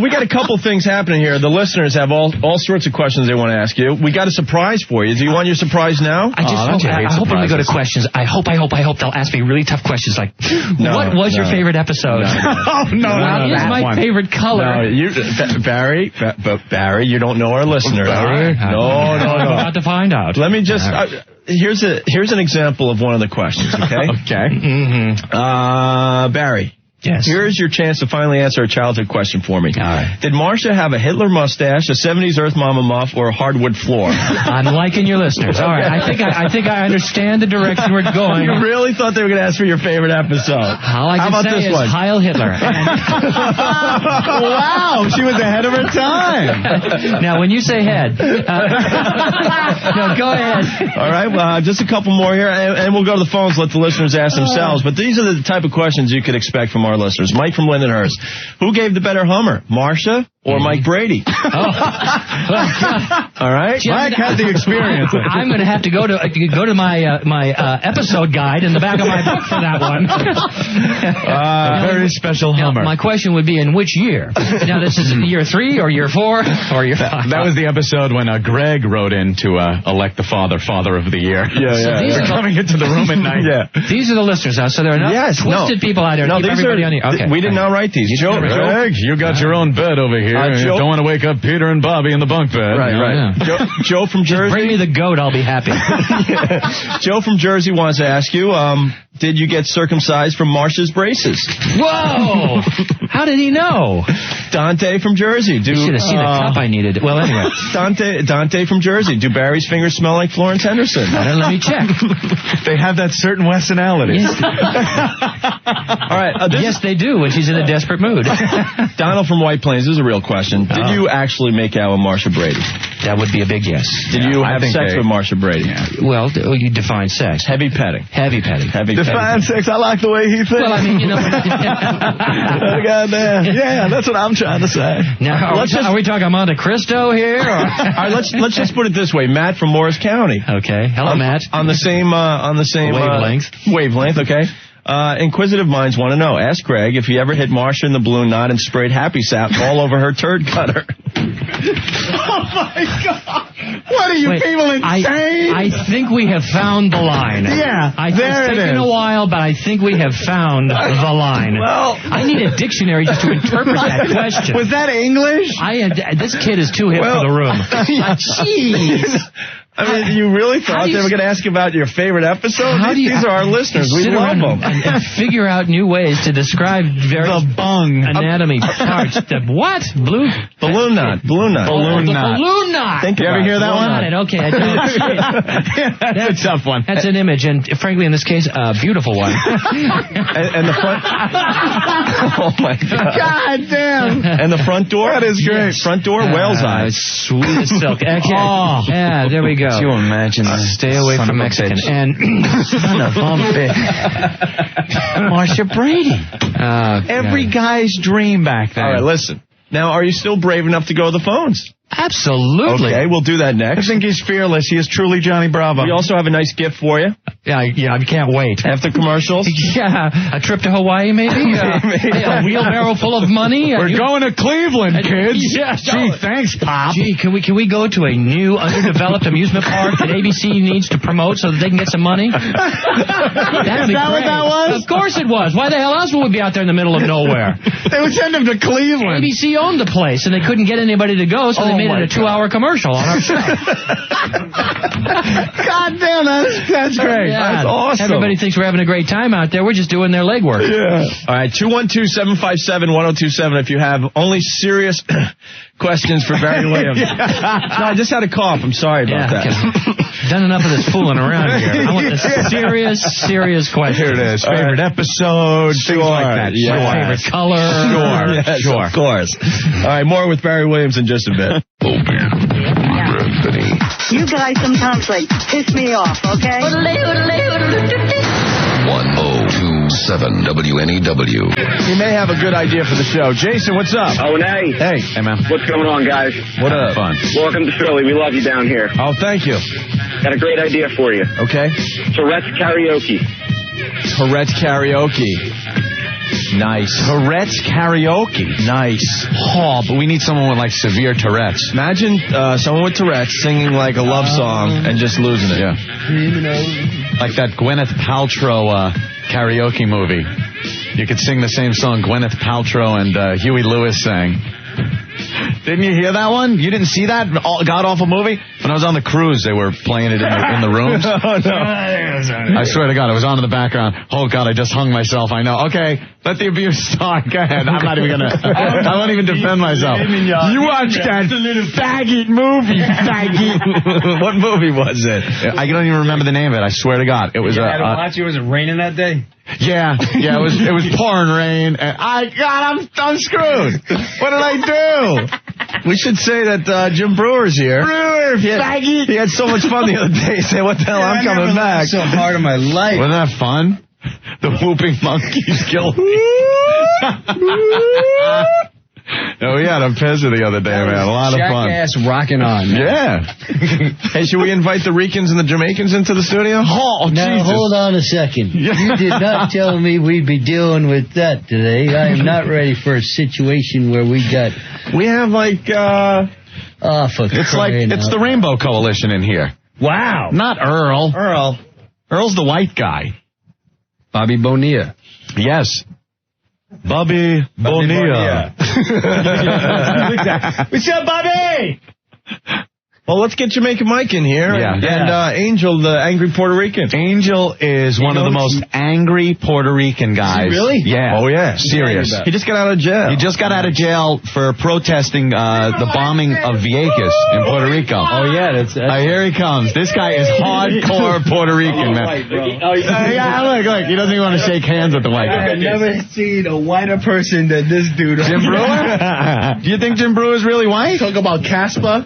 we got a couple things happening here. The listeners have all sorts of questions they want to ask you. We got a surprise for you. Do you want your surprise now? I hope when we go to questions, I hope they'll ask me really tough questions like, what was your favorite episode? What is my favorite color? Barry, you don't know our listeners. Barry? No. I'm about to find out. Let me just... here's an example of one of the questions, okay? Okay. Barry. Yes. Here's your chance to finally answer a childhood question for me. All right. Did Marcia have a Hitler mustache, a 70s Earth Mama muff, or a hardwood floor? I'm liking your listeners. All right. I think I understand the direction we're going. You really thought they were going to ask for your favorite episode? All I can say is Heil Hitler. Wow, she was ahead of her time. Now, when you say head, no, go ahead. All right. Well, just a couple more here, and we'll go to the phones, let the listeners ask themselves. But these are the type of questions you could expect from our listeners. Mike from Lindenhurst. Who gave the better Hummer, Marcia or Mike Brady. Oh. All right? Mike had the experience. I'm going to have to go to my episode guide in the back of my book for that one. Very special Hummer. My question would be, in which year? Now, this is year 3 or year 4 or year 5? That was the episode when Greg wrote in to elect the father of the year. They're coming into the room at night. These are the listeners now, so there are not twisted people out there. No, keep everybody on the... Okay. We did not write these. Joe, Greg, you got your own bed over here. You don't want to wake up Peter and Bobby in the bunk bed. Right. Joe from Jersey. Just bring me the goat, I'll be happy. Joe from Jersey wants to ask you, did you get circumcised from Marsha's braces? Whoa! How did he know? Dante from Jersey. You should have seen the cup I needed. Well, anyway. Dante from Jersey. Do Barry's fingers smell like Florence Henderson? Let me check. They have that certain Westonality. Yes. All right. Yes, they do when she's in a desperate mood. Donald from White Plains, this is a real question. Did you actually make out with Marsha Brady? That would be a big yes. Did you have sex with Marsha Brady? Yeah. Well, you define sex. Heavy petting. Define sex. I like the way he thinks. Well, I mean, Goddamn. Yeah, that's what I'm trying to say. Now, are we talking Monte Cristo here? Or? All right, let's just put it this way. Matt from Morris County. Okay. Hello, Matt. On the same wavelength. Okay. Inquisitive minds want to know. Ask Greg if he ever hit Marsha in the balloon knot and sprayed Happy Sap all over her turd cutter. Oh my God! What are you people insane? I think we have found the line. Yeah, it's taken a while, but I think we have found the line. Well, I need a dictionary just to interpret that question. Was that English? This kid is too hip for the room. Jeez. I mean, you really thought they were going to ask about your favorite episode? These are our listeners. We love them. And figure out new ways to describe various anatomy parts. What? Balloon knot. Balloon knot. Balloon knot. You ever hear that one? Okay, I did. That's a tough one. That's an image, and frankly, in this case, a beautiful one. and the front... Oh, my God. God damn. And the front door? That is great. Front door, whale's eyes. Sweet as silk. Okay. Oh. Yeah, there we go. Could you imagine that? Stay away from Mexican. And son of a bitch. Marsha Brady. Every guy's dream back then. All right, listen. Now, are you still brave enough to go to the phones? Absolutely. Okay, we'll do that next. I think he's fearless. He is truly Johnny Bravo. We also have a nice gift for you. Yeah, I can't wait. After commercials? Yeah, a trip to Hawaii, maybe? A wheelbarrow full of money? We're going to Cleveland, kids. Yeah, gee, thanks, Pop. Gee, can we go to a new underdeveloped amusement park that ABC needs to promote so that they can get some money? That'd be that great. What that was? Of course it was. Why the hell else would we be out there in the middle of nowhere? They would send him to Cleveland. ABC owned the place, and they couldn't get anybody to go, so they made it a 2-hour commercial on our show. God damn, that's great. Yeah, that's awesome. Everybody thinks we're having a great time out there. We're just doing their legwork. Yeah. All right, 212-757-1027 if you have only serious questions for Barry Williams. No, I just had a cough. I'm sorry about that. Done enough of this fooling around here. I want the serious question. Here it is. Favorite episode, things like that. Favorite color. Sure. Of course. All right, more with Barry Williams in just a bit. You guys sometimes piss me off, okay? 1027 WNEW. You may have a good idea for the show. Jason, what's up? Oh, hey. Hey, man. What's going on, guys? What up? Fun. Welcome to Philly. We love you down here. Oh, thank you. Got a great idea for you. Okay. Tourette's karaoke. Tourette's karaoke. Nice. Tourette's karaoke. Nice. Oh, but we need someone with severe Tourette's. Imagine someone with Tourette's singing a love song and just losing it. Yeah. Like that Gwyneth Paltrow karaoke movie. You could sing the same song Gwyneth Paltrow and Huey Lewis sang. Didn't you hear that one? You didn't see that god-awful movie? When I was on the cruise, they were playing it in the rooms. Oh, no. I swear to God, it was on in the background. Oh, God, I just hung myself. I know. Okay, let the abuse start. Go ahead. I'm not even going to... I won't even defend myself. You watched that faggot movie, faggot. What movie was it? I don't even remember the name of it. I swear to God. It was... Was it raining that day? Yeah, it was pouring rain, and I'm screwed. What did I do? We should say that Jim Brewer's here. Brewer, faggot. He had so much fun the other day. He said, what the hell, I'm coming back. So hard in my life. Wasn't that fun? The whooping monkeys killed me. Oh, we had a Pezza the other day, man. A lot of fun. Jackass rocking on. Man. Yeah. Hey, should we invite the Ricans and the Jamaicans into the studio? Oh, now, Jesus. hold on a second. You did not tell me we'd be dealing with that today. I am not ready for a situation where we got... We have, like, It's the Rainbow Coalition in here. Wow. Not Earl. Earl's the white guy. Bobby Bonilla. Yes. Bobby Bonilla. What's up, Bobby? Well, let's get Jamaica Mike in here. Yeah. And Angel, the angry Puerto Rican. Angel is one of the most angry Puerto Rican guys. Really? Yeah. Oh, yeah. Serious. He just got out of jail. He just got out of jail for protesting the bombing of Vieques in Puerto Rico. Oh, yeah. That's here he comes. This guy is hardcore Puerto Rican, man. Look, he doesn't even want to shake hands with the white guy. I've never seen a whiter person than this dude. Jim Brewer? Do you think Jim Brewer is really white? Talk about Casper.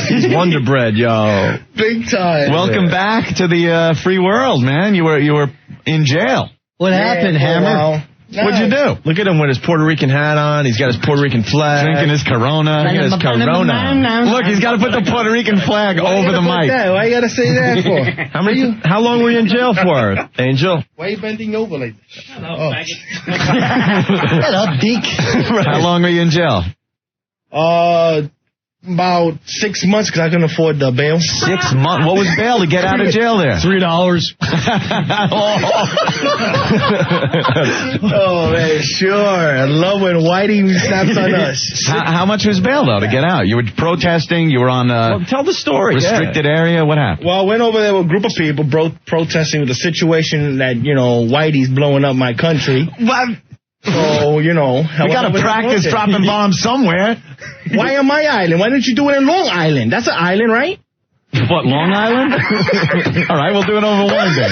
He's Wonder Bread, yo. Big time. Welcome back to the free world, man. You were in jail. What happened, Hammer? What'd you do? Look at him with his Puerto Rican hat on. He's got his Puerto Rican flag. Drinking his Corona. Look, he's got to put the Puerto Rican flag over the mic. Why you got to say that for? How long were you in jail for, Angel? Why are you bending over like that? Shut up, Deke. How long were you in jail? About 6 months because I couldn't afford the bail. 6 months? What was bail to get out of jail there? $3. Oh, man, sure. I love when Whitey snaps on us. How much was bail, though, to get out? You were protesting? You were on a tell the story. restricted area? What happened? Well, I went over there with a group of people protesting the situation that, Whitey's blowing up my country. What? So, we got to practice dropping bombs somewhere. Why on my island? Why don't you do it in Long Island? That's an island, right? What, Long Island? All right, we'll do it over Wine then.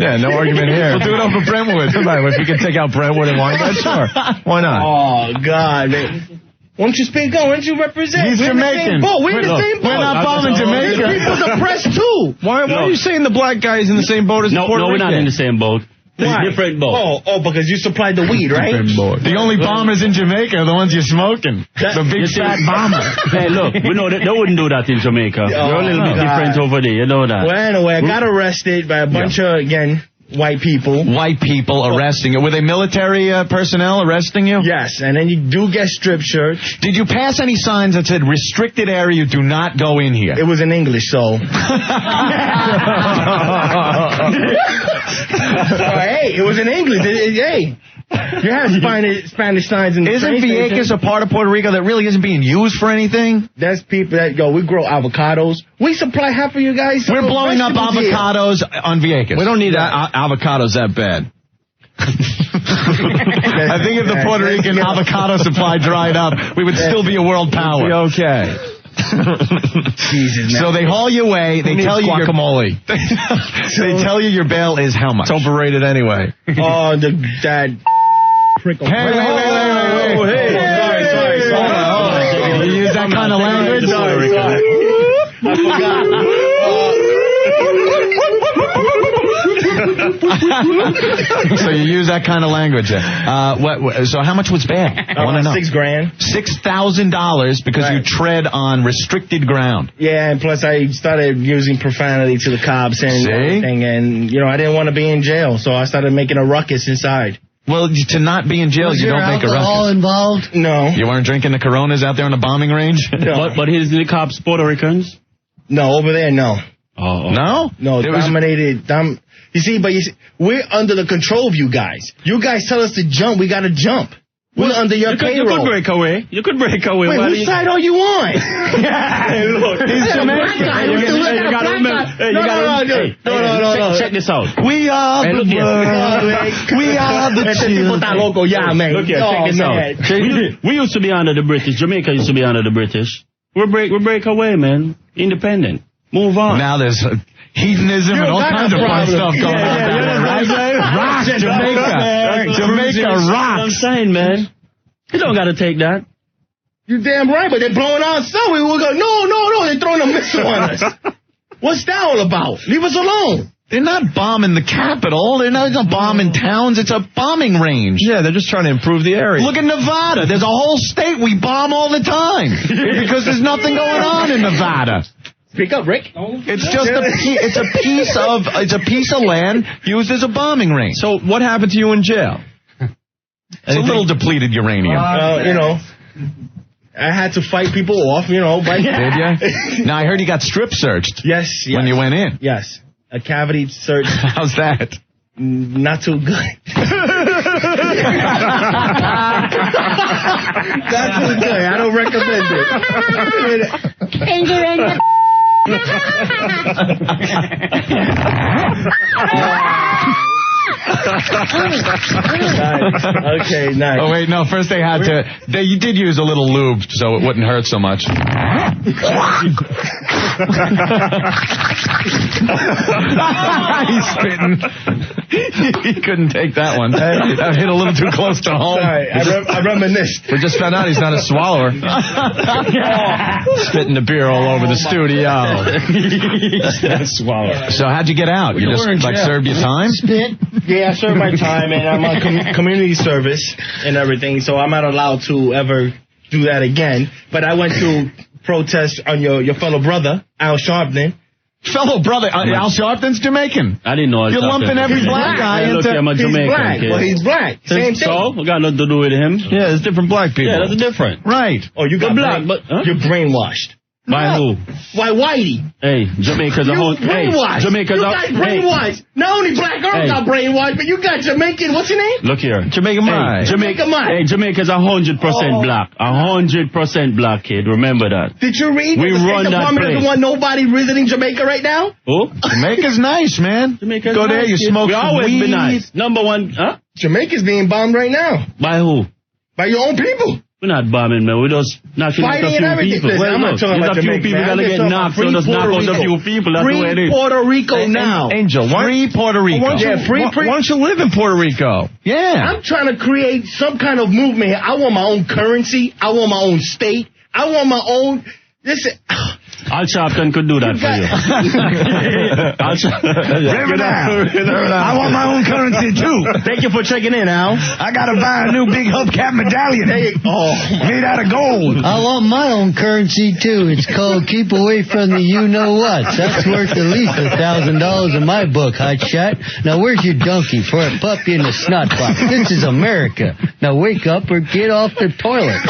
Yeah, no argument here. We'll do it over Brentwood. If we can take out Brentwood and Wine, sure. Why not? Oh, God, man. Why don't you speak up? Why don't you represent? He's We're Jamaican. In the same boat. We're in the same boat. We're not bombing Jamaica. People's oppressed, too. Why are you saying the black guy is in the same boat as the Puerto Rican? No, we're not in the same boat. Why? Different boat. Oh, because you supplied the weed, right? The only bombers in Jamaica are the ones you're smoking. The big fat bomber. Hey, look, we know that they wouldn't do that in Jamaica. We're a little bit different over there, you know that. Well, anyway, I got arrested by a bunch of, again, white people. White people arresting you. Were they military personnel arresting you? Yes, and then you do get strip search. Did you pass any signs that said restricted area, you do not go in here? It was in English, so. Hey, it was in English. Hey. You have Spanish signs in the Isn't Vieques a part of Puerto Rico that really isn't being used for anything? That's people that, we grow avocados. We supply half of you guys. We're blowing up avocados on Vieques. We don't need avocados that bad. I think if the Puerto Rican avocado supply dried up, we would still be a world power. Okay. Jesus, so they haul you away. They tell you guacamole. They tell you your bail is how much? It's overrated anyway. Oh, that. Hey, wait. Sorry. You use that kind of language? Sorry. I forgot. So you use that kind of language. So how much was bail? I want to know. $6,000. $6,000 because you tread on restricted ground. Yeah, and plus I started using profanity to the cops and everything, and I didn't want to be in jail, so I started making a ruckus inside. Well, to not be in jail, you don't make a ruckus. Was there alcohol involved? No. You weren't drinking the Coronas out there on the bombing range? No. But here's the cops, Puerto Ricans? No, over there, no. Oh. No? No, dominated. You see, we're under the control of you guys. You guys tell us to jump, we got to jump. We're under your payroll. You could break away. Wait, whose side are you on? Look, he's Jamaican. No. Check this out. We are the world. We are the children. Look here, check this out. We used to be under the British. Jamaica used to be under the British. We break away, man. Independent. Move on. Now there's hedonism and all kinds of fun stuff going on down there, right? Rock, Jamaica rocks. I'm saying, man. You don't got to take that. You damn right, but they're blowing our stuff. We go, no, they're throwing a missile on us. What's that all about? Leave us alone. They're not bombing the capital. They're not bombing towns. It's a bombing range. Yeah, they're just trying to improve the area. Look at Nevada. There's a whole state we bomb all the time because there's nothing going on in Nevada. Speak up, Rick. It's just it's a piece of land used as a bombing range. So what happened to you in jail? It's a little depleted uranium. I had to fight people off, Did you? Now, I heard you got strip searched. Yes. When you went in. Yes. A cavity search. How's that? Not too good. Not too good. I don't recommend it. Okay, nice. Oh, wait, no, first they had to... You did use a little lube so it wouldn't hurt so much. He's spitting. He couldn't take that one. That hit a little too close to home. Sorry, I reminisced. We just found out he's not a swallower. Spitting the beer all over the studio. Swallow. So how'd you get out? You just served your time? Spit. Yeah, I served my time, and I'm on community service and everything, so I'm not allowed to ever do that again. But I went to protest on your fellow brother, Al Sharpton. Fellow brother, Al Sharpton's Jamaican. I didn't know. You're lumping every black guy into... I'm a Jamaican. He's black. Kid. Well, he's black. Same thing. So, we got nothing to do with him. Yeah, there's different black people. Yeah, that's different. Right. Oh, you got black, but you're brainwashed. By who? Why, Whitey? Hey, Jamaica's a whole... brainwashed. Jamaica's you guys brainwashed. Not only Black Earl got brainwashed, but you got Jamaican... What's your name? Look here. Jamaican Mike. Jamaica Mike. Hey, Jamaica's 100% black. 100% black, kid. Remember that. Did you read we that the run State that Department place. doesn't want nobody visiting Jamaica right now? Who? Jamaica's nice, man. Jamaica's Go there, nice, you kid. smoke We some always weed. been nice. Number one, huh? Jamaica's being bombed right now. By who? By your own people. We're not bombing, man. We're just knocking out a Fighting and few everything. people. Listen, Well, I'm not look, talking there's about a few Jamaica, people man. gotta I'm get just talking knocked, so about just free knock out Puerto a few Rico. people. That's the way it Free is. Puerto Rico now. Angel, Free Puerto Rico. Why don't you live in Puerto Rico? Yeah. I'm trying to create some kind of movement here. I want my own currency. I want my own state. I want my own... Listen... Al Sharpton could do that for you. I want my own currency, too. Thank you for checking in, Al. I gotta buy a new big hubcap medallion. Made out of gold. I want my own currency, too. It's called Keep Away from the You-Know-What. That's worth at least $1,000 in my book, hotshot. Now, where's your donkey for a puppy in the snot box? This is America. Now, wake up or get off the toilet.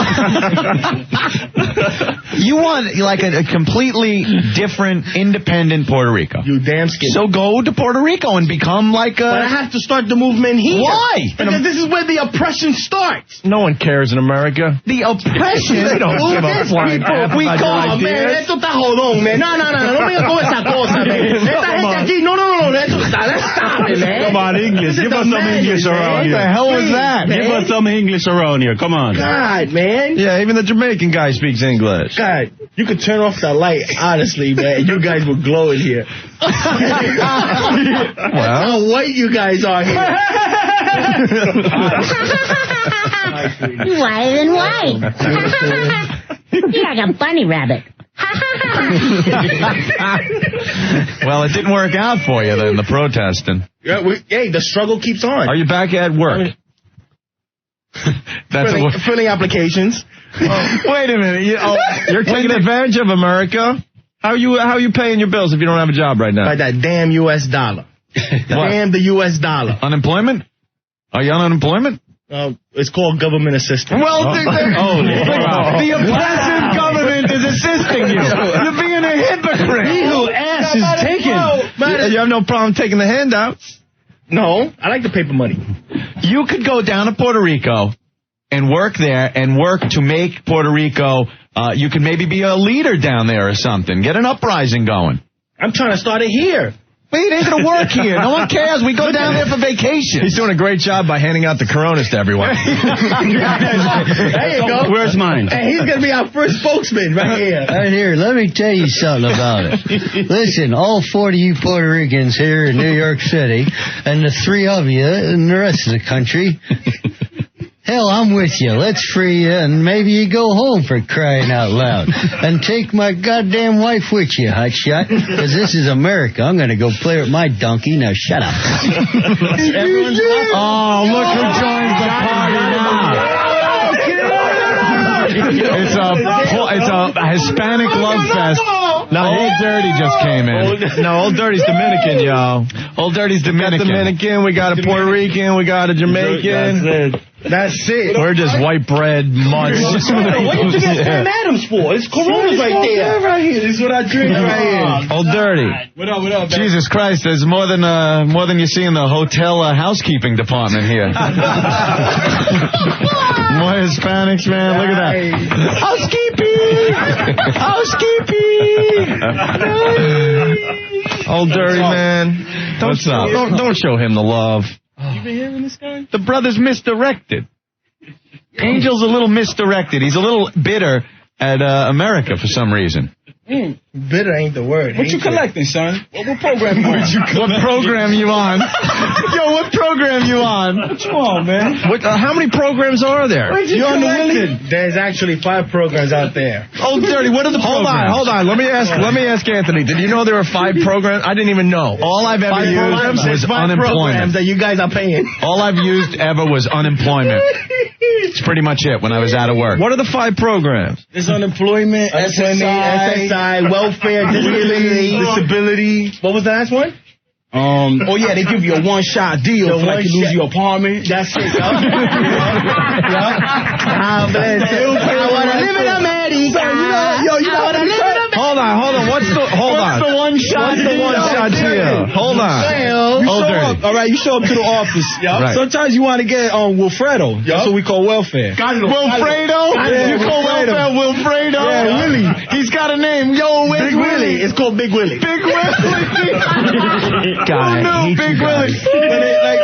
You want like a completely different, independent Puerto Rico. You damn skinny. So go to Puerto Rico and become like a... But I have to start the movement here. Why? Because this is where the oppression starts. No one cares in America. The oppression? They don't give a flying crap We about your call, man. ideas. Esto está jodón, man. No venga con esa cosa, man. Esta gente aquí, no. Esto está, let's stop it, man. Come on, English. Give us some English around here. What the hell was that? Give us some English around here. Come on. God, man. Yeah, even the Jamaican guy speaks English. God, you could turn off the light, honestly, man. You guys would glow in here. That's how white you guys are here. Whiter than white. You're like a bunny rabbit. Well, it didn't work out for you then, the protesting. Yeah, hey, the struggle keeps on. Are you back at work? Filling applications. Wait a minute. You're taking advantage of America? How are you paying your bills if you don't have a job right now? By that damn U.S. dollar. Damn the U.S. dollar. Unemployment? Are you on unemployment? It's called government assistance. Well, the oppressive government is assisting you. You're being a hypocrite. He who asks is taken. You have no problem taking the handouts. No, I like the paper money. You could go down to Puerto Rico and work there and work to make Puerto Rico, you could maybe be a leader down there or something. Get an uprising going. I'm trying to start it here. Wait, it ain't going to work here. No one cares. We go down there for vacation. He's doing a great job by handing out the Coronas to everyone. There you go. Where's mine? And he's going to be our first spokesman right here. Right here, let me tell you something about it. Listen, all 40 of you Puerto Ricans here in New York City, and the 3 of you in the rest of the country, Hell, I'm with you. Let's free you, and maybe you go home for crying out loud. And take my goddamn wife with you, hotshot, because this is America. I'm going to go play with my donkey. Now, shut up. Oh, look who joins the party now. It's a Hispanic love fest. No, Old Dirty just came in. Old Dirty's Dominican, yo. Old Dirty's Dominican. We got Dominican, we got a Puerto Rican, we got a Jamaican. That's it. We're just white bread mutts. What you get Sam Adams for? It's Corona's right there. Right here. This is what I drink right here. Old Dirty. What up, man? Jesus Christ, there's more than you see in the hotel housekeeping department here. More Hispanics, man. Look at that. Housekeeping. Old Dirty, man. Don't show him the love. You been hearing this guy? The brother's misdirected. Angel's a little misdirected. He's a little bitter at America for some reason. Bitter ain't the word. What you collecting, son? What program you on? What program you on? Yo, what program you on? What you on, man? How many programs are there? You on the Willie? There's actually 5 programs out there. Old Dirty, what are the programs? Hold on. Let me ask Anthony. Did you know there were 5 programs? I didn't even know. All I've ever used was unemployment. That you guys are paying. All I've used ever was unemployment. It's pretty much it when I was out of work. What are the 5 programs? There's unemployment, SSI, welfare, disability. What was the last one? Oh yeah, they give you a one-shot deal for like you lose your apartment. That's it. I want to live in America. You know what I'm saying? Hold on. What's the one-shot deal? Hold on. All right, you show up to the office. Right. Sometimes you want to get Wilfredo. That's what we call welfare. Wilfredo? You call welfare Wilfredo? Yeah, Willie. He's got a name. Yo, Big Willie. It's called Big Willie. Big Willie. Big Willie.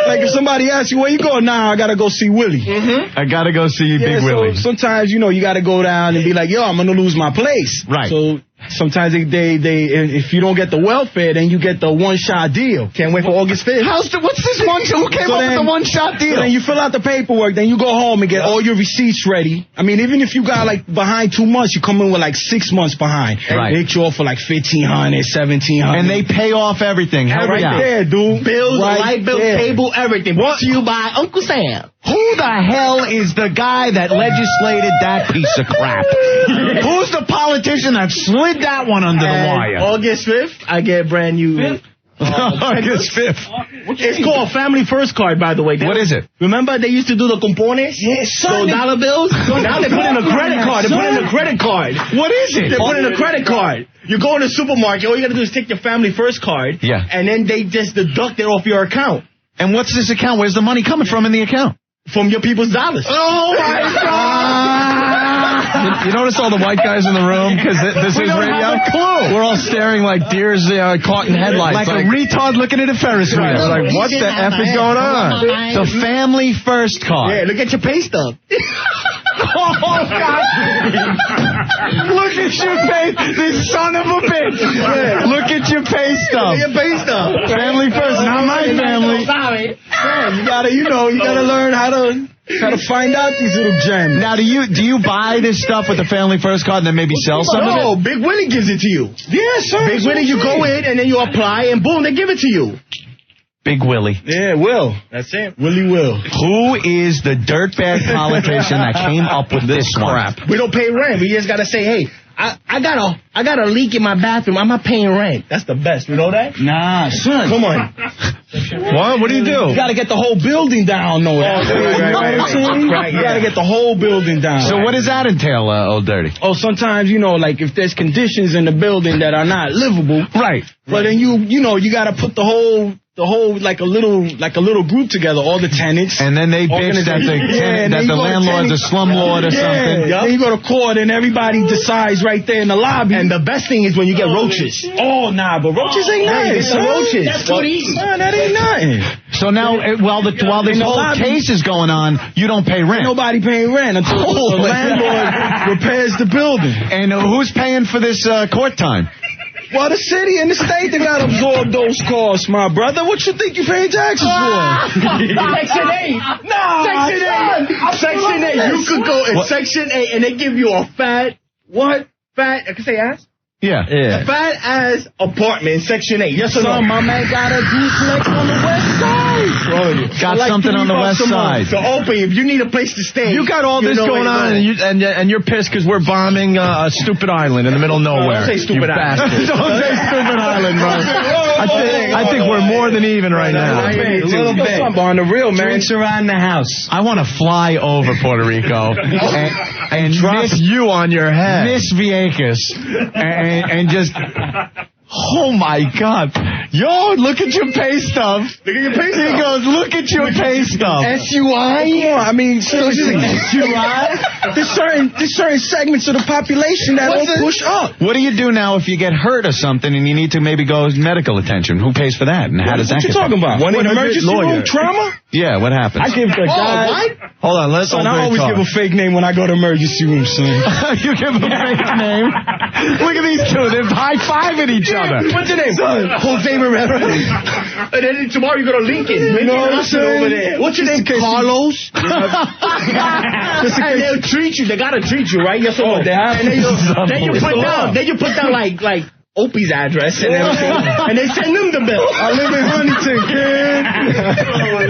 Like if somebody asks you where you going, I gotta go see Willie. I gotta go see Big Willie. So sometimes you gotta go down and be like, yo, I'm gonna lose my place. Right. So sometimes they if you don't get the welfare, then you get the one-shot deal. Can't wait for August 5th. What's this one? Who came up with the one-shot deal? So then you fill out the paperwork, then you go home and get all your receipts ready. I mean, even if you got like behind 2 months, you come in with like 6 months behind. Right. They hit you off for like $1,500, $1,700. And they pay off everything. Right there, dude. Bills, light bill, cable, everything. Brought to you by Uncle Sam. Who the hell is the guy that legislated that piece of crap? Who's the politician that slid that one under the wire? August 5th, I get brand new. August 5th. It's called Family First Card, by the way. What is it? Remember they used to do the compones? Yes, so dollar bills? Now they put in a credit card. They put in a credit card. What is it? They put in a credit card. You go in the supermarket, all you got to do is take your Family First Card. Yeah. And then they just deduct it off your account. And what's this account? Where's the money coming from in the account? From your people's dollars. Oh, my God! You notice all the white guys in the room? Because this is radio? Have a clue. We're all staring like deers caught in headlights. Like a retard looking at a Ferris wheel. We're like, what the F is going on? The Family First Card. Yeah, look at your pay stub. Oh, God. Look at your pay. This son of a bitch. Look at your pay stub. Look at your pay stub. Family first, not my family. Sorry. Yeah, you gotta learn how to find out these little gems. Now, do you buy this stuff with the Family First Card and then maybe sell some of it? No, Big Willie gives it to you. Yes, sir. Big Willie, you go in and then you apply and boom, they give it to you. Big Willie. Yeah, Will. That's it. Willie Will. Who is the dirtbag politician that came up with this crap? We don't pay rent. We just gotta say, hey, I got a leak in my bathroom. I'm not paying rent. That's the best. You know that? Nah, son. Come on. What do you do? You gotta get the whole building down. You gotta get the whole building down. So what does that entail, Old Dirty? Oh, sometimes, like if there's conditions in the building that are not livable. Right. But then you gotta put the whole like a little group together, all the tenants. And then they bitch that the landlord's a slumlord or something. Then you go to court and everybody decides right there in the lobby. And the best thing is when you get roaches. Oh, nah, but roaches ain't nothing. It's the roaches. That's too easy. Nah, that ain't nothing. So now, while this whole case is going on, you don't pay rent. Ain't nobody paying rent until the landlord repairs the building. And who's paying for this court time? Well, the city and the state, they got to absorb those costs, my brother. What you think you paying taxes for? Section 8. No. Section 8. You could go in Section 8 and they give you a fat, I can say ass? Yeah. A fat ass apartment in Section 8. Yes or no? My man got a duplex on the west side. Got something on the west side. So, Opie, if you need a place to stay. You got all this going on, and you're pissed because we're bombing a stupid island in the middle of nowhere. Don't say stupid island. Don't say stupid island, bro. I think we're more than even right now. A little bit. On the real, man. Drinks around the house. I want to fly over Puerto Rico and drop you on your head. Miss Vieques and just... Oh, my God. Yo, look at your pay stub. Look at your pay stub. He goes, look at your pay stub. SUI? Come on, I mean, seriously. SUI? There's certain segments of the population that don't push up. What do you do now if you get hurt or something and you need to maybe go medical attention? Who pays for that? And how does that What you talking about? What, emergency room trauma? Yeah, what happens? I give the guy... what? Hold on, let's... Son, I always give a fake name when I go to emergency room, son. You give a fake name? Look at these two. They're high-fiving each other. What's your name? Jose Rivera. And then tomorrow you go to Lincoln. You know what I'm saying? Over there. What's your name? Carlos. And they'll treat you. They gotta treat you, right? Yes or no? And then you put down like Opie's address and everything, and they send them the bill. I live in Huntington, kid.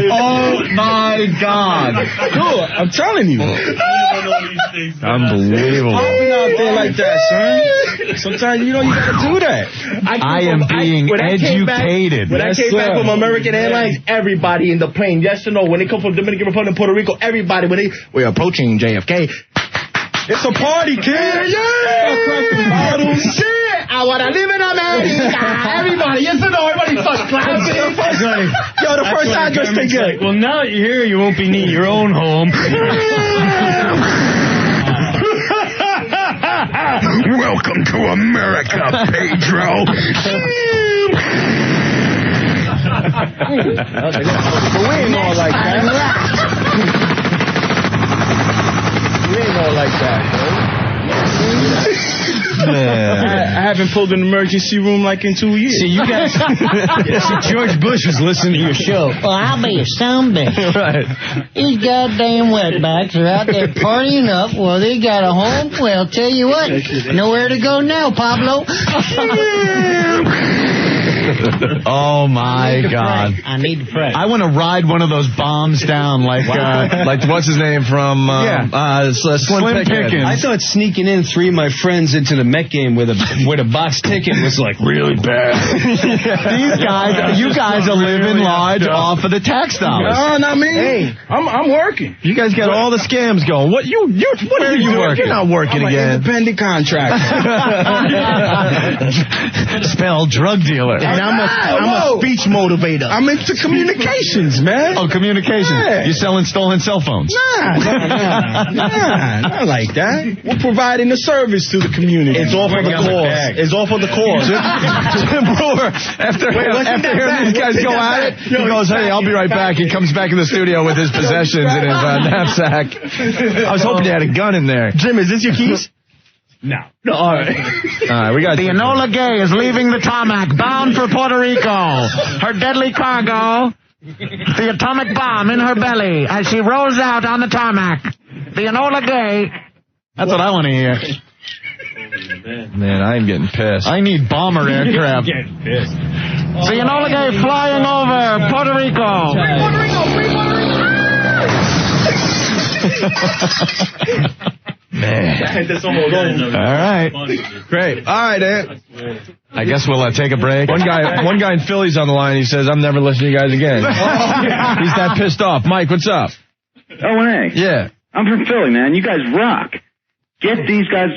Oh, my God. Cool, I'm telling you. Unbelievable. Popping out there like that, son. Sometimes, you gotta do that. I am being educated. When I came back from American Airlines, everybody in the plane, yes or no, when they come from Dominican Republic and Puerto Rico, everybody, we're approaching JFK. It's a party, kid. Yeah. Shit. I want to live in America. Everybody, yes or no? Everybody starts clapping. Yo, the first address they get. Well, now that you're here, you won't be needing your own home. Welcome to America, Pedro. But we ain't all like that. We ain't all like that, bro. I haven't pulled an emergency room like in 2 years. See, you guys... George Bush was listening to your show. Well, I'll be a someday. Right. These goddamn wetbacks are out there partying up. Well, they got a home. Well, tell you what, nowhere to go now, Pablo. Oh, my God. I need to pray. I want to ride one of those bombs down like what's his name from Slim Pickens. I thought sneaking in 3 of my friends into the Met game with a box ticket was like really bad. You guys are living large off of the tax dollars. No, not me. Hey, I'm working. You guys got all the scams going. What are you working? You're not working I'm again. An independent contractor. Spell drug dealer. And I'm a speech motivator. I'm into communications, man. Oh, communications. Yeah. You're selling stolen cell phones. Nah, not like that. We're providing a service to the community. It's all for the cause. It's all for the cause. Brewer, after hearing these guys go at it, he goes, hey, I'll be right back. He comes back in the studio with his possessions in his knapsack. I was hoping they had a gun in there. Jim, is this your keys? No. All right. We got the Enola Gay is leaving the tarmac, bound for Puerto Rico. Her deadly cargo, the atomic bomb in her belly as she rolls out on the tarmac. The Enola Gay. That's what I want to hear. Man, I am getting pissed. I need bomber aircraft. Getting pissed. The Enola Gay flying over Puerto Rico. Man. All right. Great. All right, Ant. I guess we'll take a break. One guy in Philly's on the line. He says, I'm never listening to you guys again. He's that pissed off. Mike, what's up? Oh, hey. Yeah. I'm from Philly, man. You guys rock. Kick these guys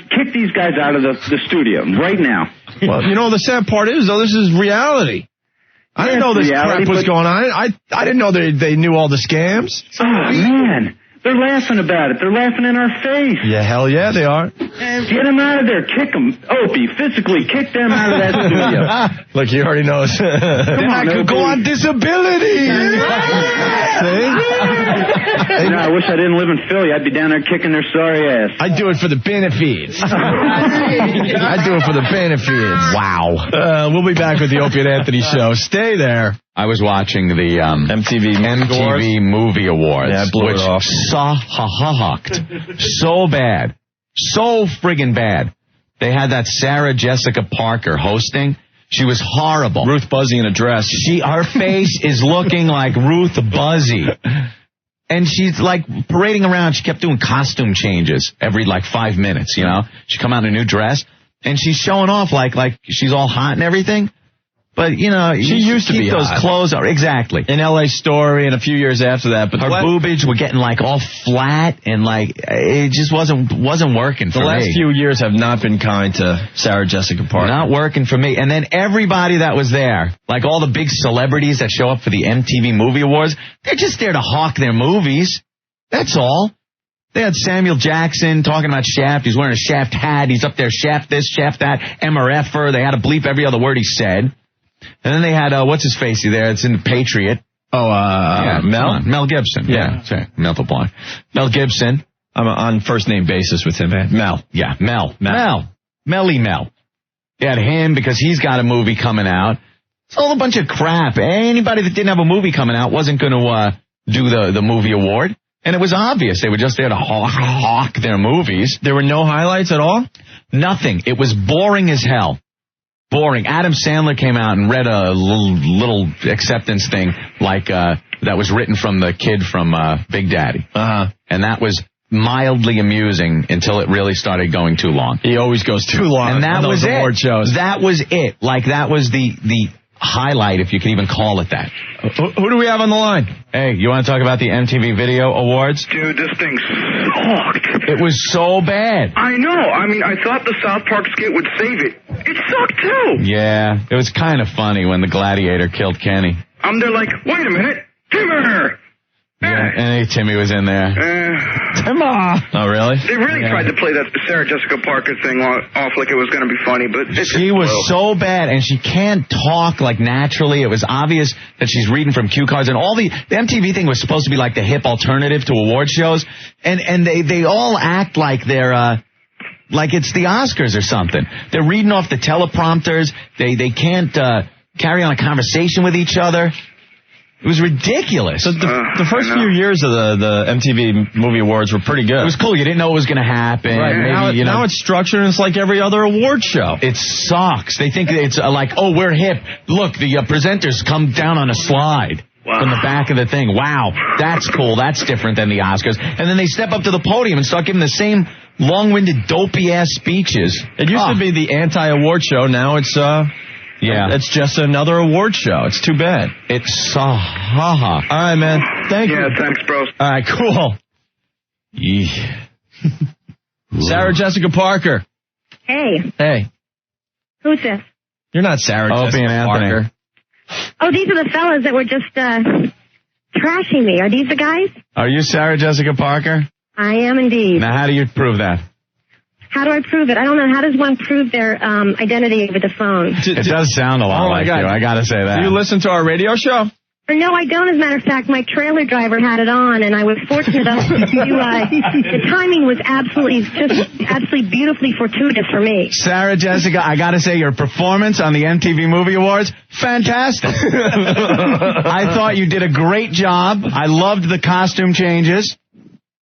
out of the studio right now. Well, the sad part is, though, this is reality. I didn't know this crap was going on. I didn't know they knew all the scams. Oh, man. They're laughing about it. They're laughing in our face. Yeah, hell yeah, they are. Get them out of there. Kick them. Opie, physically kick them out of that studio. Look, he already knows. Then I could go on disability. I wish I didn't live in Philly. I'd be down there kicking their sorry ass. I do it for the benefits. I do it for the benefits. Wow. We'll be back with the Opie and Anthony show. Stay there. I was watching the MTV Movie Awards, yeah, I blew which it off. sucked so bad, so friggin' bad. They had that Sarah Jessica Parker hosting. She was horrible. Ruth Buzzy in a dress. Her face is looking like Ruth Buzzy. And she's like parading around. She kept doing costume changes every 5 minutes, you know. She'd come out in a new dress and she's showing off like she's all hot and everything. But, you know, she used to keep be those hot. clothes. Exactly. In L.A. Story and a few years after that. But her boobage were getting all flat and it just wasn't working for me. The last few years have not been kind to Sarah Jessica Parker. Not working for me. And then everybody that was there, all the big celebrities that show up for the MTV Movie Awards, they're just there to hawk their movies. That's all. They had Samuel Jackson talking about Shaft. He's wearing a Shaft hat. He's up there, Shaft this, Shaft that, MRFer. They had to bleep every other word he said. And then they had, what's his facey there? It's in The Patriot. Mel Gibson. Yeah. Sorry. Mental block. Mel Gibson. I'm on first name basis with him, man. Mel. Yeah, Mel. Melly Mel. They had him because he's got a movie coming out. It's all a bunch of crap. Anybody that didn't have a movie coming out wasn't going to do the movie award. And it was obvious. They were just there to hawk their movies. There were no highlights at all? Nothing. It was boring as hell. Boring. Adam Sandler came out and read a little acceptance thing that was written from the kid from Big Daddy. And that was mildly amusing until it really started going too long. He always goes too long. And that was award shows. That was it. That was the highlight, if you can even call it that. Who do we have on the line? Hey, you want to talk about the MTV Video Awards? Dude, this thing sucked. It was so bad. I know. I mean, I thought the South Park skit would save it. It sucked, too. Yeah, it was kind of funny when the gladiator killed Kenny. I'm there like, wait a minute. Timmer! Yeah, and Timmy was in there. Timmer! Oh, really? They really tried to play that Sarah Jessica Parker thing off like it was going to be funny, but she was so bad, and she can't talk naturally. It was obvious that she's reading from cue cards, and all the MTV thing was supposed to be the hip alternative to award shows, and they all act like they're like it's the Oscars or something. They're reading off the teleprompters. They can't carry on a conversation with each other. It was ridiculous. So the first few years of the MTV Movie Awards were pretty good. It was cool. You didn't know what was going to happen. Right. Maybe, now it's structured and it's like every other award show. It sucks. They think it's oh, we're hip. Look, the presenters come down on a slide from the back of the thing. Wow, that's cool. That's different than the Oscars. And then they step up to the podium and start giving the same long-winded, dopey-ass speeches. It used to be the anti-award show. Now it's... Yeah. It's just another award show. It's too bad. It's All right, man. Thank you. Yeah, thanks, bro. All right, cool. Yeah. Sarah Jessica Parker. Hey. Hey. Who's this? You're not Sarah Opie Jessica and Anthony. Parker. Oh, these are the fellas that were just trashing me. Are these the guys? Are you Sarah Jessica Parker? I am indeed. Now, how do you prove that? How do I prove it? I don't know. How does one prove their identity over the phone? It does sound a lot like you. I got to say that. Do you listen to our radio show? No, I don't. As a matter of fact, my trailer driver had it on, and I was fortunate enough to the timing was absolutely beautifully fortuitous for me. Sarah Jessica, I got to say, your performance on the MTV Movie Awards, fantastic. I thought you did a great job. I loved the costume changes.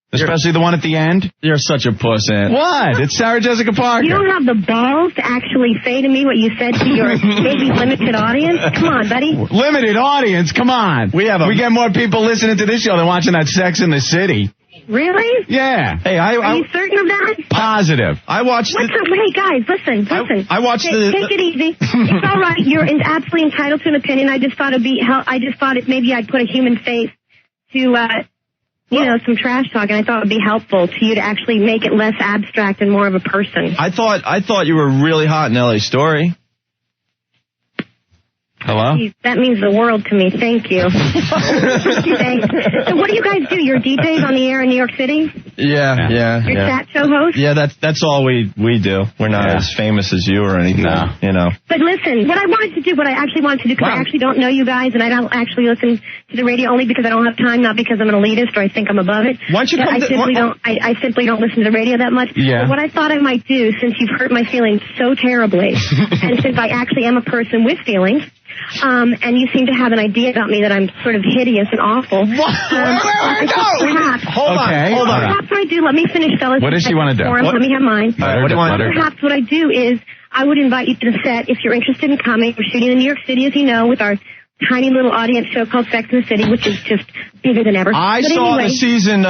Especially the one at the end. You're such a puss, Aunt. What? It's Sarah Jessica Parker. You don't have the balls to actually say to me what you said to your maybe limited audience? Come on, buddy. Limited audience? Come on. We get more people listening to this show than watching that Sex in the City. Really? Yeah. Hey, Are you certain of that? Positive. I watched Hey, guys, listen. I watched Take it easy. It's all right. You're absolutely entitled to an opinion. I just thought maybe I'd put a human face to... some trash talk, and I thought it would be helpful to you to actually make it less abstract and more of a person. I thought you were really hot in L.A. Story. Hello? Jeez, that means the world to me. Thank you. Thanks. So what do you guys do? You're DJs on the air in New York City? Yeah. You're chat show host? Yeah, that's all we do. We're not as famous as you or anything. No. You know. But listen, what I actually wanted to do, because I actually don't know you guys, and I don't actually listen to the radio only because I don't have time, not because I'm an elitist or I think I'm above it. Why don't you come I simply don't listen to the radio that much. Yeah. But what I thought I might do, since you've hurt my feelings so terribly, and since I actually am a person with feelings, and you seem to have an idea about me that I'm sort of hideous and awful. Hold on. Perhaps what I do, let me finish, fellas. What does she want to do? Let me have mine. What do you want to do? Perhaps what I do is I would invite you to the set if you're interested in coming. We're shooting in New York City, as you know, with our tiny little audience show called Sex and the City, which is just bigger than ever. I saw the season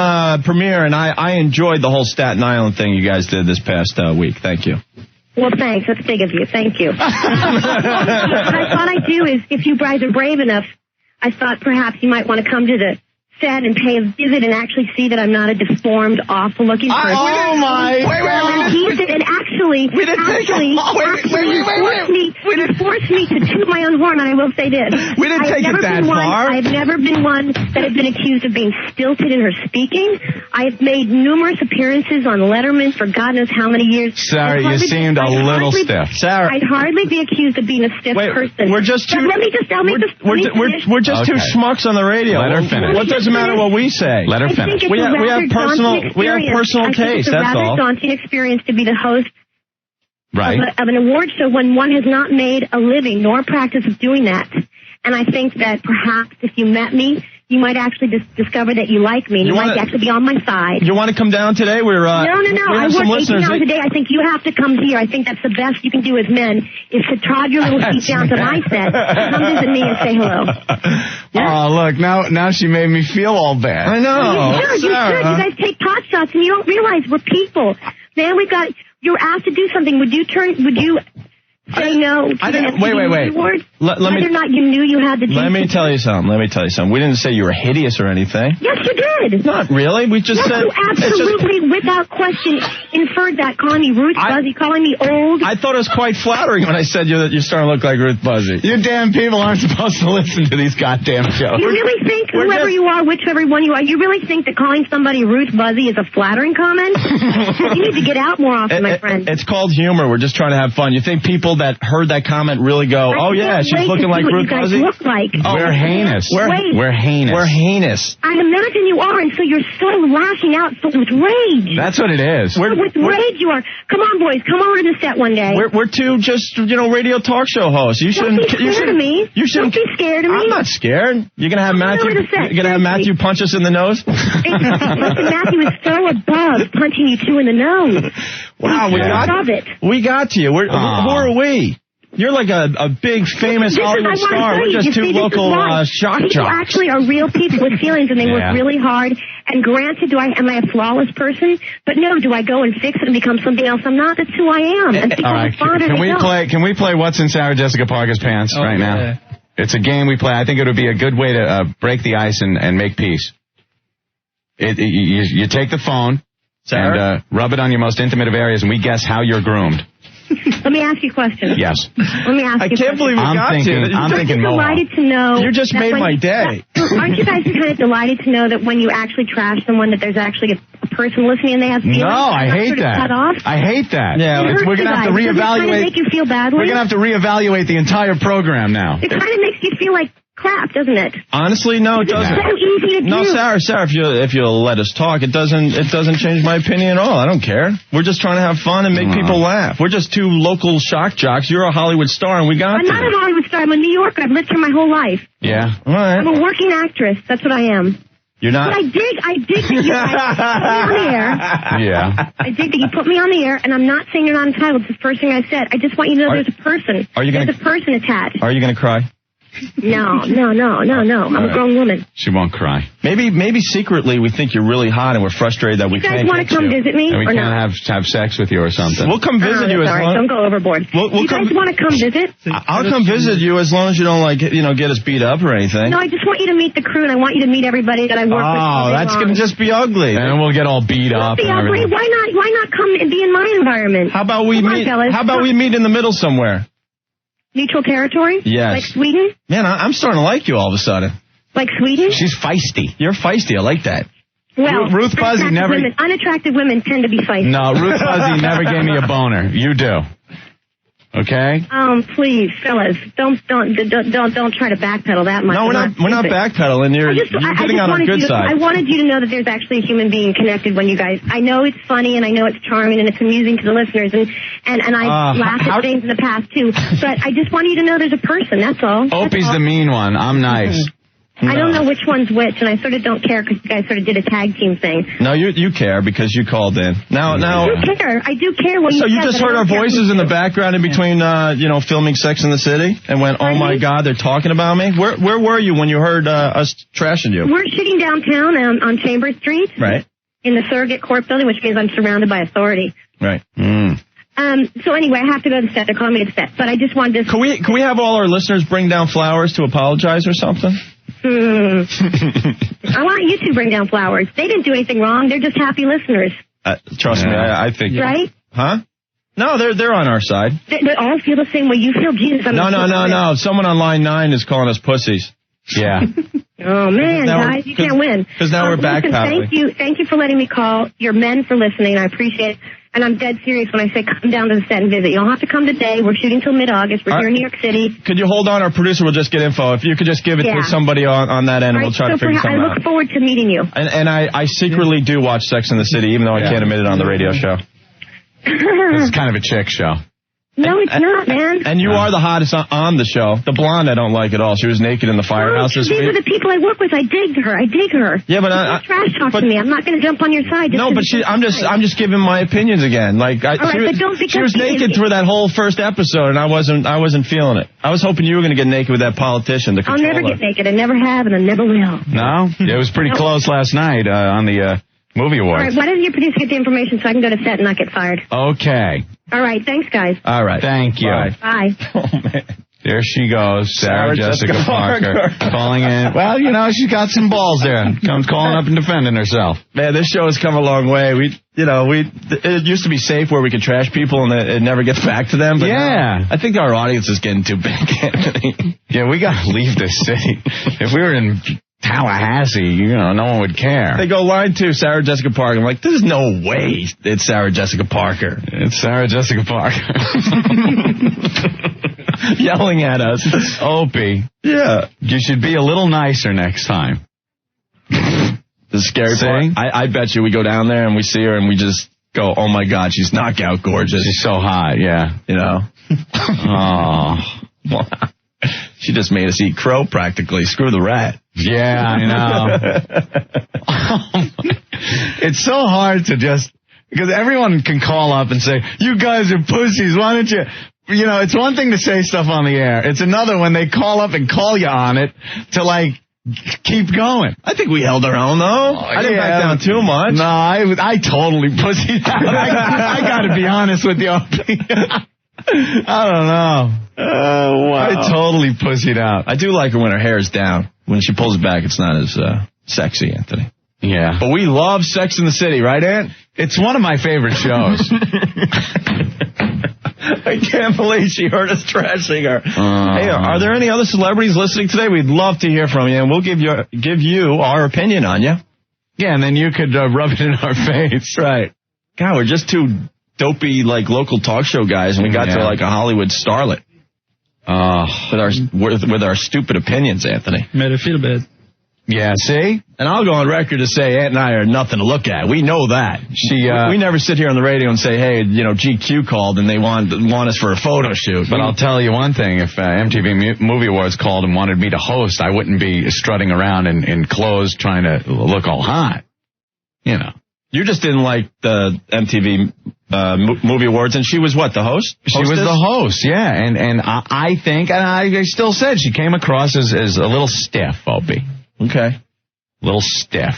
premiere, and I enjoyed the whole Staten Island thing you guys did this past week. Thank you. Well, thanks. That's big of you. Thank you. What I thought I'd do is, if you guys are brave enough, I thought perhaps you might want to come to the set and pay a visit and actually see that I'm not a deformed, awful-looking person. Oh, my. And actually, you forced me to toot my own horn, and I will say this. We didn't take it that far. I've never been one that has been accused of being stilted in her speaking. I've made numerous appearances on Letterman for God knows how many years. Sarah, you seemed a little stiff. Sarah, I'd hardly be accused of being a stiff person. We're just two. We're just two schmucks on the radio. Let her finish. What doesn't matter what we say? Let her finish. We have personal taste. It's a rather daunting experience to be the host of an award show when one has not made a living nor a practice of doing that. And I think that perhaps if you met me, you might actually discover that you like me. And you might actually be on my side. You want to come down today? No. We I have some work 18 listeners. hours a day. I think you have to come here. I think that's the best you can do as men, is to trod your little feet down to my set, come visit me and say hello. Oh, look, now she made me feel all bad. I know. You should. You guys take pot shots, and you don't realize we're people. Man, you're asked to do something. Would you say no? I didn't. Wait. Let me. Whether or not you knew you had to do Let me tell you something. We didn't say you were hideous or anything. Yes, you did. Not really. We just said. You absolutely, without question, inferred that, calling me Ruth Buzzy, calling me old. I thought it was quite flattering when I said you're starting to look like Ruth Buzzy. You damn people aren't supposed to listen to these goddamn shows. You really think, whoever you are, whichever one you are, you really think that calling somebody Ruth Buzzy is a flattering comment? You need to get out more often, my friend. It's called humor. We're just trying to have fun. You think people that heard that comment really go, oh, yeah, she's looking like Ruth Buzzy? Look like. We're heinous. We're heinous. We're heinous. I imagine you are, and so you're so lashing out with rage. That's what it is. With rage you are. Come on, boys. Come over to the set one day. We're two just, radio talk show hosts. You shouldn't. Don't be scared of me. Don't be scared of me. I'm not scared. You're going to have Matthew punch us in the nose? Matthew is so above punching you two in the nose. Wow, we got to you. Who are we? You're like a big, famous Hollywood star. We're just two local shock jocks. People actually are real people with feelings, and they work really hard. And granted, am I a flawless person? But no, do I go and fix it and become something else? I'm not. That's who I am. And people all right, can we play What's in Sarah Jessica Parker's Pants now? It's a game we play. I think it would be a good way to break the ice and make peace. You take the phone and rub it on your most intimate of areas, and we guess how you're groomed. Let me ask you a question. Yes. Let me ask you a question. I can't believe I'm thinking delighted to know. You just made my day. Aren't you guys kind of delighted to know that when you actually trash someone, that there's actually a person listening and they have feelings? No, I hate that. Cut off? I hate that. Yeah, we're going to have to reevaluate. Does it make you feel badly? We're going to have to reevaluate the entire program now. It kind of makes you feel like crap, doesn't it? Honestly, no, it doesn't. It's so easy to do. No, Sarah, if you'll let us talk, it doesn't change my opinion at all. I don't care. We're just trying to have fun and make people laugh. We're just two local shock jocks. You're a Hollywood star, and we got I'm not a Hollywood star. I'm a New Yorker. I've lived here my whole life. Yeah. All right. I'm a working actress. That's what I am. You're not. But I dig that you guys put me on the air. Yeah. I dig that you put me on the air, and I'm not saying you're not entitled. It's the first thing I said. I just want you to know there's a person. There's a person attached. Are you going to cry? No. I'm a grown woman. She won't cry. Maybe secretly we think you're really hot and we're frustrated that we can't. You guys want to come visit me? And we or can't have sex with you or something. We'll come visit you as long. Don't go overboard. You guys want to come visit? I'll come visit you as long as you don't get us beat up or anything. No, I just want you to meet the crew, and I want you to meet everybody that I work with. Oh, that's going to just be ugly. And we'll get all beat up. Be ugly. Why not come and be in my environment? How about we meet? How about we meet in the middle somewhere? Neutral territory? Yes. Like Sweden? Man, I'm starting to like you all of a sudden. Like Sweden? She's feisty. You're feisty. I like that. Well, Ruth Fuzzy never... unattractive women tend to be feisty. No, Ruth Fuzzy never gave me a boner. You do. Okay? Please, fellas, don't try to backpedal that much. No, we're not backpedaling. You're getting on our good side. I wanted you to know that there's actually a human being connected when you guys. I know it's funny and I know it's charming and it's amusing to the listeners and I laughed at things in the past too. But I just want you to know there's a person. That's all. Opie's the mean one. I'm nice. I don't know which one's which, and I sort of don't care because you guys sort of did a tag team thing. No, you care because you called in. Now. I do care. I do care when you. So you just heard our voices in the background in between, filming Sex in the City, and went, "Oh my God, they're talking about me." Where were you when you heard us trashing you? We're shooting downtown on Chambers Street. Right. In the surrogate court building, which means I'm surrounded by authority. Right. So anyway, I have to go to the set. They're calling me to the set, but I just wanted to. Can we have all our listeners bring down flowers to apologize or something? I want you to bring down flowers. They didn't do anything wrong. They're just happy listeners. Trust me, I think. Right? Huh? No, they're on our side. They all feel the same way you feel. Jesus, No. Someone on line 9 is calling us pussies. Yeah. Oh man, guys, you can't win. Because now we're backpedaling. Thank you for letting me call. You're men for listening. I appreciate it. And I'm dead serious when I say come down to the set and visit. You don't have to come today. We're shooting till mid-August. We're here in New York City. Could you hold on? Our producer will just get info. If you could just give it to somebody on that end, we'll try to figure something out. I look forward to meeting you. And I secretly do watch Sex in the City, even though I can't admit it on the radio show. It's kind of a chick show. No, it's not, man. And you are the hottest on the show. The blonde I don't like at all. She was naked in the firehouse this week. These are the people I work with. I dig her. Yeah, but trash talk to me. I'm not going to jump on your side. I'm just giving my opinions again. She was naked through that whole first episode, and I wasn't feeling it. I was hoping you were going to get naked with that politician. I'll never get naked. I never have, and I never will. No, it was pretty close last night on the movie awards. All right, why doesn't your producer get the information so I can go to set and not get fired? Okay. All right, thanks, guys. All right. Thank you. Bye. Oh, man. There she goes, Sarah Jessica Parker calling in. Well, she's got some balls there. Comes calling up and defending herself. Man, this show has come a long way. It used to be safe where we could trash people and it never gets back to them. But now, I think our audience is getting too big, Anthony. Yeah, we got to leave this city. If we were in Tallahassee, no one would care. They go line 2, Sarah Jessica Parker. I'm like, there's no way it's Sarah Jessica Parker. It's Sarah Jessica Parker. Yelling at us. Opie. Yeah. You should be a little nicer next time. The scary part. I bet you we go down there and we see her and we just go, oh my God, she's knockout gorgeous. She's so hot, yeah. Oh. She just made us eat crow practically. Screw the rat. Yeah, I know. It's so hard to because everyone can call up and say, you guys are pussies, why don't you... it's one thing to say stuff on the air. It's another when they call up and call you on it to, keep going. I think we held our own, though. I didn't back down too much. No, I totally pussied out. I got to be honest with you. I don't know. Oh, wow. I totally pussied out. I do like her when her hair is down. When she pulls it back, it's not as sexy, Anthony. Yeah. But we love Sex in the City, right, Ant? It's one of my favorite shows. I can't believe she heard us trashing her. Hey, are there any other celebrities listening today? We'd love to hear from you, and we'll give you our opinion on you. Yeah, and then you could rub it in our face. Right. God, we're just two dopey, local talk show guys, and we got to, a Hollywood starlet. With our stupid opinions, Anthony. Made her feel bad. Yeah, see? And I'll go on record to say Ant and I are nothing to look at. We know that. We never sit here on the radio and say, hey, GQ called and they want us for a photo shoot. But I'll tell you one thing. If MTV Movie Awards called and wanted me to host, I wouldn't be strutting around in clothes trying to look all hot. You just didn't like the MTV Movie Awards, and she was what, the host? She was the host, yeah. And I think, and I still said, she came across as a little stiff, Opie. Okay. A little stiff.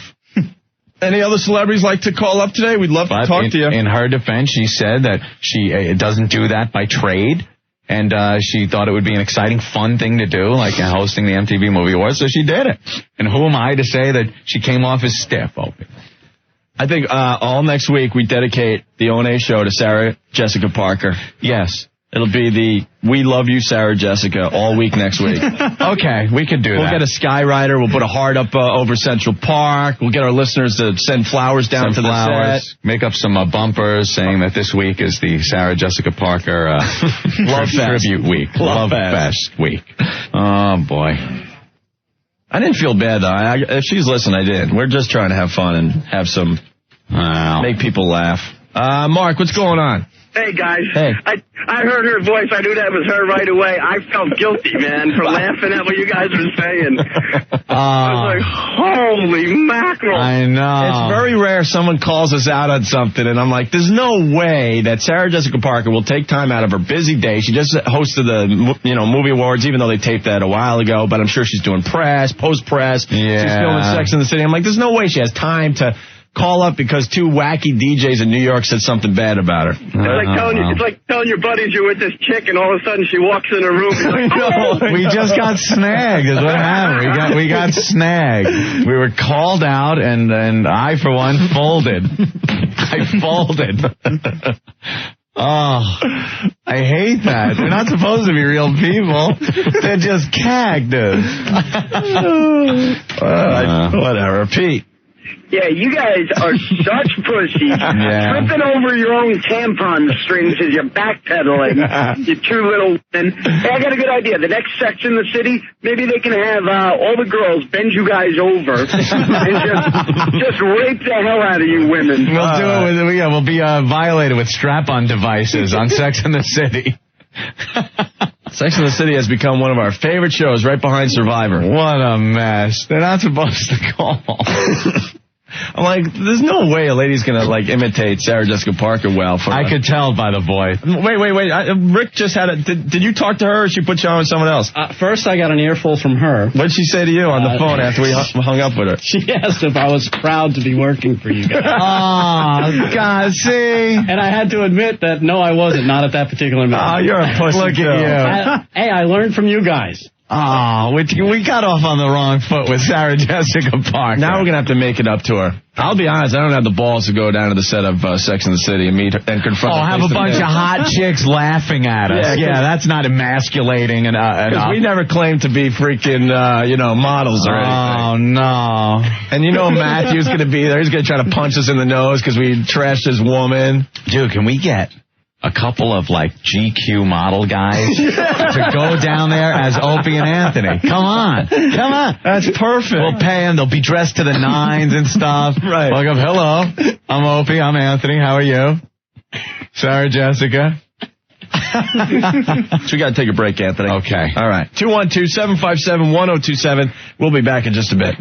Any other celebrities like to call up today? We'd love to talk to you. In her defense, she said that she doesn't do that by trade, and she thought it would be an exciting, fun thing to do, like hosting the MTV Movie Awards, so she did it. And who am I to say that she came off as stiff, Opie? I think all next week we dedicate the O&A show to Sarah Jessica Parker. Yes. It'll be the We Love You, Sarah Jessica, all week next week. Okay, we can do that. We'll get a Skyrider. We'll put a heart up over Central Park. We'll get our listeners to send flowers down to the set. Make up some bumpers saying that this week is the Sarah Jessica Parker Love Tribute Week. Love Fest Week. Oh, boy. I didn't feel bad, though. If she's listening, I did. We're just trying to have fun and have some, make people laugh. Mark, what's going on? Hey, guys. Hey. I heard her voice. I knew that was her right away. I felt guilty, man, for laughing at what you guys were saying. I was like, holy mackerel. I know. It's very rare someone calls us out on something, and I'm like, there's no way that Sarah Jessica Parker will take time out of her busy day. She just hosted the movie awards, even though they taped that a while ago, but I'm sure she's doing press, post-press. Yeah. She's filming Sex and the City. I'm like, there's no way she has time to call up because two wacky DJs in New York said something bad about her. It's like telling your buddies you're with this chick, and all of a sudden she walks in a room. And like, we just got snagged is what happened. We got snagged. We were called out, and I, for one, folded. I folded. Oh, I hate that. They're not supposed to be real people. They're just cactus. Whatever. Pete. Yeah, you guys are such pussies. Yeah. Tripping over your own tampon strings as you're backpedaling. You two little women. Hey, I got a good idea. The next Sex in the City, maybe they can have all the girls bend you guys over and just rape the hell out of you women. We'll do it with, we'll be violated with strap-on devices on Sex in the City. Sex and the City has become one of our favorite shows, right behind Survivor. What a mess. They're not supposed to call. I'm like, there's no way a lady's going to, imitate Sarah Jessica Parker well. I could tell by the voice. Wait. Rick just had a... Did you talk to her, or she put you on with someone else? First, I got an earful from her. What did she say to you on the phone after we hung up with her? She asked if I was proud to be working for you guys. Oh, God, see? And I had to admit that, no, I wasn't. Not at that particular moment. Oh, you're a pussy. Look at you. I learned from you guys. Oh, we got off on the wrong foot with Sarah Jessica Parker. Now we're going to have to make it up to her. I'll be honest, I don't have the balls to go down to the set of Sex and the City and meet her and confront her. Oh, have a bunch of hot chicks laughing at us. Yeah, that's not emasculating. Because we never claimed to be freaking, models or anything. Oh, no. And Matthew's going to be there. He's going to try to punch us in the nose because we trashed his woman. Dude, can we get a couple of GQ model guys to go down there as Opie and Anthony? Come on. That's perfect. We'll pay them. They'll be dressed to the nines and stuff. Right. Welcome. Hello. I'm Opie. I'm Anthony. How are you? Sarah Jessica. So we got to take a break, Anthony. Okay. All right. 212-757-1027. We'll be back in just a bit.